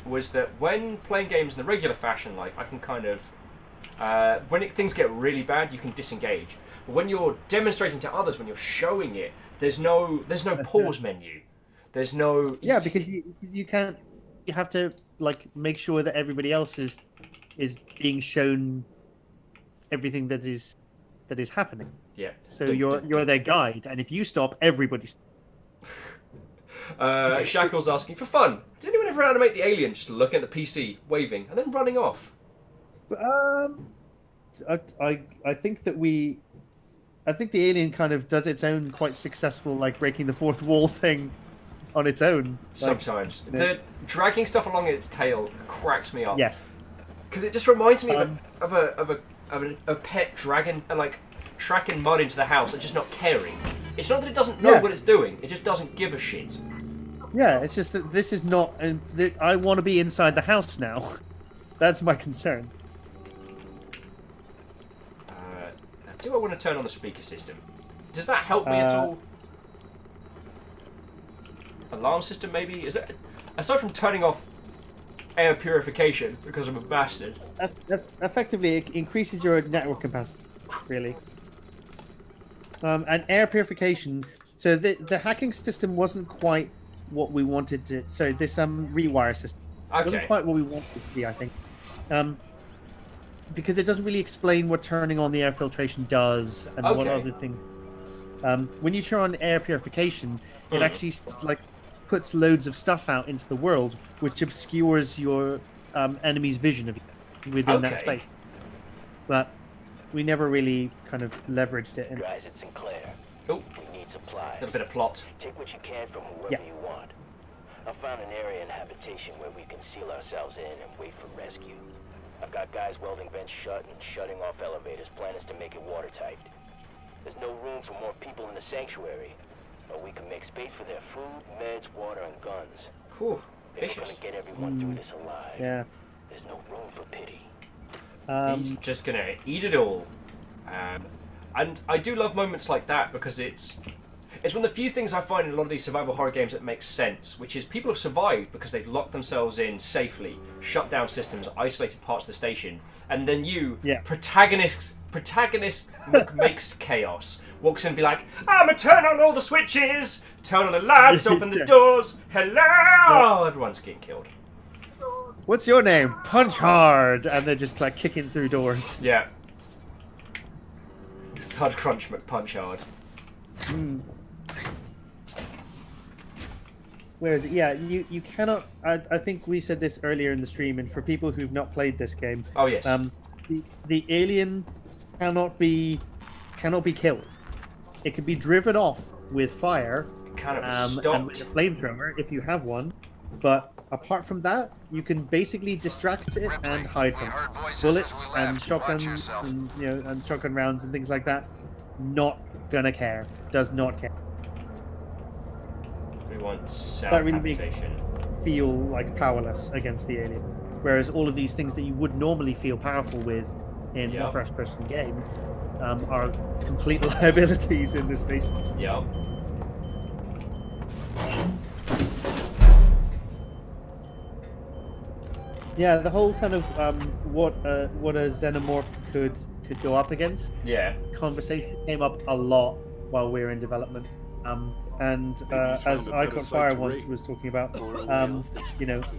S1: Was that when playing games in the regular fashion, like I can kind of when things get really bad, you can disengage. But when you're demonstrating to others, when you're showing it, there's no pause menu. There's no
S2: because you can't. You have to like make sure that everybody else is being shown everything that is happening.
S1: Yeah.
S2: So you're their guide, and if you stop, everybody's.
S1: Shackle's asking for fun. Did anyone ever animate the alien just looking at the PC, waving, and then running off?
S2: I think that I think the alien kind of does its own quite successful like breaking the fourth wall thing. on its own.
S1: Sometimes the dragging stuff along its tail cracks me up.
S2: Yes,
S1: because it just reminds me of a pet dragon, like tracking mud into the house and just not caring. It's not that it doesn't know what it's doing; it just doesn't give a shit.
S2: Yeah, it's just that this is not. I want to be inside the house now. That's my concern.
S1: Do I want to turn on the speaker system? Does that help me at all? Alarm system, maybe? Is that aside from turning off air purification because I'm a bastard?
S2: Effectively, it increases your network capacity, really. And air purification. So the hacking system wasn't quite what we wanted to. So this rewire system wasn't quite what we wanted it to be, I think. Because it doesn't really explain what turning on the air filtration does and what other thing. When you turn on air purification, it actually like puts loads of stuff out into the world, which obscures your enemy's vision of you within that space. But we never really kind of leveraged it.
S14: Guys, it's Sinclair.
S1: Oh,
S14: we need supplies.
S1: A little bit of plot.
S14: Take what you can from whoever you want. I found an area in habitation where we can seal ourselves in and wait for rescue. I've got guys welding vents shut and shutting off elevators. Plan is to make it watertight. There's no room for more people in the sanctuary, but we can make space for their food, meds, water, and guns.
S1: Cool.
S14: We're gonna get everyone through this alive.
S2: Yeah.
S14: There's no room for pity.
S1: He's just gonna eat it all. And I do love moments like that because it's one of the few things I find in a lot of these survival horror games that makes sense, which is people have survived because they've locked themselves in safely, shut down systems, isolated parts of the station, and then you, protagonist mixed chaos, walks in and be like, I'm gonna turn on all the switches, turn on the lights, open the doors, hello! Everyone's getting killed.
S2: What's your name? Punch hard! And they're just like kicking through doors.
S1: Yeah. Thud Crunch McPunch hard.
S2: Where is it? Yeah, you cannot. I think we said this earlier in the stream, and for people who've not played this game,
S1: oh yes,
S2: the alien cannot be killed. It can be driven off with fire,
S1: it cannot be stopped,
S2: and with a flamethrower if you have one. But apart from that, you can basically distract it and hide from it. Bullets and shotguns and and shotgun rounds and things like that. Not gonna care. Does not care.
S1: We want
S2: that really makes feel like powerless against the alien. Whereas all of these things that you would normally feel powerful with in a first-person game are complete liabilities in this station.
S1: Yep.
S2: Yeah, the whole kind of what a xenomorph could go up against.
S1: Yeah.
S2: Conversation came up a lot while we were in development. And as Icon Fire once was talking about, a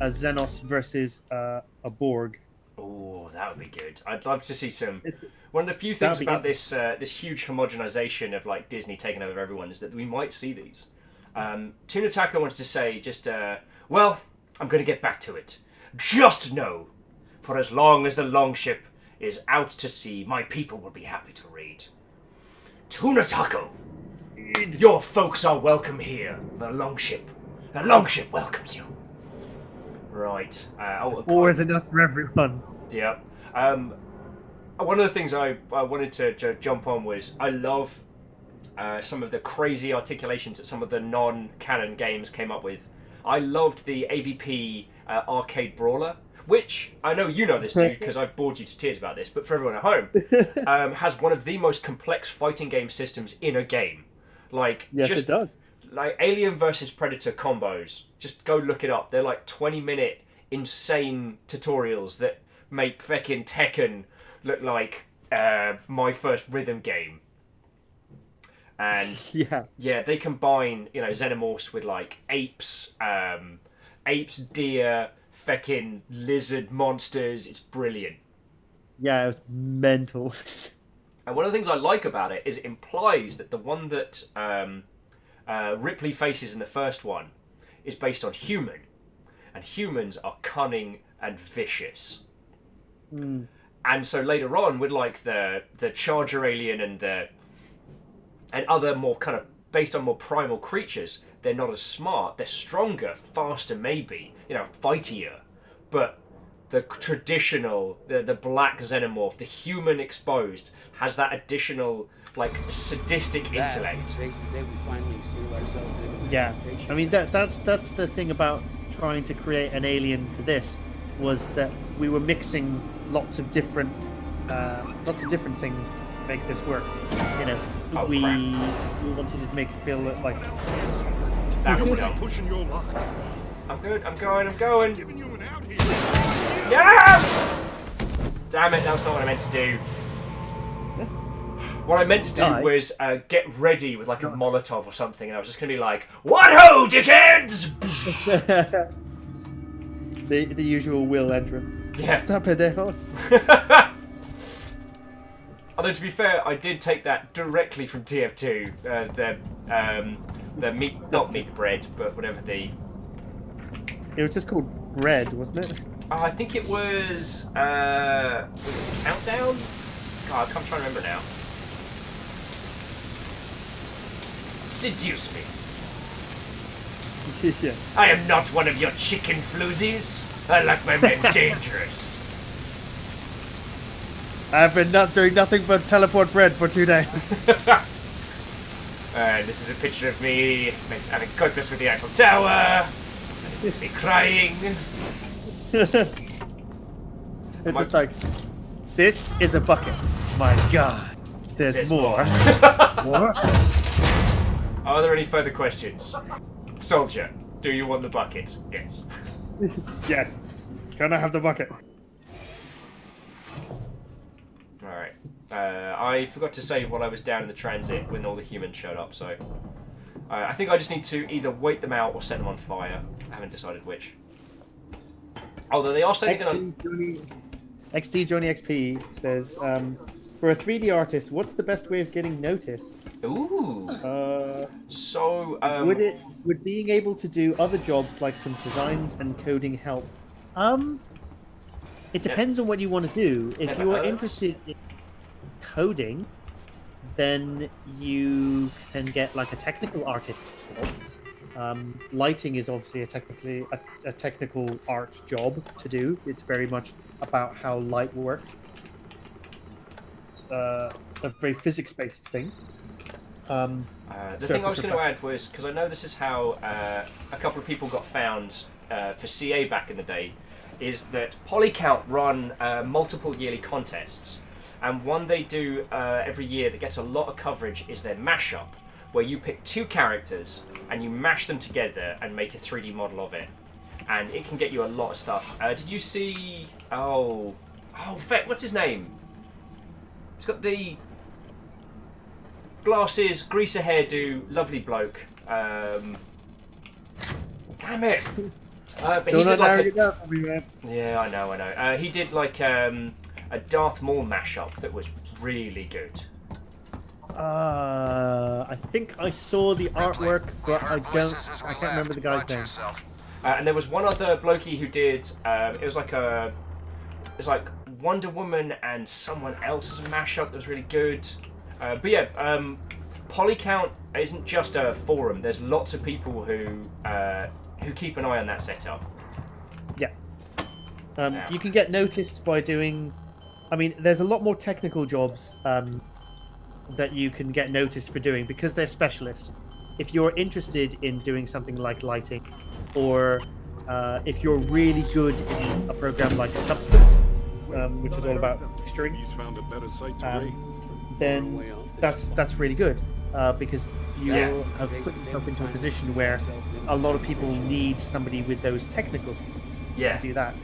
S2: Xenos versus a Borg.
S1: Oh, that would be good. I'd love to see some. One of the few things about this huge homogenization of like Disney taking over everyone is that we might see these. Tuna Taco wants to say well, I'm going to get back to it. Just know, for as long as the longship is out to sea, my people will be happy to read. Tuna Taco, your folks are welcome here. The longship welcomes you. Right.
S2: Always enough for everyone.
S1: Yeah. One of the things I wanted to jump on was I love some of the crazy articulations that some of the non-canon games came up with. I loved the AVP arcade brawler, which I know you know this, dude, because I've bored you to tears about this, but for everyone at home, has one of the most complex fighting game systems in a game. Like,
S2: yes, it does.
S1: Like Alien versus Predator combos. Just go look it up. They're like 20-minute insane tutorials that make fucking Tekken look like my first rhythm game. And yeah, they combine xenomorphs with like apes, deer, feckin' lizard monsters. It's brilliant.
S2: Yeah, it was mental.
S1: And one of the things I like about it is it implies that the one that Ripley faces in the first one is based on human, and humans are cunning and vicious. And so later on, with like the Charger alien and other more kind of based on more primal creatures, they're not as smart. They're stronger, faster, maybe, fightier, but the traditional, the black xenomorph, the human exposed, has that additional, like, sadistic intellect.
S2: Yeah, I mean that's the thing about trying to create an alien for this, was that we were mixing lots of different things to make this work. We wanted to make it feel like
S1: that was dumb.
S12: Pushing your luck.
S1: I'm good. I'm going.
S12: Giving you an out here.
S1: Yeah! Damn it! That was not what I meant to do. What I meant to do was get ready with like a Molotov or something, and I was just gonna be like, "What ho, dickheads!"
S2: the usual Will entrant.
S1: Yeah.
S2: Stop it, pendejos.
S1: Although to be fair, I did take that directly from TF2. The meat, not meat bread, but whatever the.
S2: It was just called bread, wasn't it?
S1: I think it was. Was it Countdown? God, I'm trying to remember now. Seduce me.
S2: Yeah.
S1: I am not one of your chicken floozies. I like my men dangerous.
S2: I've been not doing nothing but teleport bread for 2 days.
S1: This is a picture of me having coitus with the Eiffel Tower. This is me crying.
S2: It's just like, this is a bucket. My God, there's more. More?
S1: Are there any further questions? Soldier, do you want the bucket? Yes.
S2: Yes. Can I have the bucket?
S1: Alright. I forgot to save while I was down in the transit when all the humans showed up, so... I think I just need to either wait them out or set them on fire. I haven't decided which. Although they are saying
S2: XD Johnny XP says, for a 3D artist, what's the best way of getting noticed?
S1: Ooh. So,
S2: would being able to do other jobs like some designs and coding help? It depends on what you want to do. If you are interested in coding, then you can get like a technical artist job. Lighting is obviously a technical art job to do. It's very much about how light works. It's a very physics-based thing.
S1: The thing I was going to add was, because I know this is how a couple of people got found for CA back in the day, is that Polycount run multiple yearly contests, and one they do every year that gets a lot of coverage is their mashup, where you pick 2 characters and you mash them together and make a 3D model of it, and it can get you a lot of stuff. Did you see? What's his name? He's got the glasses, greaser hairdo, lovely bloke. Damn it! But he did like yeah, I know. He did like a Darth Maul mashup that was really good.
S2: I think I saw the artwork, but I can't remember the guy's name.
S1: And there was one other blokey who did. It's like Wonder Woman and someone else's mashup that was really good. But yeah, Polycount isn't just a forum. There's lots of people who keep an eye on that setup.
S2: Yeah. You can get noticed by doing... I mean, there's a lot more technical jobs that you can get noticed for doing because they're specialists. If you're interested in doing something like lighting, or if you're really good in a program like Substance, which is all about texturing, then that's really good because you have put yourself into a position where a lot of people need somebody with those technical skills to do that.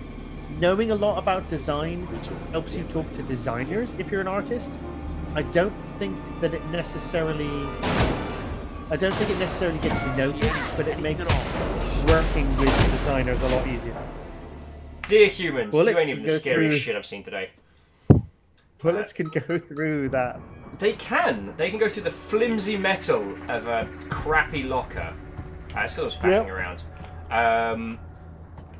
S2: Knowing a lot about design helps you talk to designers if you're an artist. I don't think it necessarily gets you noticed, but it makes working with designers a lot easier.
S1: Dear humans, you ain't even the scariest shit I've seen today.
S2: Bullets can go through that.
S1: They can go through the flimsy metal of a crappy locker. It's because I was faffing around.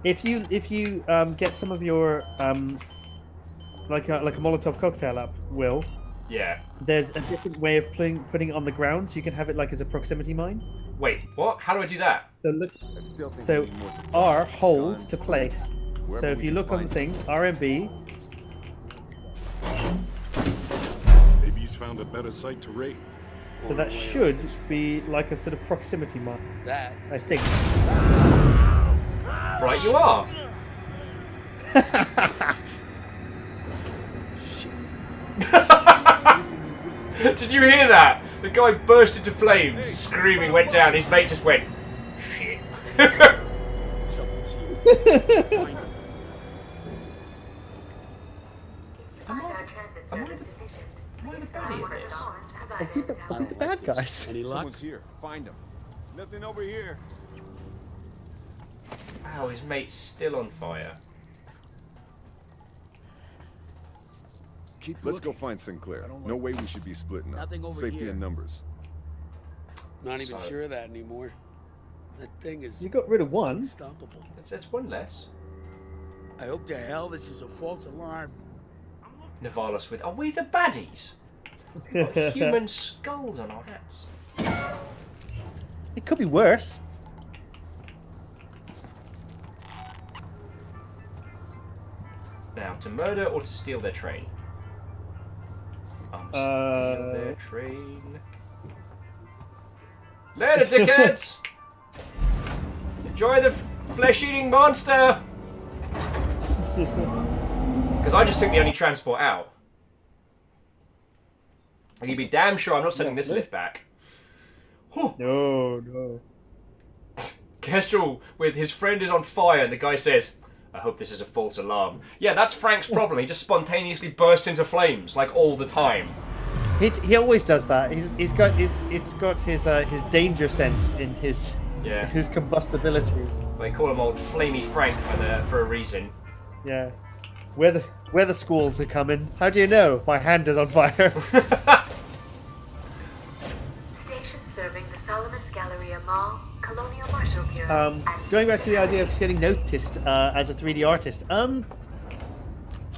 S2: If you get some of your like a Molotov cocktail up, there's a different way of putting it on the ground, so you can have it like as a proximity mine,
S1: Wait, what? How do I do that?
S2: So look. So R holds to place. So if you look on the thing, R and B.
S20: Maybe he's found a better site to raid.
S2: So that should be like a sort of proximity mark.
S19: That.
S2: I think.
S1: Right, you are. Did you hear that? The guy burst into flames, screaming, went down. His mate just went, shit.
S2: I'll be the bad guys.
S20: Any luck? Someone's here. Find him. Nothing over here.
S1: Wow, his mate's still on fire.
S20: Let's go find Sinclair. No way we should be splitting up.
S19: Nothing over
S20: Safety
S19: here.
S20: in numbers.
S19: Not even sure of that anymore. That thing is
S2: You got rid of one.
S19: unstoppable.
S1: That's one less.
S19: I hope to hell this is a false alarm.
S1: Navalis with, are we the baddies? We've got human skulls on our hats.
S2: It could be worse.
S1: Now, to murder or to steal their train? Steal their train. Later, dickheads! Enjoy the flesh-eating monster! Because I just took the only transport out. And you'd be damn sure I'm not sending this lift back.
S2: No.
S1: Kestrel with his friend is on fire and the guy says, I hope this is a false alarm. Yeah, that's Frank's problem. He just spontaneously bursts into flames, like all the time.
S2: He always does that. He's got his danger sense in his combustibility.
S1: They call him old Flamey Frank for a reason.
S2: Yeah. Where the squalls are coming. How do you know? My hand is on fire.
S13: Station serving the Solomon's Galleria Mall, Colonial Marshal Bureau.
S2: Going back to the idea of getting noticed as a 3D artist.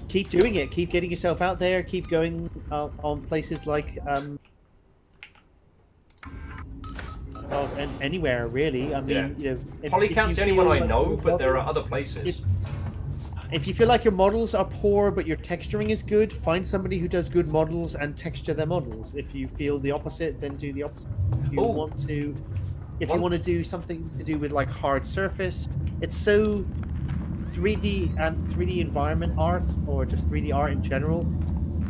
S2: Keep doing it. Keep getting yourself out there. Keep going on places like and anywhere really. I mean, you know,
S1: Polycount's the only one I know, but there are other places.
S2: If you feel like your models are poor but your texturing is good, find somebody who does good models and texture their models. If you feel the opposite, then do the opposite. If you want to do something to do with like hard surface, it's so 3D and 3D environment art or just 3D art in general,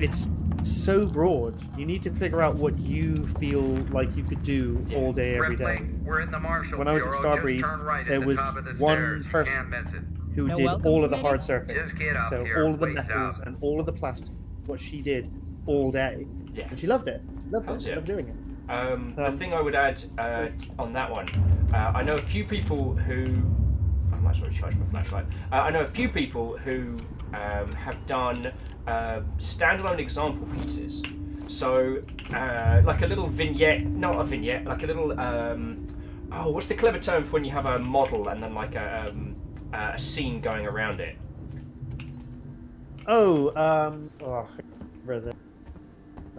S2: it's so broad. You need to figure out what you feel like you could do all day, every day.
S21: We're in the Marshal
S2: When I was at
S21: Bureau.
S2: Starbreeze,
S21: Just turn right
S2: there
S21: at the
S2: was
S21: top of the
S2: one
S21: stairs.
S2: person
S21: Can't miss it.
S2: who
S21: No
S2: did
S21: welcome
S2: all of the
S21: committee?
S2: hard surface.
S21: Just get up
S2: So
S21: here,
S2: all of the
S21: please,
S2: metals
S21: out.
S2: and all of the plastic, what she did all day.
S1: Yeah.
S2: And she loved it. Loved
S1: Hells
S2: it.
S1: yeah.
S2: Loved doing it.
S1: The thing I would add on that one, I know a few people who... I might as well charge my flashlight. I know a few people who have done standalone example pieces. So, like a little vignette, not a vignette, like a little... what's the clever term for when you have a model and then like a scene going around it?
S2: Brother.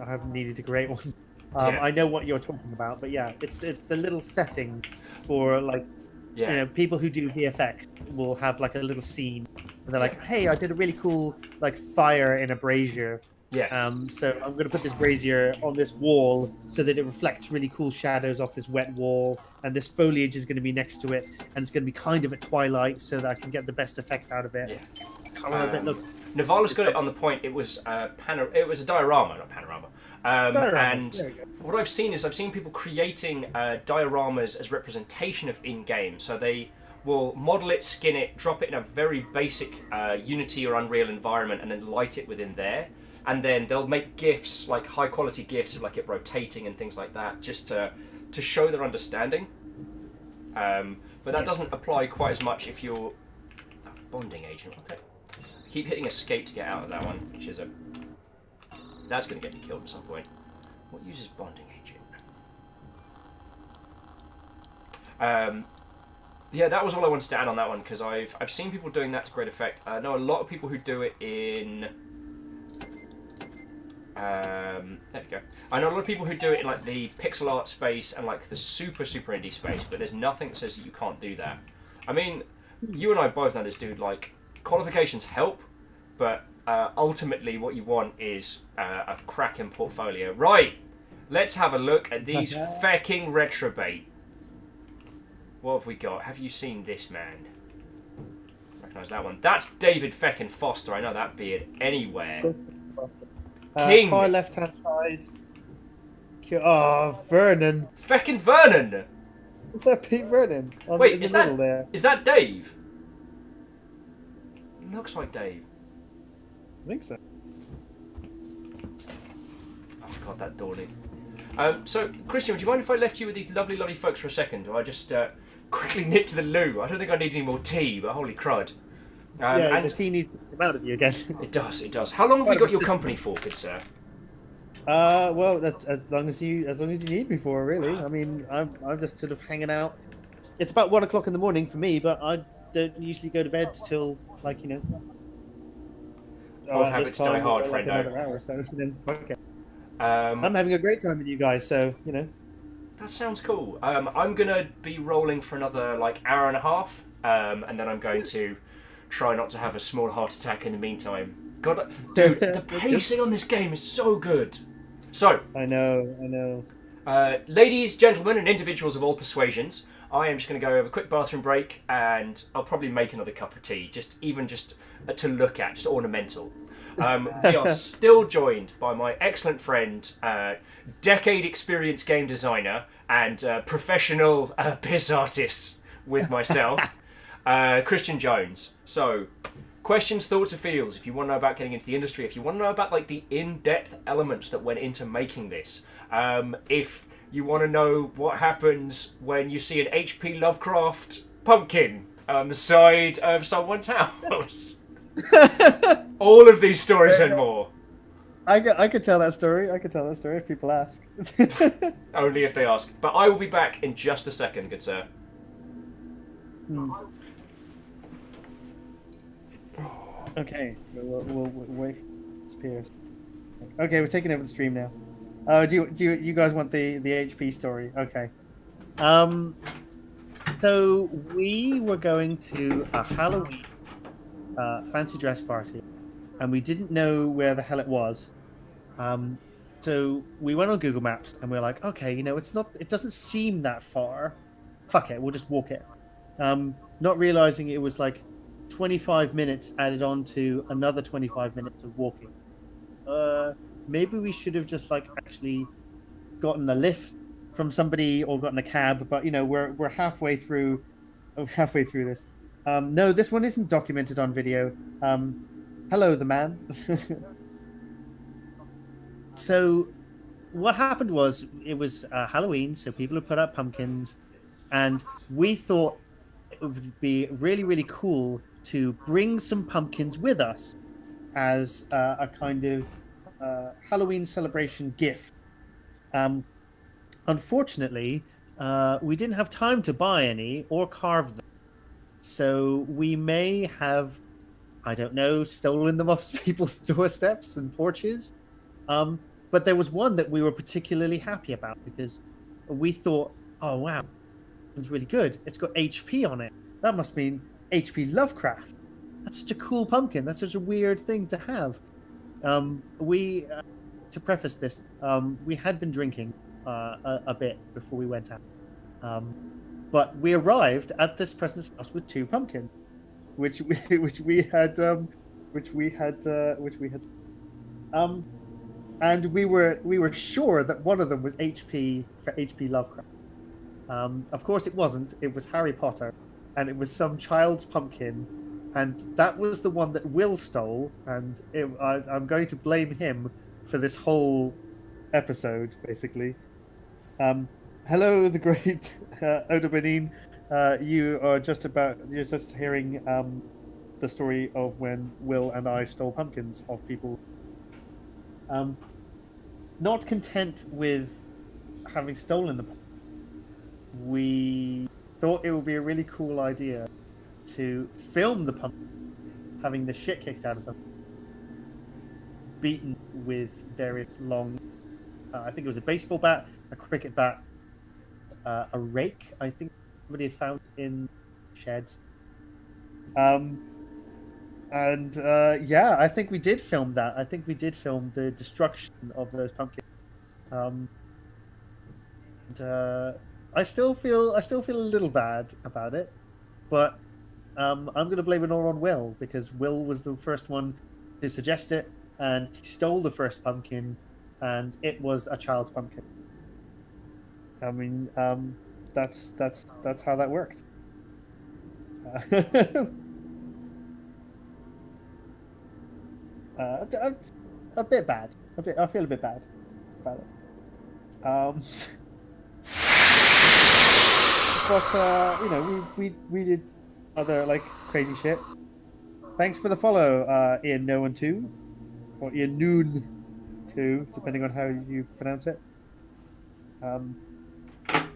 S2: I haven't needed to create one.
S1: Yeah.
S2: I know what you're talking about, but yeah, it's the little setting for like, you know, people who do VFX will have like a little scene, and they're like, "Hey, I did a really cool like fire in a brazier.
S1: Yeah.
S2: So I'm gonna put this brazier on this wall so that it reflects really cool shadows off this wet wall, and this foliage is gonna be next to it, and it's gonna be kind of at twilight so that I can get the best effect out of it.
S1: Yeah.
S2: Color of it, look.
S1: Navalis got it on the point. It was it was a diorama, not panorama. And what I've seen people creating dioramas as representation of in-game. So they will model it, skin it, drop it in a very basic Unity or Unreal environment, and then light it within there. And then they'll make GIFs, like high-quality GIFs of like it rotating and things like that, just to show their understanding. But that doesn't apply quite as much if you're a bonding agent. Okay. Keep hitting escape to get out of that one, which is that's going to get me killed at some point. What uses bonding agent? Yeah, that was all I wanted to add on that one, because I've seen people doing that to great effect. I know a lot of people who do it in There we go. I know a lot of people who do it in like the pixel art space and like the super indie space, but there's nothing that says that you can't do that. I mean, you and I both know this, dude. Like, qualifications help, but ultimately what you want is a cracking portfolio. Right, let's have a look at these fecking retrobait. What have we got? Have you seen this man? Recognise that one. That's David fecking Foster. I know that beard anywhere. King.
S2: Far left-hand side. Oh, Vernon.
S1: Fecking Vernon.
S2: Is that Pete Vernon?
S1: Wait,
S2: in the middle there.
S1: Is that Dave? Looks like Dave.
S2: I think so.
S1: Oh god, that Dorley. So, Christiaan, would you mind if I left you with these lovely folks for a second? Or I just quickly nip to the loo? I don't think I need any more tea, but holy crud.
S2: Yeah, the tea needs to come out of you again.
S1: It does. How long have we got your company for, good sir?
S2: Well, that's as long as you need me for, really. I mean, I'm just sort of hanging out. It's about 1 o'clock in the morning for me, but I don't usually go to bed till like
S1: old habits die hard, friendo.
S2: Another hour or so. Then okay. I'm having a great time with you guys, so
S1: That sounds cool. I'm gonna be rolling for another like hour and a half, and then I'm going to try not to have a small heart attack in the meantime. God, dude, the pacing on this game is so good. So,
S2: I know.
S1: Ladies, gentlemen, and individuals of all persuasions, I am just going to go have a quick bathroom break, and I'll probably make another cup of tea, just to look at, just ornamental. We are still joined by my excellent friend, decade experience game designer, and professional piss artist with myself, Christiaan Jones. So, questions, thoughts, or feels, if you want to know about getting into the industry, if you want to know about like the in-depth elements that went into making this, if you want to know what happens when you see an H.P. Lovecraft pumpkin on the side of someone's house. All of these stories and more.
S2: I could tell that story. If people ask.
S1: Only if they ask. But I will be back in just a second, good sir.
S2: Okay, we'll wait for Pierce. Okay, we're taking over the stream now. Do you guys want the HP story? Okay. So we were going to a Halloween fancy dress party, and we didn't know where the hell it was. So we went on Google Maps, and we were like, okay, it doesn't seem that far. Fuck it, we'll just walk it. Not realizing it was like 25 minutes added on to another 25 minutes of walking. Maybe we should have just like actually gotten a lift from somebody or gotten a cab, but we're halfway through this. No, this one isn't documented on video. Hello, the man. So what happened was it was Halloween, so people had put up pumpkins, and we thought it would be really, really cool to bring some pumpkins with us as a kind of Halloween celebration gift. Unfortunately, we didn't have time to buy any or carve them. So we may have, I don't know, stolen them off people's doorsteps and porches. But there was one that we were particularly happy about because we thought, oh wow, it's really good. It's got HP on it. That must mean HP Lovecraft. That's such a cool pumpkin. That's such a weird thing to have. To preface this, we had been drinking a bit before we went out. But we arrived at this person's house with 2 pumpkins, which we had, and we were sure that one of them was HP for HP Lovecraft. Of course, it wasn't. It was Harry Potter, and it was some child's pumpkin, and that was the one that Will stole. And I'm going to blame him for this whole episode, basically. Hello, the great Oda Benin. You're just hearing the story of when Will and I stole pumpkins off people. Not content with having stolen the pumpkin, we thought it would be a really cool idea to film the pumpkin having the shit kicked out of them, beaten with various long I think it was a baseball bat, a cricket bat, a rake. I think somebody had found in sheds. I think we did film that. I think we did film the destruction of those pumpkins. I still feel a little bad about it, but I'm going to blame it all on Will, because Will was the first one to suggest it, and he stole the first pumpkin, and it was a child's pumpkin. I mean, that's how that worked. A bit bad. I feel a bit bad about it. But we did other like crazy shit. Thanks for the follow, Ian No 2, or Ian Noon 2, depending on how you pronounce it.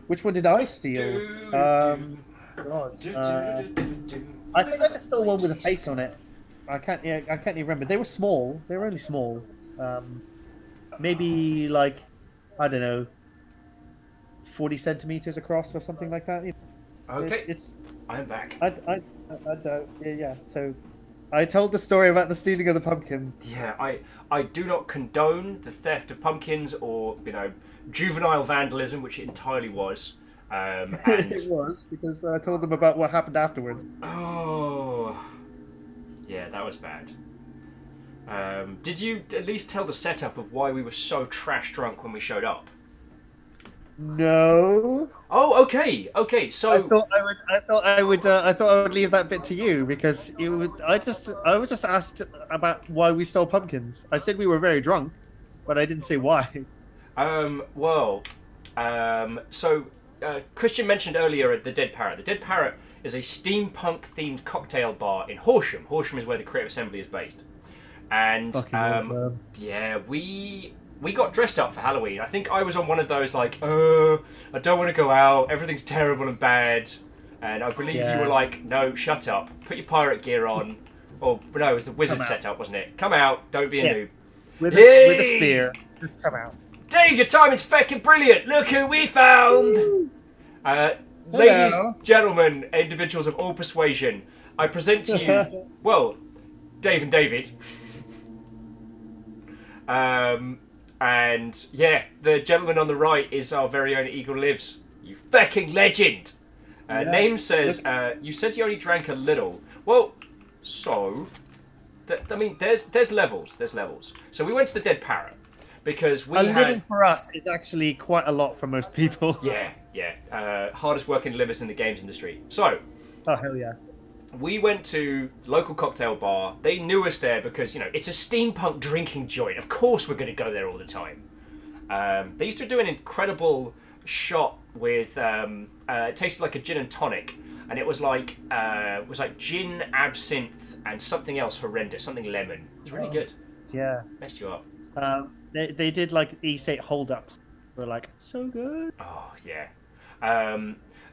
S2: Which one did I steal? God, I think I just stole one with a face on it. I can't even remember. They were small. They were only small. Maybe like, I don't know, 40 centimeters across or something like that.
S1: Okay, I'm back.
S2: I don't. Yeah. So, I told the story about the stealing of the pumpkins.
S1: Yeah, I do not condone the theft of pumpkins or juvenile vandalism, which it entirely was. And
S2: It was, because I told them about what happened afterwards.
S1: Oh, yeah, that was bad. Did you at least tell the setup of why we were so trash drunk when we showed up?
S2: No.
S1: Oh, okay. So
S2: I thought I would leave that bit to you, because I was just asked about why we stole pumpkins. I said we were very drunk, but I didn't say why.
S1: So Christian mentioned earlier the Dead Parrot. The Dead Parrot is a steampunk-themed cocktail bar in Horsham. Horsham is where the Creative Assembly is based. And we got dressed up for Halloween. I think I was on one of those I don't want to go out, everything's terrible and bad. And I believe you were like, no, shut up, put your pirate gear on. Or no, it was the wizard setup, wasn't it? Come out, don't be a noob.
S2: With a spear, just come out.
S1: Dave, your timing's fucking brilliant. Look who we found. Ladies, gentlemen, individuals of all persuasion, I present to you, well, Dave and David. And yeah, the gentleman on the right is our very own Eagle Lives. You fucking legend. Name says, you said you only drank a little. Well, so, there's levels. There's levels. So we went to the Dead Parrot because we
S2: little for us is actually quite a lot for most people.
S1: Yeah. Hardest working livers in the games industry. So.
S2: Oh, hell yeah.
S1: We went to local cocktail bar. They knew us there because, it's a steampunk drinking joint. Of course we're going to go there all the time. They used to do an incredible shot with, it tasted like a gin and tonic. And it was like gin, absinthe, and something else horrendous, something lemon. It was really good.
S2: Yeah.
S1: Messed you up.
S2: They did like E8 hold-ups. They were like, so good.
S1: Oh, yeah.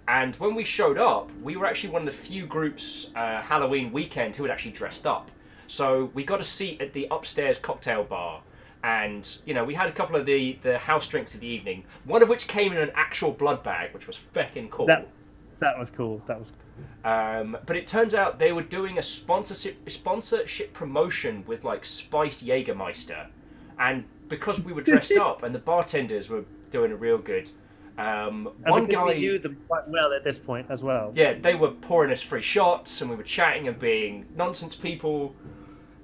S1: And when we showed up, we were actually one of the few groups Halloween weekend who had actually dressed up. So we got a seat at the upstairs cocktail bar. And, we had a couple of the house drinks of the evening. One of which came in an actual blood bag, which was feckin' cool.
S2: That was cool.
S1: But it turns out they were doing a sponsorship promotion with, spiced Jägermeister. And because we were dressed up and the bartenders were doing a real good... one guy
S2: we knew them quite well at this point as well.
S1: Yeah, they were pouring us free shots, and we were chatting and being nonsense people.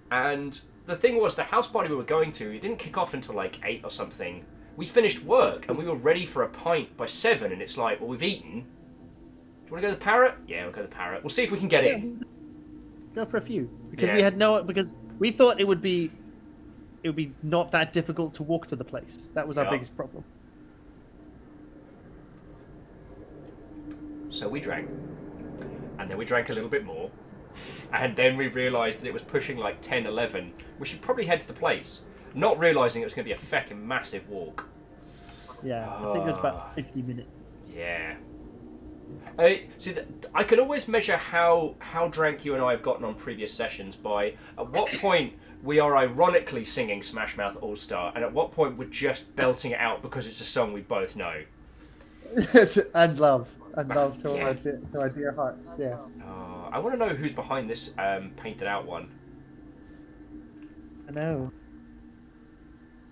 S1: And the thing was, the house party we were going to, it didn't kick off until 8 or something. We finished work and we were ready for a pint by 7, and it's like, well, we've eaten. Do you want to go to the Parrot? Yeah, we'll go to the Parrot. We'll see if we can get in.
S2: Go for a few, because because we thought it would be not that difficult to walk to the place. That was our biggest problem.
S1: So we drank, and then we drank a little bit more, and then we realised that it was pushing 10, 11. We should probably head to the place, not realising it was going to be a feckin' massive walk.
S2: Yeah, I think it was about 50 minutes.
S1: Yeah. See, I can always measure how drunk you and I have gotten on previous sessions by at what point we are ironically singing Smash Mouth All Star, and at what point we're just belting it out because it's a song we both know.
S2: And love to our dear hearts. Yes.
S1: I want to know who's behind this painted out one.
S2: I know.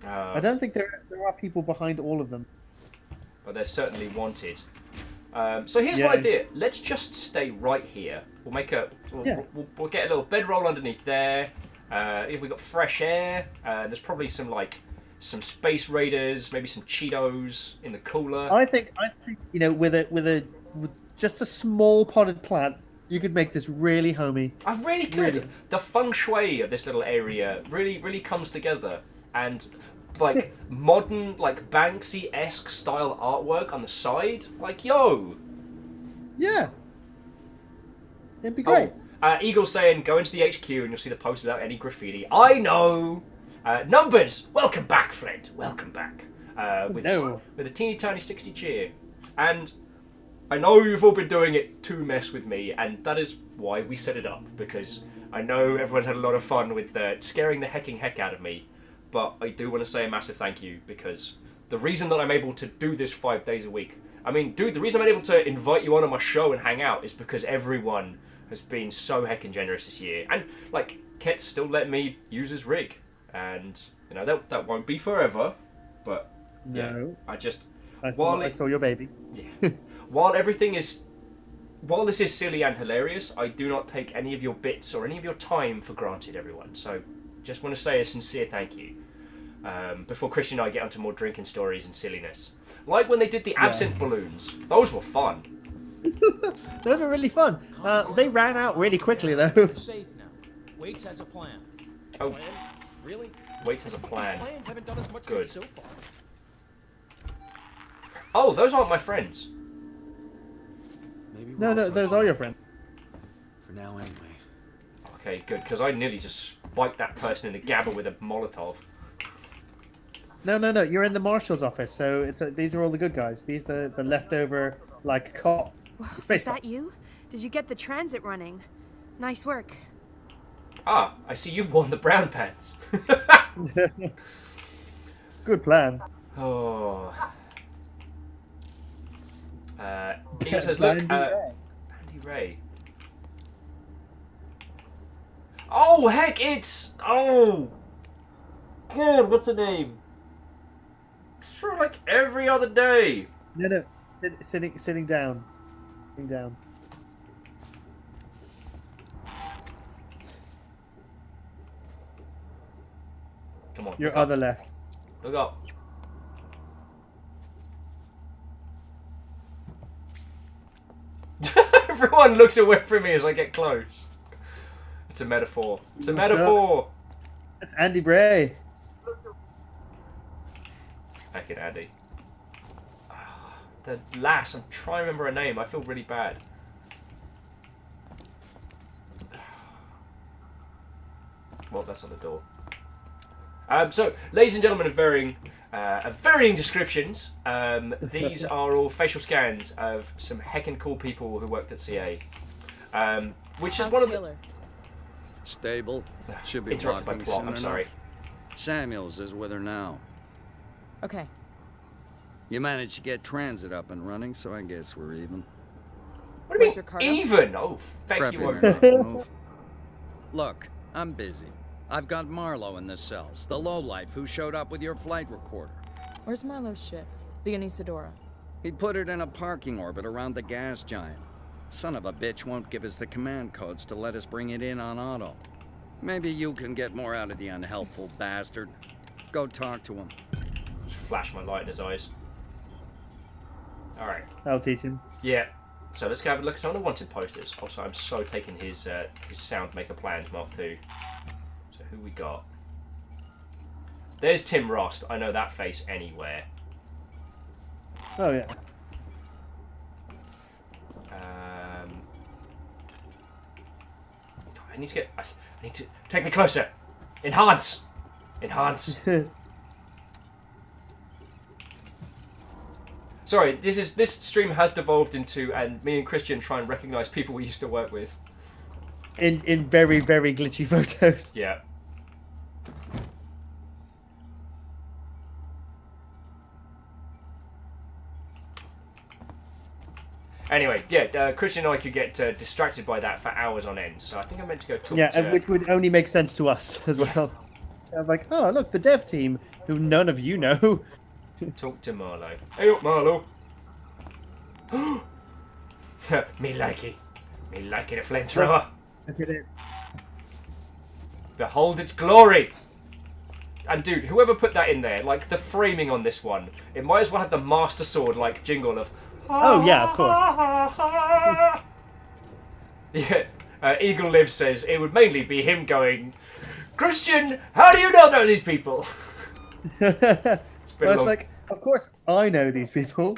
S1: Uh,
S2: I don't think there are people behind all of them.
S1: But they're certainly wanted. So here's my idea. Let's just stay right here. We'll make a. We'll get a little bedroll underneath there. We've got fresh air. There's probably some space raiders, maybe some Cheetos in the cooler.
S2: I think with just a small potted plant, you could make this really homey.
S1: I really could. Really. The feng shui of this little area really comes together, and modern Banksy-esque style artwork on the side.
S2: Yeah. It'd be great.
S1: Eagle's saying, go into the HQ and you'll see the post without any graffiti. I know. Numbers, welcome back, Fred. Welcome back. With a teeny tiny 60 cheer. And I know you've all been doing it to mess with me, and that is why we set it up, because I know everyone's had a lot of fun with scaring the hecking heck out of me, but I do want to say a massive thank you, because the reason that I'm able to do this 5 days a week, the reason I'm able to invite you on my show and hang out is because everyone has been so heckin' generous this year, and Ket's still letting me use his rig, and that won't be forever, but
S2: no.
S1: I
S2: saw your baby.
S1: Yeah. While this is silly and hilarious, I do not take any of your bits or any of your time for granted, everyone. So, just want to say a sincere thank you. Before Christian and I get onto more drinking stories and silliness. Like when they did the absinthe balloons. Those were fun.
S2: Those were really fun. They ran out really quickly, though.
S21: Safe now. Waits has a plan.
S1: Oh.
S21: Plan? Really?
S1: Waits has a plan.
S21: Plans haven't done us much
S1: good
S21: so far.
S1: Oh, those aren't my friends.
S21: Maybe
S2: no, those are your friends.
S21: For now, anyway.
S1: Okay, good, because I nearly just spiked that person in the gabber with a Molotov.
S2: No. You're in the marshal's office, so these are all the good guys. These the leftover cop.
S22: Is that you? Did you get the transit running? Nice work.
S1: Ah, I see you've worn the brown pants.
S2: Good plan.
S1: Oh. Ian says, look, Andy Ray. Oh, heck, it's... Oh! God, what's the name? It's from every other day.
S2: No. Sitting down. Sitting down.
S1: Come on.
S2: Your other left.
S1: Look up. Everyone looks away from me as I get close. It's a metaphor. It's a metaphor.
S2: It's Andy Bray.
S1: Back in Andy. The lass, I'm trying to remember her name. I feel really bad. Well, that's on the door. So, ladies and gentlemen of varying descriptions, these are all facial scans of some heckin' cool people who worked at CA. Which is one of the...
S16: Stable. Should be
S1: interrupted by
S16: walking
S1: plot,
S16: soon
S1: I'm sorry.
S16: enough. Samuels is with her now.
S18: Okay.
S16: You managed to get transit up and running, so I guess we're even.
S1: What do you mean, even? Oh, thank you.
S16: Prepping your next move. Look, I'm busy. I've got Marlowe in the cells, the lowlife who showed up with your flight recorder.
S18: Where's Marlowe's ship? The Anisadora.
S16: He put it in a parking orbit around the gas giant. Son of a bitch won't give us the command codes to let us bring it in on auto. Maybe you can get more out of the unhelpful bastard. Go talk to him.
S1: Just flash my light in his eyes. Alright.
S2: I'll teach him.
S1: Yeah. So let's go have a look at some of the wanted posters. Also, I'm so taking his sound maker plans Mark II. So who we got? There's Tim Rost. I know that face anywhere.
S2: Oh yeah.
S1: I need to get. I need to take me closer. Enhance. Enhance. Sorry, this stream has devolved into, and me and Christian try and recognise people we used to work with.
S2: In very, very glitchy photos.
S1: Yeah. Anyway, yeah, Christian and I could get distracted by that for hours on end. So I think I meant to go talk to...
S2: which would only make sense to us as well. I'm like, oh, look, the dev team, who none of you know.
S1: Talk to Marlo. Hey up, Marlo. Me likey. Me likey the flamethrower.
S2: Look at it.
S1: Behold its glory. And dude, whoever put that in there, like the framing on this one, it might as well have the Master Sword like jingle of...
S2: Oh yeah, of course.
S1: Yeah, Eagle Live says it would mainly be him going, Christian, how do you not know these people?
S2: It's like, of course I know these people.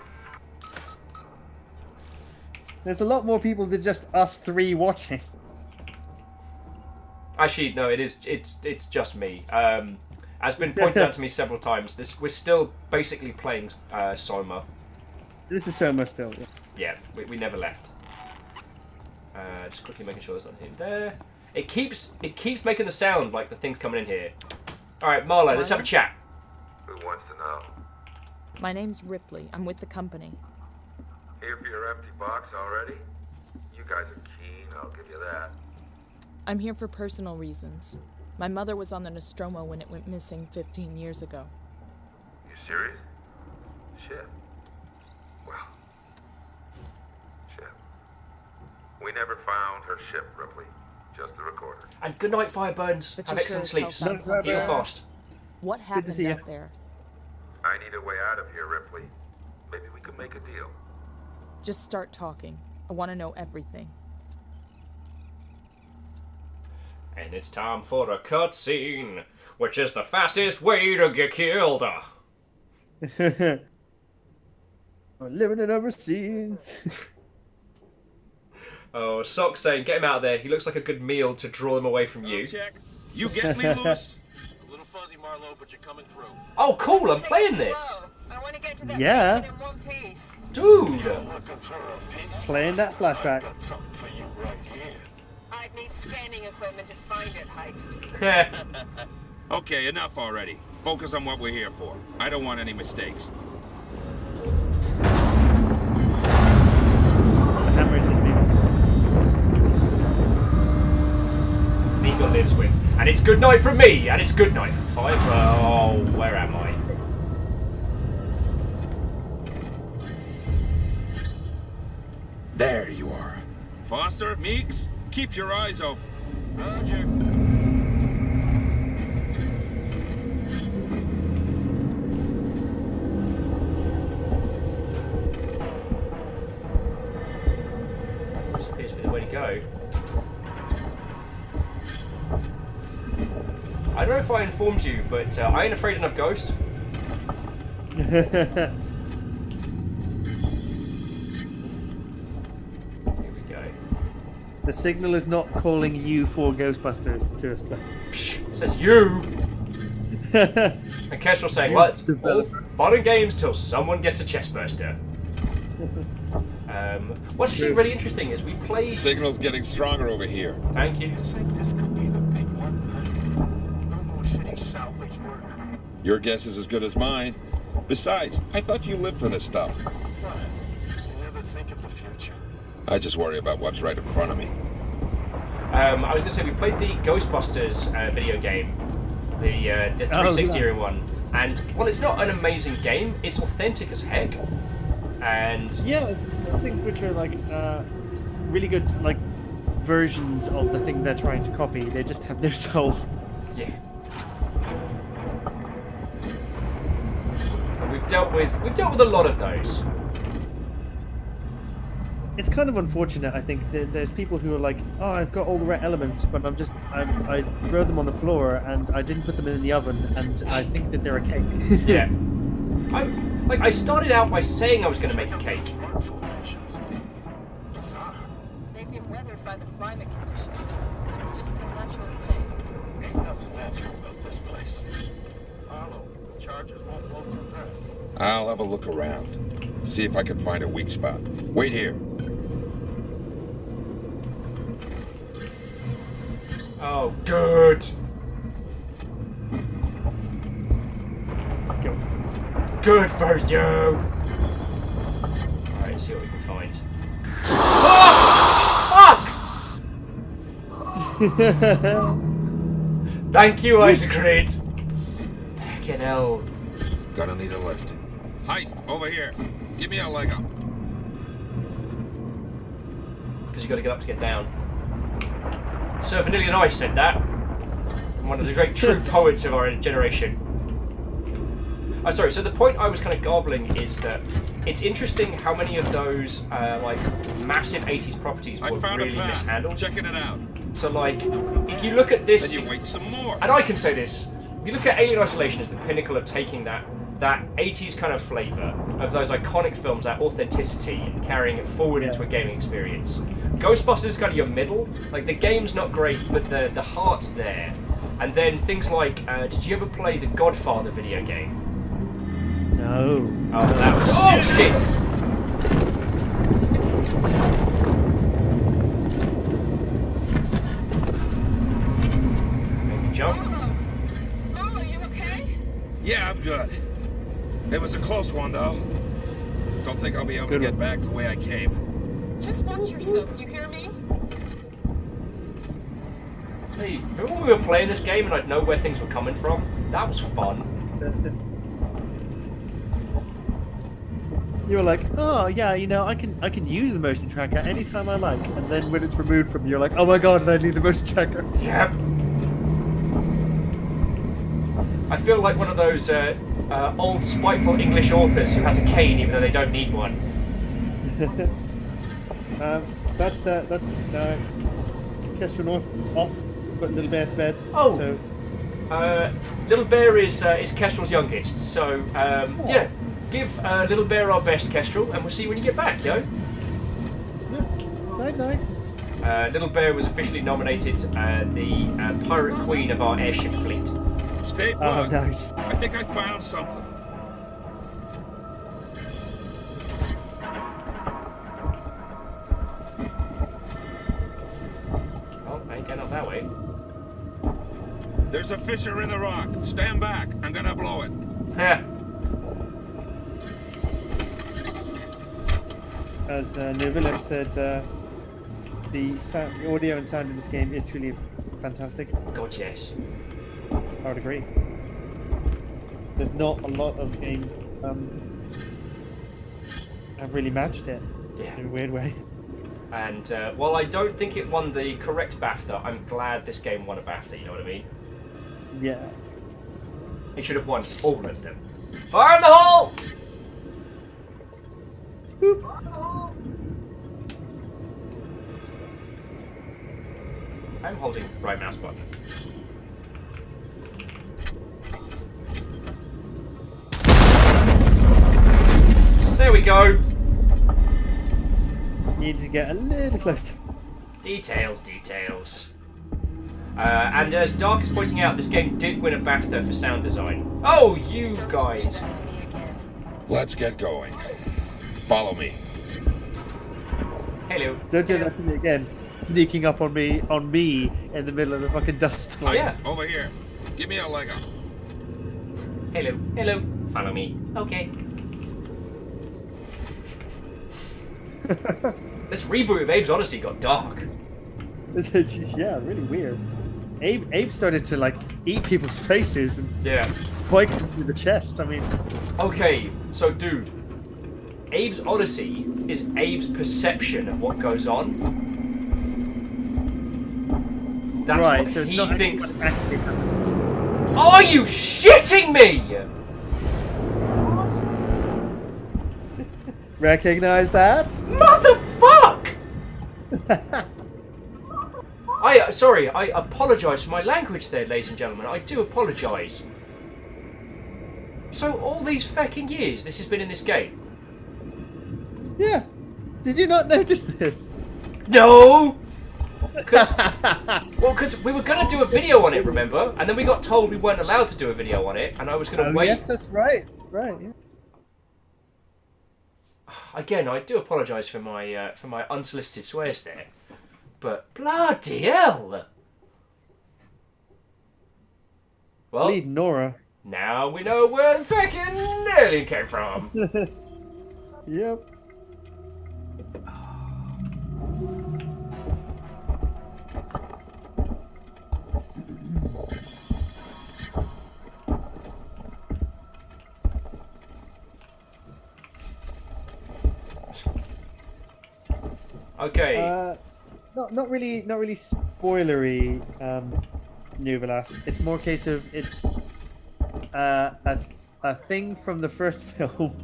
S2: There's a lot more people than just us three watching.
S1: Actually, no, it's just me. Has been pointed out to me several times. We're still basically playing Soma.
S2: This is Soma still.
S1: Yeah, we never left. Just quickly making sure there's nothing in there. It keeps making the sound like the thing's coming in here. All right, Marlo, let's have a chat.
S7: Who wants to know?
S18: My name's Ripley. I'm with the company.
S7: Here for your empty box already? You guys are keen, I'll give you that.
S18: I'm here for personal reasons. My mother was on the Nostromo when it went missing 15 years ago.
S7: You serious? Shit. Well. Shit. We never found her ship, Ripley. Just the recorder.
S1: And good night, Fireburns. Have excellent sleeps. Heal fast.
S18: What happened out there?
S7: I need a way out of here, Ripley. Maybe we can make a deal.
S18: Just start talking. I want to know everything.
S1: And it's time for a cutscene, which is the fastest way to get killed.
S2: We're living in overseas.
S1: Oh, Sock's saying, get him out of there. He looks like a good meal to draw them away from you.
S11: Check. You get me, Lewis? A little fuzzy, Marlo, but you're coming through.
S1: Oh, cool, I'm playing this.
S23: I want to get to that
S2: Yeah.
S23: in one piece.
S1: Dude.
S2: Playing that flashback.
S23: I'd need scanning equipment to find it, Heist.
S11: Okay, enough already. Focus on what we're here for. I don't want any mistakes.
S2: The hammer is his
S1: Eagle lives with. And it's good night from me, and it's good night from Fire. Oh, where am I?
S11: There you are. Foster, Meeks, keep your eyes open. Roger.
S1: This appears to be the way to go. I don't know if I informed you, but I ain't afraid enough ghost. Here we go.
S2: The signal is not calling you for Ghostbusters to us.
S1: Psh, it says you. And Kestrel saying, what? All fun and games till someone gets a chest burster. What's actually really interesting is we play...
S11: Signal's getting stronger over here.
S1: Thank you.
S7: I think this could be the big one. No more shitty salvage work.
S11: Your guess is as good as mine. Besides, I thought you lived for this stuff.
S7: What? You never think of the future.
S11: I just worry about what's right in front of me.
S1: I was going to say, we played the Ghostbusters video game. The 360 one. And, well, it's not an amazing game. It's authentic as heck. And...
S2: yeah, things which are like really good like versions of the thing they're trying to copy. They just have no soul.
S1: Yeah. And we've dealt with a lot of those.
S2: It's kind of unfortunate, I think. There's people who are like, oh, I've got all the right elements, but I throw them on the floor and I didn't put them in the oven, and I think that they're a cake.
S1: Yeah. I started out by saying I was going to make a cake.
S23: They've been weathered by the climate conditions. It's just their natural state.
S7: Ain't nothing natural about this place. Harlow, the charges won't blow through that.
S11: I'll have a look around. See if I can find a weak spot. Wait here.
S1: Oh, good.
S2: Go.
S1: Good for you. Alright, see what we can find. Thank you, Isaac Reed. Fucking hell.
S11: Gonna need a lift. Heist, over here. Give me a leg up.
S1: Because you got to get up to get down. Sir Vanillian Ice said that. One of the great true poets of our generation. Oh, sorry, so the point I was kind of garbling is that it's interesting how many of those like massive 80s properties were really mishandled.
S11: Checking it out.
S1: So like, if you look at this,
S11: then you wait some more.
S1: And I can say this, if you look at Alien Isolation as the pinnacle of taking that 80s kind of flavour of those iconic films, that authenticity, and carrying it forward into a gaming experience. Ghostbusters is kind of your middle. Like, the game's not great, but the heart's there. And then things like, did you ever play the Godfather video game?
S2: No.
S1: Oh, that was... Oh, shit! Maybe jump.
S23: Oh, are you okay?
S11: Yeah, I'm good. It was a close one, though. Don't think I'll be able to get back the way I came.
S23: Just watch yourself, you hear me?
S1: Hey, remember when we were playing this game and I'd know where things were coming from? That was fun.
S2: You were like, oh yeah, you know, I can use the motion tracker anytime I like, and then when it's removed from you, you're like, oh my god, I need the motion tracker.
S1: Yep. I feel like one of those old spiteful English authors who has a cane even though they don't need one.
S2: That's Kestrel North off, put Little Bear to bed.
S1: Oh.
S2: So.
S1: Little Bear is Kestrel's youngest, so yeah. Give Little Bear our best, Kestrel, and we'll see you when you get back, yo.
S2: Yeah. Night.
S1: Little Bear was officially nominated the Pirate Queen of our airship fleet.
S11: Stay put.
S2: Oh, nice.
S11: I think I found something.
S1: Oh, I ain't getting up that way.
S11: There's a fissure in the rock. Stand back. I'm gonna blow it.
S1: Yeah.
S2: As Novelis said, the audio and sound in this game is truly fantastic.
S1: God, yes.
S2: I would agree. There's not a lot of games have really matched it in a weird way.
S1: And while I don't think it won the correct BAFTA, I'm glad this game won a BAFTA, you know what I mean?
S2: Yeah.
S1: It should have won all of them. Fire in the hole!
S2: Spoop!
S1: I'm holding right mouse button. There we go.
S2: Need to get a little closer.
S1: Details. And as Dark is pointing out, this game did win a BAFTA for sound design. Oh, you guys!
S11: Let's get going. Follow me.
S1: Hello.
S2: Don't do that to me again. Sneaking up on me in the middle of the fucking dust storm.
S1: Oh, yeah.
S11: Over here. Give me a leg up.
S1: Hello. Follow me. Okay. This reboot of Abe's Odyssey got dark.
S2: Yeah, really weird. Abe started to like eat people's faces and spike them through the chest. I mean,
S1: okay, so dude, Abe's Odyssey is Abe's perception of what goes on. That's
S2: right,
S1: what
S2: so it's
S1: he
S2: not
S1: thinks.
S2: actually happening.
S1: Are you shitting me?
S2: Recognize that?
S1: Motherfuck! I apologise for my language there, ladies and gentlemen. I do apologise. So all these fucking years this has been in this game?
S2: Yeah. Did you not notice this?
S1: No! Because we were going to do a video on it, remember? And then we got told we weren't allowed to do a video on it, and I was going to wait.
S2: Yes, that's right. That's right, yeah.
S1: Again, I do apologise for my unsolicited swears there. But bloody hell! Well,
S2: Lead Nora.
S1: Now we know where the fucking alien came from.
S2: Yep.
S1: Okay.
S2: Not really spoilery, New Velas. It's more a case of it's a thing from the first film.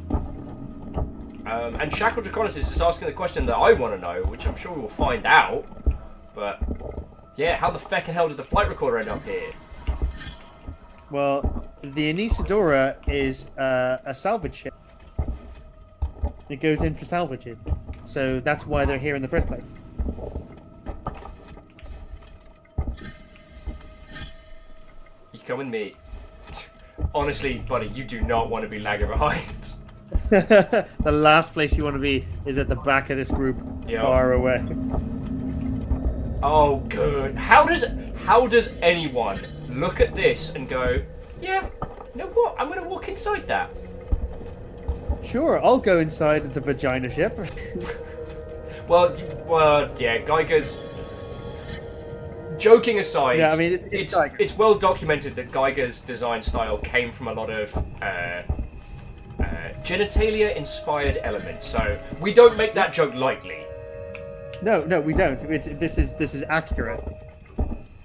S1: And Shackle Draconis is asking the question that I want to know, which I'm sure we will find out. But yeah, how the feckin' hell did the flight recorder end up here?
S2: Well, the Anisadora is a salvage ship. It goes in for salvaging, so that's why they're here in the first place.
S1: You coming, mate? Honestly, buddy, you do not want to be lagging behind.
S2: The last place you want to be is at the back of this group, far away.
S1: Oh, good. How does anyone look at this and go, yeah, you know what? I'm going to walk inside that.
S2: Sure, I'll go inside the vagina ship.
S1: Well, yeah, Geiger's... Joking aside,
S2: yeah, I mean,
S1: it's well documented that Geiger's design style came from a lot of genitalia-inspired elements, so we don't make that joke lightly.
S2: No, we don't. This is accurate.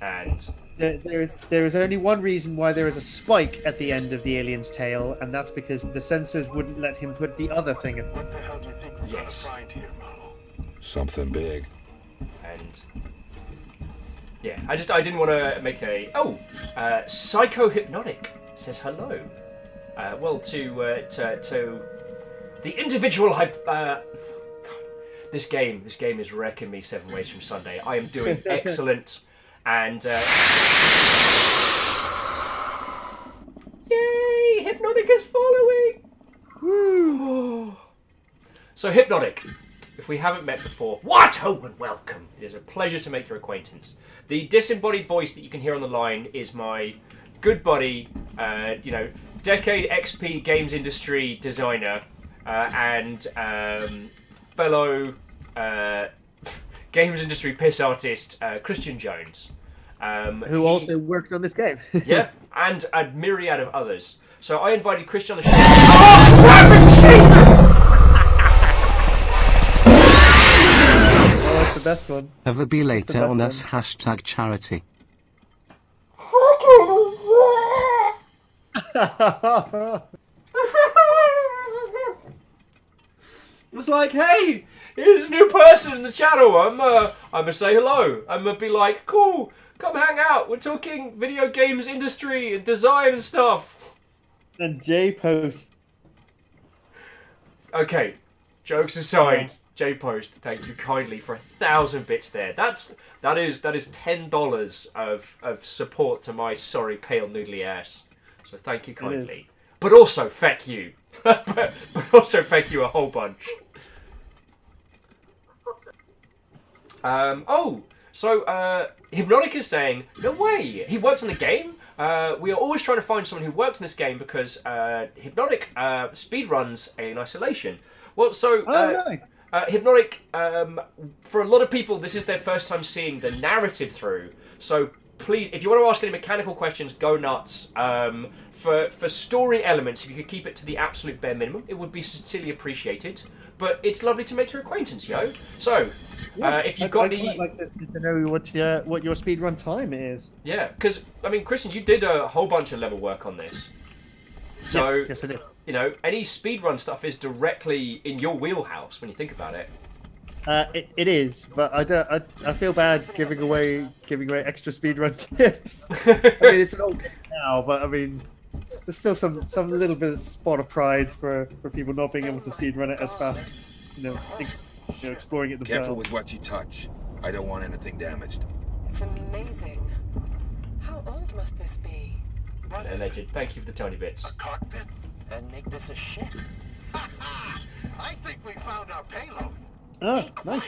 S1: And
S2: there's only one reason why there is a spike at the end of the alien's tail, and that's because the sensors wouldn't let him put the other thing in.
S5: What the hell do you think we're gonna find here, Marlowe?
S11: Something big.
S1: And yeah, I didn't want to make a psycho-hypnotic says hello. Well, to the individual this game is wrecking me 7 ways from Sunday. I am doing excellent, and yay! Hypnotic is following. Woo! So Hypnotic, if we haven't met before, what? Oh, and welcome. It is a pleasure to make your acquaintance. The disembodied voice that you can hear on the line is my good buddy, decade XP games industry designer, and fellow games industry piss artist, Christiaan Jones.
S2: Who also worked on this game.
S1: Yeah, and a myriad of others. So I invited Christiaan on the show. Oh, Jesus!
S2: Oh, that's the best one.
S3: Ever be later on us #charity.
S1: It's like, hey, here's a new person in the channel. I'm gonna say hello. I'm gonna be like, cool, come hang out. We're talking video games industry and design and stuff.
S2: And J Post.
S1: Okay, jokes aside, J Post, thank you kindly for 1,000 bits there. That is $10 of support to my sorry pale noodly ass. So thank you kindly. But also feck you. but also feck you a whole bunch. So Hypnotic is saying, no way, he works in the game. We are always trying to find someone who works in this game because Hypnotic speedruns in isolation. Well, so
S2: nice.
S1: Hypnotic, for a lot of people, this is their first time seeing the narrative through. So please, if you want to ask any mechanical questions, go nuts. For story elements, if you could keep it to the absolute bare minimum, it would be sincerely appreciated. But it's lovely to make your acquaintance, yo. So, if you've got any...
S2: I'd like to know what your speedrun time is.
S1: Yeah, because, I mean, Christiaan, you did a whole bunch of level work on this. So,
S2: yes, I did.
S1: You know, any speedrun stuff is directly in your wheelhouse when you think about it.
S2: It is, but I feel bad giving away extra speedrun tips. I mean, it's an old game now, but I mean, there's still some little bit of spot of pride for people not being able to speedrun it as fast. Exploring it themselves.
S11: Careful with what you touch. I don't want anything damaged.
S23: It's amazing. How old must this be?
S5: What is
S1: Alleged. Thank you for the Tony bits.
S5: a cockpit?
S23: And make this a ship.
S5: I think we found our payload.
S2: Oh, nice.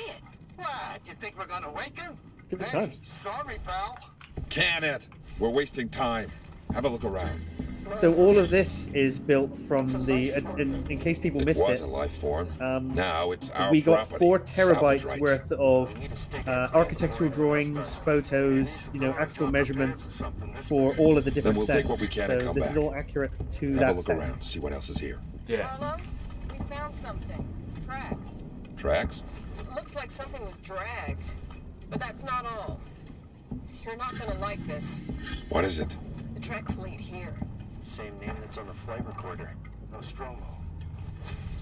S5: What? You think we're gonna wake him?
S2: Give it
S5: Hey,
S2: time.
S5: sorry, pal.
S11: Can it? We're wasting time. Have a look around.
S2: So all of this is built from the. In case people missed
S11: was
S2: it,
S11: a life form. Now it's our
S2: we got
S11: property.
S2: 4
S11: Salvage
S2: terabytes
S11: rights.
S2: worth of architectural drawings, photos, actual measurements for all of the different
S11: Then we'll
S2: sets.
S11: take what we can
S2: so
S11: and come
S2: this
S11: back.
S2: is all accurate to
S11: Have
S2: that
S11: a look
S2: set.
S11: around. See what else is here.
S1: Yeah.
S23: Marlo, we found something. Tracks.
S11: Tracks?
S23: looks like something was dragged. But that's not all. You're not gonna like this.
S11: What is it?
S23: The tracks lead here.
S6: Same name that's on the flight recorder. Nostromo.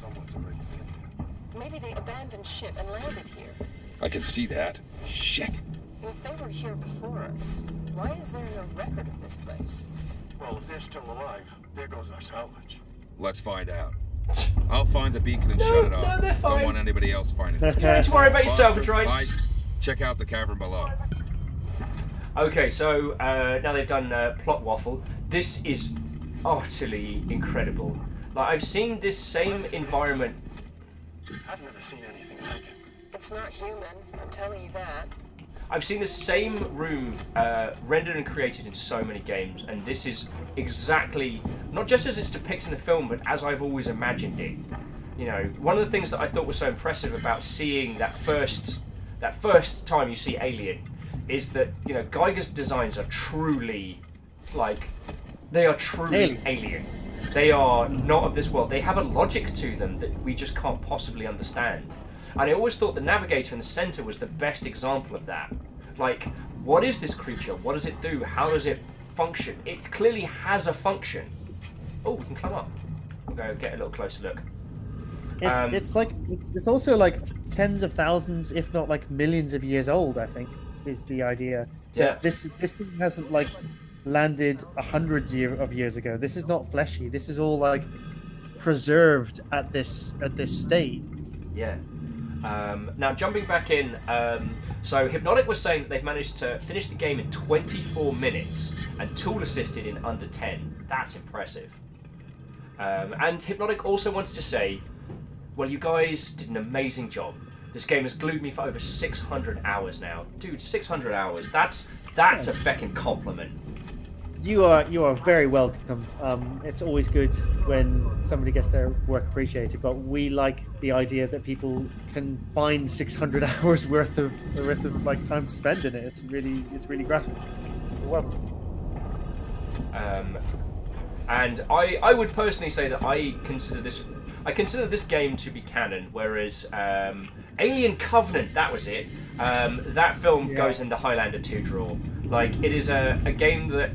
S6: Someone's already been here.
S23: Maybe they abandoned ship and landed here.
S11: I can see that. Shit.
S23: If they were here before us, why is there no record of this place?
S6: Well, if they're still alive, there goes our salvage.
S11: Let's find out. I'll find the beacon and shut it off.
S1: No, they're fine.
S11: Don't want anybody else finding it.
S1: You don't need to worry about your
S11: Foster,
S1: salvage rights.
S11: Ice, check out the cavern below.
S1: Okay, so now they've done plot waffle. This is utterly incredible. Like, I've seen this same environment.
S6: I've never seen anything like it.
S23: It's not human, I'm telling you that.
S1: I've seen the same room rendered and created in so many games, and this is exactly, not just as it's depicted in the film, but as I've always imagined it. You know, one of the things that I thought was so impressive about seeing that first time you see Alien is that, you know, Geiger's designs are truly, like, they are truly alien. They are not of this world. They have a logic to them that we just can't possibly understand. And I always thought the Navigator in the center was the best example of that. Like, what is this creature? What does it do? How does it function? It clearly has a function. Oh, we can climb up. We'll go get a little closer look.
S2: It's also like tens of thousands, if not like millions of years old, I think, is the idea.
S1: Yeah.
S2: This thing hasn't like landed hundreds of years ago. This is not fleshy. This is all like preserved at this state.
S1: Yeah. Now jumping back in, so Hypnotic was saying that they've managed to finish the game in 24 minutes and tool assisted in under 10. That's impressive. And Hypnotic also wanted to say, well, you guys did an amazing job. This game has glued me for over 600 hours now. Dude, 600 hours. That's a feckin' compliment.
S2: You are very welcome. It's always good when somebody gets their work appreciated, but we like the idea that people can find 600 hours worth of like time to spend in it. It's really gratifying. You're welcome.
S1: And I would personally say that I consider this game to be canon, whereas Alien Covenant, that was it. That film goes in the Highlander 2 drawer. Like, it is a game that.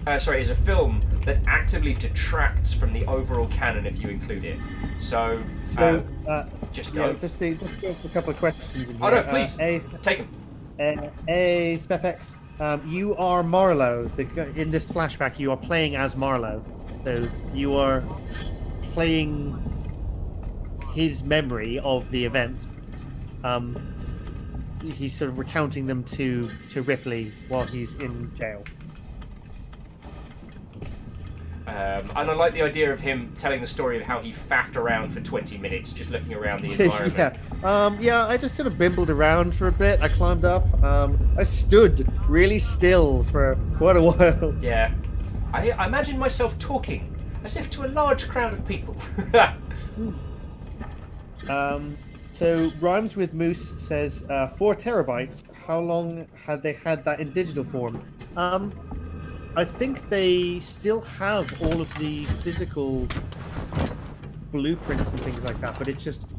S1: Is a film that actively detracts from the overall canon if you include it. So just go.
S2: Just a couple of questions in here.
S1: Oh no, please take them.
S2: Spepex, you are Marlowe. In this flashback, you are playing as Marlowe. So you are playing his memory of the events. He's sort of recounting them to Ripley while he's in jail.
S1: And I like the idea of him telling the story of how he faffed around for 20 minutes just looking around the environment.
S2: I just sort of bimbled around for a bit. I climbed up. I stood really still for quite a while.
S1: Yeah. I imagine myself talking as if to a large crowd of people.
S2: So Rhymes with Moose says 4 terabytes. How long had they had that in digital form? I think they still have all of the physical blueprints and things like that, but it's just,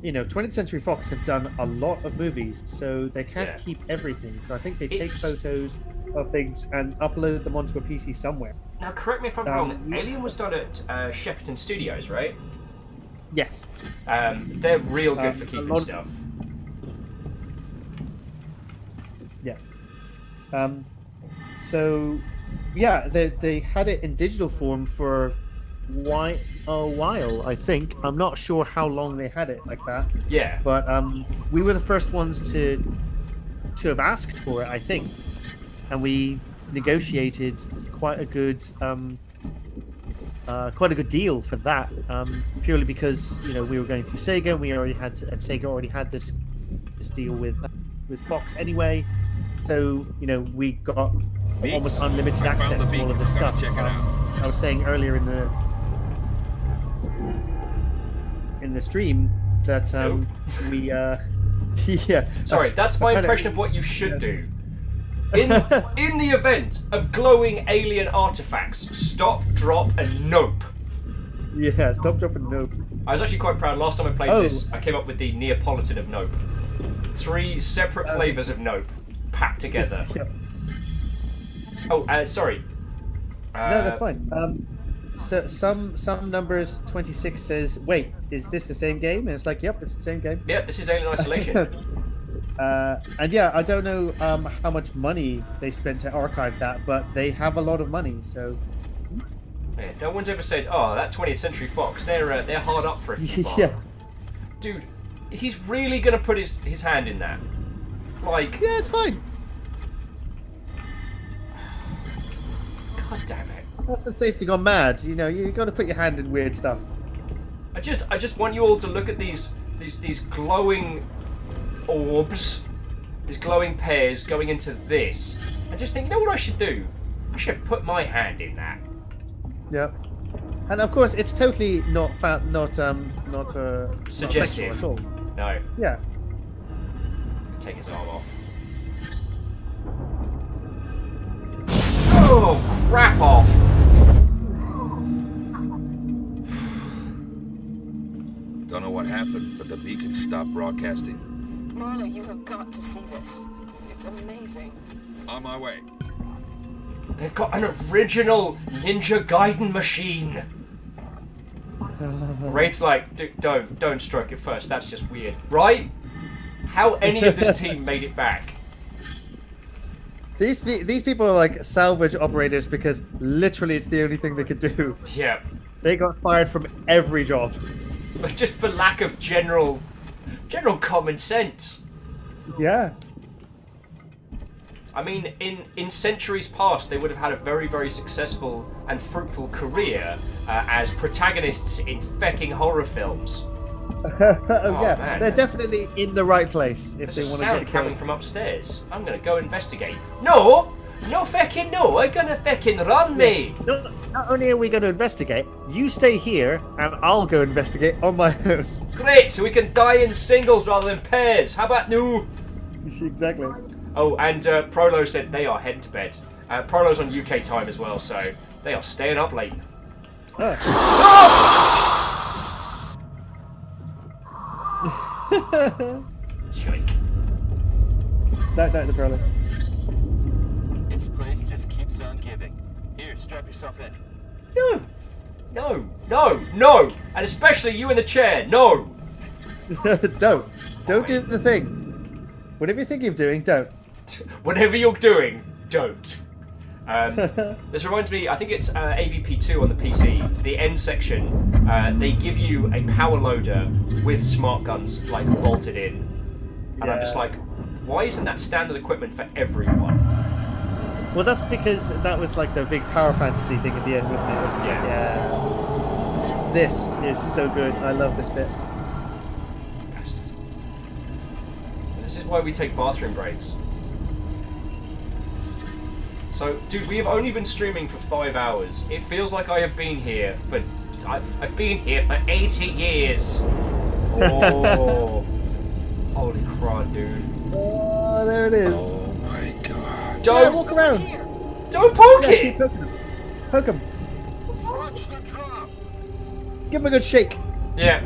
S2: 20th Century Fox have done a lot of movies, so they can't keep everything. So I think they take photos of things and upload them onto a PC somewhere.
S1: Now, correct me if I'm wrong, Alien was done at Shepperton Studios, right?
S2: Yes.
S1: They're real good for keeping stuff.
S2: Yeah. So... yeah, they had it in digital form for a while, I think. I'm not sure how long they had it like that.
S1: Yeah.
S2: But we were the first ones to have asked for it, I think. And we negotiated quite a good deal for that. Purely because, we were going through Sega, and Sega already had this deal with Fox anyway. So, we got almost unlimited access to all of this stuff. I was saying earlier in the stream that we
S1: Sorry, that's my impression of what you should do. In the event of glowing alien artifacts, stop, drop, and nope.
S2: Yeah, stop, drop, and nope.
S1: I was actually quite proud. Last time I played this, I came up with the Neapolitan of nope. 3 separate flavors of nope packed together. Oh, sorry.
S2: No, that's fine. So some numbers 26 says, "Wait, is this the same game?" And it's like, "Yep, it's the same game."
S1: Yep, this is Alien Isolation.
S2: And yeah, I don't know how much money they spent to archive that, but they have a lot of money. So
S1: yeah, no one's ever said, "Oh, that 20th Century Fox, they're hard up for a few bucks."
S2: Yeah,
S1: dude, he's really gonna put his hand in that. Like,
S2: yeah, it's fine.
S1: God damn it.
S2: That's the safety gone mad. You know, you got to put your hand in weird stuff.
S1: I just want you all to look at these glowing orbs, these glowing pairs going into this, and just think, you know what I should do? I should put my hand in that.
S2: Yeah, and of course, it's totally not
S1: Suggestive
S2: sexual at all.
S1: No.
S2: Yeah.
S1: Take his arm off. Oh, crap off!
S11: Don't know what happened, but the beacon stopped broadcasting.
S23: Marla, you have got to see this. It's amazing.
S11: On my way.
S1: They've got an original Ninja Gaiden machine. Wraith's like, don't stroke it first. That's just weird, right? How any of this team made it back?
S2: These people are like salvage operators because literally it's the only thing they could do.
S1: Yeah.
S2: They got fired from every job.
S1: But just for lack of general common sense.
S2: Yeah.
S1: I mean, in centuries past, they would have had a very, very successful and fruitful career as protagonists in fecking horror films.
S2: Oh yeah,
S1: man.
S2: they're definitely in the right place if
S1: There's
S2: they
S1: a
S2: want to
S1: sound
S2: get
S1: coming
S2: killed.
S1: from upstairs. I'm gonna go investigate. No fecking no! I'm gonna fecking run, me.
S2: Not only are we going to investigate, you stay here and I'll go investigate on my own.
S1: Great, so we can die in singles rather than pairs. How about no?
S2: Exactly.
S1: Oh, and Prolo said they are heading to bed. Prolo's on UK time as well, so they are staying up late. Shike.
S2: Don't the brother.
S21: This place just keeps on giving. Here, strap yourself in.
S1: No! And especially you in the chair, no!
S2: Don't do the thing. Whatever you're thinking of doing, don't.
S1: Whatever you're doing, don't. This reminds me, I think it's AVP2 on the PC. The end section, they give you a power loader with smart guns like bolted in, and I'm just like, why isn't that standard equipment for everyone?
S2: Well, that's because that was like the big power fantasy thing at the end, wasn't it? It was just like, yeah, this is so good. I love this bit.
S1: Bastard. This is why we take bathroom breaks. So, dude, we have only been streaming for 5 hours. It feels like I have been here for... I've been here for 80 years. Oh. Holy crud, dude.
S2: Oh, there it is.
S11: Oh my god.
S1: Don't
S2: walk around.
S1: Don't poke it.
S2: Keep poking him. Poke him.
S11: Watch the drop.
S2: Give him a good shake.
S1: Yeah.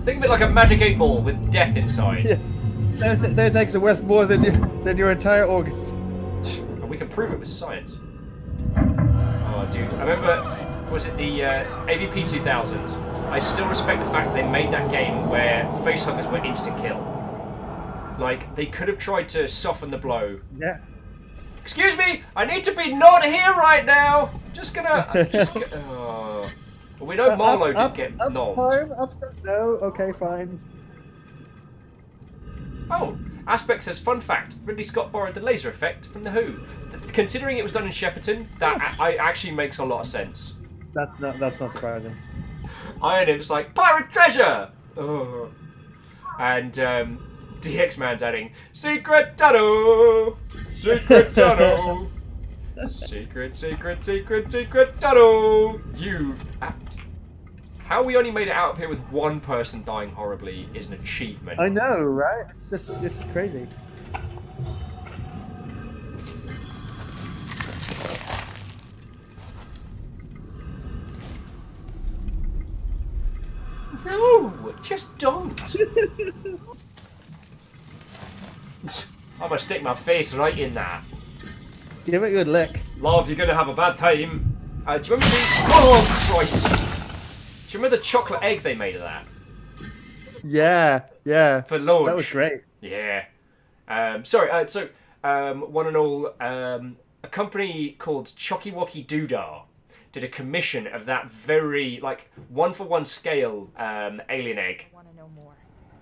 S1: Think of it like a magic 8 ball with death inside.
S2: Yeah. Those eggs are worth more than your entire organs.
S1: And we can prove it with science. Oh, dude. I remember, was it the AVP 2000? I still respect the fact they made that game where facehuggers were instant kill. Like, they could have tried to soften the blow.
S2: Yeah.
S1: Excuse me, I need to be not here right now. Oh. Well, we know Marlowe did get nommed.
S2: No, okay, fine.
S1: Oh, Aspect says, fun fact, Ridley Scott borrowed the laser effect from The Who. Considering it was done in Shepperton, that actually makes a lot of sense.
S2: That's not surprising.
S1: Iron Imp's like, pirate treasure! Oh. And DX Man's adding, secret tunnel! Secret tunnel! Secret tunnel! How we only made it out of here with one person dying horribly is an achievement.
S2: I know, right? It's crazy.
S1: No, just don't. I'm gonna stick my face right in that.
S2: Give it a good lick.
S1: Love, you're gonna have a bad time. Do you remember the... Oh, Christ. Do you remember the chocolate egg they made of that?
S2: Yeah.
S1: For launch.
S2: That was great.
S1: Yeah. One and all, a company called Chocky Wocky Doodah did a commission of that very, like, 1-for-1 scale alien egg.
S18: I want to know more.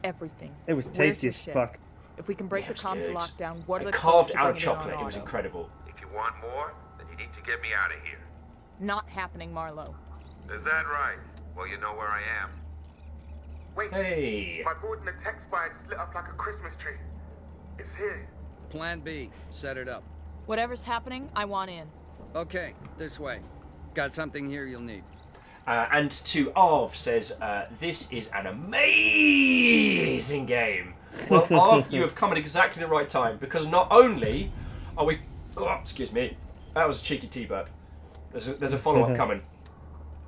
S18: Everything.
S2: It was tasty as fuck.
S18: If we can break the comms lockdown, what are the
S1: carved
S18: codes to
S1: out
S18: bring
S1: of
S18: it in on
S1: chocolate. It was
S18: auto?
S1: incredible.
S7: If you want more, then you need to get me out of here.
S18: Not happening, Marlowe.
S7: Is that right? Well, you know where I am.
S4: Wait.
S1: Hey.
S4: My board in the tech spire just lit up like a Christmas tree. It's here.
S16: Plan B. Set it up.
S18: Whatever's happening, I want in.
S16: Okay, this way. Got something here you'll need.
S1: And to Arv says, this is an amazing game. Well, Arv, you have come at exactly the right time, because not only are we... Oh, excuse me. That was a cheeky T-burp. There's a follow-up coming.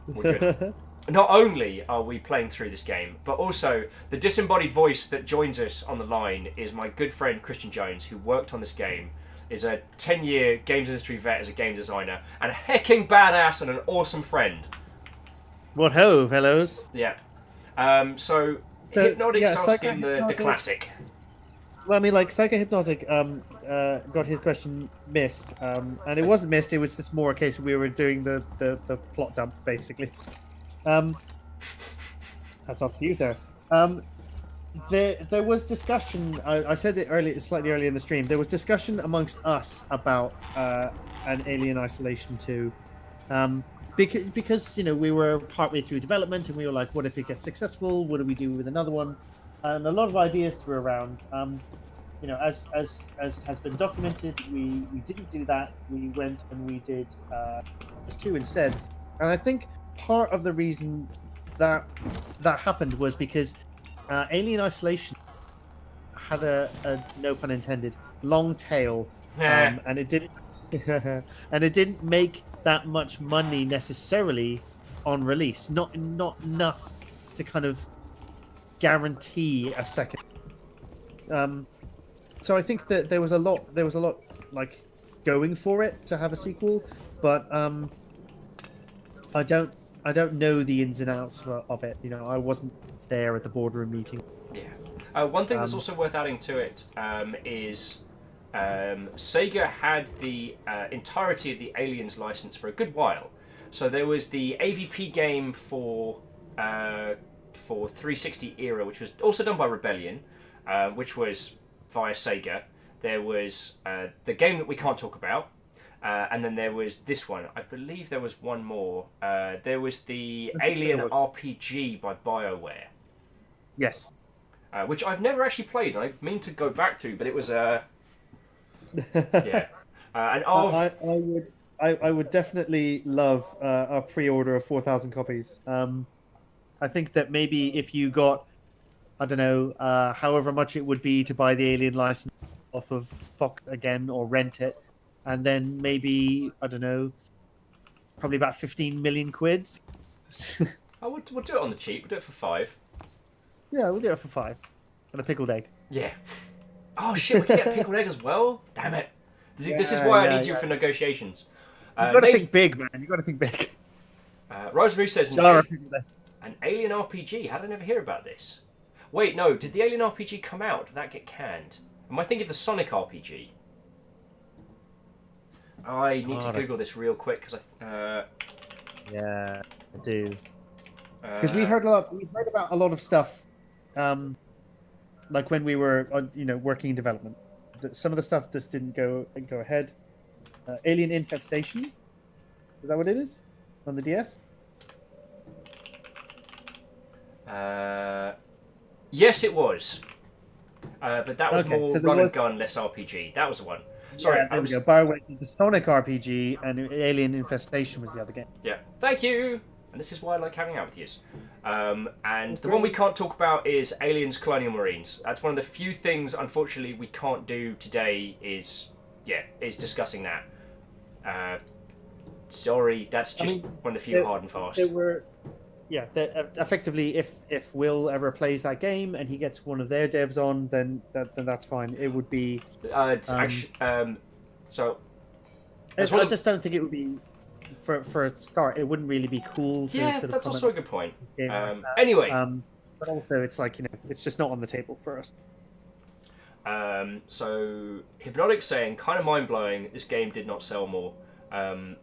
S1: We're good. Not only are we playing through this game, but also the disembodied voice that joins us on the line is my good friend Christian Jones, who worked on this game, is a 10-year games industry vet as a game designer, and a hecking badass and an awesome friend.
S2: What ho, fellows?
S1: Yeah. So Hypnotic's asking the classic.
S2: Well, I mean, like, Psycho-Hypnotic got his question missed. And it wasn't missed, it was just more a case of we were doing the plot dump, basically. That's up to you, sir. There was discussion, I said it slightly earlier in the stream, there was discussion amongst us about an Alien Isolation 2. Because, you know, we were partway through development and we were like, what if it gets successful? What do we do with another one? And a lot of ideas threw around. You know, as has been documented, we didn't do that. We went and we did just 2 instead. And I think part of the reason that happened was because Alien Isolation had a no pun intended long tail, and it didn't and it didn't make that much money necessarily on release. Not enough to kind of guarantee a second. So I think that there was a lot like going for it to have a sequel, but I don't know the ins and outs of it. You know, I wasn't there at the boardroom meeting.
S1: Yeah. One thing that's also worth adding to it is Sega had the entirety of the Aliens license for a good while. So there was the AVP game for 360 era, which was also done by Rebellion, which was via Sega. There was the game that we can't talk about. And then there was this one. I believe there was one more. There was the Alien RPG by BioWare.
S2: Yes.
S1: Which I've never actually played. I mean to go back to, but it was yeah. And
S2: I would definitely love a pre-order of 4,000 copies. I think that maybe if you got, I don't know, however much it would be to buy the Alien license off of Fox again or rent it, and then maybe, I don't know, probably about 15 million quids.
S1: We'll do it on the cheap. We'll do it for 5.
S2: Yeah, we'll do it for 5. And a pickled egg.
S1: Yeah. Oh shit, we can get a pickled egg as well? Damn it. This is why I need you for negotiations.
S2: You've got to think big, man. You've got to think big.
S1: Rosemary says, an Alien RPG? How did I never hear about this? Wait, no. Did the Alien RPG come out? Did that get canned? Am I thinking of the Sonic RPG? I need to Google this real quick because
S2: yeah, I do. Because we heard about a lot of stuff, like when we were, working in development. Some of the stuff just didn't go ahead. Alien Infestation, is that what it is on the DS?
S1: Yes, it was. But that was more
S2: so
S1: run and gun, less RPG. That was the one. Sorry,
S2: yeah, there we go. BioWare, the Sonic RPG, and Alien Infestation was the other game.
S1: Yeah, thank you. And this is why I like hanging out with you. And the one we can't talk about is Aliens Colonial Marines. That's one of the few things, unfortunately, we can't do today is discussing that. Sorry, that's just one of the few hard and fast.
S2: yeah, effectively, if Will ever plays that game and he gets one of their devs on, then that's fine. It would be.
S1: It's actually so.
S2: I just don't think it would be for a start. It wouldn't really be cool. To
S1: Yeah,
S2: sort of
S1: that's
S2: comment
S1: also a good point.
S2: on a game like that.
S1: Anyway,
S2: but also it's like it's just not on the table for us.
S1: So Hypnotic saying, kind of mind blowing. This game did not sell more.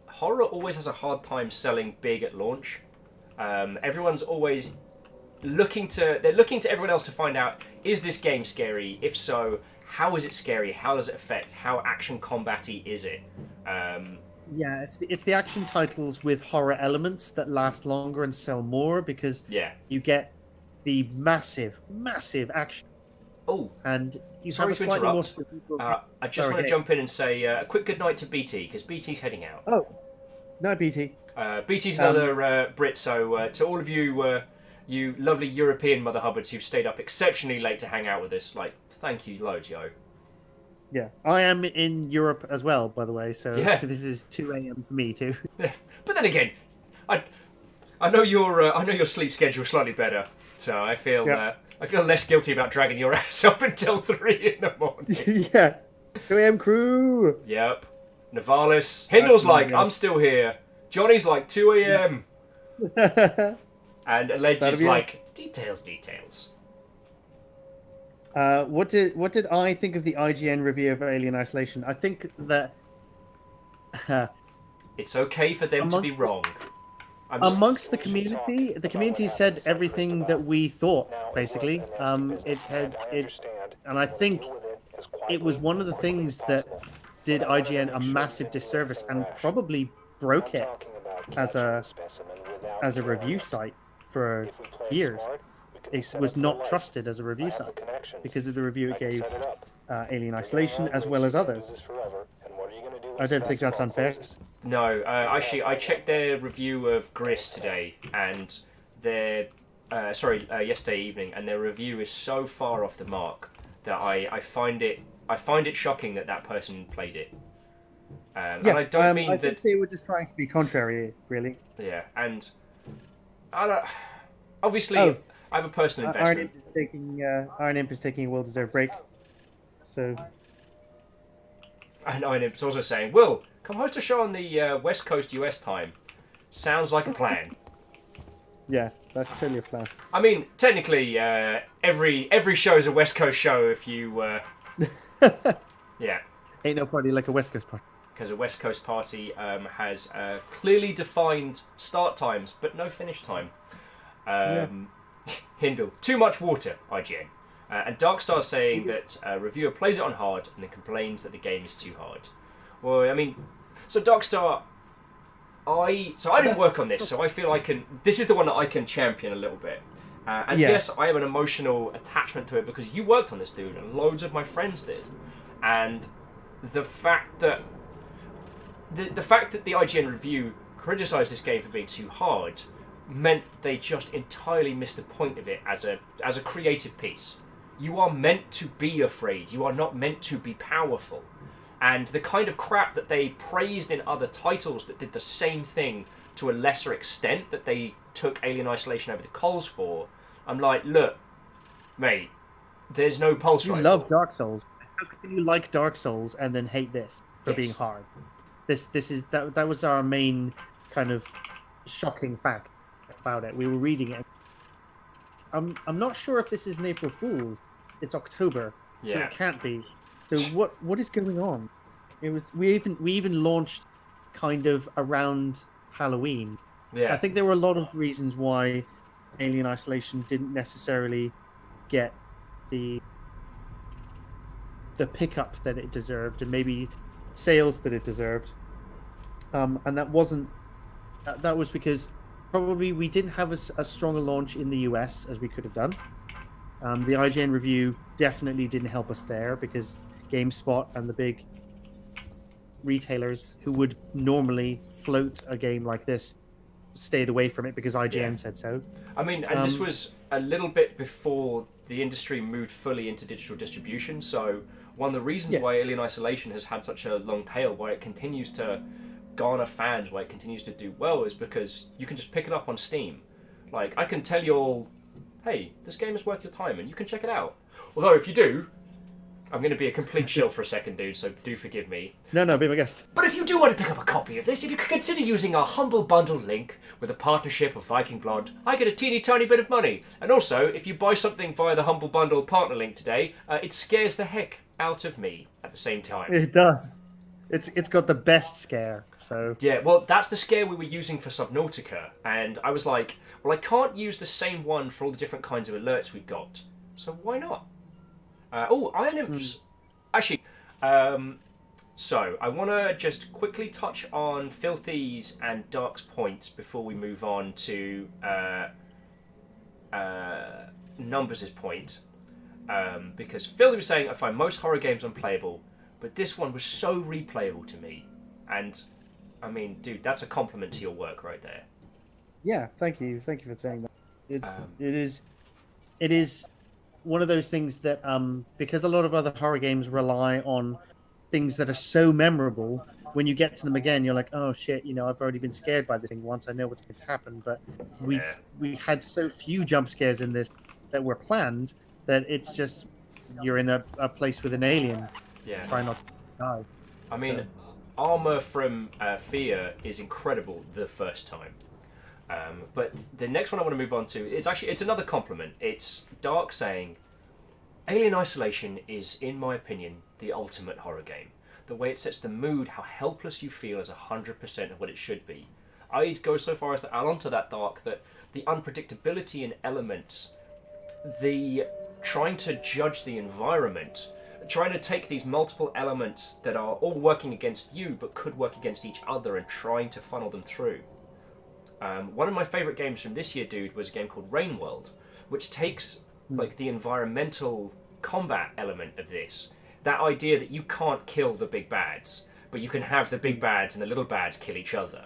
S1: Horror always has a hard time selling big at launch. Everyone's always looking to everyone else to find out, is this game scary? If so, how is it scary? How does it affect? How action combat-y is it?
S2: Yeah, it's the action titles with horror elements that last longer and sell more because you get the massive action.
S1: Oh,
S2: and you
S1: sorry
S2: have a
S1: to
S2: slightly
S1: interrupt.
S2: more.
S1: I just want to jump in and say a quick good night to BT because BT's heading out.
S2: Oh, no, BT.
S1: BT's another Brit, so to all of you, you lovely European Mother Hubbards who've stayed up exceptionally late to hang out with us, like, thank you loads, yo.
S2: Yeah, I am in Europe as well, by the way, so
S1: Yeah.
S2: this is 2 a.m. for me too.
S1: But then again, I know your sleep schedule's slightly better, so I feel less guilty about dragging your ass up until 3 in the morning.
S2: Yeah, 2 a.m. crew.
S1: Yep. Navalis. Hindle's like, I'm still here. Johnny's like, 2 a.m. And Alleged's like, details.
S2: What did I think of the IGN review of Alien Isolation? I think that
S1: it's okay for them to be wrong.
S2: Amongst the community said everything that we thought. Basically, and I think it was one of the things that did IGN a massive disservice and probably broke it as a review site for years. It was not trusted as a review site because of the review it gave Alien Isolation as well as others. I don't think that's unfair.
S1: No, actually, I checked their review of Gris today, and their yesterday evening, and their review is so far off the mark that I find it shocking that person played it. And I don't mean
S2: I
S1: that
S2: think they were just trying to be contrary, really.
S1: Yeah, and I don't. Obviously, I have a personal investment.
S2: Iron Imp is taking a well-deserved break. So.
S1: And Iron Imp's also saying, "Will, come host a show on the West Coast US time. Sounds like a plan."
S2: Yeah, that's totally a plan.
S1: I mean, technically, every show is a West Coast show if you. Yeah.
S2: Ain't no party like a West Coast party.
S1: Because a West Coast party has clearly defined start times, but no finish time. Hindle, too much water, IGN. And Darkstar saying that a reviewer plays it on hard and then complains that the game is too hard. Well, I mean, so Darkstar, I didn't work on this, so I feel this is the one that I can champion a little bit. And yes, I have an emotional attachment to it because you worked on this, dude, and loads of my friends did. And the fact that the IGN review criticised this game for being too hard meant they just entirely missed the point of it as a creative piece. You are meant to be afraid. You are not meant to be powerful. And the kind of crap that they praised in other titles that did the same thing to a lesser extent that they took Alien Isolation over the coals for, I'm like, look, mate, there's no pulse rifle.
S2: You love Dark Souls. How can you like Dark Souls and then hate this for being hard? That was our main kind of shocking fact about it. We were reading it. I'm not sure if this is an April Fool's. It's October, so it can't be. So what is going on? It was we even launched kind of around Halloween.
S1: Yeah.
S2: I think there were a lot of reasons why Alien Isolation didn't necessarily get the pickup that it deserved and maybe sales that it deserved. And that was because probably we didn't have a stronger launch in the US as we could have done. The IGN review definitely didn't help us there because GameSpot and the big retailers who would normally float a game like this stayed away from it because IGN said so.
S1: I mean, and this was a little bit before the industry moved fully into digital distribution, so one of the reasons why Alien Isolation has had such a long tail, why it continues to garner fans, why it continues to do well, is because you can just pick it up on Steam. Like, I can tell you all, hey, this game is worth your time and you can check it out. Although, if you do, I'm going to be a complete shill for a second, dude, so do forgive me.
S2: No, be my guest.
S1: But if you do want to pick up a copy of this, if you could consider using our humble bundle link with a partnership of Viking Blood, I get a teeny tiny bit of money. And also, if you buy something via the humble bundle partner link today, it scares the heck out of me at the same time.
S2: It does. It's got the best scare, so...
S1: Yeah, well, that's the scare we were using for Subnautica, and I was like, well, I can't use the same one for all the different kinds of alerts we've got, so why not? Iron Imps. Actually, so I want to just quickly touch on Filthy's and Dark's points before we move on to Numbers' point. Because Filthy was saying, I find most horror games unplayable, but this one was so replayable to me. And, I mean, dude, that's a compliment to your work right there.
S2: Yeah, thank you. Thank you for saying that. It is one of those things that, because a lot of other horror games rely on things that are so memorable, when you get to them again, you're like, oh shit, I've already been scared by this thing once. I know what's going to happen. But we had so few jump scares in this that were planned that it's just, you're in a place with an alien.
S1: Yeah.
S2: Try not to die.
S1: I mean, armor from Fear is incredible the first time. But the next one I want to move on to is it's another compliment. It's Dark saying, Alien Isolation is, in my opinion, the ultimate horror game. The way it sets the mood, how helpless you feel is 100% of what it should be. I'd go so far as to add on to that, Dark, that the unpredictability in elements, the trying to judge the environment, trying to take these multiple elements that are all working against you but could work against each other and trying to funnel them through. One of my favourite games from this year, dude, was a game called Rain World, which takes like the environmental combat element of this. That idea that you can't kill the big bads, but you can have the big bads and the little bads kill each other.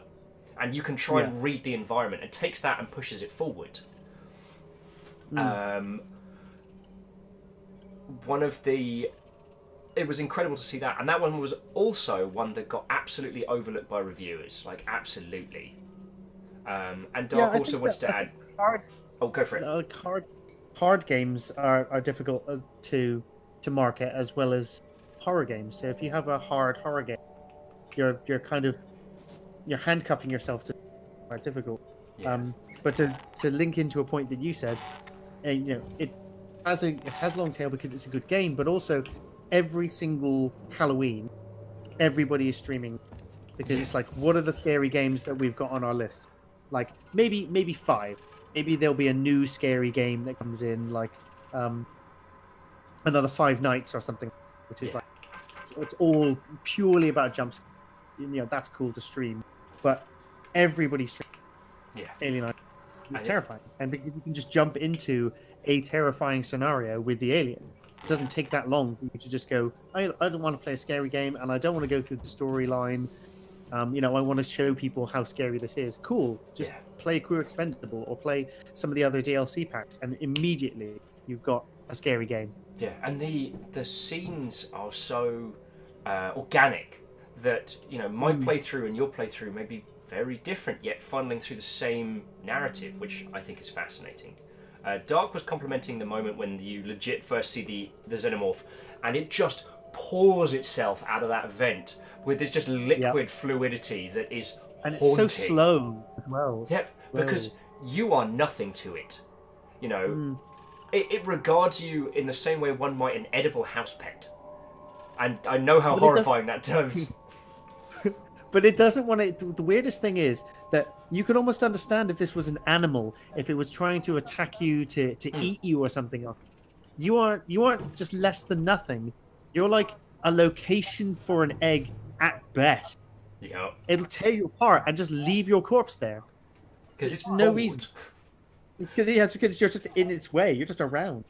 S1: And you can try and read the environment, and takes that and pushes it forward. It was incredible to see that, and that one was also one that got absolutely overlooked by reviewers, like absolutely. And Dark also wants to add. Go for it.
S2: Hard games are difficult to market as well as horror games. So if you have a hard horror game, you're handcuffing yourself to quite difficult.
S1: Yeah.
S2: But to link into a point that you said, it has a long tail because it's a good game, but also every single Halloween, everybody is streaming because it's like, what are the scary games that we've got on our list? Like maybe 5. Maybe there'll be a new scary game that comes in, like another 5 Nights or something, which is like it's all purely about jumps. That's cool to stream, but everybody streams.
S1: Yeah,
S2: Alien Isolation. It's terrifying, and because you can just jump into a terrifying scenario with the alien. It doesn't take that long for you to just go, I don't want to play a scary game, and I don't want to go through the storyline. I want to show people how scary this is. Cool. Just play Crew Expendable or play some of the other DLC packs, and immediately you've got a scary game.
S1: Yeah, and the scenes are so organic that my playthrough and your playthrough may be very different, yet funneling through the same narrative, which I think is fascinating. Dark was complimenting the moment when you legit first see the xenomorph, and it just pours itself out of that vent with this just liquid fluidity that is
S2: and
S1: haunting.
S2: It's so slow as well.
S1: Yep, because you are nothing to it. It regards you in the same way one might an edible house pet. And I know how horrifying that terms.
S2: But it doesn't want to. The weirdest thing is that you could almost understand if this was an animal, if it was trying to attack you to eat you or something else. You aren't just less than nothing. You're like a location for an egg at best.
S1: Yeah. It'll
S2: tear you apart and just leave your corpse there.
S1: Because it's
S2: no reason. Because you're just in its way. You're just around.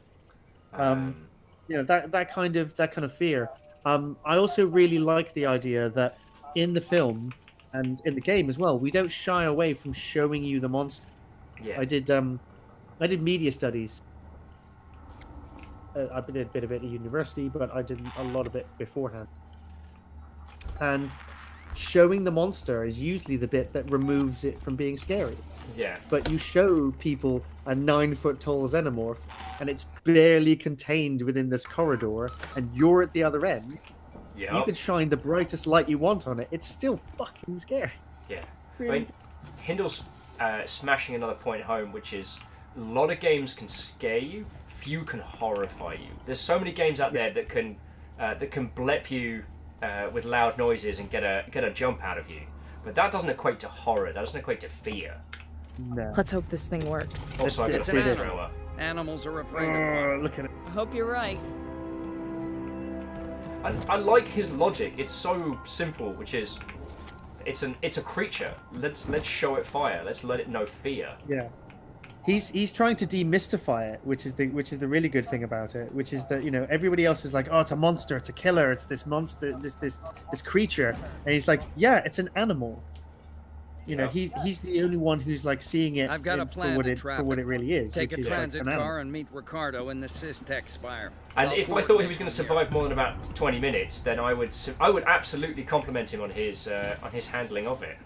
S2: That kind of fear. I also really like the idea that in the film and in the game as well, we don't shy away from showing you the monster.
S1: Yeah.
S2: I did media studies. I did a bit of it at university, but I did a lot of it beforehand. And showing the monster is usually the bit that removes it from being scary.
S1: Yeah.
S2: But you show people a 9-foot-tall xenomorph, and it's barely contained within this corridor, and you're at the other end.
S1: Yeah.
S2: You could shine the brightest light you want on it. It's still fucking scary.
S1: Yeah.
S2: Really?
S1: I mean, Hindle's smashing another point home, which is a lot of games can scare you, few can horrify you. There's so many games out there that can blep you with loud noises and get a jump out of you, but that doesn't equate to horror. That doesn't equate to fear.
S2: No.
S18: Let's hope this thing works.
S1: Also, I got a flamethrower.
S16: Animals are afraid of fire.
S2: Look at it.
S18: I hope you're right.
S1: I like his logic. It's so simple, which is, it's a creature. Let's show it fire. Let's let it know fear.
S2: Yeah. He's trying to demystify it, which is the really good thing about it, which is that, you know, everybody else is like, oh, it's a monster, it's a killer, it's this monster, this creature, and he's like, yeah, it's an animal. You know, he's the only one who's like seeing it
S16: I've got a plan
S2: for what it really is.
S16: Take
S2: which
S16: a
S2: is
S16: transit
S2: like
S16: car and meet Ricardo in the Systech Spire.
S1: And if I thought he was going to survive more than about 20 minutes, then I would absolutely compliment him on his handling of it.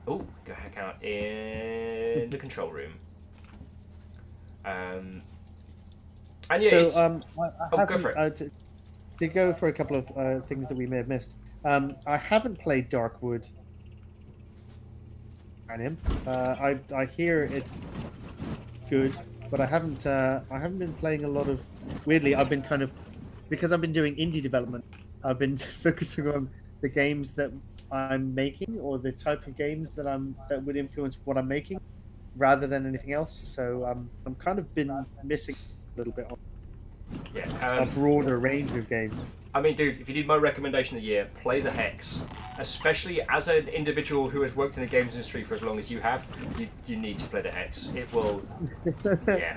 S1: Oh, go heck out in the control room. And yeah,
S2: so I
S1: go for it.
S2: To go for a couple of things that we may have missed. I haven't played Darkwood. Him. I hear it's good, but I haven't been playing a lot of. Weirdly, I've been kind of, because I've been doing indie development, I've been focusing on the games that I'm making, or the type of games that would influence what I'm making, rather than anything else. So I'm kind of been missing a little bit on a broader range of games.
S1: I mean, dude, if you need my recommendation of the year, play the Hex. Especially as an individual who has worked in the games industry for as long as you have, you need to play the Hex. It will, yeah.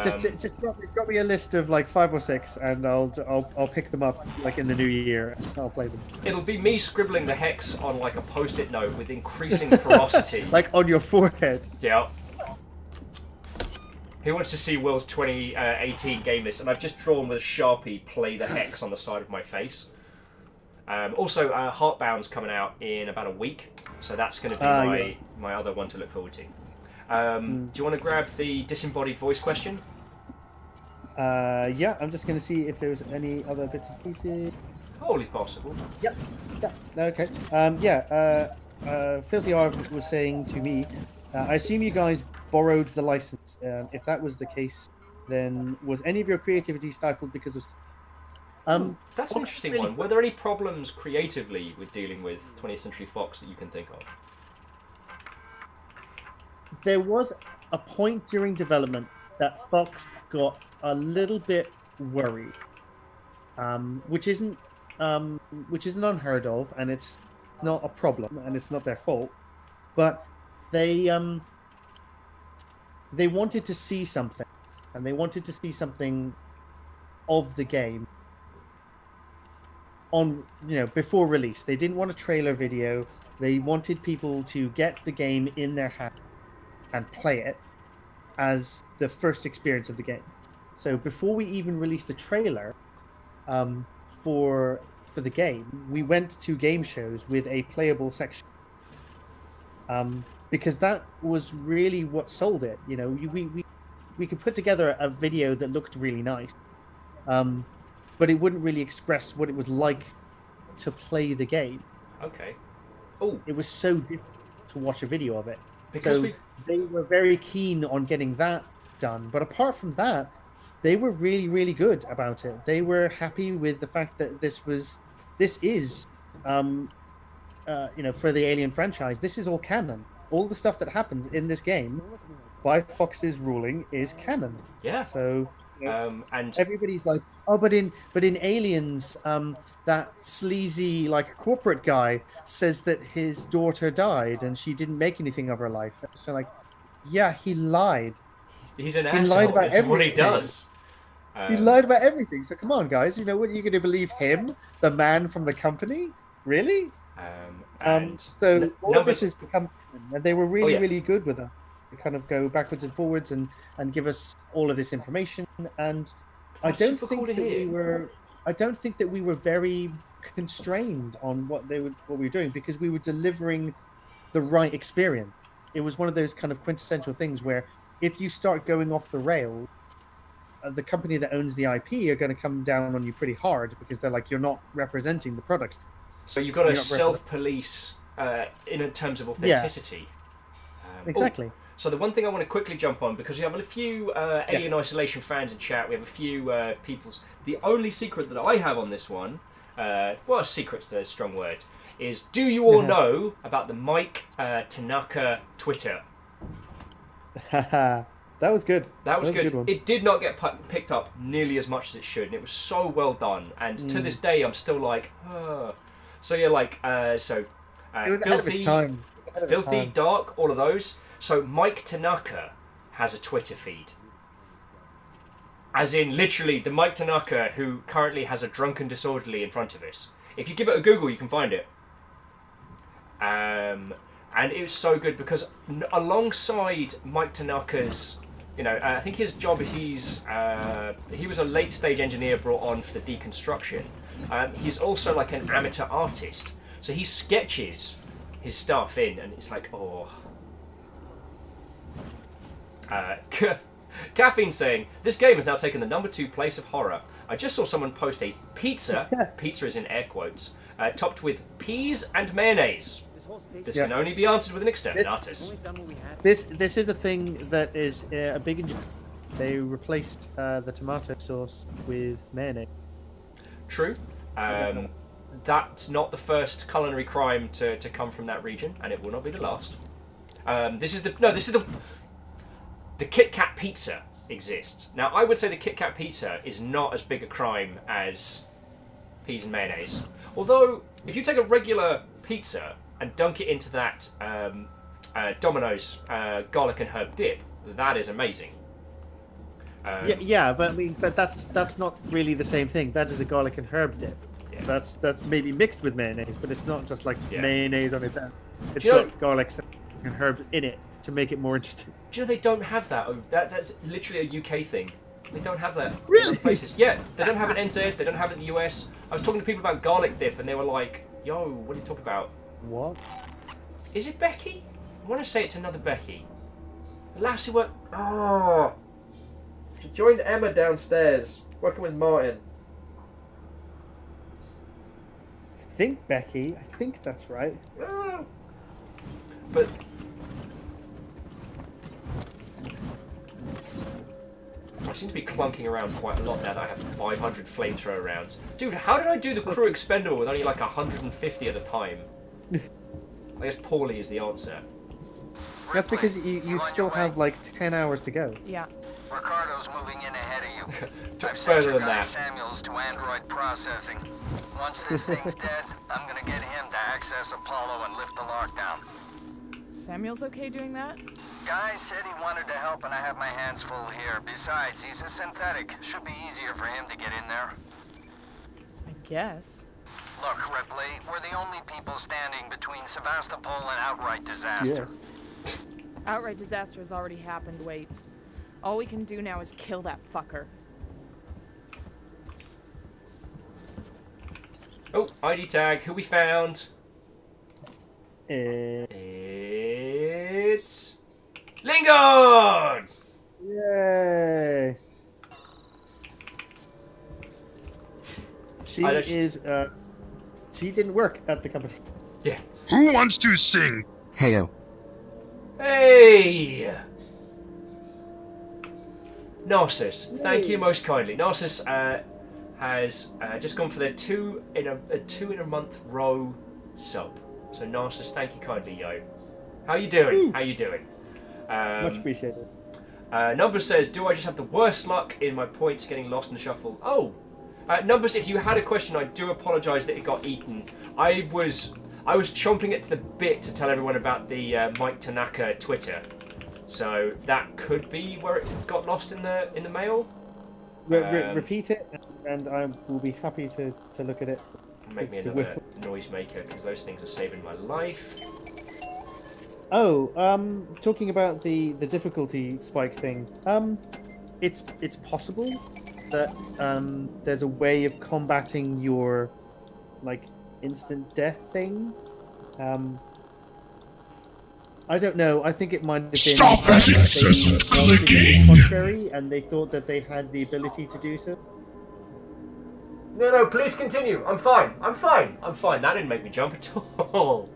S2: Just drop me a list of like 5 or 6, and I'll pick them up like in the new year. And I'll play them.
S1: It'll be me scribbling the Hex on like a post-it note with increasing ferocity,
S2: like on your forehead.
S1: Yeah. Who wants to see Will's 2018 game list? And I've just drawn with a Sharpie "Play the Hex" on the side of my face. Also, Heartbound's coming out in about a week, so that's going to be my other one to look forward to. Do you want to grab the disembodied voice question?
S2: Yeah, I'm just going to see if there's any other bits and pieces.
S1: Wholly possible.
S2: Yep. Okay. Filthy Arv was saying to me, I assume you guys borrowed the license. If that was the case, then was any of your creativity stifled because of...
S1: That's an interesting one. Were there any problems creatively with dealing with 20th Century Fox that you can think of?
S2: There was a point during development that Fox got a little bit worried, which isn't unheard of, and it's not a problem, and it's not their fault. But they wanted to see something, and they wanted to see something of the game on, before release. They didn't want a trailer video. They wanted people to get the game in their hand and play it as the first experience of the game. So before we even released a trailer for the game, we went to game shows with a playable section, because that was really what sold it. We could put together a video that looked really nice, but it wouldn't really express what it was like to play the game.
S1: Okay. Oh,
S2: it was so difficult to watch a video of it.
S1: Because
S2: they were very keen on getting that done. But apart from that, they were really, really good about it. They were happy with the fact that this is, for the Alien franchise, this is all canon. All the stuff that happens in this game by Fox's ruling is canon.
S1: Yeah.
S2: So,
S1: and
S2: everybody's like, oh, but in Aliens, that sleazy corporate guy says that his daughter died and she didn't make anything of her life. So yeah, he lied.
S1: He's an asshole. Lied about everything. What he does.
S2: He lied about everything. So come on, guys. What are you going to believe him, the man from the company? Really? So all of this has become, and they were really, really good with that. They kind of go backwards and forwards and give us all of this information. And I don't think that we were very constrained on what we were doing because we were delivering the right experience. It was one of those kind of quintessential things where if you start going off the rails, the company that owns the IP are going to come down on you pretty hard because they're like, you're not representing the product.
S1: So you've got to self-police in terms of authenticity.
S2: Yeah. Exactly.
S1: So the one thing I want to quickly jump on, because we have a few Alien Isolation fans in chat, we have a few people's... The only secret that I have on this one, well, secret's a strong word, is do you all know about the Mike Tanaka Twitter?
S2: That was good.
S1: That was good. It did not get picked up nearly as much as it should, and it was so well done. And to this day, I'm still like, So yeah, like,
S2: it was ahead of its time.
S1: Filthy, Dark, all of those. So Mike Tanaka has a Twitter feed. As in, literally, the Mike Tanaka who currently has a Drunken Disorderly in front of us. If you give it a Google, you can find it. And it was so good because alongside Mike Tanaka's, I think his job, he was a late-stage engineer brought on for the deconstruction. He's also like an amateur artist. So he sketches his stuff in, and it's like, Caffeine saying, this game has now taken the number 2 place of horror. I just saw someone post a pizza, pizza is in air quotes, topped with peas and mayonnaise. This can only be answered with an exterminatus.
S2: This is a thing that is a big... They replaced the tomato sauce with mayonnaise.
S1: True. That's not the first culinary crime to come from that region, and it will not be the last. The Kit Kat pizza exists. Now, I would say the Kit Kat pizza is not as big a crime as peas and mayonnaise. Although, if you take a regular pizza and dunk it into that Domino's garlic and herb dip, that is amazing.
S2: But that's not really the same thing. That is a garlic and herb dip. Yeah. That's maybe mixed with mayonnaise, but it's not just like mayonnaise on its own. It's got garlic and herb in it to make it more interesting.
S1: Do you know they don't have that? That's literally a UK thing. They don't have that.
S2: Really?
S1: Places. Yeah, they don't have it in NZ. They don't have it in the US. I was talking to people about garlic dip, and they were like, "Yo, what are you talking about?"
S2: What?
S1: Is it Becky? I want to say it's another Becky. The lass who worked. Oh, she joined Emma downstairs, working with Martin.
S2: I think Becky. I think that's right.
S1: Oh. But. I seem to be clunking around quite a lot now that I have 500 flamethrower rounds. Dude, how did I do the crew expendable with only like 150 at a time? I guess poorly is the answer.
S2: That's because you still have like 10 hours to go.
S18: Yeah.
S16: Ricardo's moving in ahead of you.
S1: Took further than that.
S16: Samuels to android processing. Once this thing's dead, I'm gonna get him to access Apollo and lift the lockdown.
S18: Samuel's okay doing that?
S16: Guy said he wanted to help, and I have my hands full here. Besides, he's a synthetic. Should be easier for him to get in there.
S18: I guess.
S16: Look, Ripley, we're the only people standing between Sevastopol and outright disaster.
S2: Yeah.
S18: Outright disaster has already happened, Waits. All we can do now is kill that fucker.
S1: Oh, ID tag. Who we found? It's Lingard!
S2: Yay! She didn't work at the company.
S1: Yeah.
S20: Who wants to sing?
S3: Heyo.
S1: Hey! Narcissus, thank you most kindly. Narcissus has just gone for their two in a month row sub. So Narcissus, thank you kindly, yo. How you doing?
S2: Ooh.
S1: How you doing?
S2: Much appreciated.
S1: Numbers says, do I just have the worst luck in my points getting lost in the shuffle? Oh, Numbers, if you had a question, I do apologise that it got eaten. I was chomping it to the bit to tell everyone about the Mike Tanaka Twitter. So that could be where it got lost in the mail.
S2: Repeat it, and I will be happy to look at it.
S1: Make me another noisemaker, because those things are saving my life.
S2: Oh, talking about the difficulty spike thing. It's possible that there's a way of combating your like instant death thing. I don't know. I think it might have been
S8: Stop that
S2: they
S8: incessant
S2: wanted to be
S8: clicking.
S2: contrary, and they thought that they had the ability to do so.
S1: No, please continue. I'm fine. That didn't make me jump at all.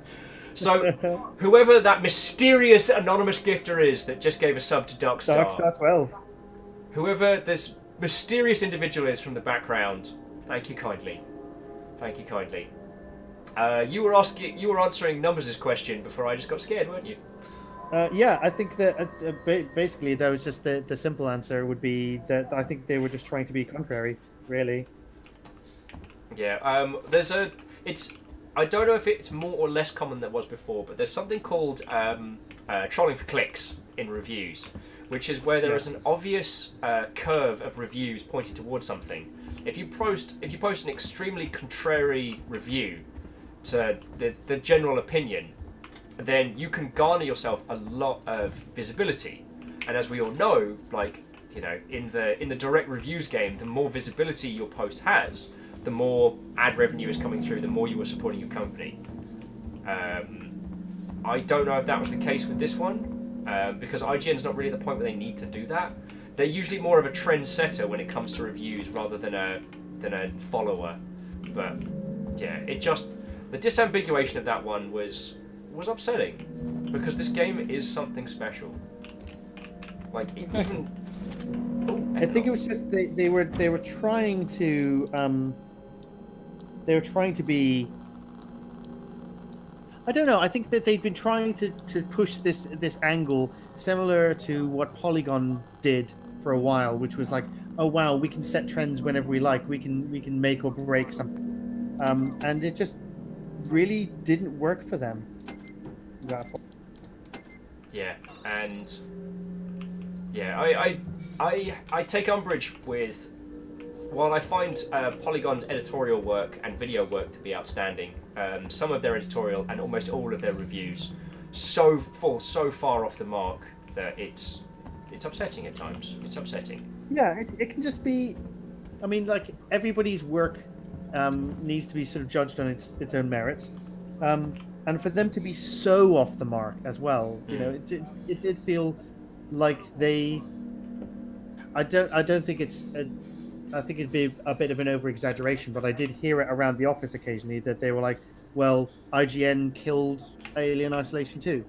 S1: So, whoever that mysterious anonymous gifter is that just gave a sub to Darkstar.
S2: Darkstar 12.
S1: Whoever this mysterious individual is from the background, thank you kindly. You were answering Numbers' question before I just got scared, weren't you?
S2: Yeah, I think that basically that was just the simple answer would be that I think they were just trying to be contrary, really.
S1: Yeah, I don't know if it's more or less common than it was before, but there's something called trolling for clicks in reviews, which is where there is an obvious curve of reviews pointing towards something. If you post an extremely contrary review to the general opinion, then you can garner yourself a lot of visibility. And as we all know, like, you know, in the direct reviews game, the more visibility your post has, the more ad revenue is coming through, the more you are supporting your company. I don't know if that was the case with this one, because IGN's not really at the point where they need to do that. They're usually more of a trendsetter when it comes to reviews rather than a follower. But yeah, the disambiguation of that one was upsetting, because this game is something special. Like even.
S2: I think it was just they were trying to be. I don't know. I think that they'd been trying to push this angle similar to what Polygon did for a while, which was like, oh wow, we can set trends whenever we like. We can make or break something, and it just really didn't work for them.
S1: Yeah, and yeah, I take umbrage with. While I find Polygon's editorial work and video work to be outstanding, some of their editorial and almost all of their reviews fall so far off the mark that it's upsetting at times. It's upsetting.
S2: Yeah, it can just be. I mean, like everybody's work needs to be sort of judged on its own merits, and for them to be so off the mark as well, you know, it did feel like they. I don't think it's. I think it'd be a bit of an over-exaggeration, but I did hear it around the office occasionally that they were like, well, IGN killed Alien Isolation 2.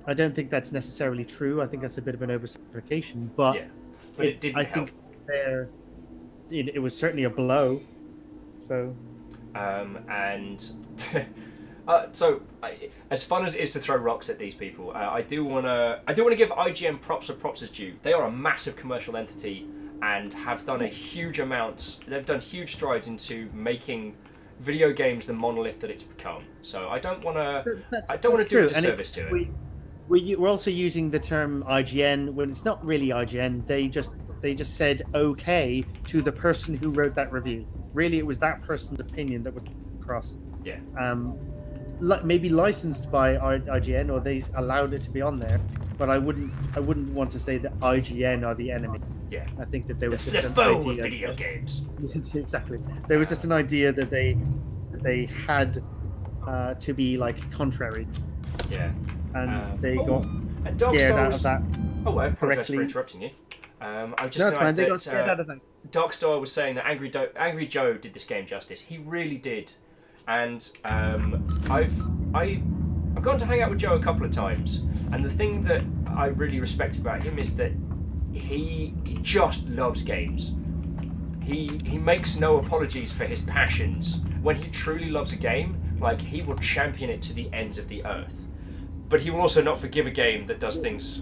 S2: I don't think that's necessarily true. I think that's a bit of an oversimplification, but,
S1: it didn't help.
S2: think it was certainly a blow. So,
S1: as fun as it is to throw rocks at these people, I do want to give IGN props where props is due. They are a massive commercial entity and have done they've done huge strides into making video games the monolith that it's become. So I don't want to do a disservice to it.
S2: We're also using the term IGN when it's not really IGN. They just said okay to the person who wrote that review. Really, it was that person's opinion that was across.
S1: Yeah.
S2: Maybe licensed by IGN, or they allowed it to be on there. But I wouldn't want to say that IGN are the enemy.
S1: Yeah.
S2: I think that there was
S1: the foe of video games.
S2: Exactly. There was just an idea that they had to be like contrary.
S1: Yeah.
S2: And they got
S1: and
S2: scared out of that.
S1: Oh, I apologize for interrupting you. I was just
S2: no, it's fine. They got scared out of that.
S1: Darkstar was saying that Angry Joe did this game justice. He really did. And I've gone to hang out with Joe a couple of times, and the thing that I really respect about him is that he just loves games. He makes no apologies for his passions. When he truly loves a game, like, he will champion it to the ends of the earth. But he will also not forgive a game that does things.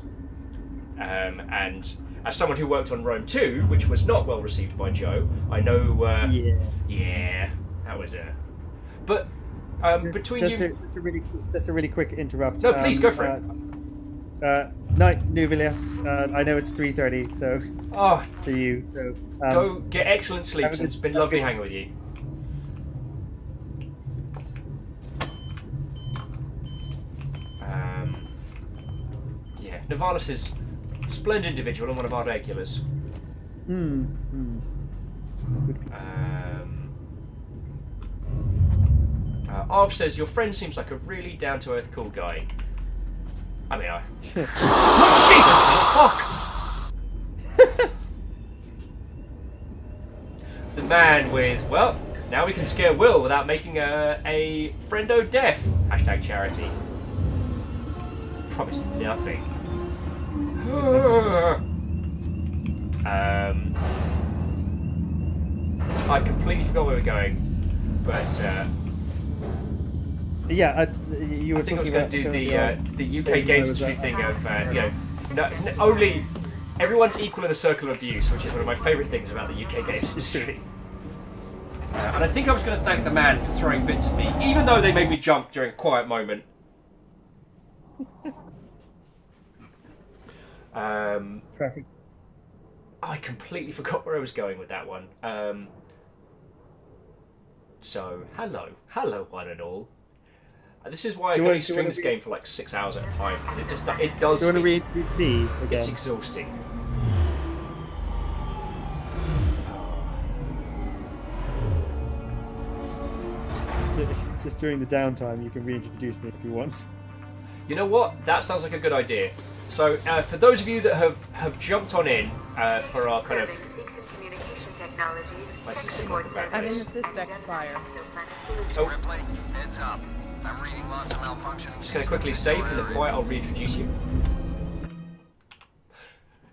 S1: And as someone who worked on Rome 2, which was not well received by Joe, I know. Yeah, that was a. But between you,
S2: just a really quick interrupt.
S1: No, please go for it.
S2: Night, New Villiers. I know it's 3:30, so for you. So,
S1: go get excellent sleep. It's been lovely hanging with you. Yeah, Navalis is a splendid individual and one of our regulars. Arv says, your friend seems like a really down-to-earth cool guy. I mean, Jesus, fuck! The man with, well, now we can scare Will without making a friendo deaf. Hashtag charity. Promise nothing. I completely forgot where we're going, but
S2: yeah, you were
S1: I think I was
S2: talking
S1: going
S2: about
S1: to do the UK games industry thing of only everyone's equal in the circle of abuse, which is one of my favourite things about the UK games industry. And I think I was going to thank the man for throwing bits at me, even though they made me jump during a quiet moment.
S2: Perfect.
S1: I completely forgot where I was going with that one. So, hello one and all. This is why I can only stream this game for like 6 hours at a time, because it does.
S2: Do you want to read me again?
S1: It's exhausting.
S2: Just during the downtime, you can reintroduce me if you want.
S1: You know what? That sounds like a good idea. So, for those of you that have jumped on in for our kind of...
S18: Having assist expire.
S1: Oh.
S8: Ripley, heads up. I'm reading lots of malfunctioning.
S1: Just going to quickly save, and then quiet, I'll reintroduce you.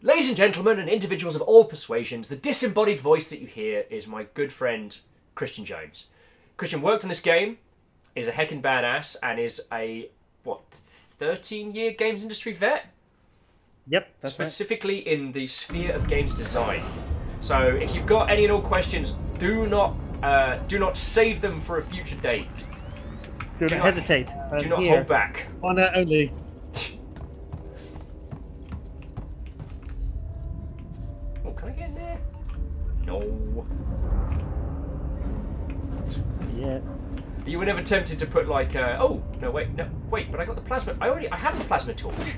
S1: Ladies and gentlemen, and individuals of all persuasions, the disembodied voice that you hear is my good friend, Christian Jones. Christian worked on this game, is a heckin' badass, and is a, 13-year games industry vet?
S2: Yep, that's
S1: specifically in the sphere of games design. So if you've got any and all questions, do not save them for a future date.
S2: Do not hesitate.
S1: Do not hold back.
S2: Honor only.
S1: Oh, can I get in there? No.
S2: Yeah.
S1: You were never tempted to put like oh no wait, but I got the plasma. I have the plasma torch.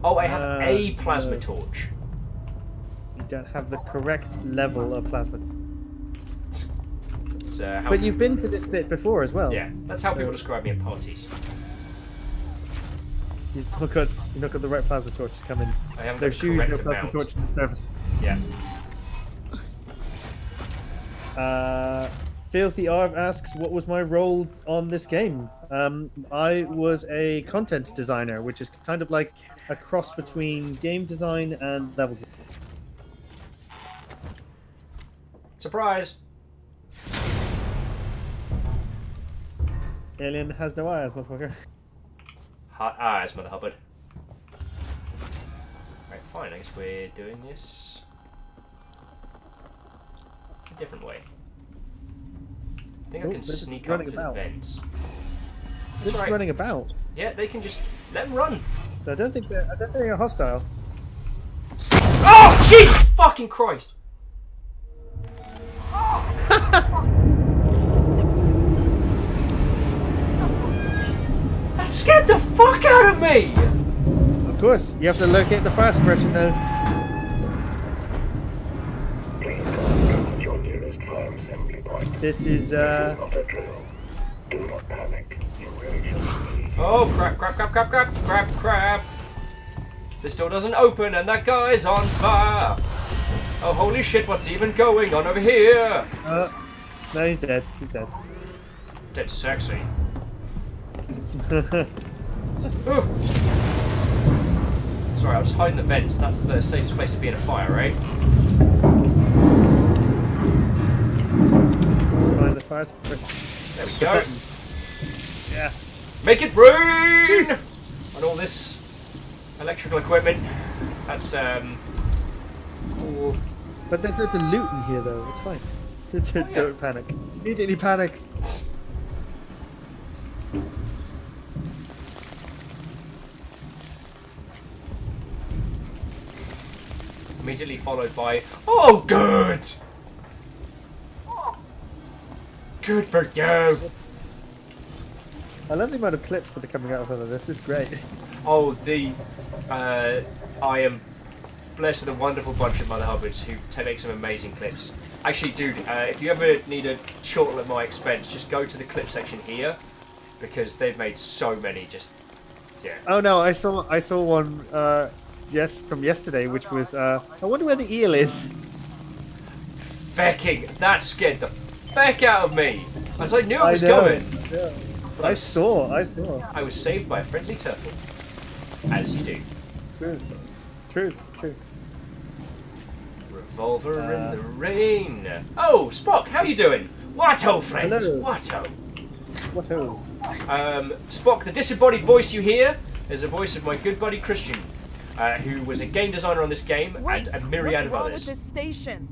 S1: Oh, I have a plasma torch.
S2: You don't have the correct level of plasma.
S1: That's,
S2: but you've been to this bit before as well.
S1: Yeah, that's how people describe me at parties.
S2: You've not got the right plasma torch to come in.
S1: I haven't
S2: no
S1: got the
S2: shoes, no
S1: correct
S2: plasma
S1: amount.
S2: torch in the service.
S1: Yeah.
S2: Filthy Arv asks, what was my role on this game? I was a content designer, which is kind of like a cross between game design and level design.
S1: Surprise!
S2: Alien has no eyes, motherfucker.
S1: Hot eyes, Mother Hubbard. Right, fine, I guess we're doing this a different way. I think I can sneak up to the vents.
S2: They're just running about.
S1: Yeah, they can just let them run.
S2: I don't think they're hostile.
S1: Oh, Jesus fucking Christ! That scared the fuck out of me!
S2: Of course, you have to locate the fire suppression though.
S9: Please contact your nearest fire assembly point.
S2: This is
S9: This is not a drill. Do not panic. You really shouldn't be.
S1: Oh crap. This door doesn't open and that guy's on fire. Oh holy shit, what's even going on over here?
S2: No, he's dead. He's dead.
S1: Dead sexy. Sorry, I was hiding the vents. That's the safest place to be in a fire, right?
S2: Find the fire suppression.
S1: There we go.
S2: Yeah.
S1: Make it rain! And all this electrical equipment. That's cool.
S2: But there's loads of loot in here though. It's fine. Don't panic. Immediately panics.
S1: Immediately followed by, oh good! Good for you!
S2: I love the amount of clips that are coming out of this. It's great.
S1: Oh, I am blessed with a wonderful bunch of Mother Hubbards who make some amazing clips. Actually, dude, if you ever need a chortle at my expense, just go to the clip section here, because they've made so many. Just yeah.
S2: Oh no, I saw one from yesterday, which was I wonder where the eel is.
S1: Viking, that scared the feck out of me. As I knew it was coming.
S2: Yeah. I saw.
S1: I was saved by a friendly turtle, as you do.
S2: True.
S1: Revolver in the rain. Oh, Spock, how you doing? What-o, friend?
S2: Hello.
S1: What-o?
S2: What-o?
S1: Spock, the disembodied voice you hear is the voice of my good buddy Christiaan, who was a game designer on this game and a myriad of
S18: what's wrong
S1: others.
S18: with this station?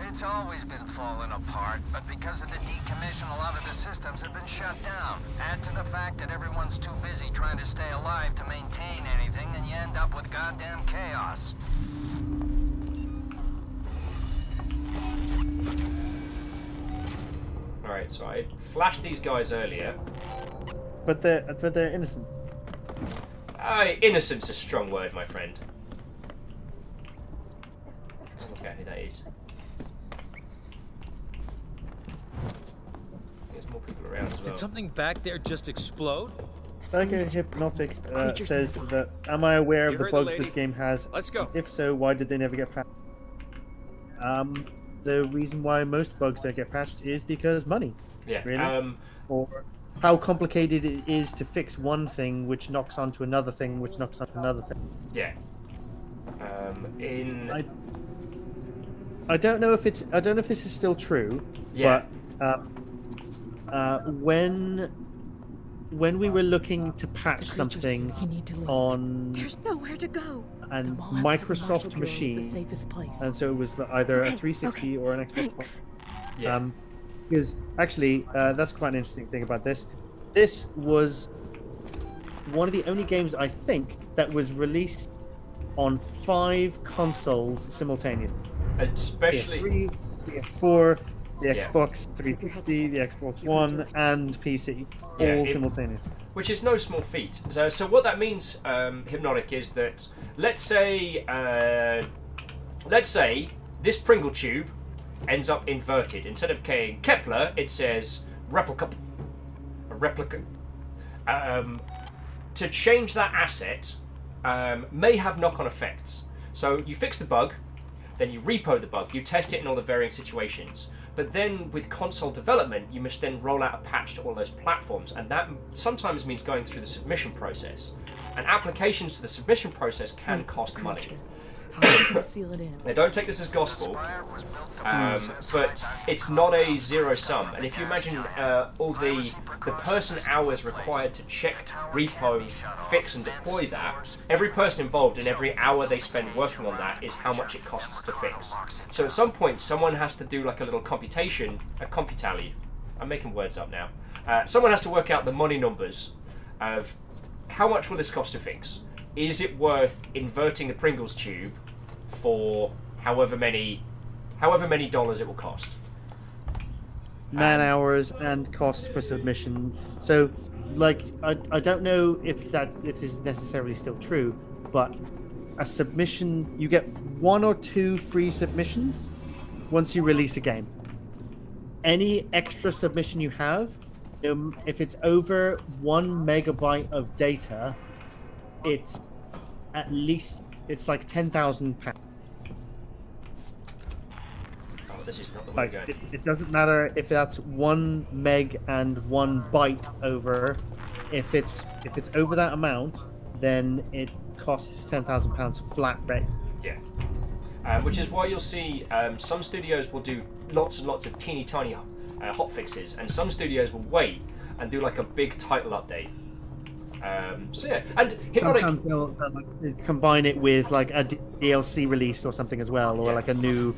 S8: It's always been falling apart, but because of the decommission, a lot of the systems have been shut down. Add to the fact that everyone's too busy trying to stay alive to maintain anything, and you end up with goddamn chaos.
S1: Alright, so I flashed these guys earlier.
S2: But they're innocent.
S1: Innocent's a strong word, my friend. Look at who that is. There's more people around as well.
S10: Did something back there just explode?
S2: Psychohypnotic says that, am I aware of
S10: You
S2: the
S10: heard the
S2: bugs
S10: lady.
S2: this game has?
S10: Let's go.
S2: If so, why did they never get patched? The reason why most bugs don't get patched is because money.
S1: Yeah.
S2: Really? Or how complicated it is to fix one thing, which knocks onto another thing, which knocks onto another thing.
S1: Yeah.
S2: I don't know if this is still true.
S1: Yeah.
S2: But when we were looking to patch something on
S22: There's nowhere to go.
S2: a Microsoft machine,
S22: the safest place.
S2: and so it was either a 360 or an Xbox One.
S1: Yeah.
S2: Because actually, that's quite an interesting thing about this. This was one of the only games, I think, that was released on 5 consoles simultaneously.
S1: Especially
S2: PS3, PS4, the
S1: Yeah.
S2: Xbox 360, the Xbox One, and PC, all simultaneously.
S1: Which is no small feat. So what that means, Hypnotic, is that let's say this Pringle tube ends up inverted. Instead of saying Kepler, it says replica. A replica. To change that asset may have knock-on effects. So you fix the bug, then you repo the bug, you test it in all the varying situations. But then with console development, you must then roll out a patch to all those platforms, and that sometimes means going through the submission process. And applications to the submission process can cost money.
S18: How do you seal it in?
S1: Now, don't take this as gospel, but it's not a zero sum. And if you imagine all the person hours required to check, repo, fix, and deploy that, every person involved in every hour they spend working on that is how much it costs to fix. So at some point, someone has to do like a little computation, a computally. I'm making words up now. Someone has to work out the money numbers of how much will this cost to fix. Is it worth inverting the Pringles tube for however many dollars it will cost?
S2: Man hours and costs for submission. So, like, I don't know if this is necessarily still true, but a submission, you get 1 or 2 free submissions once you release a game. Any extra submission you have, if it's over 1 megabyte of data, it's at least like £10,000.
S1: Oh, this is not the way
S2: Like
S1: to go.
S2: it doesn't matter if that's 1 meg and 1 byte over. If it's over that amount, then it costs £10,000 flat rate.
S1: Yeah. Which is why you'll see some studios will do lots and lots of teeny tiny hot fixes, and some studios will wait and do like a big title update. So yeah, and Hypnotic,
S2: Sometimes they'll like, combine it with like a DLC release or something as well, or like a new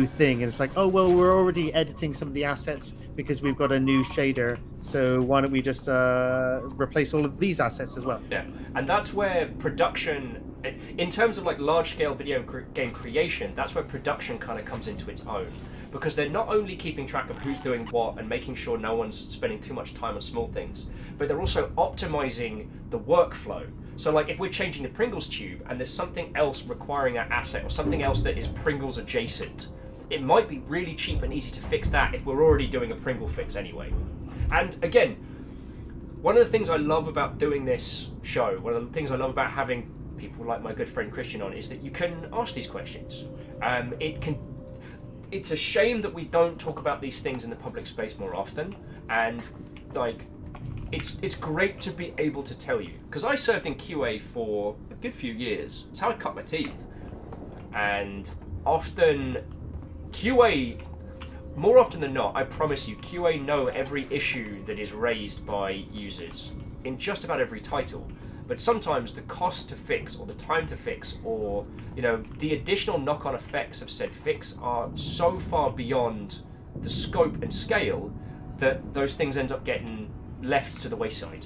S2: thing. And it's like, oh well, we're already editing some of the assets because we've got a new shader. So why don't we just replace all of these assets as well?
S1: Yeah, and that's where production, in terms of like large-scale video game creation, that's where production kind of comes into its own. Because they're not only keeping track of who's doing what and making sure no one's spending too much time on small things, but they're also optimizing the workflow. So like if we're changing the Pringles tube and there's something else requiring that asset or something else that is Pringles adjacent, it might be really cheap and easy to fix that if we're already doing a Pringle fix anyway. And again, one of the things I love about doing this show, one of the things I love about having people like my good friend Christiaan on, is that you can ask these questions. It's a shame that we don't talk about these things in the public space more often, and like, it's great to be able to tell you, because I served in QA for a good few years. It's how I cut my teeth, and often QA, more often than not, I promise you, QA know every issue that is raised by users in just about every title. But sometimes the cost to fix, or the time to fix, or the additional knock-on effects of said fix are so far beyond the scope and scale that those things end up getting left to the wayside.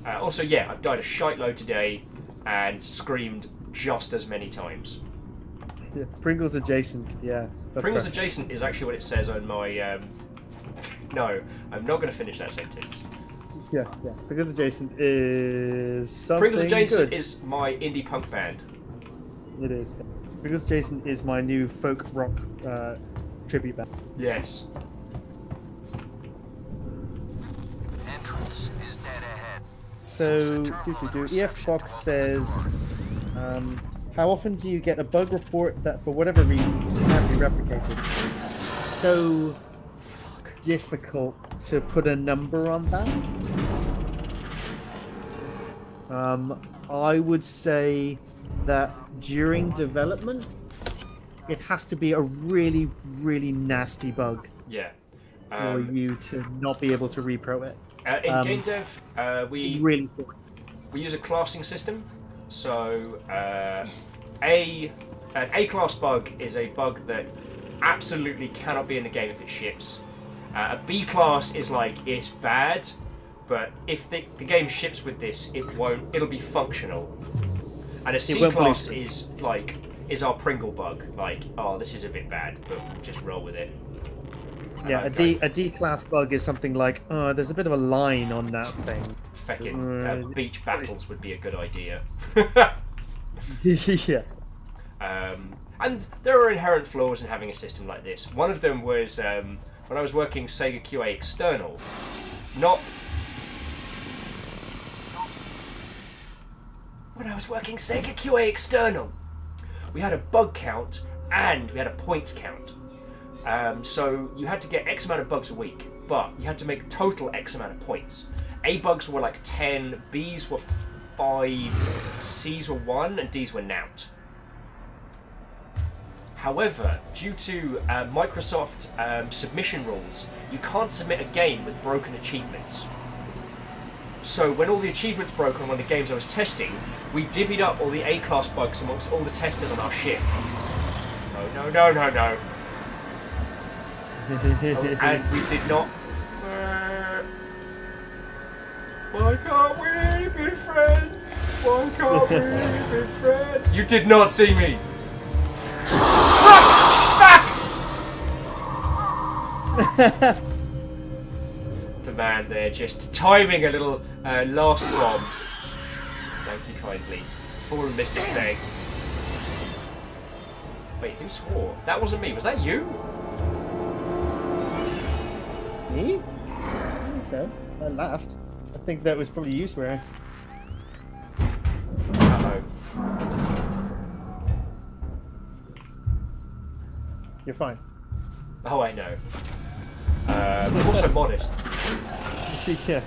S1: Also, yeah, I've died a shite load today and screamed just as many times.
S2: Yeah, Pringles adjacent, yeah.
S1: Pringles adjacent is actually what it says on my... No, I'm not going to finish that sentence.
S2: Yeah. Pringles adjacent is something
S1: Pringles adjacent
S2: good.
S1: is my indie punk band.
S2: It is. Pringles adjacent is my new folk rock tribute band.
S1: Yes.
S8: Entrance is dead ahead.
S2: So, EF Box says, how often do you get a bug report that, for whatever reason, can't be replicated? So difficult to put a number on that. I would say that during development, it has to be a really, really nasty bug.
S1: Yeah.
S2: For you to not be able to repro it.
S1: In game dev, we
S2: really
S1: use a classing system. So an A class bug is a bug that absolutely cannot be in the game if it ships. A B class is like, it's bad, but if the game ships with this, it'll be functional. And a C class is our Pringle bug. Like, oh, this is a bit bad, but just roll with it.
S2: Yeah, a D class bug is something like, oh, there's a bit of a line on that thing.
S1: Feckin' beach battles would be a good idea.
S2: Yeah.
S1: And there are inherent flaws in having a system like this. One of them was when I was working Sega QA external, we had a bug count and we had a points count. So you had to get X amount of bugs a week, but you had to make total X amount of points. A bugs were like 10, Bs were 5, Cs were 1, and Ds were nout. However, due to Microsoft submission rules, you can't submit a game with broken achievements. So when all the achievements broke on one of the games I was testing, we divvied up all the A-class bugs amongst all the testers on our ship. No. And we did not... Why can't we be friends? Why can't we be friends? You did not see me! The man there just timing a little last bomb. Thank you kindly. Fallen Mystic saying... Wait, who swore? That wasn't me. Was that you?
S2: Me? I don't think so. I laughed. I think that was probably you swearing.
S1: Uh-oh.
S2: You're fine.
S1: Oh, I know. I'm also modest.
S2: Yeah.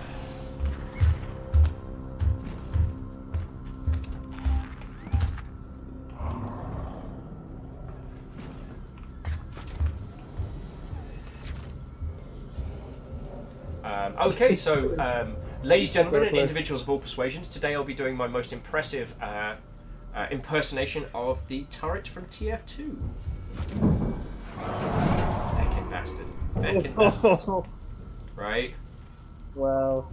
S1: Okay, so, ladies, gentlemen, and individuals of all persuasions, today I'll be doing my most impressive impersonation of the turret from TF2. Feckin' bastard. Feckin' bastard. Right?
S2: Well...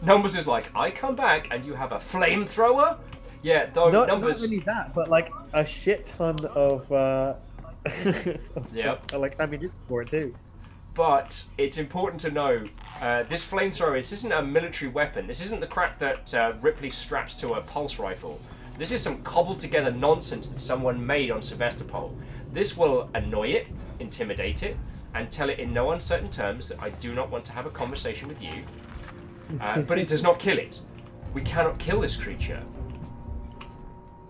S1: Numbers is like, I come back and you have a flamethrower? Yeah, though Numbers...
S2: Not only that, but like a shit ton of
S1: yep.
S2: like ammunition for it too.
S1: But it's important to know, this flamethrower, this isn't a military weapon. This isn't the crap that Ripley straps to a pulse rifle. This is some cobbled together nonsense that someone made on Sevastopol. This will annoy it, intimidate it, and tell it in no uncertain terms that I do not want to have a conversation with you. But it does not kill it. We cannot kill this creature.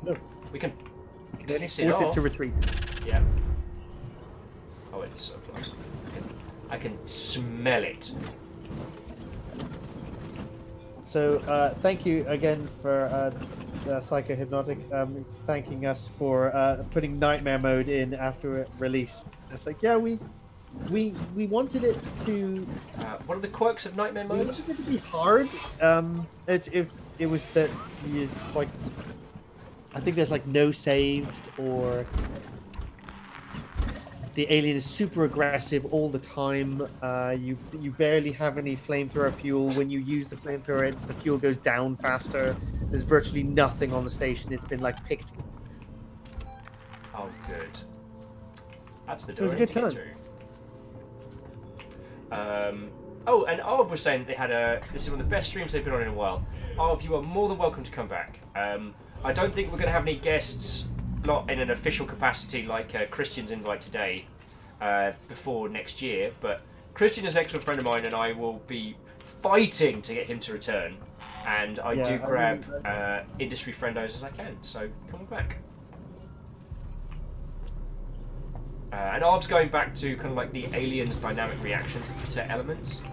S2: No.
S1: We can
S2: force it to retreat.
S1: Yeah. Oh, it is so close. I can smell it.
S2: So, thank you again for Psychohypnotic. It's thanking us for putting Nightmare Mode in after release. It's like, yeah, we wanted it to.
S1: What are the quirks of Nightmare Mode?
S2: We wanted it to be hard. It was that it's like, I think there's like no saved, or the alien is super aggressive all the time. You barely have any flamethrower fuel. When you use the flamethrower, the fuel goes down faster. There's virtually nothing on the station. It's been like picked.
S1: Oh, good. That's the door.
S2: It was a good time.
S1: Oh, and Arv was saying they had this is one of the best streams they've been on in a while. Arv, you are more than welcome to come back. I don't think we're going to have any guests, not in an official capacity like Christiaan's invite today, before next year, but Christiaan is an excellent friend of mine, and I will be fighting to get him to return. And I do grab industry friendos as I can, so come on back. And Arv's going back to kind of like the aliens' dynamic reaction to elements.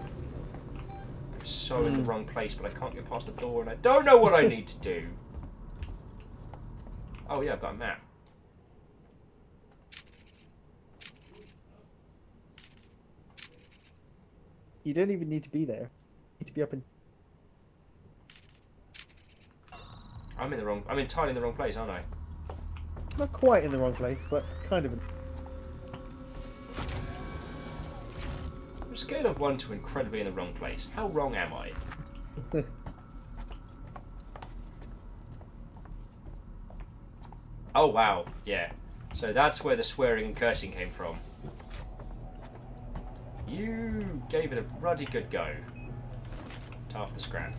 S1: I'm so in the wrong place, but I can't get past the door, and I don't know what I need to do. Oh yeah, I've got a map.
S2: You don't even need to be there. You need to be up in.
S1: I'm entirely in the wrong place, aren't I?
S2: Not quite in the wrong place, but kind of.
S1: On a scale of 1 to incredibly in the wrong place, how wrong am I? Oh wow, yeah. So that's where the swearing and cursing came from. You gave it a ruddy good go. To half the scrap.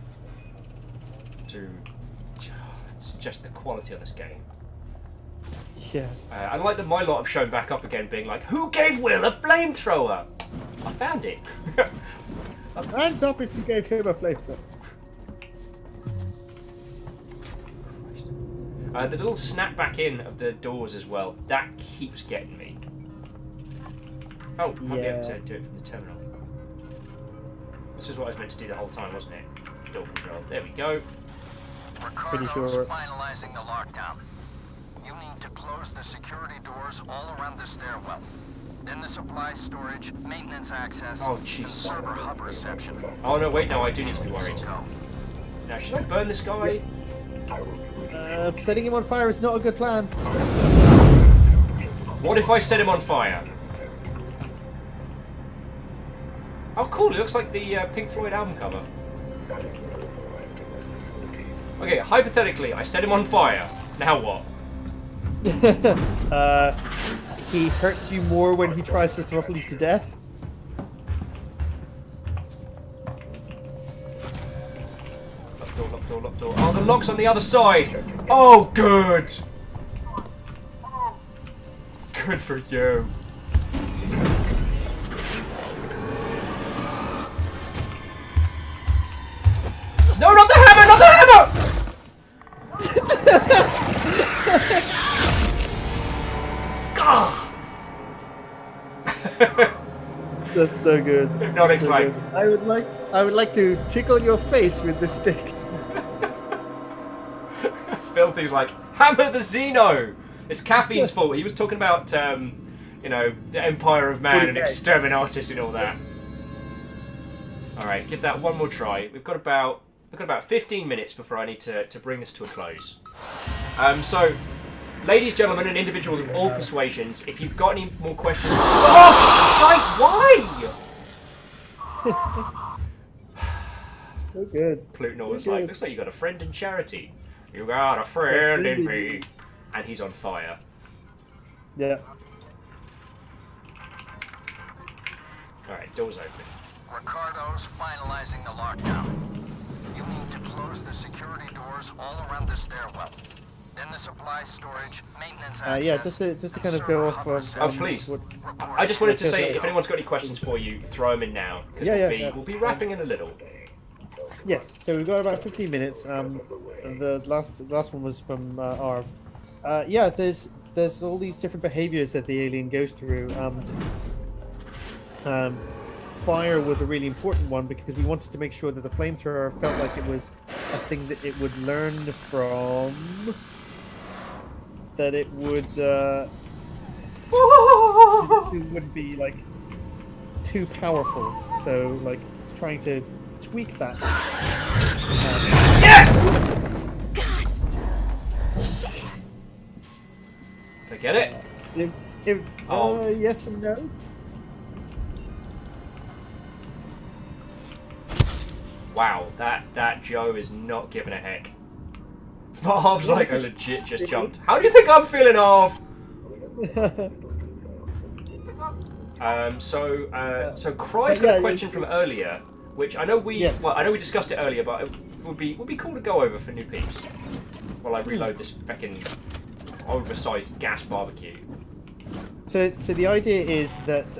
S1: It's just the quality of this game.
S2: Yeah.
S1: I like that my lot have shown back up again, being like, "Who gave Will a flamethrower?" I found it.
S2: Hands up if you gave him a flamethrower.
S1: The little snap back in of the doors as well, that keeps getting me. Oh, I'll be able to do it from the terminal. This is what I was meant to do the whole time, wasn't it? Door control. There we go.
S2: Pretty sure.
S8: Finalizing the lockdown. You need to close the security doors all around the stairwell. Then the supply storage, maintenance access,
S1: Jesus.
S8: server hub reception.
S1: Oh no, wait, no, I do need to be worried. Now, should I burn this guy?
S2: Setting him on fire is not a good plan.
S1: What if I set him on fire? Oh cool, it looks like the Pink Floyd album cover. Okay, hypothetically, I set him on fire. Now what?
S2: He hurts you more when he tries to throttle you to death.
S1: Lock door, lock door. Oh, the lock's on the other side! Oh, good! Good for you. No, not the hammer! Not the hammer!
S2: That's so good.
S1: Hypnotic's like,
S2: I would like to tickle your face with this stick.
S1: Filthy's like, hammer the Xeno! It's Caffeine's fault. He was talking about, you know, the Empire of Man and Exterminatus and all that. Alright, give that one more try. We've got about 15 minutes before I need to bring this to a close. So, ladies, gentlemen, and individuals of all persuasions, if you've got any more questions... Oh, shite, why?
S2: So good.
S1: Plutonor was like, looks like you got a friend in charity. You got a friend in me. And he's on fire.
S2: Yeah.
S1: Alright, door's open.
S8: Ricardo's finalizing the lockdown. You need to close the security doors all around the stairwell. In the supply storage, maintenance
S2: Yeah, just to kind of go off of.
S1: Oh, please. I just wanted to say, if anyone's got any questions for you, throw them in now. Because we'll be wrapping in a little.
S2: Yes, so we've got about 15 minutes. The last one was from Arv. Yeah, there's all these different behaviors that the alien goes through. Fire was a really important one because we wanted to make sure that the flamethrower felt like it was a thing that it would learn from. That it would it wouldn't be like too powerful. So like trying to tweak that.
S1: Yeah! Did I get it?
S2: Yes and no.
S1: Wow, that Joe is not giving a heck. Arv's like, I legit just jumped. How do you think I'm feeling, Arv? So Cry's got a question from earlier, which I know we discussed it earlier, but it would be cool to go over for new peeps while I reload this fucking oversized gas barbecue.
S2: So the idea is that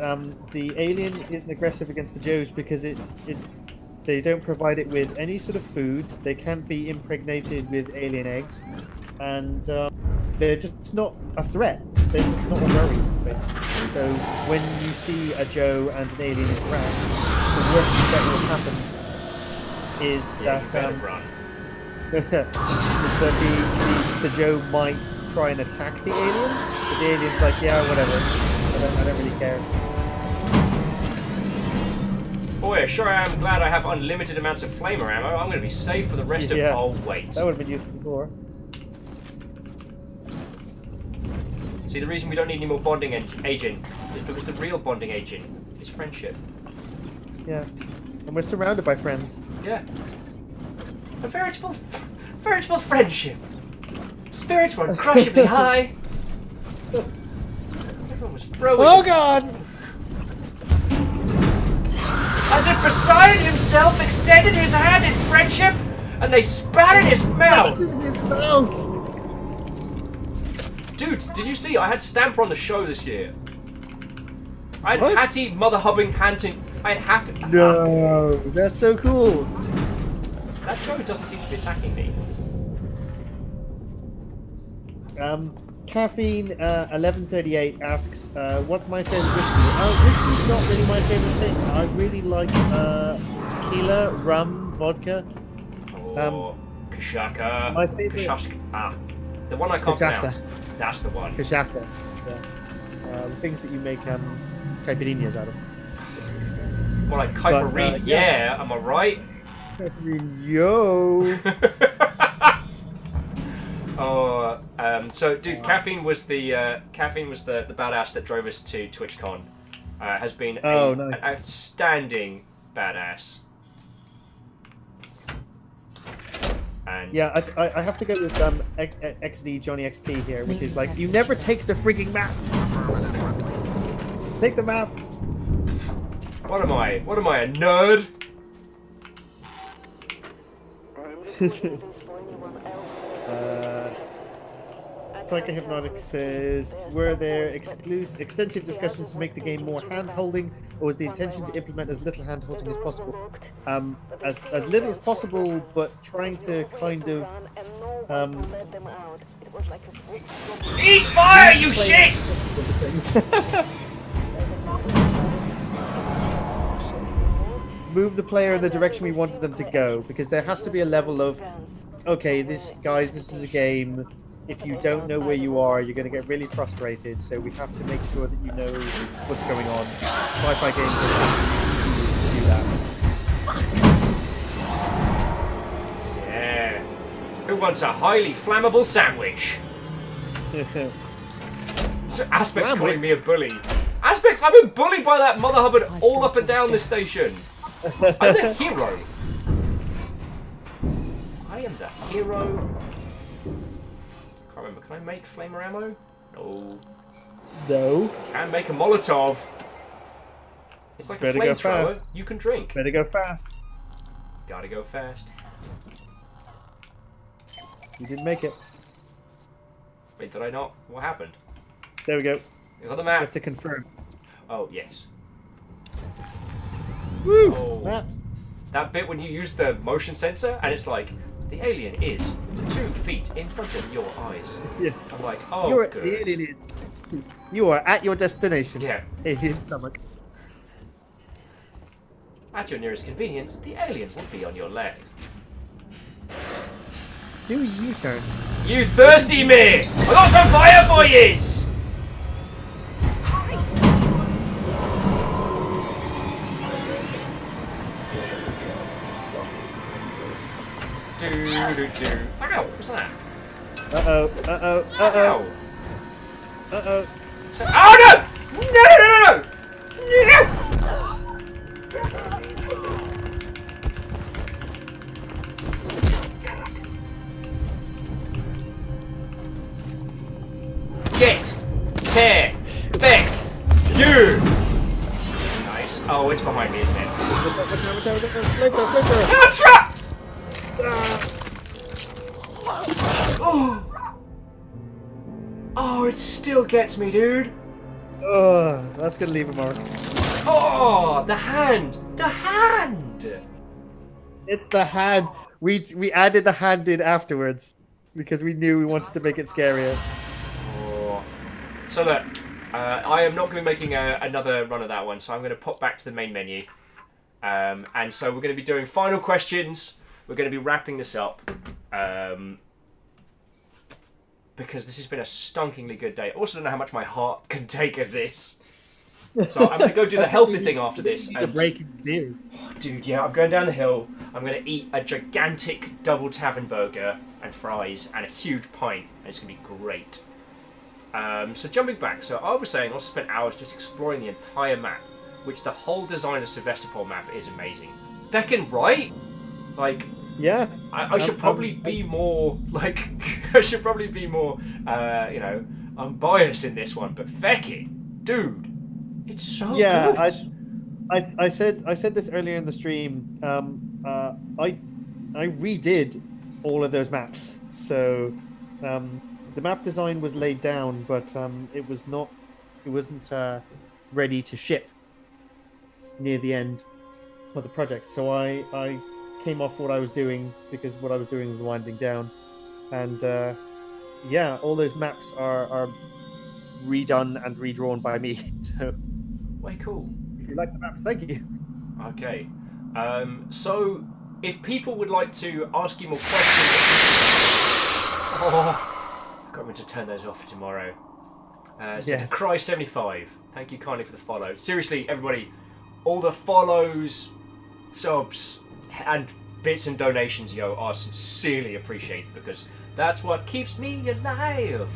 S2: the alien isn't aggressive against the Joes because they don't provide it with any sort of food. They can't be impregnated with alien eggs, and they're just not a threat. They're just not a worry, basically. So when you see a Joe and an alien interact, the worst that will happen is that is that the Joe might try and attack the alien, but the alien's like, yeah, whatever. I don't really care.
S1: Boy, sure I am glad I have unlimited amounts of flamer ammo. I'm going to be safe for the rest of... Oh, wait.
S2: That would have been useful before.
S1: See, the reason we don't need any more bonding agent is because the real bonding agent is friendship.
S2: Yeah. And we're surrounded by friends.
S1: Yeah. A veritable friendship. Spirits were uncrushably high. Everyone was throwing...
S2: Oh, God!
S1: As if Poseidon himself extended his hand in friendship, and they spat in his mouth. Dude, did you see? I had Stamper on the show this year. I had Hattie, Mother Hubbing, Hanting. I had Happy.
S2: No, that's so cool.
S1: That Joe doesn't seem to be attacking me.
S2: Caffeine 1138 asks, what's my favorite whiskey? Whiskey's not really my favorite thing. I really like tequila, rum, vodka.
S1: Kashaka.
S2: My favorite.
S1: Kashaka. The one I can't pronounce. That's the one.
S2: Cachaça. Yeah. The things that you make caipirinhas out of.
S1: More like caipirinha. Yeah, am I right?
S2: Caipirinha, yo.
S1: So dude, Caffeine was the badass that drove us to TwitchCon. Has been an outstanding badass. And
S2: yeah, I have to go with XD Johnny XP here, which is like, you never take the frigging map. Take the map.
S1: What am I? What am I, a nerd?
S2: Psychohypnotic says, were there extensive discussions to make the game more hand-holding, or was the intention to implement as little hand-holding as possible? As little as possible, but trying to kind of
S1: eat fire, you shit!
S2: Move the player in the direction we wanted them to go, because there has to be a level of, okay, this is a game. If you don't know where you are, you're going to get really frustrated, so we have to make sure that you know what's going on. Sci-fi games are easy to do that.
S1: Yeah. Who wants a highly flammable sandwich? So Aspect's calling me a bully. Aspects, I've been bullied by that Mother Hubbard all up and down the station. I'm the hero. I am the hero. Can't remember. Can I make flamer ammo? No.
S2: No.
S1: I can make a Molotov. It's like a flamethrower you can drink.
S2: Better go fast.
S1: Gotta go fast.
S2: You didn't make it.
S1: Wait, did I not? What happened?
S2: There we go.
S1: You got the map.
S2: You have to confirm.
S1: Oh, yes.
S2: Woo!
S1: Oh.
S2: Maps.
S1: That bit when you use the motion sensor and it's like, the alien is 2 feet in front of your eyes.
S2: Yeah.
S1: I'm like, oh, good.
S2: The alien is. You are at your destination.
S1: Yeah.
S2: Alien stomach.
S1: At your nearest convenience, the alien will be on your left.
S2: Do a U-turn.
S1: You thirsty me! I got some fire for yous!
S22: Christ!
S1: Do. Ow, what's that?
S2: Uh-oh.
S1: Oh no! No! Get! Tear! Back! You! Nice. Oh, it's behind me, isn't it? Ah, trap! Oh, it still gets me, dude.
S2: Oh, that's gonna leave a mark.
S1: Oh, the hand! The hand!
S2: It's the hand. We added the hand in afterwards because we knew we wanted to make it scarier.
S1: Oh. So look, I am not going to be making another run of that one, so I'm going to pop back to the main menu. And so we're going to be doing final questions. We're going to be wrapping this up. Because this has been a stunkingly good day. I also don't know how much my heart can take of this. So I'm going to go do the healthy thing after this.
S2: And breaking beers.
S1: Oh, dude, yeah, I'm going down the hill. I'm going to eat a gigantic double tavern burger and fries and a huge pint. And it's going to be great. So jumping back, so I was saying I also spent hours just exploring the entire map, which the whole design of Sevastopol map is amazing. Feckin' right? Like,
S2: yeah,
S1: I should probably be more, like, I should probably be more, you know, unbiased in this one, but feckin', dude, it's so good.
S2: I said this earlier in the stream. I redid all of those maps, so the map design was laid down, but it wasn't ready to ship near the end of the project. So I came off what I was doing because what I was doing was winding down, and yeah, all those maps are redone and redrawn by me. So
S1: way cool.
S2: If you like the maps, thank you.
S1: Okay, so if people would like to ask you more questions, I got me to turn those off for tomorrow. So
S2: Yes.
S1: to Cry75, thank you kindly for the follow. Seriously, everybody, all the follows, subs, and bits and donations, are sincerely appreciated because that's what keeps me alive.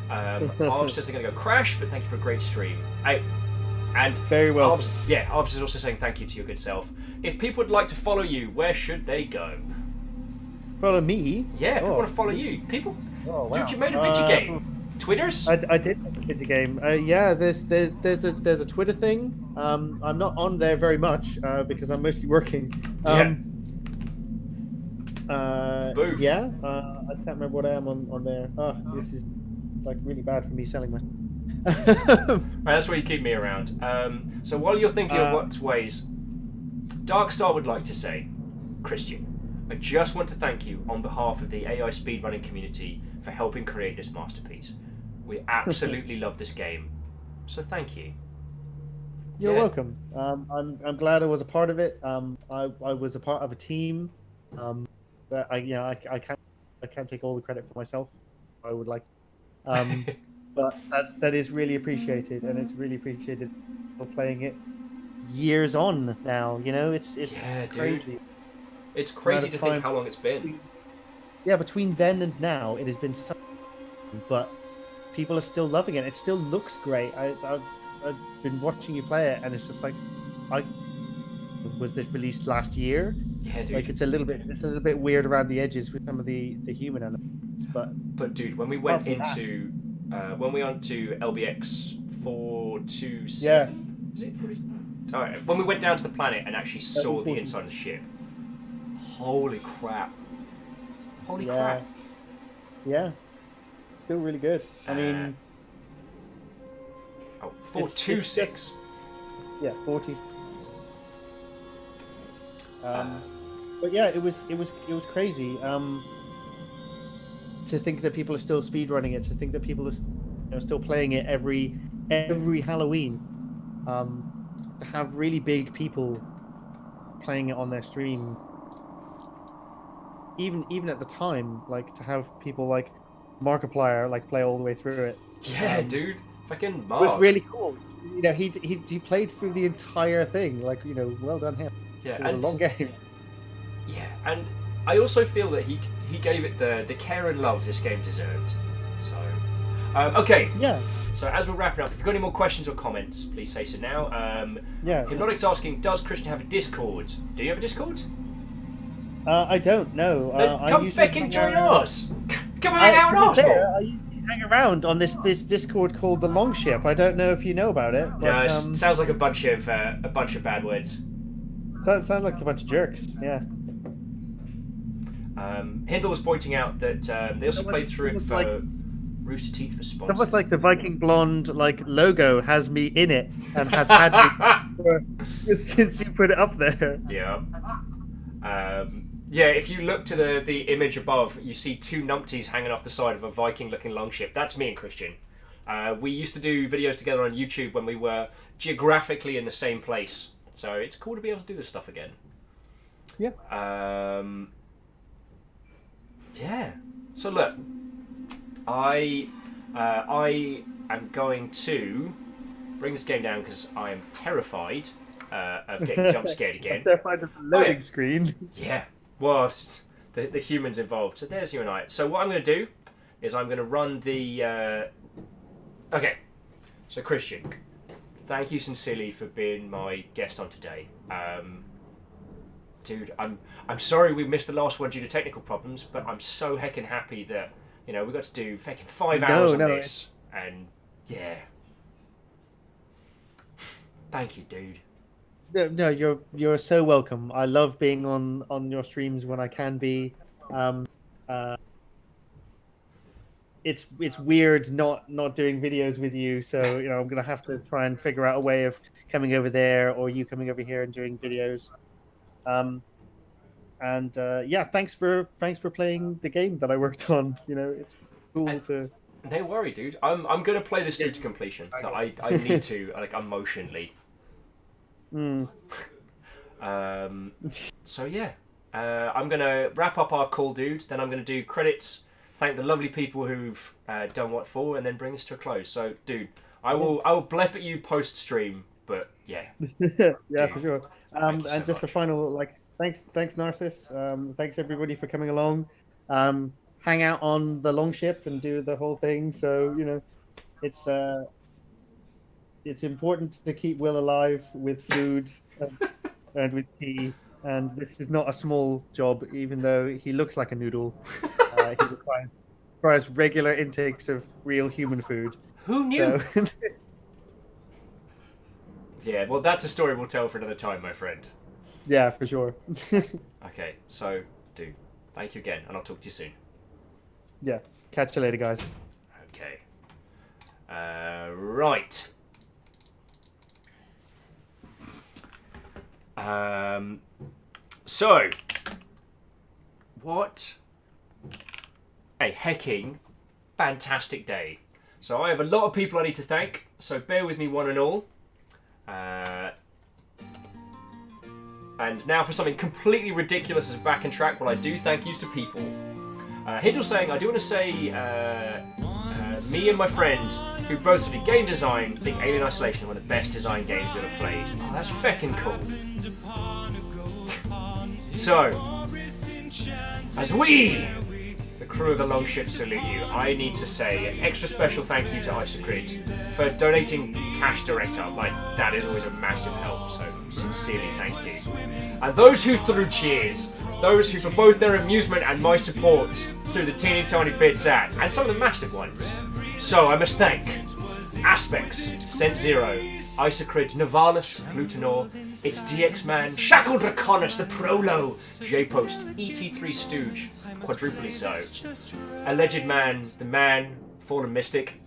S1: Arvs says they're going to go crash, but thank you for a great stream. And
S2: very well.
S1: Arvs is also saying thank you to your good self. If people would like to follow you, where should they go?
S2: Follow me?
S1: Yeah, people want to follow you. People, dude, you made a video game. Twitters?
S2: I did make a video game. Yeah, there's a Twitter thing. I'm not on there very much because I'm mostly working.
S1: Boof.
S2: Yeah. I can't remember what I am on there. Oh, this is like really bad for me selling my.
S1: Right, that's where you keep me around. So while you're thinking of what ways, Darkstar would like to say, Christian, I just want to thank you on behalf of the AI speedrunning community for helping create this masterpiece. We absolutely love this game, so thank you.
S2: You're welcome. I'm glad I was a part of it. I was a part of a team. But I can't take all the credit for myself. I would like, but that is really appreciated, and it's really appreciated for playing it years on now. You know, it's crazy.
S1: Dude. It's crazy to think how long it's been.
S2: Yeah, between then and now, it has been so. But people are still loving it. It still looks great. I've been watching you play it, and it's just like, was this released last year?
S1: Yeah, dude.
S2: Like it's a little bit weird around the edges with some of the human elements,
S1: but dude, when we went into LBX 427,
S2: yeah,
S1: is it 40? All right, when we went down to the planet and actually saw the inside of the ship, holy crap! Holy crap!
S2: Yeah, still really good. I mean,
S1: 426.
S2: Yeah, 40. But yeah, it was crazy. To think that people are still speedrunning it, to think that people are still playing it every Halloween. To have really big people playing it on their stream. Even at the time, like to have people like Markiplier like play all the way through it.
S1: Yeah, dude, fucking Mark.
S2: Was really cool. You know, he played through the entire thing. Like, you know, well done him.
S1: Yeah,
S2: it was a long game.
S1: Yeah, and I also feel that he gave it the care and love this game deserved. So, okay.
S2: Yeah.
S1: So as we're wrapping up, if you've got any more questions or comments, please say so now.
S2: Yeah.
S1: Hypnotic's asking, does Christiaan have a Discord? Do you have a Discord?
S2: I don't know.
S1: Come fucking join us. Come hang out with us.
S2: I usually hang around on this Discord called the Longship. I don't know if you know about it. But,
S1: yeah, it sounds like a bunch of bad words.
S2: Sounds like a bunch of jerks. Yeah.
S1: Hindle was pointing out that they also played through it for Rooster Teeth for sponsors.
S2: It's almost like the Viking Blonde like logo has me in it and has had me since you put it up there.
S1: Yeah. Yeah, if you look to the image above, you see two numpties hanging off the side of a Viking-looking longship. That's me and Christiaan. We used to do videos together on YouTube when we were geographically in the same place. So it's cool to be able to do this stuff again.
S2: Yeah.
S1: Yeah. So look, I am going to bring this game down because I am terrified of getting jump scared again.
S2: I'm terrified of the loading screen.
S1: Yeah. Well, it's the humans involved. So there's you and I. So what I'm going to do is I'm going to run the... Okay. So Christiaan, thank you sincerely for being my guest on today. Dude, I'm sorry we missed the last one due to technical problems, but I'm so heckin' happy that, you know, we got to do fucking 5 hours on this. And, yeah. Thank you, dude.
S2: No, you're so welcome. I love being on your streams when I can be. It's weird not doing videos with you, so you know I'm gonna have to try and figure out a way of coming over there or you coming over here and doing videos. Yeah, thanks for playing the game that I worked on. You know, it's cool to.
S1: No worry, dude. I'm gonna play this through to completion. I need to, like, emotionally. So yeah, I'm gonna wrap up our call, dude. Then I'm gonna do credits, thank the lovely people who've done what for, and then bring this to a close. So, dude, I will blep at you post stream, but yeah.
S2: Yeah,
S1: dude,
S2: for sure.
S1: and
S2: so just much. A final thanks Narcissus. Thanks everybody for coming along. Hang out on the Longship and do the whole thing. So you know, it's important to keep Will alive with food and with tea. And this is not a small job, even though he looks like a noodle. He requires regular intakes of real human food.
S1: Who knew? So... Yeah, well, that's a story we'll tell for another time, my friend.
S2: Yeah, for sure.
S1: Okay, so, dude, thank you again, and I'll talk to you soon.
S2: Yeah, catch you later, guys.
S1: Okay. Right. So, what a hecking fantastic day. So I have a lot of people I need to thank, so bear with me one and all. And now for something completely ridiculous as back and track, well, I do thank yous to people. Hindle saying, I do want to say, me and my friend, who both study game design, think Alien Isolation is one of the best design games we've ever played. Oh, that's feckin' cool. So, as we, the crew of the Longship, salute you, I need to say an extra special thank you to Isocrid for donating cash direct up. Like, that is always a massive help, so sincerely thank you. And those who threw cheers, those who for both their amusement and my support threw the teeny tiny bits at, and some of the massive ones. So I must thank Aspects, Cent Zero, Isocrid, Navalis, Glutenor, It's DX Man, Shackled Draconis, The Prolo, J-Post, ET3 Stooge, quadruply so, Alleged Man, The Man, Fallen Mystic.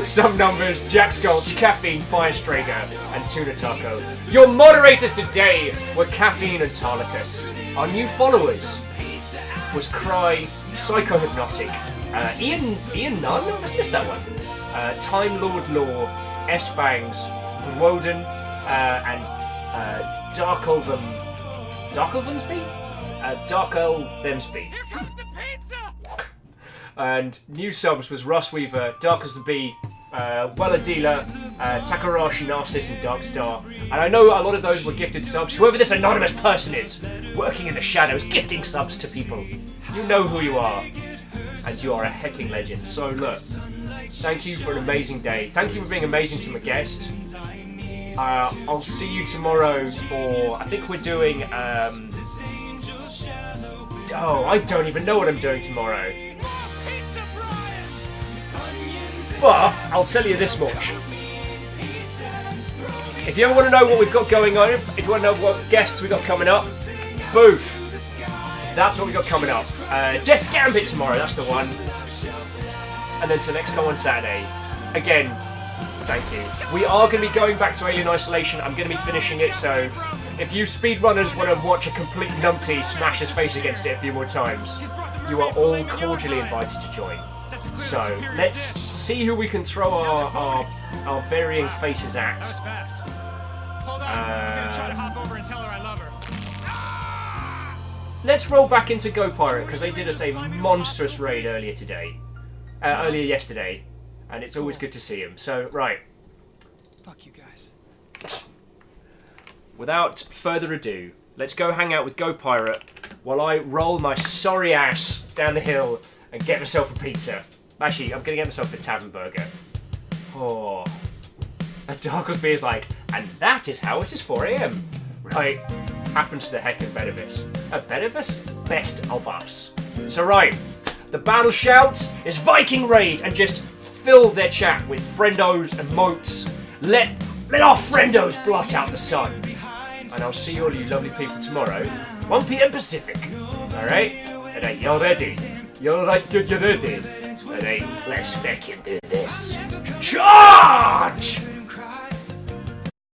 S1: Some numbers, Jack Sculch, Caffeine, Firestrager, and Tuna Taco. Your moderators today were Caffeine and Tarlicus. Our new followers was Cry, Psychohypnotic, Ian Nunn? I just missed that one. Time Lord Law, S-Fangs, Broden, and Darkelsthemsby? Darkelsthemsby. And new subs was Russ Weaver, Dark as the Bee, Weller Dealer, Takarashi, Narcissus, and Darkstar. And I know a lot of those were gifted subs. Whoever this anonymous person is, working in the shadows, gifting subs to people. You know who you are. And you are a hecking legend. So look, thank you for an amazing day. Thank you for being amazing to my guest. I'll see you tomorrow for, I think we're doing, I don't even know what I'm doing tomorrow. But I'll tell you this much. If you ever want to know what we've got going on, if you want to know what guests we've got coming up, Booth. That's what we've got coming up. Death's Gambit tomorrow, that's the one. And then Selexco on Saturday. Again, thank you. We are going to be going back to Alien Isolation. I'm going to be finishing it, so if you speedrunners want to watch a complete numpty smash his face against it a few more times, you are all cordially invited to join. So let's see who we can throw our varying faces at. Let's roll back into Go Pirate because they did us a monstrous raid earlier yesterday, and it's always good to see them. So right.
S14: Fuck you guys.
S1: Without further ado, let's go hang out with Go Pirate while I roll my sorry ass down the hill and get myself a pizza. Actually, I'm gonna get myself a tavern burger. Oh. And Darkles Beer's like, and that is how it is 4 AM. Right. Happens to the heck of Bedivus. Bedivus? Best of us. So right. The battle shout is Viking Raid and just fill their chat with friendos and motes. Let our friendos blot out the sun. And I'll see all you lovely people tomorrow, 1 PM Pacific. Alright? Alright, y'all ready? You're ready? Alright, let's fucking do this. Charge!